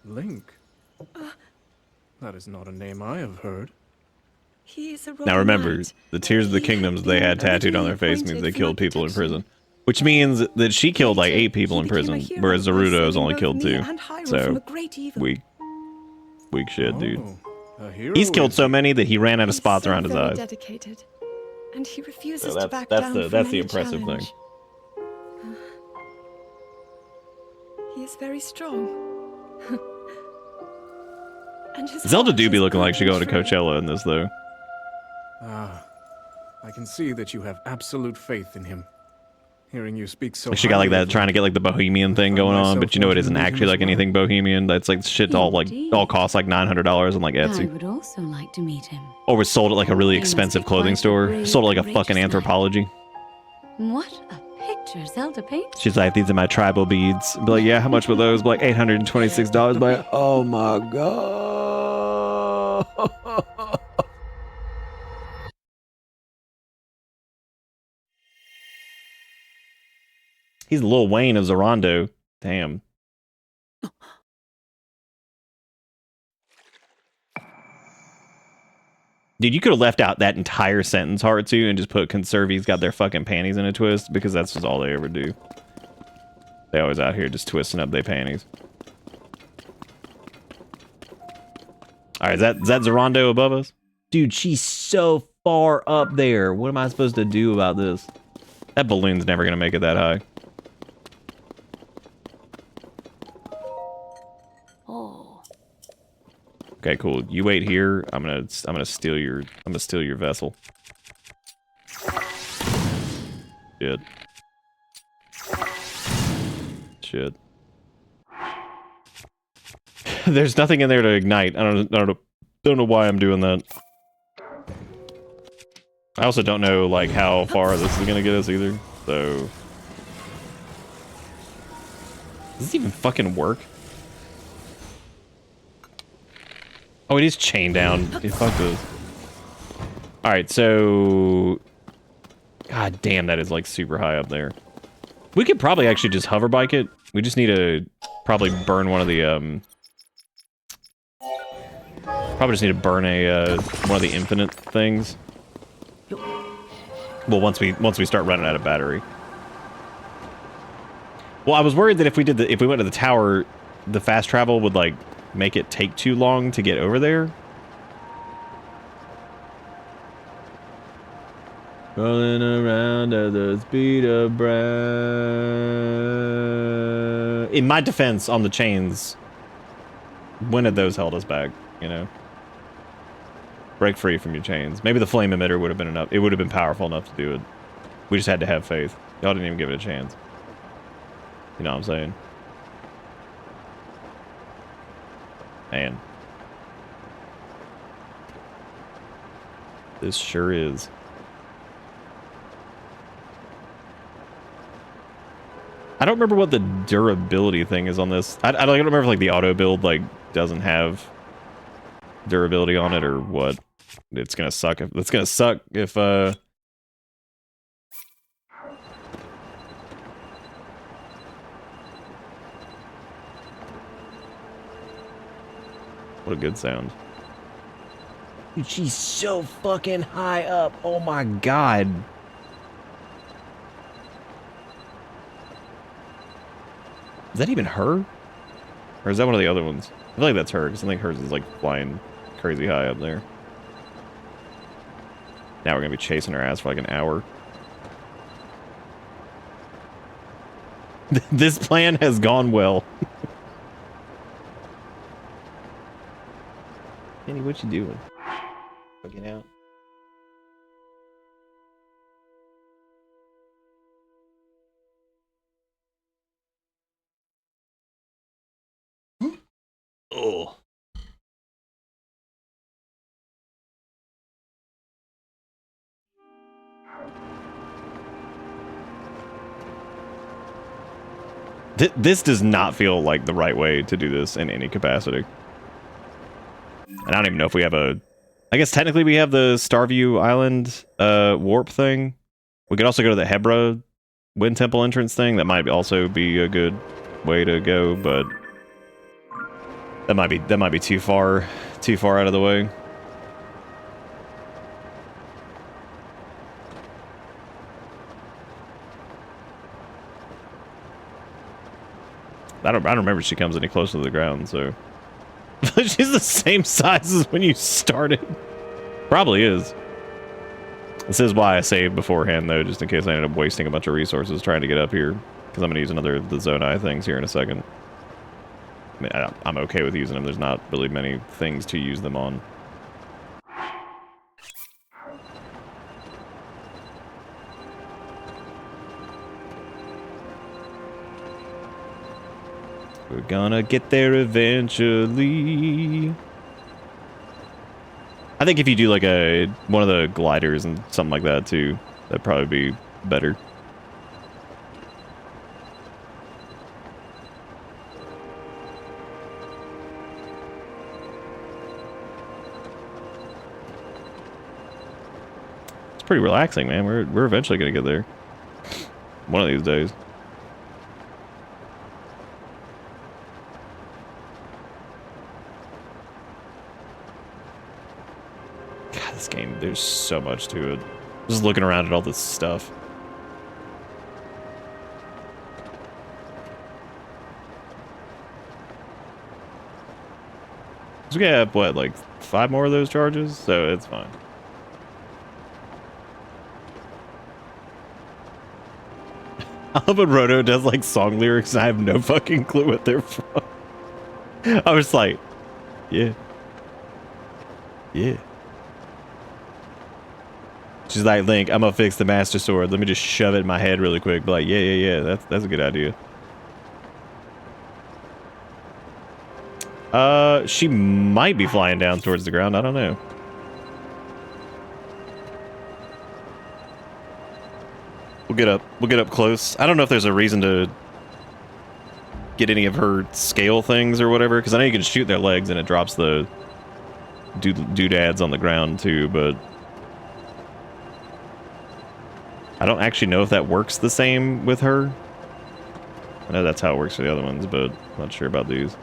Link? That is not a name I have heard. He is a Now royal remember, knight. the Tears of the He Kingdoms had they been had tattooed on their originally face means appointed they for killed my people in protection. prison. Which means that she killed like 8 people in He became a prison, hero whereas by Zaruto's saving only both killed me 2. and Hyrule from So, a great evil. weak shit, dude. Oh, a hero He's killed is so he? many that he ran out of He's spots so around his very eyes. dedicated, and he refuses So to back that's down the from that's the any impressive thing. challenge. He is very strong. And his Zelda heart do be is looking like she going to true. Coachella in this though. Ah, I can see that you have absolute faith in him. Hearing you speak so She got like highly that of trying to him, get like the bohemian thing going on, but you know it isn't actually like anything bohemian. That's like shit all like Indeed. all costs like $900 on like I Etsy. would also like to meet him. Or was sold at like a really He must expensive be clothing quite a store. brave, Sold at like a courageous fucking man. Anthropology. What a picture Zelda paints. She's like, these are my tribal beads. Be like, yeah, how much were those? Be like, $826. Be like, oh my god. He's Lil Wayne of Zorondo. Damn. Dude, you could have left out that entire sentence, Heartsu, and just put conservies got their fucking panties in a twist, because that's just all they ever do. They always out here just twisting up their panties. Alright, is that Zorondo above us? Dude, she's so far up there. What am I supposed to do about this? That balloon's never gonna make it that high. Oh, Okay, cool. You wait here. I'm gonna steal your vessel. Shit. Shit. There's nothing in there to ignite. I don't know why I'm doing that. I also don't know like how far this is gonna get us either. So does this even fucking work? Oh, it is chained down. It fuck this. Alright, so god damn, that is like super high up there. We could probably actually just hover bike it. We just need to probably burn one of the probably just need to burn a one of the infinite things. Well, once we start running out of battery. Well, I was worried that if we went to the tower, the fast travel would like make it take too long to get over there. Rolling around at the speed of breath. In my defense, on the chains, when had those held us back, you know? Break free from your chains. Maybe the flame emitter would have been enough. It would have been powerful enough to do it. We just had to have faith. Y'all didn't even give it a chance. You know what I'm saying? Man. This sure is. I don't remember what the durability thing is on this. I don't remember if like the auto build like doesn't have durability on it or what. It's gonna suck if what a good sound. Dude, she's so fucking high up. Oh my god. Is that even her? Or is that one of the other ones? I feel like that's her, because I think hers is like flying crazy high up there. Now we're gonna be chasing her ass for like an hour. This plan has gone well. Kenny, what you doing? Fucking out. Oh. This does not feel like the right way to do this in any capacity. And I don't even know if we have a... I guess technically we have the Starview Island warp thing. We could also go to the Hebra Wind Temple entrance thing. That might also be a good way to go, but that might be too far out of the way. I don't remember if she comes any closer to the ground, so she's the same size as when you started. Probably is. This is why I saved beforehand, though, just in case I ended up wasting a bunch of resources trying to get up here, because I'm going to use another of the Zonai things here in a second. I mean, I'm okay with using them. There's not really many things to use them on. We're gonna get there eventually. I think if you do like one of the gliders and something like that too, that'd probably be better. It's pretty relaxing, man. We're eventually gonna get there. One of these days. This game, there's so much to it. Just looking around at all this stuff. So we have, what, like 5 more of those charges? So it's fine. I love when Roto does like song lyrics and I have no fucking clue what they're from. I was like, yeah. Yeah. She's like, Link, I'm gonna fix the Master Sword. Let me just shove it in my head really quick. Be like, yeah. That's a good idea. She might be flying down towards the ground. I don't know. We'll get up close. I don't know if there's a reason to get any of her scale things or whatever, because I know you can shoot their legs and it drops the doodads on the ground too, but I don't actually know if that works the same with her. I know that's how it works for the other ones, but I'm not sure about these.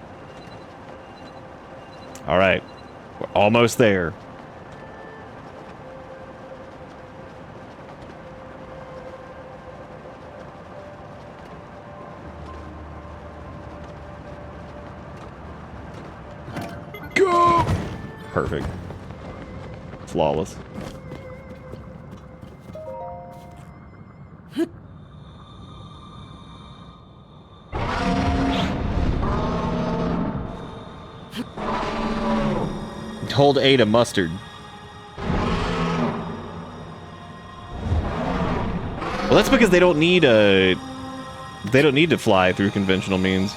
All right, we're almost there. Go! Perfect. Flawless. Hold A to mustard. Well, that's because they don't need to fly through conventional means.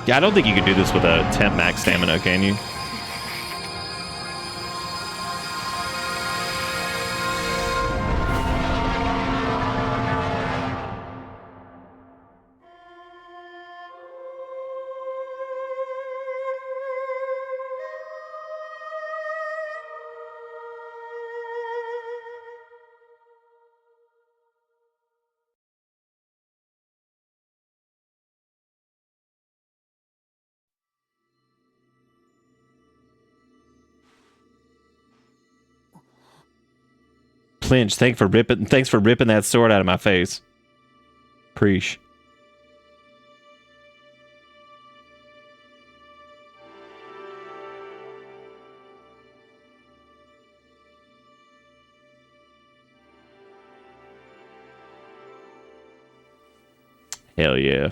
Yeah, I don't think you can do this with a temp max stamina, can you? Flinch, thanks for ripping that sword out of my face. Preach. Hell yeah.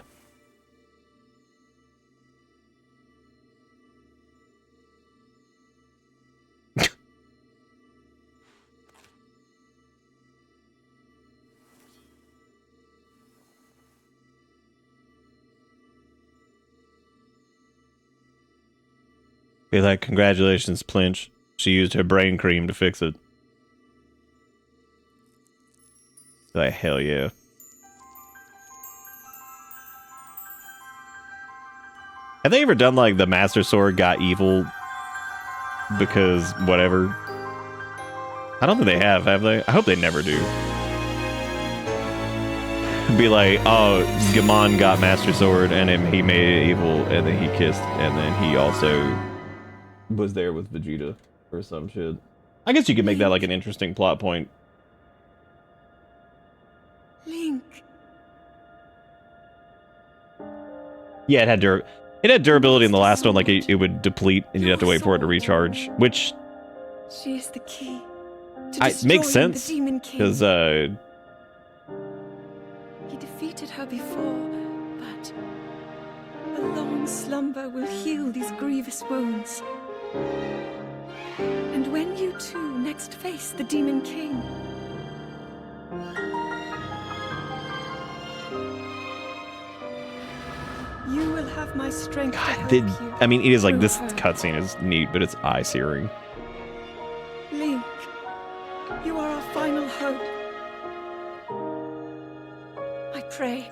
Be like, congratulations, Plinch. She used her brain cream to fix it. Like, hell yeah. Have they ever done, like, the Master Sword got evil because whatever? I don't think they have they? I hope they never do. Be like, oh, Gamon got Master Sword, and he made it evil, and then he kissed, and then he also was there with Vegeta or some shit. I guess you could make that like an interesting plot point. Link. Yeah, it had durability in the last one, like it would deplete and you'd have to wait for it to recharge, which She is the key to makes destroying sense the Demon King. because He defeated her before, but a long slumber will heal these grievous wounds. And when you two next face the Demon King, you will have my strength to help you. I mean, it is like through this her. cutscene is neat, but it's eye searing. Link, you are our final hope. I pray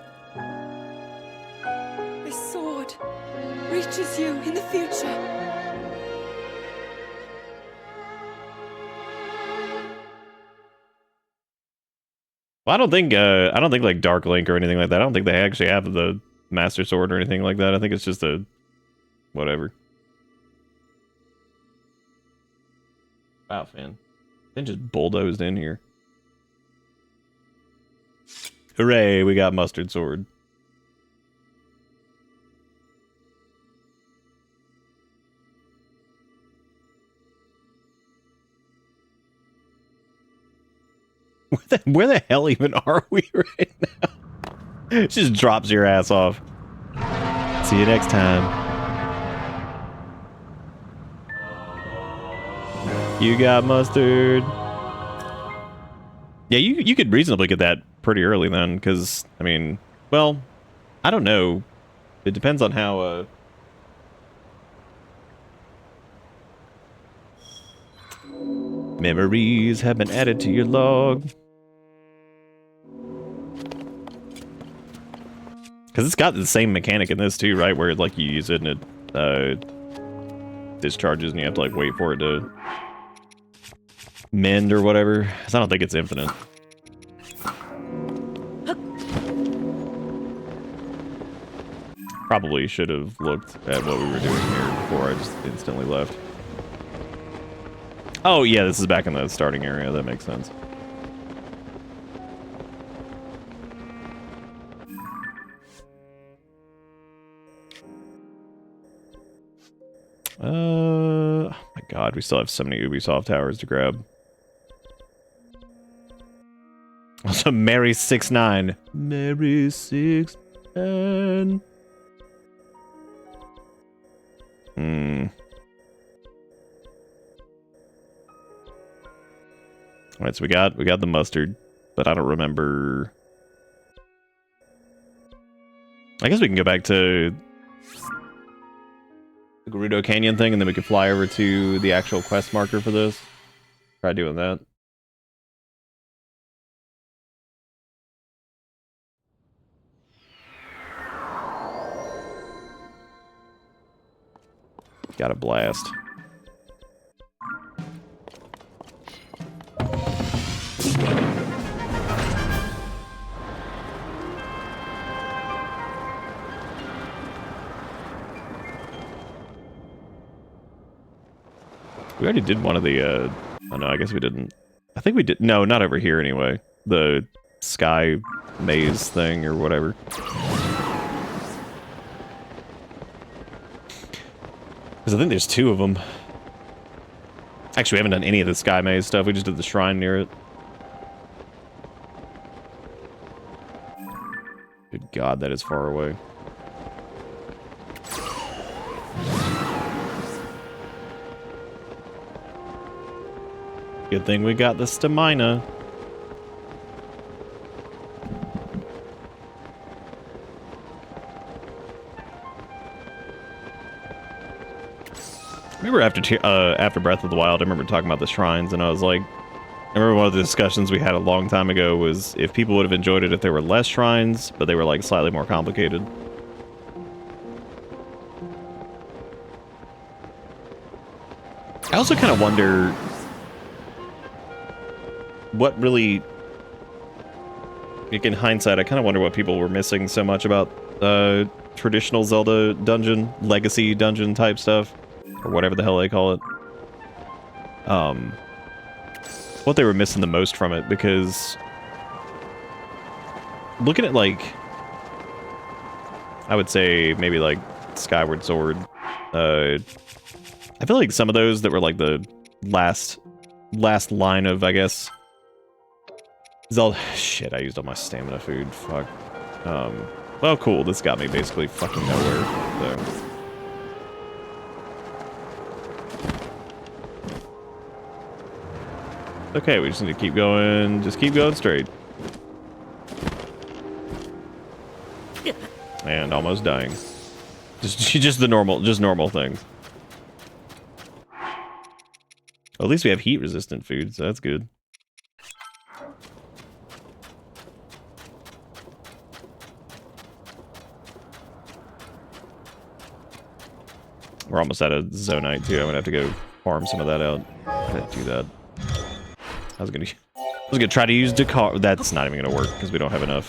this sword reaches you in the future. Well, I don't think like Dark Link or anything like that. I don't think they actually have the Master Sword or anything like that. I think it's just a whatever. Wow, fan. Then just bulldozed in here. Hooray, we got Mustard Sword. Where the hell even are we right now? It just drops your ass off. See you next time. You got mustard. Yeah, you could reasonably get that pretty early then, because, I mean, well, I don't know. It depends on how, memories have been added to your log. Because it's got the same mechanic in this too, right? Where like you use it and it discharges and you have to like wait for it to mend or whatever. So I don't think it's infinite. Probably should have looked at what we were doing here before I just instantly left. Oh yeah, this is back in the starting area. That makes sense. Oh my god, we still have so many Ubisoft towers to grab. Also, Mary 69. Mary 69. Alright, so we got the mustard, but I don't remember. I guess we can go back to the Gerudo Canyon thing, and then we could fly over to the actual quest marker for this. Try doing that. Got a blast. We already did one of the, oh no, I guess we didn't. I think we did, no, not over here anyway. The sky maze thing or whatever. Because I think there's 2 of them. Actually, we haven't done any of the sky maze stuff. We just did the shrine near it. Good God, that is far away. Good thing we got the stamina. Remember after Breath of the Wild, I remember talking about the shrines, and I was like, I remember one of the discussions we had a long time ago was if people would have enjoyed it if there were less shrines, but they were like slightly more complicated. I also kind of wonder what really, like in hindsight, I kind of wonder what people were missing so much about traditional Zelda dungeon, legacy dungeon type stuff, or whatever the hell they call it. What they were missing the most from it, because looking at like, I would say maybe like Skyward Sword, I feel like some of those that were like the last line of, I guess, Zelda. Shit, I used all my stamina food. Fuck. Well, cool. This got me basically fucking nowhere. So. Okay, we just need to keep going. Just keep going straight. And almost dying. Just the normal things. Well, at least we have heat-resistant food, so that's good. We're almost out of Zonite too. I'm gonna have to go farm some of that out. I didn't do that. I was gonna try to use Dakar. That's not even gonna work because we don't have enough.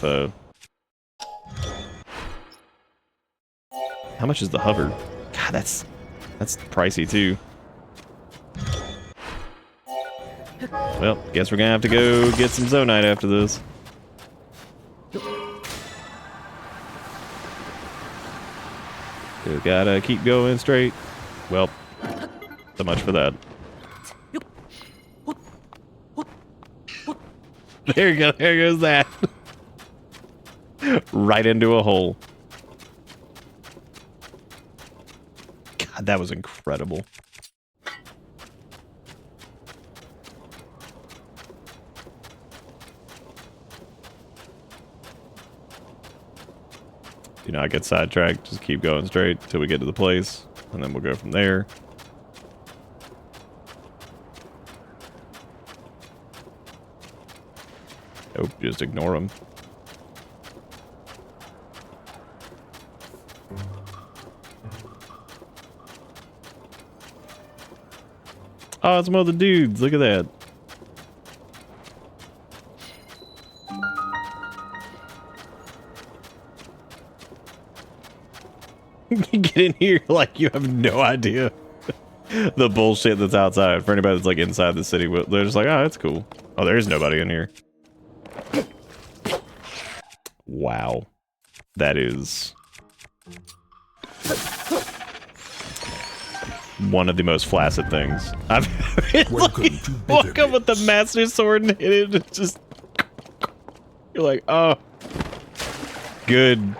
How much is the hover? God, that's pricey too. Well, guess we're gonna have to go get some Zonite after this. We gotta keep going straight. Well, so much for that. There you go. There goes that. Right into a hole. God, that was incredible. Do not get sidetracked. Just keep going straight till we get to the place, and then we'll go from there. Nope, just ignore them. Oh, it's one of the dudes. Look at that. You get in here like you have no idea the bullshit that's outside. For anybody that's like inside the city, they're just like, oh, that's cool. Oh, there's nobody in here. Wow. That is one of the most flaccid things I've ever like, walk up with the Master Sword and hit it. It's just, you're like, oh, good.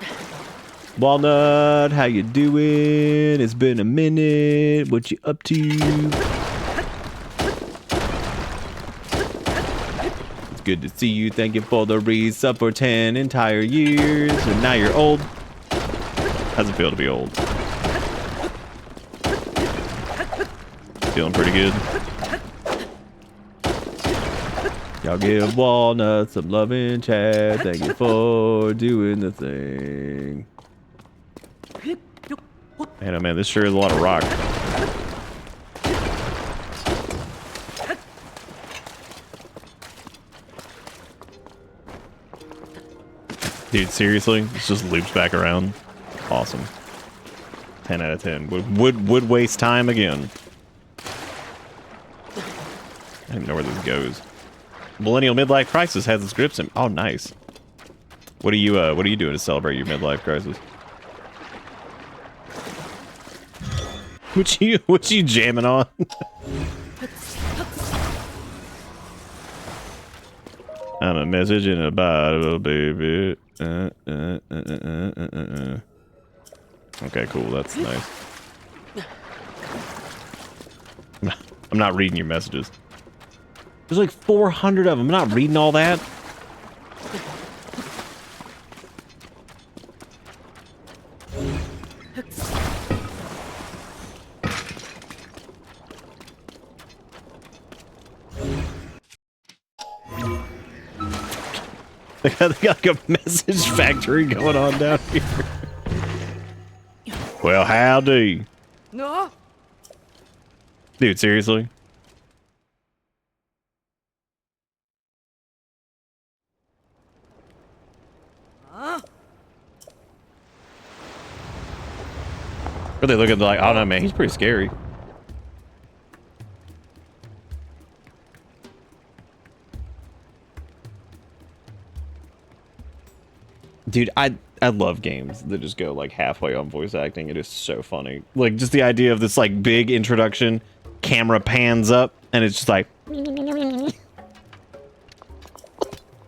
Walnut, how you doing? It's been a minute. What you up to? It's good to see you. Thank you for the resub for 10 entire years. And now you're old. How's it feel to be old? Feeling pretty good. Y'all give Walnut some love in chat. Thank you for doing the thing. Man, oh man, this sure is a lot of rock. Dude, seriously? This just loops back around. Awesome. 10 out of 10. Would waste time again. I don't even know where this goes. Millennial Midlife Crisis has its grips in. Oh, nice. What are you doing to celebrate your midlife crisis? What you jamming on? I'm a message in a bottle, baby. Okay, cool. That's nice. I'm not reading your messages. There's like 400 of them. I'm not reading all that. They got like a message factory going on down here. Well, howdy. No. Dude, seriously? But they look at like, I don't know, man, he's pretty scary. Dude, I love games that just go like halfway on voice acting. It is so funny. Like just the idea of this like big introduction, camera pans up, and it's just like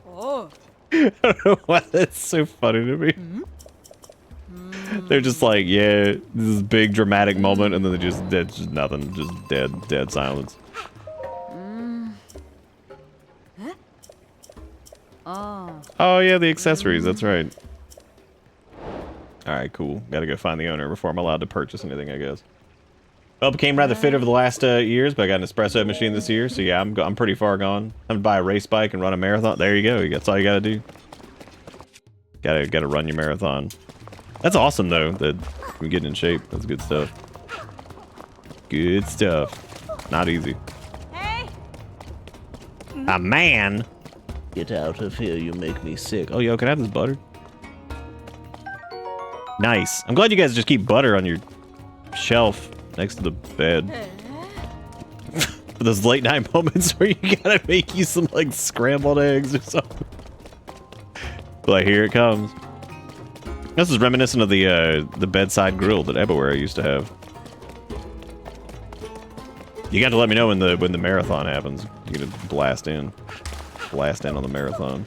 Oh. I don't know why that's so funny to me. They're just like, yeah, this is big dramatic moment, and then they just just nothing, just dead silence. Oh yeah, the accessories, that's right. Alright, cool. Gotta go find the owner before I'm allowed to purchase anything, I guess. Well, it became rather fit over the last years, but I got an espresso machine this year, so yeah, I'm pretty far gone. I'm gonna buy a race bike and run a marathon. There you go, that's all you gotta do. Gotta run your marathon. That's awesome though, that you're getting in shape. That's good stuff. Good stuff. Not easy. Hey. A man? Get out of here, you make me sick. Oh, yo, can I have this butter? Nice. I'm glad you guys just keep butter on your shelf next to the bed. For those late night moments where you gotta make you some, like, scrambled eggs or something. Like, here it comes. This is reminiscent of the bedside grill that Eboware used to have. You got to let me know when the marathon happens. You get to blast in on the marathon.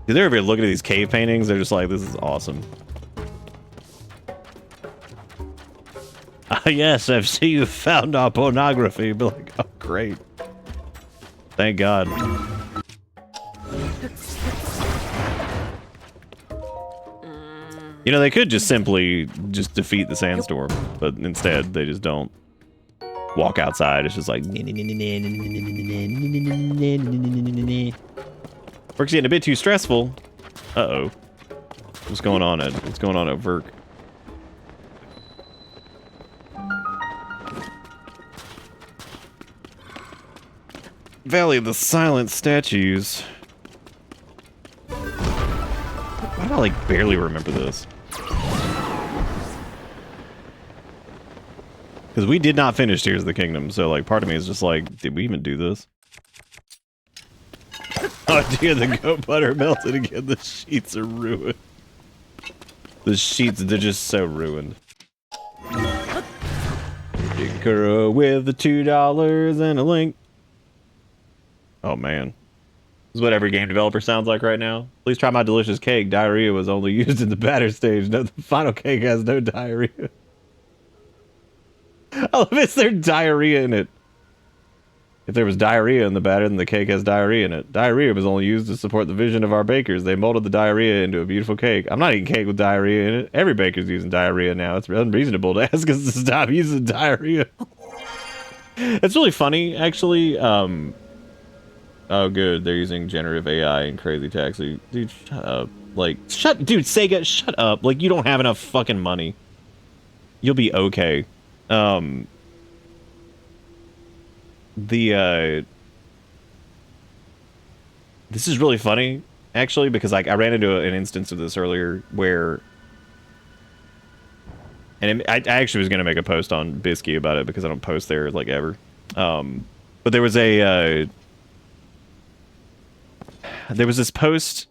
Did they ever look at these cave paintings? They're just like, this is awesome. Ah, yes, I've seen you found our pornography. Be like, oh, great. Thank God. You know, they could just simply just defeat the sandstorm, but instead they just don't. Walk outside, it's just like work's getting a bit too stressful. Uh-oh. What's going on at Verk? Valley of the Silent Statues. Why do I like barely remember this? Because we did not finish Tears of the Kingdom, so like part of me is just like, did we even do this? Oh dear, the goat butter melted again. The sheets are ruined. The sheets, they're just so ruined. Girl with the $2 and a link. Oh man. This is what every game developer sounds like right now. Please try my delicious cake. Diarrhea was only used in the batter stage. No, the final cake has no diarrhea. I love it, there's diarrhea in it. If there was diarrhea in the batter, then the cake has diarrhea in it. Diarrhea was only used to support the vision of our bakers. They molded the diarrhea into a beautiful cake. I'm not eating cake with diarrhea in it. Every baker's using diarrhea now. It's unreasonable to ask us to stop using diarrhea. It's really funny, actually. Oh, good. They're using generative AI and Crazy Taxi. Dude, shut up. Like, dude, Sega, shut up. Like, you don't have enough fucking money. You'll be okay. This is really funny, actually, because like I ran into an instance of this earlier where, and I actually was gonna make a post on Bisky about it because I don't post there like ever. But there was this post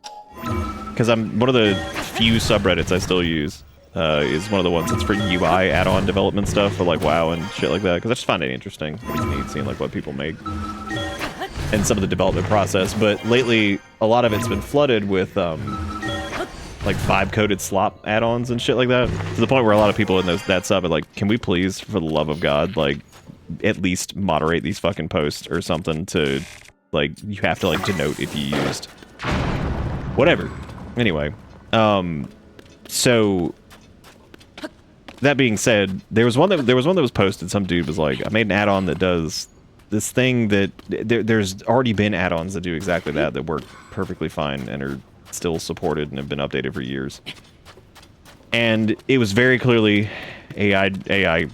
because I'm one of the few subreddits I still use. Is one of the ones that's for UI add-on development stuff for like WoW and shit like that, because I just find it interesting. It's neat seeing like what people make and some of the development process. But lately, a lot of it's been flooded with like vibe-coded slop add-ons and shit like that, to the point where a lot of people in that sub are like, "Can we please, for the love of God, like at least moderate these fucking posts or something to like you have to like denote if you used whatever." Anyway, so. That being said, there was one that was posted. Some dude was like, "I made an add-on that does this thing that there's already been add-ons that do exactly that work perfectly fine and are still supported and have been updated for years." And it was very clearly AI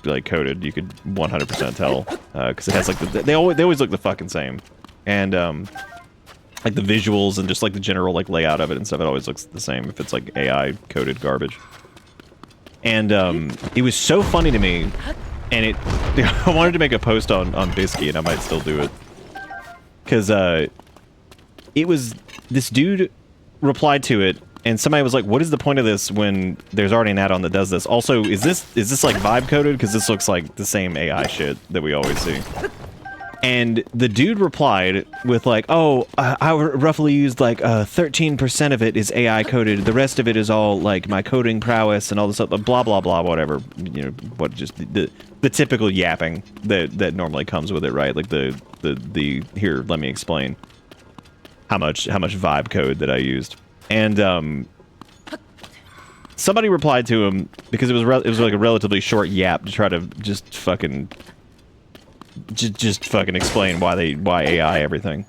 like coded. You could 100% tell because it has like they always look the fucking same, and like the visuals and just like the general like layout of it and stuff. It always looks the same if it's like AI coded garbage. And it was so funny to me, and I wanted to make a post on Bisky, and I might still do it, because it was this dude replied to it, and somebody was like, "What is the point of this when there's already an add-on that does this? Also, is this like vibe coded? Because this looks like the same AI shit that we always see." And the dude replied with like, "Oh, I roughly used like 13% of it is AI coded. The rest of it is all like my coding prowess and all this stuff, blah blah blah, whatever. You know, what just the typical yapping that normally comes with it, right? Like the here, let me explain how much vibe code that I used." And somebody replied to him because it was like a relatively short yap to try to just fucking explain why AI everything.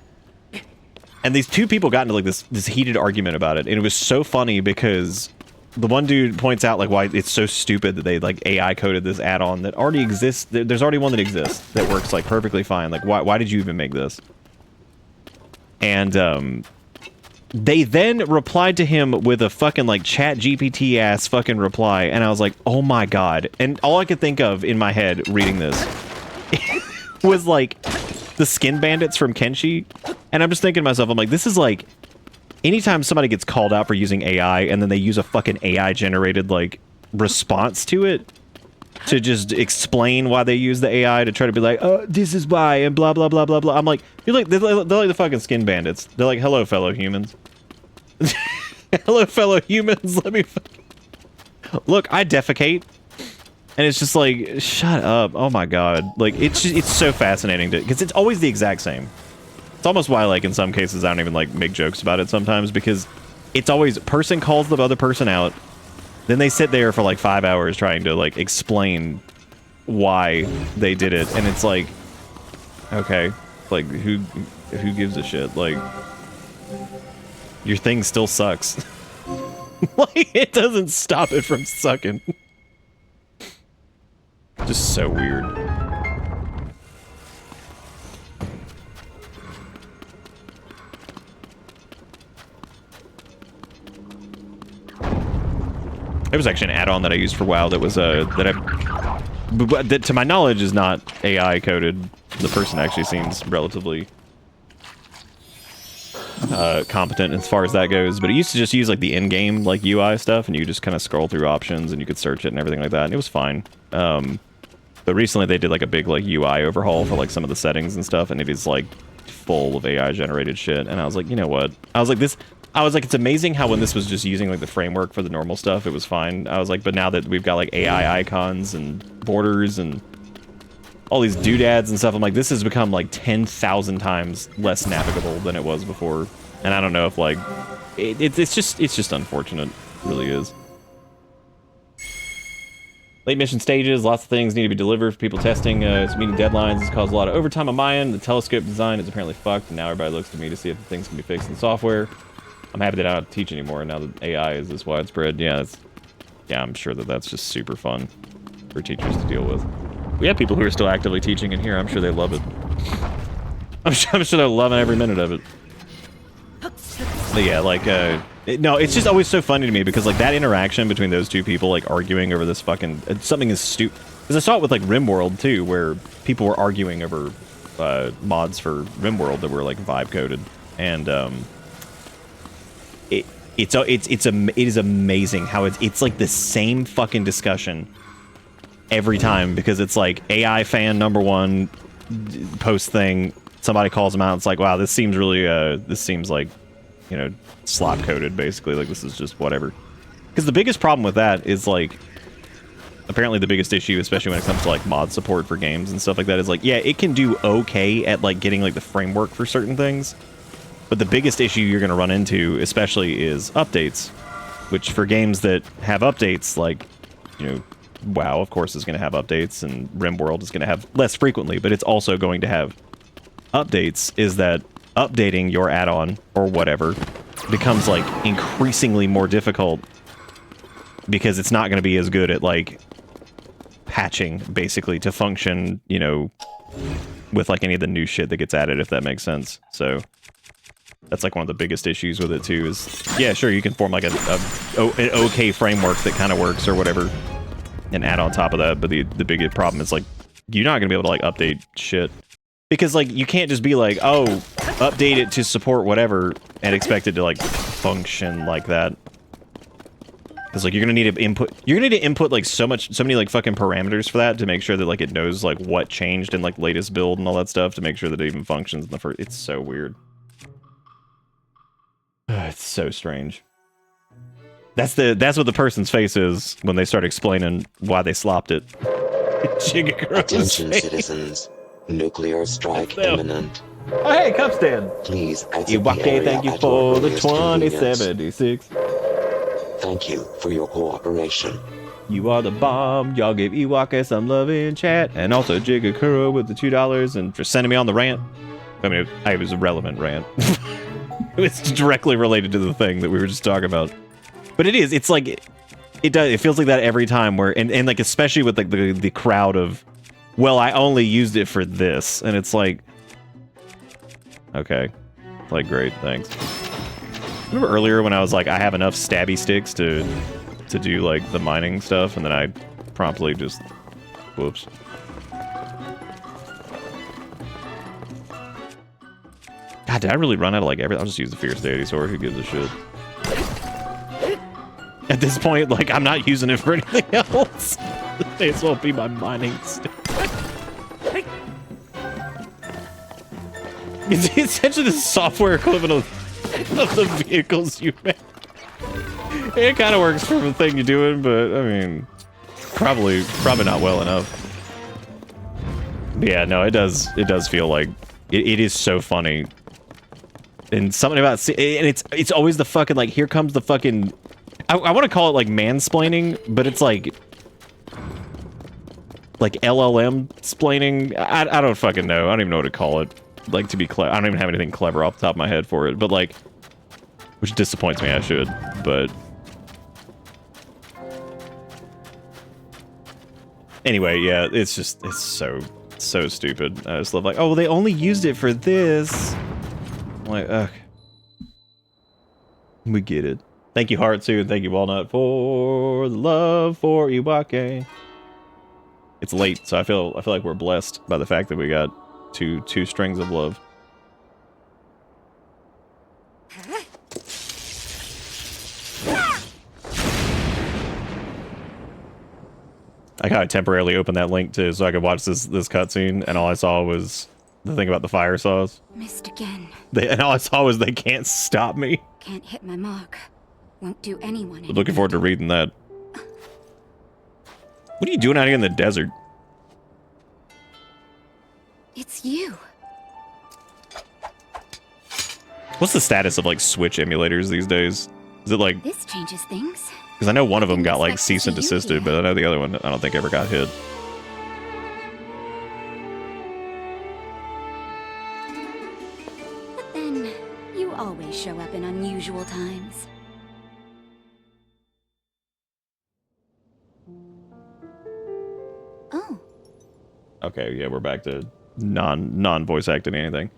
And these two people got into like this heated argument about it, and it was so funny because the one dude points out like why it's so stupid that they like AI coded this add-on that already exists. There's already one that exists that works like perfectly fine. Like why did you even make this? And they then replied to him with a fucking like chat GPT ass fucking reply, and I was like, oh my god. And all I could think of in my head reading this was like the skin bandits from Kenshi, and I'm just thinking to myself, I'm like, this is like anytime somebody gets called out for using AI and then they use a fucking AI generated like response to it to just explain why they use the AI to try to be like, oh, this is why, and blah blah blah blah blah. I'm like, they're like the fucking skin bandits. They're like, hello fellow humans. Hello fellow humans, let me look, I defecate. And it's just like, shut up. Oh my god. Like, it's so fascinating to, because it's always the exact same. It's almost why, like, in some cases, I don't even, like, make jokes about it sometimes, because it's always, person calls the other person out, then they sit there for, like, 5 hours trying to, like, explain why they did it, and it's like, okay, like, who gives a shit? Like, your thing still sucks. Like, it doesn't stop it from sucking. Just so weird. It was actually an add-on that I used for WoW that was that to my knowledge is not AI coded. The person actually seems relatively competent as far as that goes, but it used to just use like the in-game like UI stuff, and you just kind of scroll through options and you could search it and everything like that, and it was fine. But recently they did like a big like UI overhaul for like some of the settings and stuff, and it is like full of AI generated shit. And I was like, you know what? I was like, it's amazing how when this was just using like the framework for the normal stuff, it was fine. I was like, but now that we've got like AI icons and borders and all these doodads and stuff. I'm like, this has become like 10,000 times less navigable than it was before. And I don't know if like, it's just unfortunate. It really is. Late mission stages, lots of things need to be delivered for people testing. It's meeting deadlines. It's caused a lot of overtime on my end. The telescope design is apparently fucked, and now everybody looks to me to see if the things can be fixed in software. I'm happy that I don't have to teach anymore now that AI is this widespread. Yeah, I'm sure that that's just super fun for teachers to deal with. We have people who are still actively teaching in here. I'm sure they love it. I'm sure they're loving every minute of it. But yeah, like, no, it's just always so funny to me because, like, that interaction between those two people, like, arguing over this fucking, something is stupid. Because I saw it with, like, RimWorld, too, where people were arguing over mods for RimWorld that were, like, vibe coded. And, it is amazing how it's, like, the same fucking discussion every time because it's, like, AI fan #1 post thing, somebody calls them out, it's like, wow, this seems really, this seems like, you know, slop coded basically, like this is just whatever. Because the biggest problem with that is like, apparently the biggest issue, especially when it comes to like mod support for games and stuff like that, is like, yeah, it can do okay at like getting like the framework for certain things, but the biggest issue you're going to run into especially is updates, which for games that have updates, like, you know, WoW of course is going to have updates, and RimWorld is going to have less frequently, but it's also going to have updates, is that updating your add-on or whatever becomes like increasingly more difficult because it's not going to be as good at like patching basically to function, you know, with like any of the new shit that gets added, if that makes sense. So that's like one of the biggest issues with it too is, yeah, sure, you can form like an okay framework that kind of works or whatever and add on top of that, but the biggest problem is like you're not going to be able to like update shit. Because, like, you can't just be like, oh, update it to support whatever and expect it to, like, function like that. Because, like, you're gonna need to input, like, so many, like, fucking parameters for that to make sure that, like, it knows, like, what changed in, like, latest build and all that stuff to make sure that it even functions in the first... It's so weird. It's so strange. That's what the person's face is when they start explaining why they slopped it. Attention, citizens. Nuclear strike imminent. Oh, hey, Cupstand. Please exit the Iwake, area thank you at for your the earliest convenience. 2076. Thank you for your cooperation. You are the bomb. Y'all gave Iwake some love in chat. And also Jigakuro with the $2 and for sending me on the rant. I mean, it was a relevant rant. It's directly related to the thing that we were just talking about. But it is. It's like... It feels like that every time where... And like, especially with like the crowd of... Well, I only used it for this, and it's like, okay, like, great, thanks. Remember earlier when I was like, I have enough stabby sticks to do like the mining stuff, and then I promptly just, whoops. God, did I really run out of like everything? I'll just use the Fierce Deity Sword. Who gives a shit? At this point, like, I'm not using it for anything else. It may as well be my mining stick. It's essentially the software equivalent of the vehicles you make. It kind of works for the thing you're doing, but I mean, probably not well enough. But yeah, no, it does feel like it is so funny. And something about and it's always the fucking like, here comes the fucking, I want to call it like mansplaining, but it's like LLM splaining. I don't fucking know. I don't even know what to call it. Like, to be clever, I don't even have anything clever off the top of my head for it, but like, which disappoints me, I should, but anyway, yeah, it's so stupid. I just love like, oh, well, they only used it for this. I'm like, ugh. We get it. Thank you, Heartsu, and thank you, Walnut, for the love for Iwake. It's late, so I feel like we're blessed by the fact that we got two strings of love. I kind of temporarily opened that link too, so I could watch this cutscene, and all I saw was the thing about the fire saws. Missed again. And all I saw was they can't stop me. Can't hit my mark. Won't do anyone any Looking forward to reading that. What are you doing out here in the desert? It's you. What's the status of like Switch emulators these days? Is it like, This changes things. because I know one of them Didn't got like expect to cease and see you desisted, here. but I know the other one I don't think ever got hit. But then, you always show up in unusual times. Oh, Okay, yeah, we're back to non voice acting anything.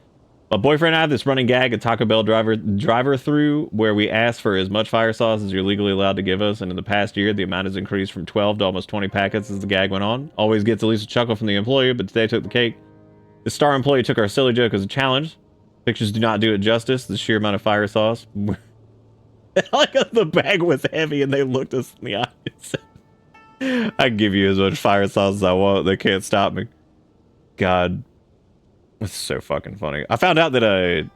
My boyfriend and I have this running gag at Taco Bell driver through where we ask for as much fire sauce as you're legally allowed to give us, and in the past year the amount has increased from 12 to almost 20 packets as the gag went on. Always gets at least a chuckle from the employee, but today took the cake. The star employee took our silly joke as a challenge. Pictures do not do it justice, the sheer amount of fire sauce. Like the bag was heavy and they looked us in the eyes. I can give you as much fire sauce as I want, they can't stop me. God. It's so fucking funny. I found out that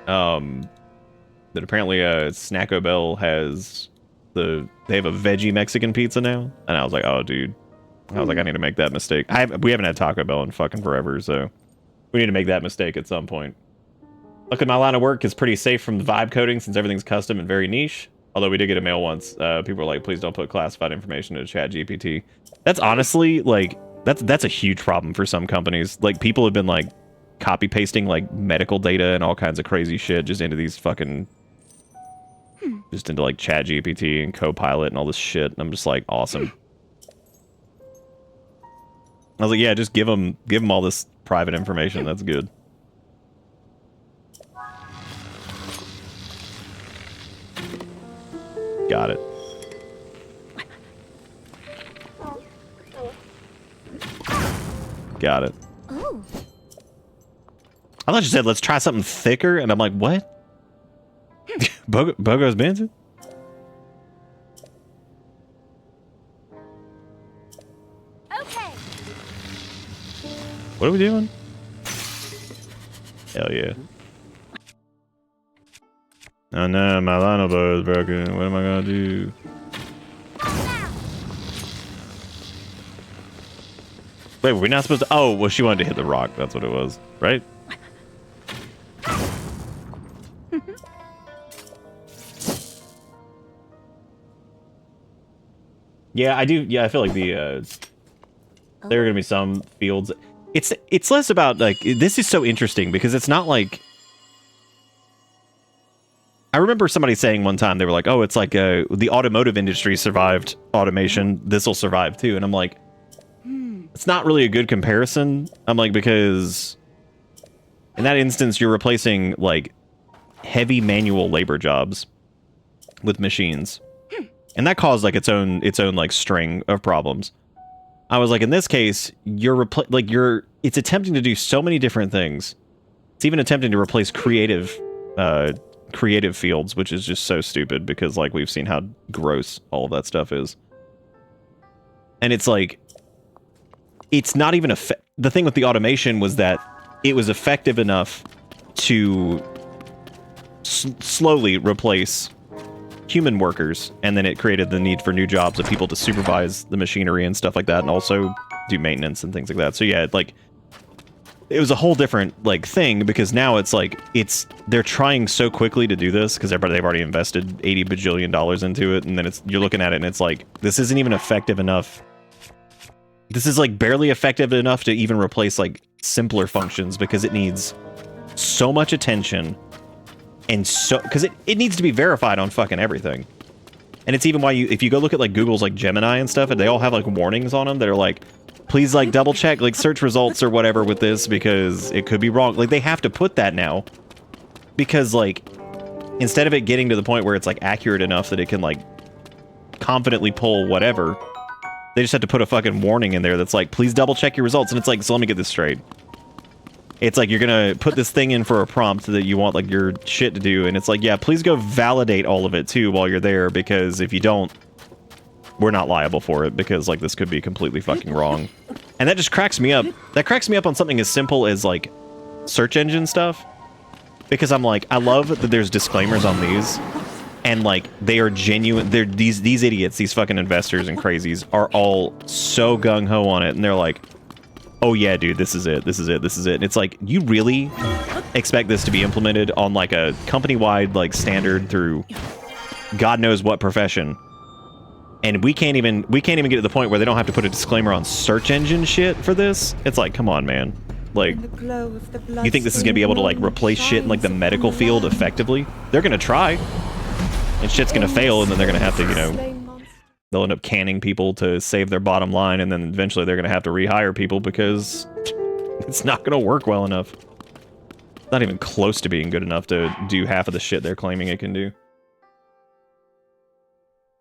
that apparently Snacko Bell has they have a veggie Mexican pizza now, and I was like, oh dude, I was like, I need to make that mistake. We haven't had Taco Bell in fucking forever, so we need to make that mistake at some point. Look, at my line of work is pretty safe from the vibe coding since everything's custom and very niche. Although we did get a mail once, people were like, please don't put classified information into ChatGPT. That's honestly like that's a huge problem for some companies. Like people have been like copy pasting like medical data and all kinds of crazy shit just into these fucking just into like ChatGPT and Copilot and all this shit. And I'm just like, awesome. I was like, yeah, just give them all this private information. That's good. Got it. Got it. oh. I thought you said, let's try something thicker, and I'm like, what? Bogo's Benson? Okay. What are we doing? Hell yeah. Oh no, my line of is broken. What am I gonna do? Wait, were we not supposed to? Oh, well, she wanted to hit the rock. That's what it was, right? Yeah, I do. Yeah, I feel like there are gonna be some fields. It's less about like this is so interesting because it's not like. I remember somebody saying one time they were like, "Oh, it's like the automotive industry survived automation. This will survive too." And I'm like, it's not really a good comparison. I'm like, because in that instance, you're replacing like heavy manual labor jobs with machines, and that caused like its own like string of problems. I was like, in this case, it's attempting to do so many different things. It's even attempting to replace creative fields, which is just so stupid because like we've seen how gross all of that stuff is. And it's like, it's not even the thing with the automation was that it was effective enough to slowly replace human workers, and then it created the need for new jobs of people to supervise the machinery and stuff like that, and also do maintenance and things like that. So yeah, like it was a whole different like thing because now it's like they're trying so quickly to do this because they've already invested $80 bajillion into it, and then you're looking at it and it's like this isn't even effective enough. This is like barely effective enough to even replace like simpler functions because it needs so much attention and because it needs to be verified on fucking everything. And it's even why if you go look at like Google's like Gemini and stuff, and they all have like warnings on them that are like, please like double check like search results or whatever with this because it could be wrong. Like they have to put that now because like instead of it getting to the point where it's like accurate enough that it can like confidently pull whatever, they just have to put a fucking warning in there that's like, please double check your results. And it's like, so let me get this straight. It's like, you're gonna put this thing in for a prompt that you want like your shit to do, and it's like, yeah, please go validate all of it too while you're there, because if you don't, we're not liable for it, because like this could be completely fucking wrong. And that just cracks me up. That cracks me up on something as simple as like search engine stuff, because I'm like, I love that there's disclaimers on these, and like they are genuine. They're these idiots, these fucking investors and crazies are all so gung-ho on it, and they're like, oh yeah, dude, this is it, this is it, this is it. And it's like, you really expect this to be implemented on like a company-wide like standard through God knows what profession, and we can't even get to the point where they don't have to put a disclaimer on search engine shit for this? It's like, come on, man. Like, you think this is gonna be able to like replace shit in like the medical field effectively? They're gonna try, and shit's gonna fail, and then they're gonna have to, you know, they'll end up canning people to save their bottom line, and then eventually they're gonna have to rehire people because it's not gonna work well enough. It's not even close to being good enough to do half of the shit they're claiming it can do.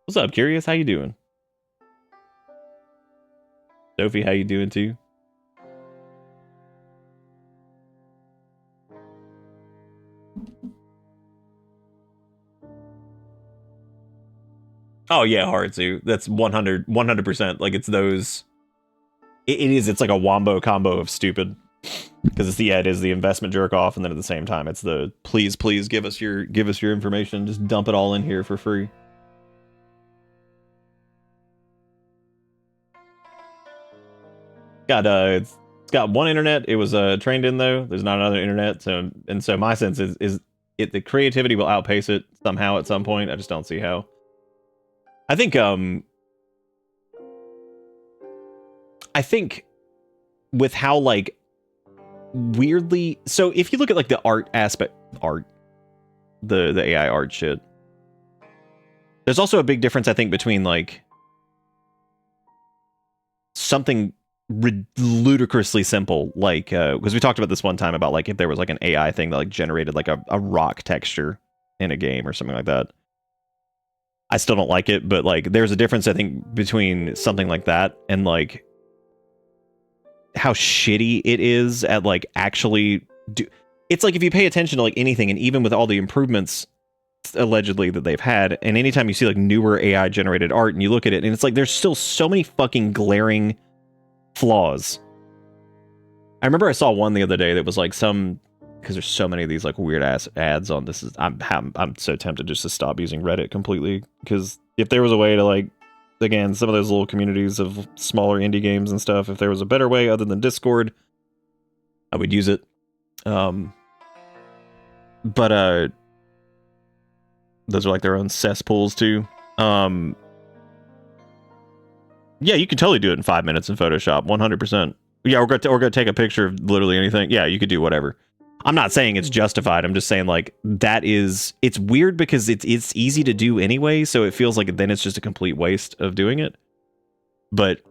What's up, Curious? How you doing? Sophie, how you doing too? Oh yeah, Haritsu. That's 100%. Like, it's those. It is. It's like a wombo combo of stupid. Because it's it is the investment jerk off, and then at the same time, it's the please give us your information. Just dump it all in here for free. It's got one internet. It was trained in though. There's not another internet. So my sense is the creativity will outpace it somehow at some point. I just don't see how. I think with how like weirdly, so if you look at like the art aspect, the AI art shit, there's also a big difference I think between like something ludicrously simple, like because we talked about this one time about like if there was like an AI thing that like generated like a rock texture in a game or something like that. I still don't like it, but like there's a difference I think between something like that and like how shitty it is at like actually do. It's like if you pay attention to like anything, and even with all the improvements allegedly that they've had, and anytime you see like newer AI generated art and you look at it and it's like there's still so many fucking glaring flaws. I remember I saw one the other day that was like some, because there's so many of these like weird ass ads on this. I'm so tempted just to stop using Reddit completely, because if there was a way to like, again, some of those little communities of smaller indie games and stuff, if there was a better way other than Discord, I would use it. But those are like their own cesspools too. Yeah, you could totally do it in 5 minutes in Photoshop, 100%. Yeah, we're gonna take a picture of literally anything. Yeah, you could do whatever. I'm not saying it's justified. I'm just saying like it's weird because it's easy to do anyway, so it feels like then it's just a complete waste of doing it. But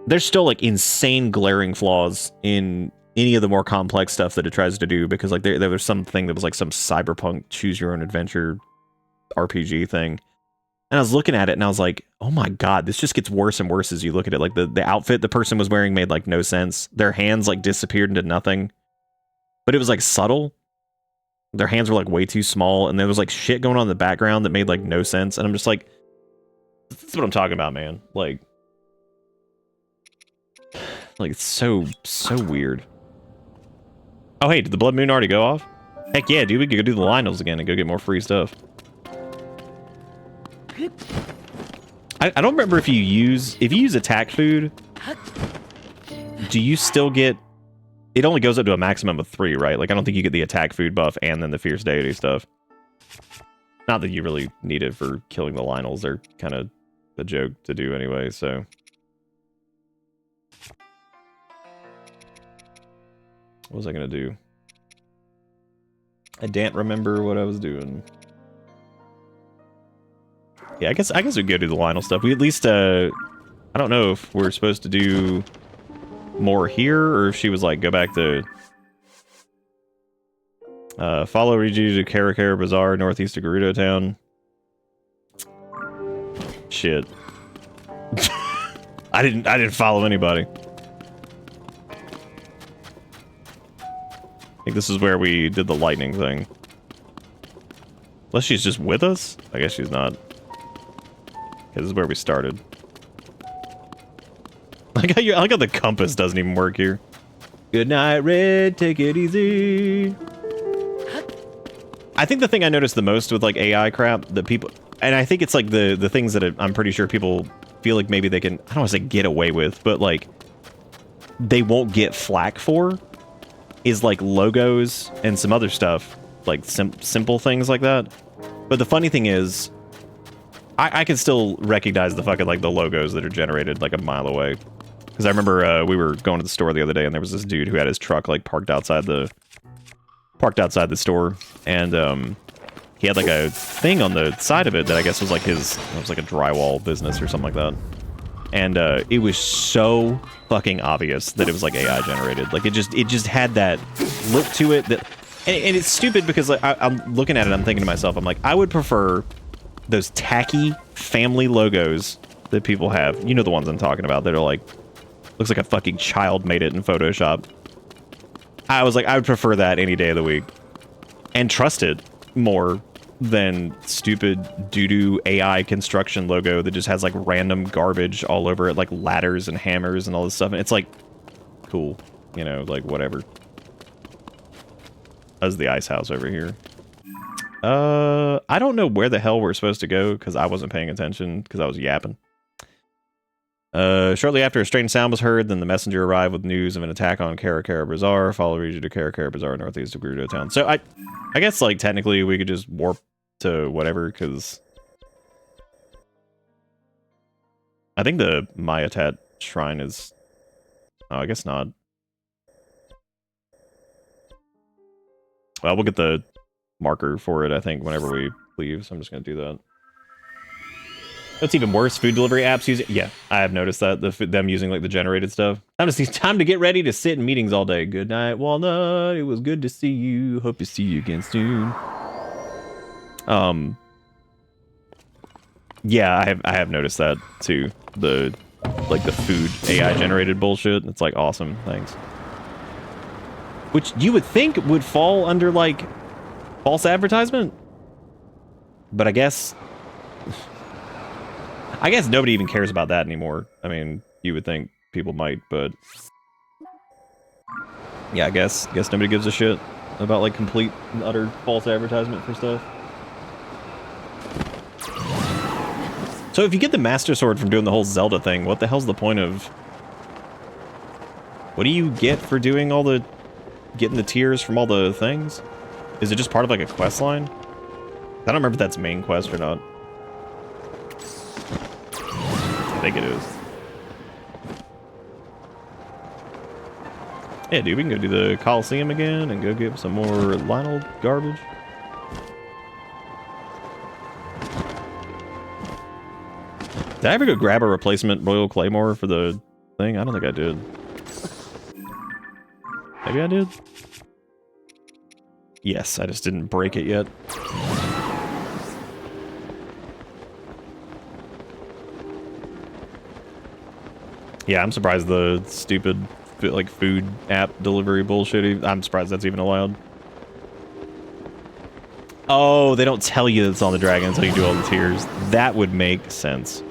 there's still like insane glaring flaws in any of the more complex stuff that it tries to do, because like there was something that was like some cyberpunk choose your own adventure RPG thing. And I was looking at it and I was like, oh my god, this just gets worse and worse as you look at it. Like the outfit the person was wearing made like no sense. Their hands like disappeared into nothing. But it was like subtle. Their hands were like way too small, and there was like shit going on in the background that made like no sense. And I'm just like, that's what I'm talking about, man. Like it's so weird. Oh hey, did the blood moon already go off? Heck yeah, dude, we could go do the Lionels again and go get more free stuff. I don't remember if you use attack food, do you still get, it only goes up to a maximum of 3, right? Like I don't think you get the attack food buff and then the fierce deity stuff. Not that you really need it for killing the Lionels. They're kind of a joke to do anyway, so. What was I gonna do? I can't remember what I was doing. Yeah, I guess we could go do the Lionel stuff. We at least, I don't know if we're supposed to do more here, or if she was like, go back to, follow Riju to Karakara Bazaar, northeast of Gerudo Town. Shit. I didn't follow anybody. I think this is where we did the lightning thing. Unless she's just with us? I guess she's not. This is where we started. I like how the compass doesn't even work here. Good night, Red. Take it easy. I think the thing I noticed the most with like AI crap that people, and I think it's like the things that I'm pretty sure people feel like maybe they can, I don't want to say get away with, but like they won't get flack for is like logos and some other stuff, like simple things like that. But the funny thing is, I can still recognize the fucking like the logos that are generated like a mile away. Because I remember we were going to the store the other day, and there was this dude who had his truck like parked outside the store, and he had like a thing on the side of it that I guess was like it was like a drywall business or something like that. And it was so fucking obvious that it was like AI generated. Like it just had that look to it that, and it's stupid because like I'm looking at it, I'm thinking to myself, I'm like, I would prefer those tacky family logos that people have. You know the ones I'm talking about that are like, looks like a fucking child made it in Photoshop. I was like, I would prefer that any day of the week. And trust it more than stupid doo-doo AI construction logo that just has like random garbage all over it, like ladders and hammers and all this stuff. And it's like, cool, you know, like whatever. That's the ice house over here. I don't know where the hell we're supposed to go because I wasn't paying attention because I was yapping. Shortly after, a strange sound was heard. Then the messenger arrived with news of an attack on Karakara Bazaar. Follow region to Karakara Bazaar, northeast of Gerudo Town. So I guess like technically we could just warp to whatever because I think the Mayatat shrine is. Oh, I guess not. Well, we'll get the marker for it, I think, whenever we leave, so I'm just gonna do that. What's even worse, food delivery apps using... Yeah, I have noticed that, them using like the generated stuff. Time to get ready to sit in meetings all day. Good night, Walnut. It was good to see you. Hope to see you again soon. Yeah, I have noticed that too. The food AI generated bullshit. It's like awesome. Thanks. Which you would think would fall under like false advertisement, but I guess nobody even cares about that anymore. I mean, you would think people might, but yeah, I guess nobody gives a shit about like complete and utter false advertisement for stuff. So if you get the Master Sword from doing the whole Zelda thing, what the hell's the point of... What do you get for doing all the... Getting the tears from all the things? Is it just part of like a quest line? I don't remember if that's main quest or not. I think it is. Yeah, dude, we can go do the Coliseum again and go get some more Lionel garbage. Did I ever go grab a replacement Royal Claymore for the thing? I don't think I did. Maybe I did? Yes, I just didn't break it yet. Yeah, I'm surprised the stupid like food app delivery bullshit. I'm surprised that's even allowed. Oh, they don't tell you that it's on the dragon until you do all the tiers. That would make sense.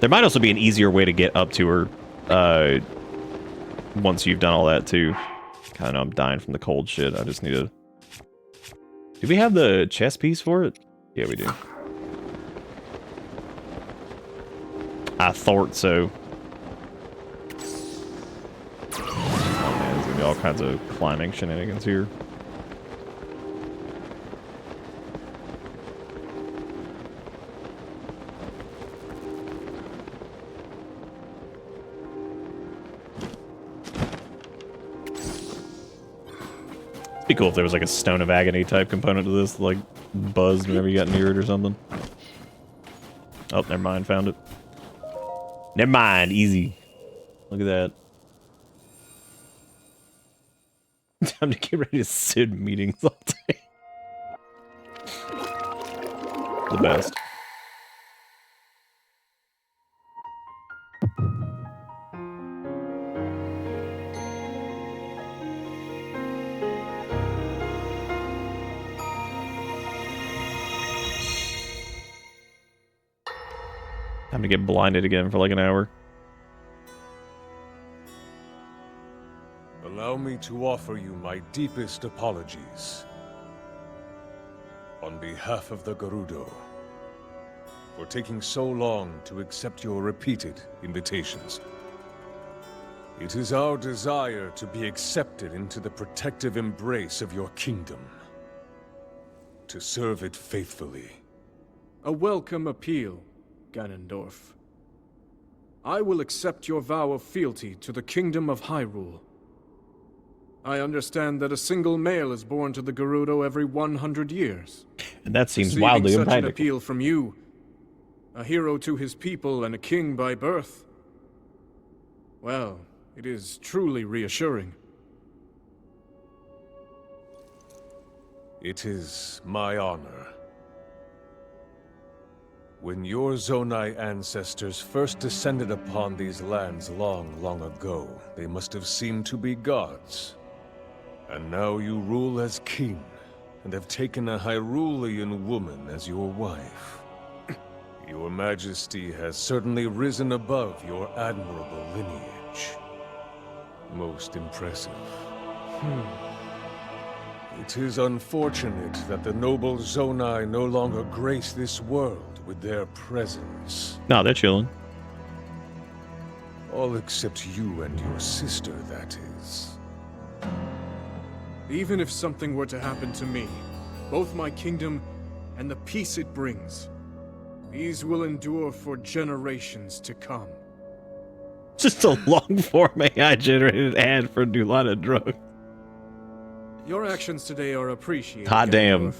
There might also be an easier way to get up to her once you've done all that too. I know I'm dying from the cold shit. I just need to... Do we have the chess piece for it? Yeah, we do. I thought so. Oh man, there's gonna be all kinds of climbing shenanigans here. It'd be cool if there was like a Stone of Agony type component to this, like buzzed whenever you got near it or something. Oh, never mind, found it. Never mind, easy. Look at that. Time to get ready to sit in meetings all day. The best. Time to get blinded again for like an hour. Allow me to offer you my deepest apologies. On behalf of the Gerudo, for taking so long to accept your repeated invitations. It is our desire to be accepted into the protective embrace of your kingdom. To serve it faithfully. A welcome appeal, Ganondorf. I will accept your vow of fealty to the Kingdom of Hyrule. I understand that a single male is born to the Gerudo every 100 years. And that seems Receiving wildly such an impractical. appeal from you, a hero to his people and a king by birth, well, it is truly reassuring. It is my honor. When your Zonai ancestors first descended upon these lands long, long ago, they must have seemed to be gods. And now you rule as king, and have taken a Hyrulean woman as your wife. Your Majesty has certainly risen above your admirable lineage. Most impressive. It is unfortunate that the noble Zonai no longer grace this world with their presence. No, they're chilling. All except you and your sister, that is. Even if something were to happen to me, both my kingdom and the peace it brings, these will endure for generations to come. Just a long form AI generated ad for Dulana drug. Your actions today are appreciated. Hot damn. Ganondorf.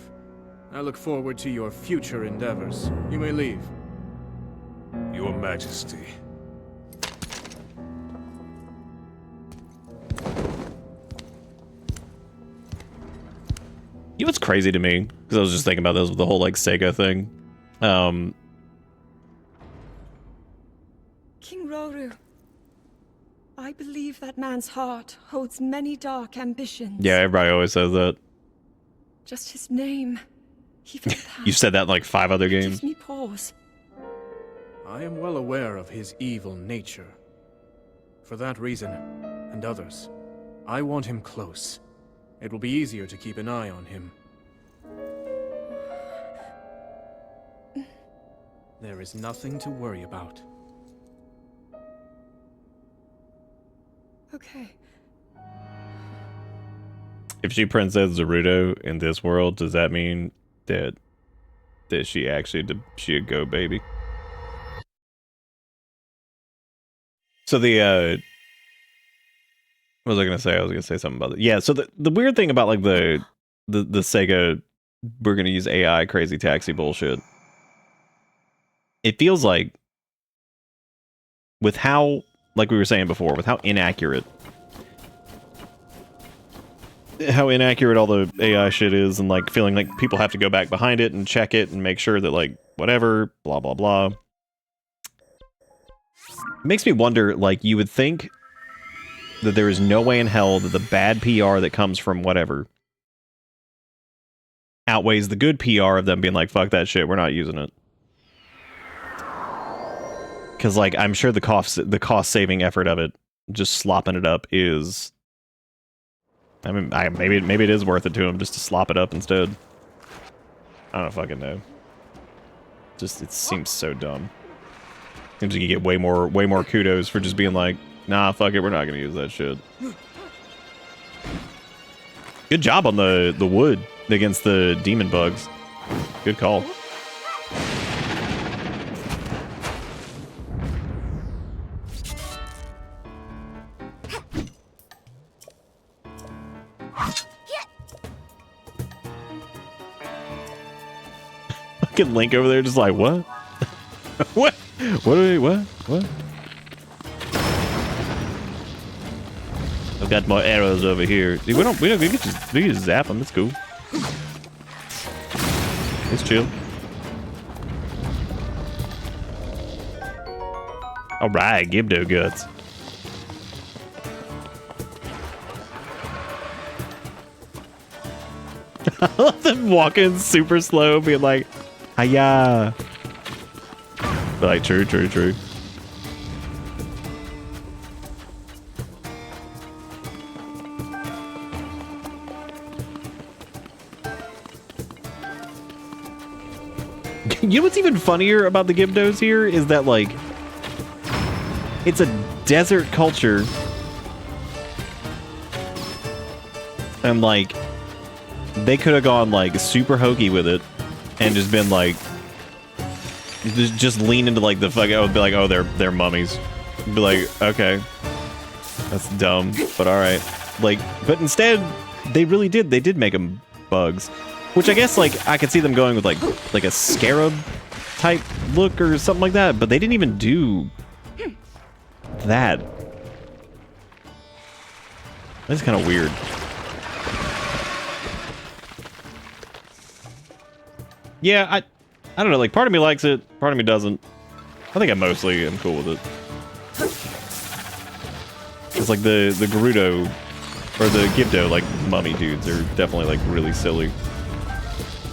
I look forward to your future endeavors. You may leave. Your Majesty. You know what's crazy to me? Because I was just thinking about this with the whole like Sega thing. King Roru, I believe that man's heart holds many dark ambitions. Yeah, everybody always says that. Just his name, even that You've said that in like 5 other games. gives me pause. I am well aware of his evil nature. For that reason, and others, I want him close. It will be easier to keep an eye on him. There is nothing to worry about. Okay. If she Princess Zerudo in this world, does that mean that she actually she a go baby? So the what was I gonna say? I was gonna say something about it. Yeah. So the weird thing about like the Sega, we're gonna use AI crazy taxi bullshit. It feels like with how, like we were saying before, with how inaccurate all the AI shit is, and like feeling like people have to go back behind it and check it and make sure that like whatever, blah blah blah. It makes me wonder, like, you would think that there is no way in hell that the bad PR that comes from whatever outweighs the good PR of them being like, fuck that shit, we're not using it. Because, like, I'm sure the cost-saving effort of it, just slopping it up, is... I mean, maybe it is worth it to him just to slop it up instead. I don't fucking know. Just, it seems so dumb. Seems like you get way more kudos for just being like, nah, fuck it, we're not gonna use that shit. Good job on the wood against the demon bugs. Good call. Fucking Link over there just like, what? What? What? I've got more arrows over here. Dude, we can just zap them. It's cool. It's chill. All right, Gibdo guts. I love them walking super slow, being like, hiya. But like, true. You know what's even funnier about the Gibdos here is that, like, it's a desert culture And like, they could have gone like super hokey with it and just been like, just lean into like the fuck. I would be like, oh, they're mummies. Be like, okay, that's dumb, but all right. Like, but instead, they really did. They did make them bugs, which I guess like I could see them going with like a scarab type look or something like that. But they didn't even do that. That's kind of weird. Yeah, I don't know. Like, part of me likes it, part of me doesn't. I think I mostly am cool with it. It's like the Gerudo or the Gibdo like mummy dudes are definitely like really silly.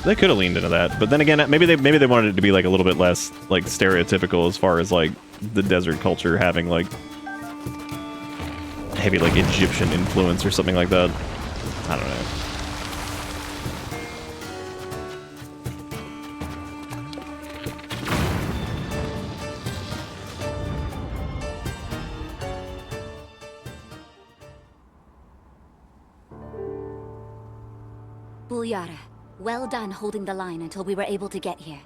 They could have leaned into that, but then again, maybe they wanted it to be like a little bit less like stereotypical as far as like the desert culture having like heavy like Egyptian influence or something like that. I don't know. Bulyara, well done holding the line until we were able to get here.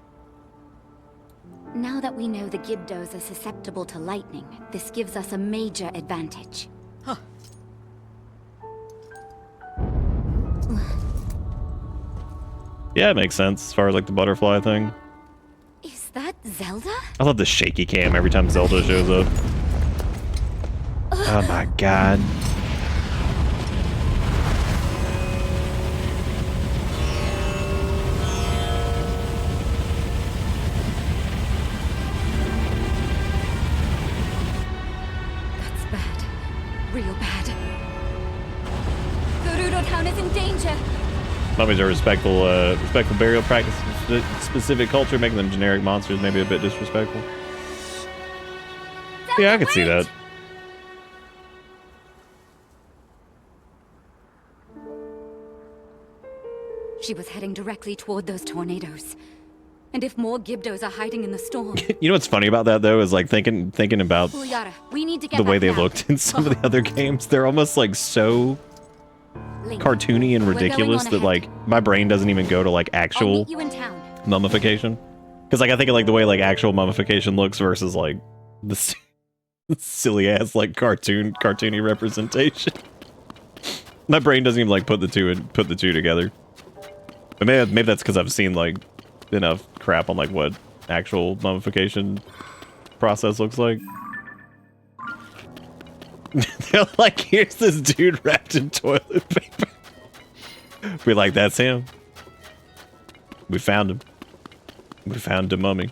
Now that we know the Gibdos are susceptible to lightning, this gives us a major advantage. Huh. Yeah, it makes sense as far as like the butterfly thing. Is that Zelda? I love the shaky cam every time Zelda shows up. Oh my god. That's bad. Real bad. Gerudo Town is in danger! Mummies are respectful burial practices of specific culture, making them generic monsters maybe a bit disrespectful. Yeah, I could see that. She was heading directly toward those tornadoes. And if more Gibdos are hiding in the storm... You know what's funny about that though is like thinking about Bulyara, we need to get the way back they now. looked in some of the other games. They're almost like so Link, cartoony and we're going ridiculous on that ahead. like my brain doesn't even go to like I'll actual meet you in town. mummification. Because like I think of like the way like actual mummification looks versus like the silly ass like cartoony representation. My brain doesn't even like put the two together. But maybe that's because I've seen like enough crap on like what actual mummification process looks like. They're like, here's this dude wrapped in toilet paper. We're like, that's him. We found him. We found the mummy.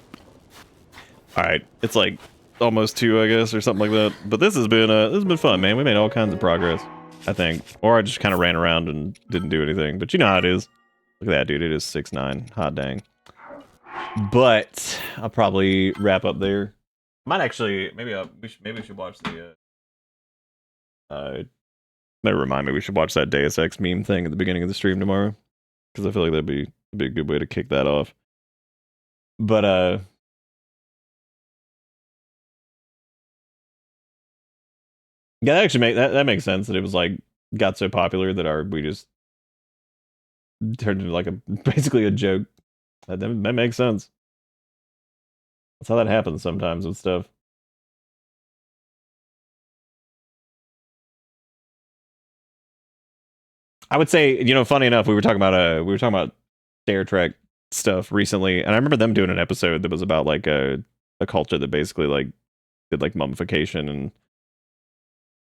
Alright, it's like almost 2, I guess, or something like that. But this has been fun, man. We made all kinds of progress, I think. Or I just kind of ran around and didn't do anything. But you know how it is. Look at that, dude. It is 6'9". Hot dang. But I'll probably wrap up there. Might actually, maybe we should watch the maybe remind me we should watch that Deus Ex meme thing at the beginning of the stream tomorrow, because I feel like that'd be a good way to kick that off. But yeah, that actually that makes sense that it was like got so popular that we just turned into like basically a joke. That makes sense. That's how that happens sometimes with stuff. I would say, you know, funny enough, we were talking about Star Trek stuff recently, and I remember them doing an episode that was about like a culture that basically like did like mummification, and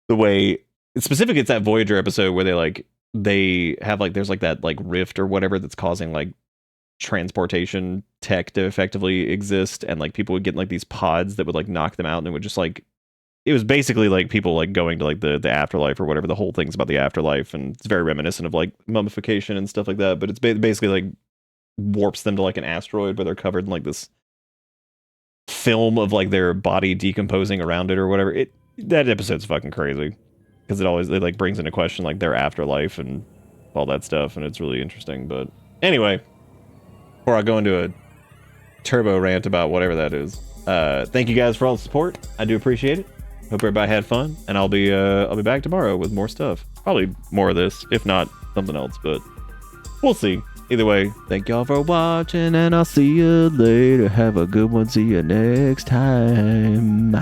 the way specifically it's that Voyager episode where they have like there's like that like rift or whatever that's causing like transportation tech to effectively exist, and like people would get in, like these pods that would like knock them out, and it would just like it was basically like people like going to like the afterlife or whatever. The whole thing's about the afterlife, and it's very reminiscent of like mummification and stuff like that, but it's basically like warps them to like an asteroid where they're covered in like this film of like their body decomposing around it or whatever. That episode's fucking crazy because it like brings into question like their afterlife and all that stuff, and it's really interesting. But anyway, before I go into a turbo rant about whatever that is, thank you guys for all the support. I do appreciate it. Hope everybody had fun, and I'll be back tomorrow with more stuff. Probably more of this, if not something else, but we'll see. Either way, thank y'all for watching, and I'll see you later. Have a good one. See you next time.